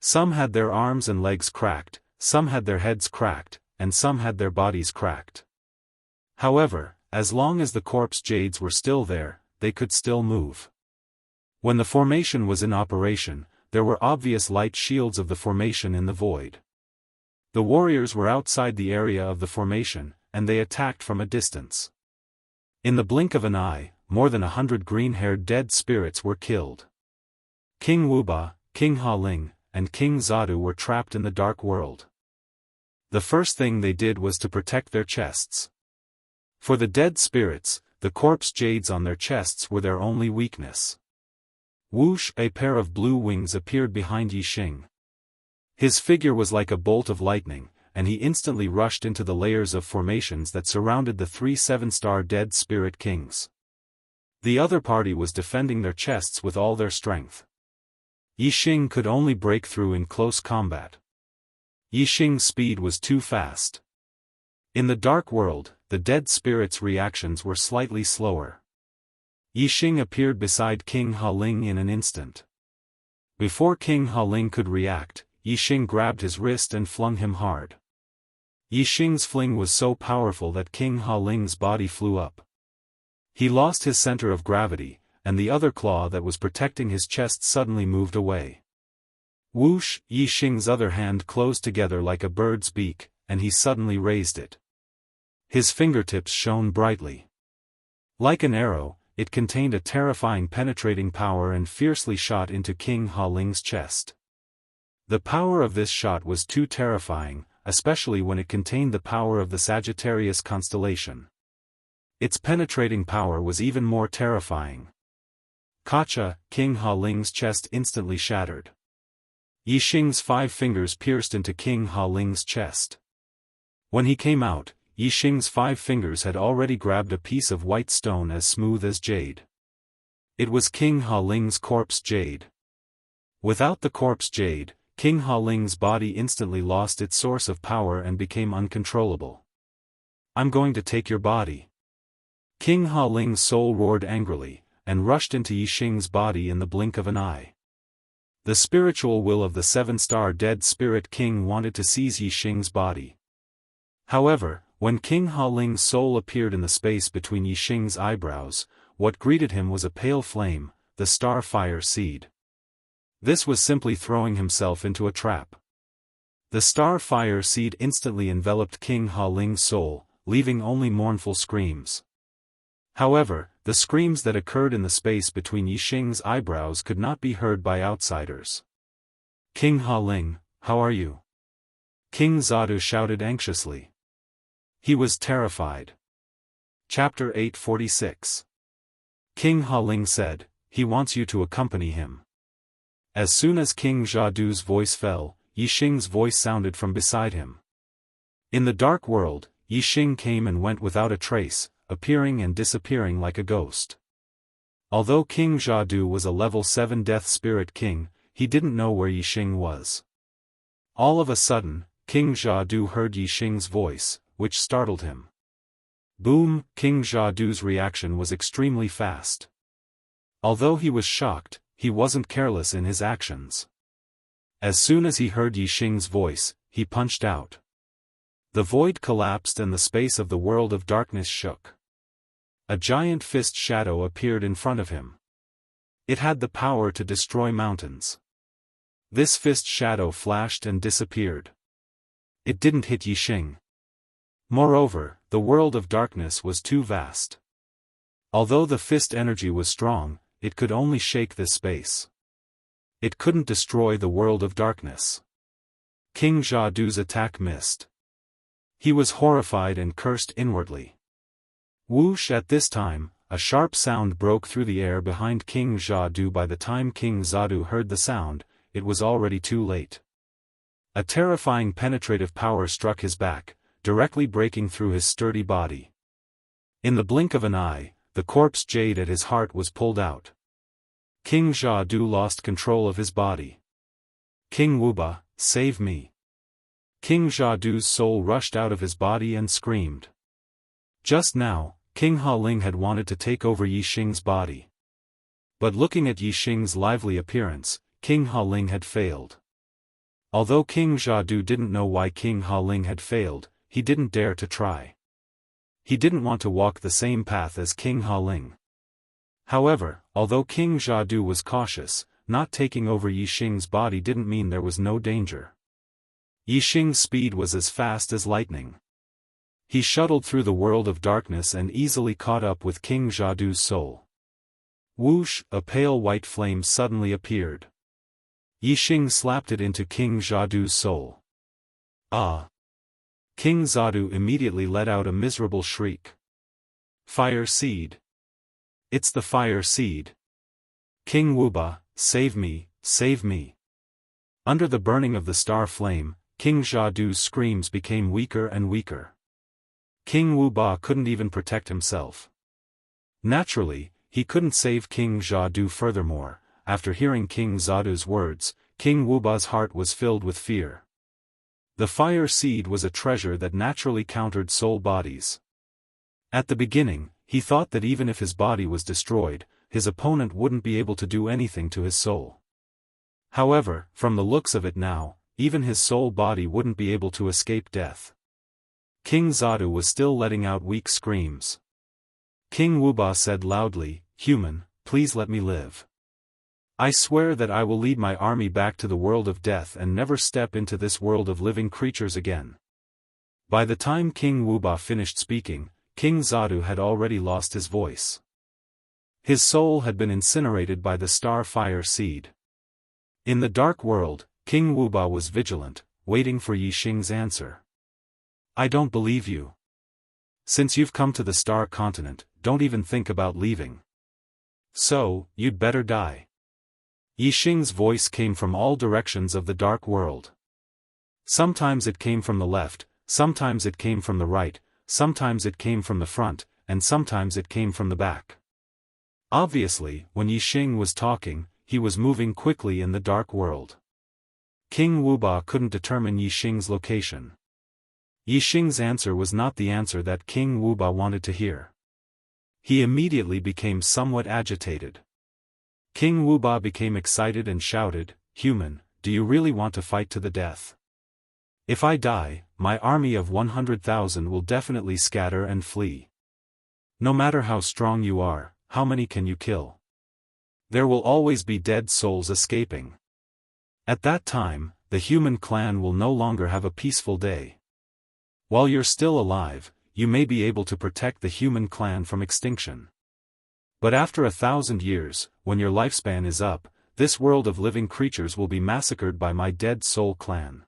Some had their arms and legs cracked, some had their heads cracked, and some had their bodies cracked. However, as long as the corpse jades were still there, they could still move. When the formation was in operation, there were obvious light shields of the formation in the void. The warriors were outside the area of the formation, and they attacked from a distance. In the blink of an eye, more than 100 green-haired dead spirits were killed. King Wuba, King Haling, and King Zadu were trapped in the dark world. The first thing they did was to protect their chests. For the dead spirits, the corpse jades on their chests were their only weakness. Whoosh! A pair of blue wings appeared behind Yixing. His figure was like a bolt of lightning, and he instantly rushed into the layers of formations that surrounded the 3 7-star dead spirit kings. The other party was defending their chests with all their strength. Yixing could only break through in close combat. Yixing's speed was too fast. In the dark world, the dead spirits' reactions were slightly slower. Yixing appeared beside King Haling in an instant. Before King Haling could react, Yixing grabbed his wrist and flung him hard. Yixing's fling was so powerful that King Haling's body flew up. He lost his center of gravity, and the other claw that was protecting his chest suddenly moved away. Whoosh! Yixing's other hand closed together like a bird's beak, and he suddenly raised it. His fingertips shone brightly. Like an arrow, it contained a terrifying penetrating power and fiercely shot into King Haling's chest. The power of this shot was too terrifying, especially when it contained the power of the Sagittarius constellation. Its penetrating power was even more terrifying. Kacha! King Haling's chest instantly shattered. Yixing's 5 fingers pierced into King Haling's chest. When he came out, Yixing's 5 fingers had already grabbed a piece of white stone as smooth as jade. It was King Haling's corpse jade. Without the corpse jade, King Haling's body instantly lost its source of power and became uncontrollable. "I'm going to take your body." King Haling's soul roared angrily, and rushed into Yixing's body in the blink of an eye. The spiritual will of the 7-star dead spirit king wanted to seize Yixing's body. However, when King Haling's soul appeared in the space between Yixing's eyebrows, what greeted him was a pale flame, the star fire seed. This was simply throwing himself into a trap. The star fire seed instantly enveloped King Haling's soul, leaving only mournful screams. However, the screams that occurred in the space between Yixing's eyebrows could not be heard by outsiders. "King Haling, how are you?" King Zadu shouted anxiously. He was terrified. Chapter 846. King Haling said, "He wants you to accompany him." As soon as King Zhadu's voice fell, Yixing's voice sounded from beside him. In the dark world, Yixing came and went without a trace, appearing and disappearing like a ghost. Although King Zhadu was a level 7 death spirit king, he didn't know where Yixing was. All of a sudden, King Zhadu heard Yixing's voice, which startled him. Boom! King Zhadu's reaction was extremely fast. Although he was shocked, he wasn't careless in his actions. As soon as he heard Yixing's voice, he punched out. The void collapsed and the space of the world of darkness shook. A giant fist shadow appeared in front of him. It had the power to destroy mountains. This fist shadow flashed and disappeared. It didn't hit Yixing. Moreover, the world of darkness was too vast. Although the fist energy was strong, it could only shake this space. It couldn't destroy the world of darkness. King Xiaodu's attack missed. He was horrified and cursed inwardly. Whoosh! At this time, a sharp sound broke through the air behind King Xiaodu. By the time King Xiaodu heard the sound, it was already too late. A terrifying penetrative power struck his back, directly breaking through his sturdy body. In the blink of an eye, the corpse jade at his heart was pulled out. King Xiaodu lost control of his body. King Wuba, save me! King Xiaodu's soul rushed out of his body and screamed. Just now, King Haling had wanted to take over Yixing's body. But looking at Yixing's lively appearance, King Haling had failed. Although King Xiaodu didn't know why King Haling had failed, he didn't dare to try. He didn't want to walk the same path as King Haling. However, although King Xiaodu was cautious, not taking over Yixing's body didn't mean there was no danger. Yixing's speed was as fast as lightning. He shuttled through the world of darkness and easily caught up with King Xiaodu's soul. Whoosh! A pale white flame suddenly appeared. Yixing slapped it into King Xiaodu's soul. Ah! King Xiaodu immediately let out a miserable shriek. Fire seed! It's the fire seed! King Wuba, save me, save me! Under the burning of the star flame, King Xiaodu's screams became weaker and weaker. King Wuba couldn't even protect himself. Naturally, he couldn't save King Xiaodu. Furthermore, after hearing King Xiaodu's words, King Wuba's heart was filled with fear. The fire seed was a treasure that naturally countered soul bodies. At the beginning, he thought that even if his body was destroyed, his opponent wouldn't be able to do anything to his soul. However, from the looks of it now, even his soul body wouldn't be able to escape death. King Xiaodu was still letting out weak screams. King Wuba said loudly, "Human, please let me live. I swear that I will lead my army back to the world of death and never step into this world of living creatures again." By the time King Wuba finished speaking, King Xiaodu had already lost his voice. His soul had been incinerated by the star fire seed. In the dark world, King Wuba was vigilant, waiting for Yixing's answer. "I don't believe you. Since you've come to the Star Continent, don't even think about leaving. So, you'd better die." Yixing's voice came from all directions of the dark world. Sometimes it came from the left, sometimes it came from the right, sometimes it came from the front, and sometimes it came from the back. Obviously, when Yixing was talking, he was moving quickly in the dark world. King Wuba couldn't determine Yixing's location. Yixing's answer was not the answer that King Wuba wanted to hear. He immediately became somewhat agitated. King Wuba became excited and shouted, "Human, do you really want to fight to the death? If I die, my army of 100,000 will definitely scatter and flee. No matter how strong you are, how many can you kill? There will always be dead souls escaping. At that time, the human clan will no longer have a peaceful day. While you're still alive, you may be able to protect the human clan from extinction. But after 1,000 years, when your lifespan is up, this world of living creatures will be massacred by my dead soul clan.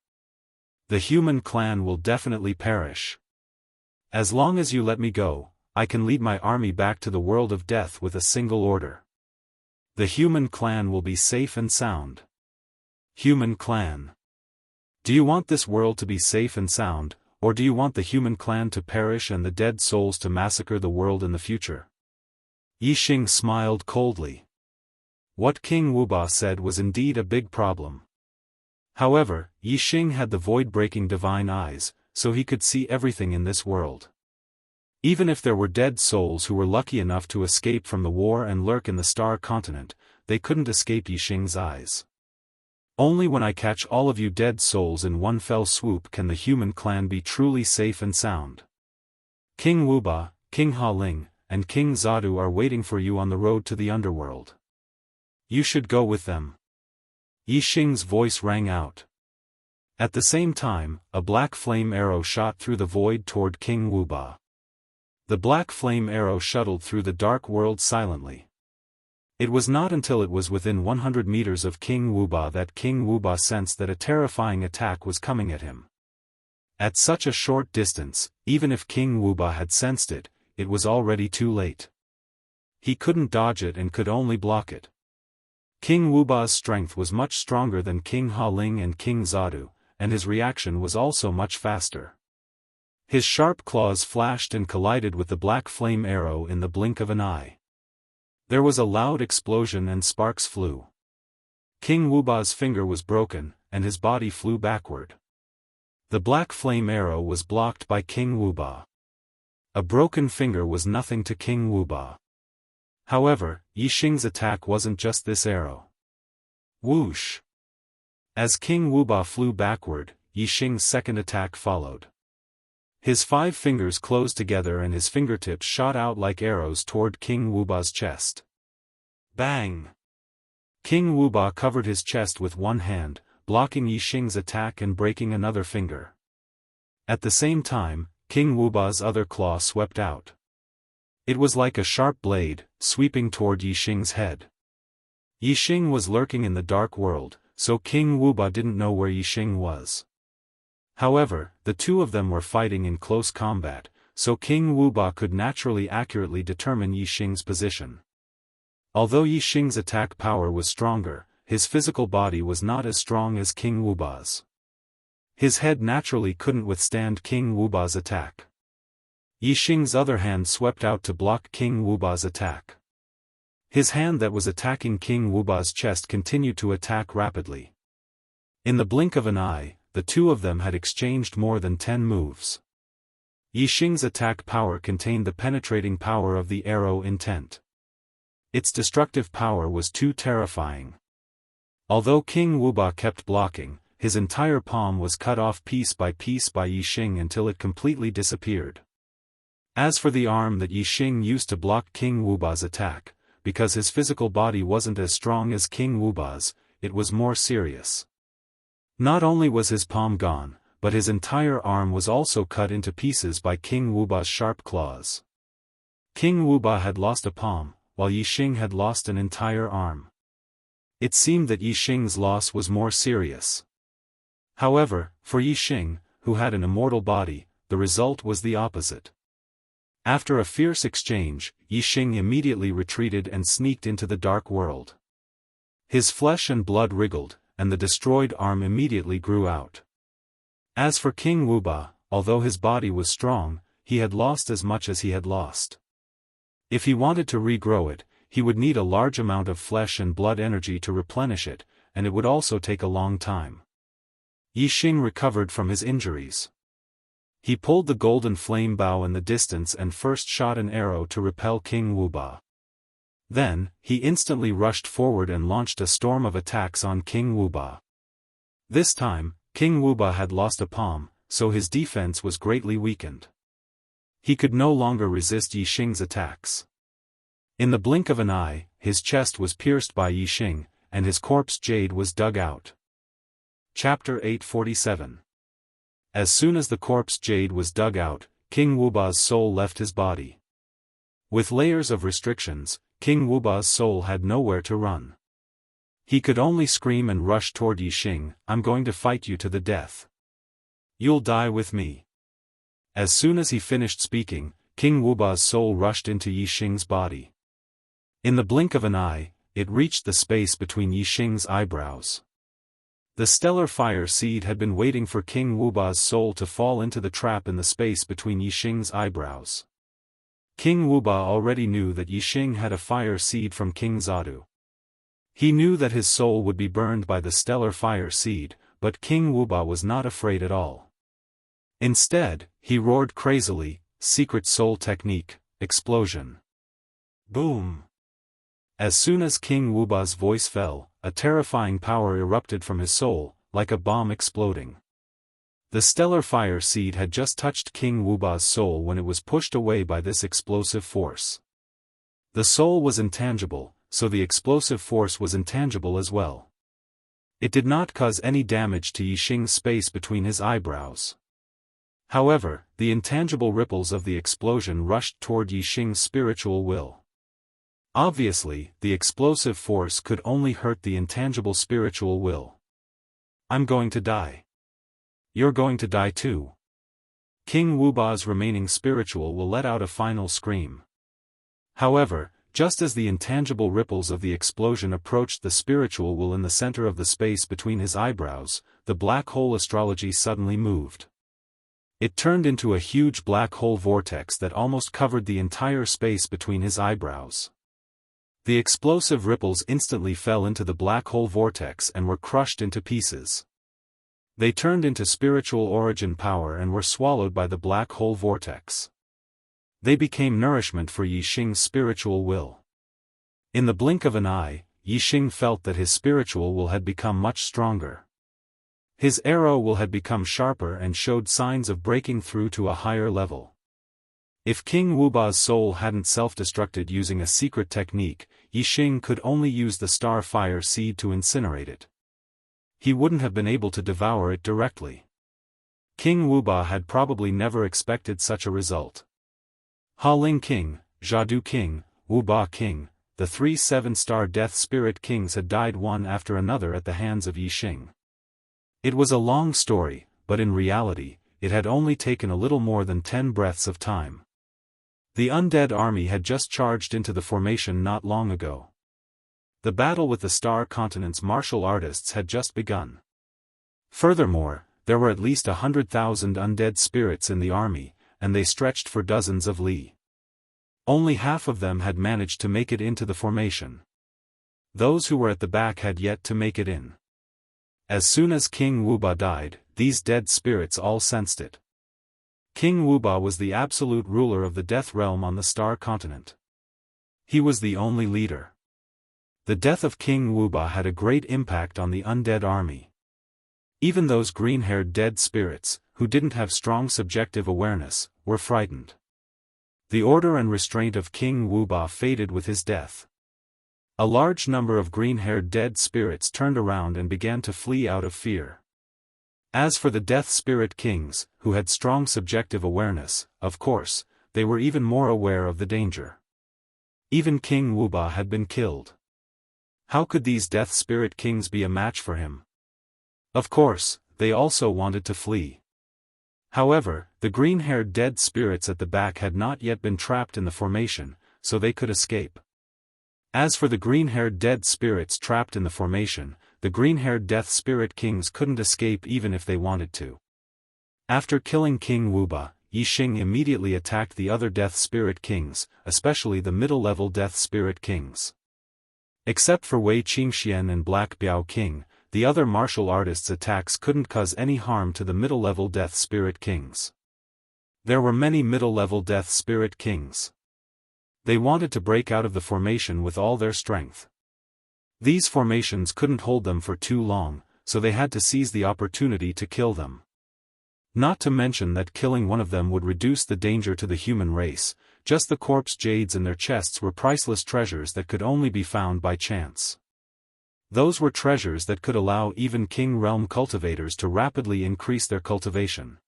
The human clan will definitely perish. As long as you let me go, I can lead my army back to the world of death with a single order. The human clan will be safe and sound." Human clan. Do you want this world to be safe and sound, or do you want the human clan to perish and the dead souls to massacre the world in the future? Yixing smiled coldly. What King Wuba said was indeed a big problem. However, Yixing had the void-breaking divine eyes, so he could see everything in this world. Even if there were dead souls who were lucky enough to escape from the war and lurk in the Star Continent, they couldn't escape Yixing's eyes. Only when I catch all of you dead souls in one fell swoop can the human clan be truly safe and sound. King Wuba, King Haling, and King Xiaodu are waiting for you on the road to the underworld. You should go with them. Yixing's voice rang out. At the same time, a black flame arrow shot through the void toward King Wuba. The black flame arrow shuttled through the dark world silently. It was not until it was within 100 meters of King Wuba that King Wuba sensed that a terrifying attack was coming at him. At such a short distance, even if King Wuba had sensed it, it was already too late. He couldn't dodge it and could only block it. King Wuba's strength was much stronger than King Haling and King Zadu, and his reaction was also much faster. His sharp claws flashed and collided with the black flame arrow in the blink of an eye. There was a loud explosion and sparks flew. King Wuba's finger was broken, and his body flew backward. The black flame arrow was blocked by King Wuba. A broken finger was nothing to King Wuba. However, Yixing's attack wasn't just this arrow. Whoosh! As King Wuba flew backward, Yixing's second attack followed. His 5 fingers closed together and his fingertips shot out like arrows toward King Wuba's chest. Bang! King Wuba covered his chest with one hand, blocking Yixing's attack and breaking another finger. At the same time, King Wuba's other claw swept out. It was like a sharp blade, sweeping toward Yixing's head. Yixing was lurking in the dark world, so King Wuba didn't know where Yixing was. However, the two of them were fighting in close combat, so King Wuba could naturally accurately determine Yixing's position. Although Yixing's attack power was stronger, his physical body was not as strong as King Wuba's. His head naturally couldn't withstand King Wuba's attack. Yixing's other hand swept out to block King Wuba's attack. His hand that was attacking King Wuba's chest continued to attack rapidly. In the blink of an eye, the two of them had exchanged more than 10 moves. Yixing's attack power contained the penetrating power of the arrow intent. Its destructive power was too terrifying. Although King Wuba kept blocking, his entire palm was cut off piece by Yixing until it completely disappeared. As for the arm that Yixing used to block King Wuba's attack, because his physical body wasn't as strong as King Wuba's, it was more serious. Not only was his palm gone, but his entire arm was also cut into pieces by King Wuba's sharp claws. King Wuba had lost a palm, while Yixing had lost an entire arm. It seemed that Yixing's loss was more serious. However, for Yixing, who had an immortal body, the result was the opposite. After a fierce exchange, Yixing immediately retreated and sneaked into the dark world. His flesh and blood wriggled, and the destroyed arm immediately grew out. As for King Wuba, although his body was strong, he had lost as much as he had lost. If he wanted to regrow it, he would need a large amount of flesh and blood energy to replenish it, and it would also take a long time. Yixing recovered from his injuries. He pulled the golden flame bow in the distance and first shot an arrow to repel King Wuba. Then, he instantly rushed forward and launched a storm of attacks on King Wuba. This time, King Wuba had lost a palm, so his defense was greatly weakened. He could no longer resist Yixing's attacks. In the blink of an eye, his chest was pierced by Yixing, and his corpse jade was dug out. Chapter 847. As soon as the corpse jade was dug out, King Wuba's soul left his body. With layers of restrictions, King Wuba's soul had nowhere to run. He could only scream and rush toward Yixing, "I'm going to fight you to the death. You'll die with me." As soon as he finished speaking, King Wuba's soul rushed into Yixing's body. In the blink of an eye, it reached the space between Yixing's eyebrows. The stellar fire seed had been waiting for King Wuba's soul to fall into the trap in the space between Yixing's eyebrows. King Wuba already knew that Yixing had a fire seed from King Zadu. He knew that his soul would be burned by the stellar fire seed, but King Wuba was not afraid at all. Instead, he roared crazily, "Secret soul technique, explosion." Boom! As soon as King Wuba's voice fell, a terrifying power erupted from his soul, like a bomb exploding. The stellar fire seed had just touched King Wuba's soul when it was pushed away by this explosive force. The soul was intangible, so the explosive force was intangible as well. It did not cause any damage to Yixing's space between his eyebrows. However, the intangible ripples of the explosion rushed toward Yixing's spiritual will. Obviously, the explosive force could only hurt the intangible spiritual will. I'm going to die. You're going to die too. King Wuba's remaining spiritual will let out a final scream. However, just as the intangible ripples of the explosion approached the spiritual will in the center of the space between his eyebrows, the black hole astrology suddenly moved. It turned into a huge black hole vortex that almost covered the entire space between his eyebrows. The explosive ripples instantly fell into the black hole vortex and were crushed into pieces. They turned into spiritual origin power and were swallowed by the black hole vortex. They became nourishment for Yixing's spiritual will. In the blink of an eye, Yixing felt that his spiritual will had become much stronger. His arrow will had become sharper and showed signs of breaking through to a higher level. If King Wuba's soul hadn't self-destructed using a secret technique, Yixing could only use the star fire seed to incinerate it. He wouldn't have been able to devour it directly. King Wuba had probably never expected such a result. Haling King, Jiadu King, Wuba King, the 3 7-star death spirit kings had died one after another at the hands of Yixing. It was a long story, but in reality, it had only taken a little more than 10 breaths of time. The undead army had just charged into the formation not long ago. The battle with the Star Continent's martial artists had just begun. Furthermore, there were at least 100,000 undead spirits in the army, and they stretched for dozens of li. Only half of them had managed to make it into the formation. Those who were at the back had yet to make it in. As soon as King Wuba died, these dead spirits all sensed it. King Wuba was the absolute ruler of the death realm on the Star Continent. He was the only leader. The death of King Wuba had a great impact on the undead army. Even those green-haired dead spirits, who didn't have strong subjective awareness, were frightened. The order and restraint of King Wuba faded with his death. A large number of green-haired dead spirits turned around and began to flee out of fear. As for the Death Spirit Kings, who had strong subjective awareness, of course, they were even more aware of the danger. Even King Wuba had been killed. How could these Death Spirit Kings be a match for him? Of course, they also wanted to flee. However, the green-haired dead spirits at the back had not yet been trapped in the formation, so they could escape. As for the green-haired dead spirits trapped in the formation, the green-haired Death Spirit Kings couldn't escape even if they wanted to. After killing King Wuba, Yixing immediately attacked the other Death Spirit Kings, especially the middle-level Death Spirit Kings. Except for Wei Qingxian and Black Biao King, the other martial artists' attacks couldn't cause any harm to the middle-level Death Spirit Kings. There were many middle-level Death Spirit Kings. They wanted to break out of the formation with all their strength. These formations couldn't hold them for too long, so they had to seize the opportunity to kill them. Not to mention that killing one of them would reduce the danger to the human race. Just the corpse jades in their chests were priceless treasures that could only be found by chance. Those were treasures that could allow even King Realm cultivators to rapidly increase their cultivation.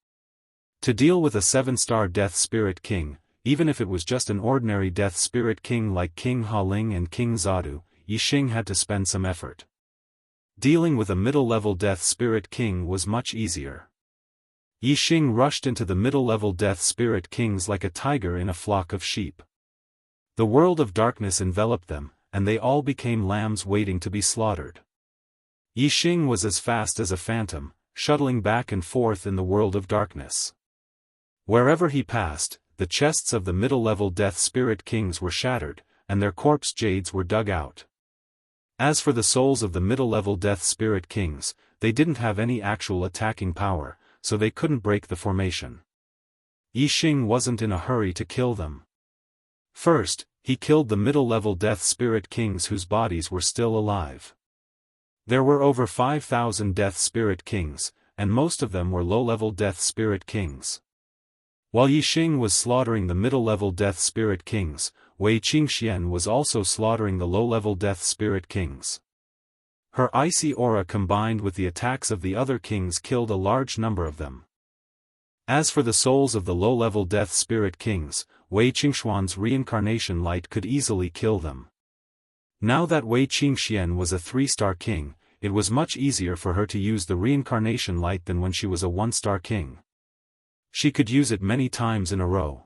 To deal with a 7-star Death Spirit King, even if it was just an ordinary Death Spirit King like King Haling and King Zadu, Yixing had to spend some effort. Dealing with a middle-level Death Spirit King was much easier. Yixing rushed into the middle-level Death Spirit Kings like a tiger in a flock of sheep. The world of darkness enveloped them, and they all became lambs waiting to be slaughtered. Yixing was as fast as a phantom, shuttling back and forth in the world of darkness. Wherever he passed, the chests of the middle-level Death Spirit Kings were shattered, and their corpse jades were dug out. As for the souls of the middle-level Death Spirit Kings, they didn't have any actual attacking power, so they couldn't break the formation. Yixing wasn't in a hurry to kill them. First, he killed the middle-level Death Spirit Kings whose bodies were still alive. There were over 5,000 Death Spirit Kings, and most of them were low-level Death Spirit Kings. While Yixing was slaughtering the middle-level Death Spirit Kings, Wei Qingxian was also slaughtering the low-level Death Spirit Kings. Her icy aura combined with the attacks of the other kings killed a large number of them. As for the souls of the low-level Death Spirit Kings, Wei Qingxuan's reincarnation light could easily kill them. Now that Wei Qingxian was a 3-star king, it was much easier for her to use the reincarnation light than when she was a 1-star king. She could use it many times in a row.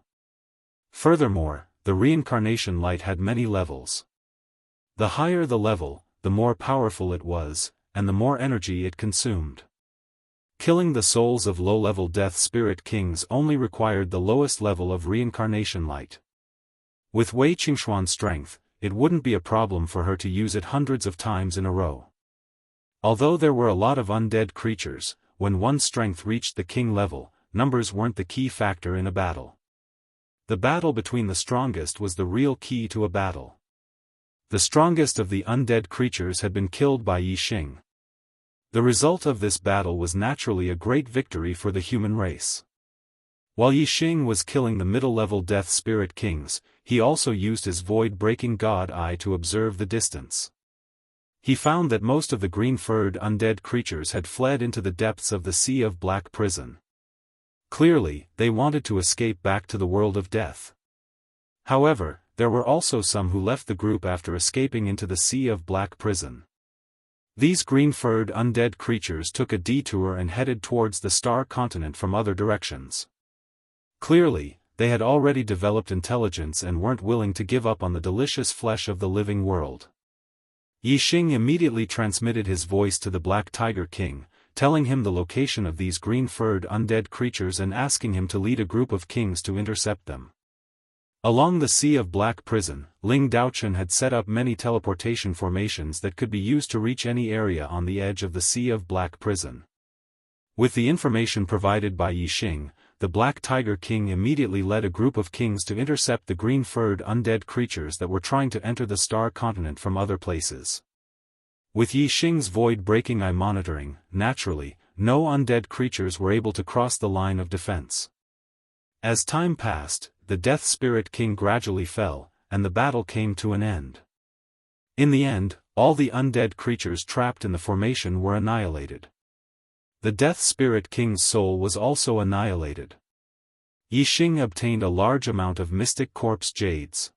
Furthermore, the reincarnation light had many levels. The higher the level, the more powerful it was, and the more energy it consumed. Killing the souls of low-level death spirit kings only required the lowest level of reincarnation light. With Wei Qingxian's strength, it wouldn't be a problem for her to use it hundreds of times in a row. Although there were a lot of undead creatures, when one's strength reached the king level, numbers weren't the key factor in a battle. The battle between the strongest was the real key to a battle. The strongest of the undead creatures had been killed by Yixing. The result of this battle was naturally a great victory for the human race. While Yixing was killing the middle-level death spirit kings, he also used his void-breaking god eye to observe the distance. He found that most of the green-furred undead creatures had fled into the depths of the Sea of Black prison. Clearly, they wanted to escape back to the world of death. However, there were also some who left the group after escaping into the Sea of Black prison. These green-furred undead creatures took a detour and headed towards the Star Continent from other directions. Clearly, they had already developed intelligence and weren't willing to give up on the delicious flesh of the living world. Yixing immediately transmitted his voice to the Black Tiger King, telling him the location of these green-furred undead creatures and asking him to lead a group of kings to intercept them. Along the Sea of Black prison, Ling Daochen had set up many teleportation formations that could be used to reach any area on the edge of the Sea of Black prison. With the information provided by Yixing, the Black Tiger King immediately led a group of kings to intercept the green-furred undead creatures that were trying to enter the Star Continent from other places. With Yixing's void-breaking eye monitoring, naturally, no undead creatures were able to cross the line of defense. As time passed, the Death Spirit King gradually fell, and the battle came to an end. In the end, all the undead creatures trapped in the formation were annihilated. The Death Spirit King's soul was also annihilated. Yixing obtained a large amount of mystic corpse jades.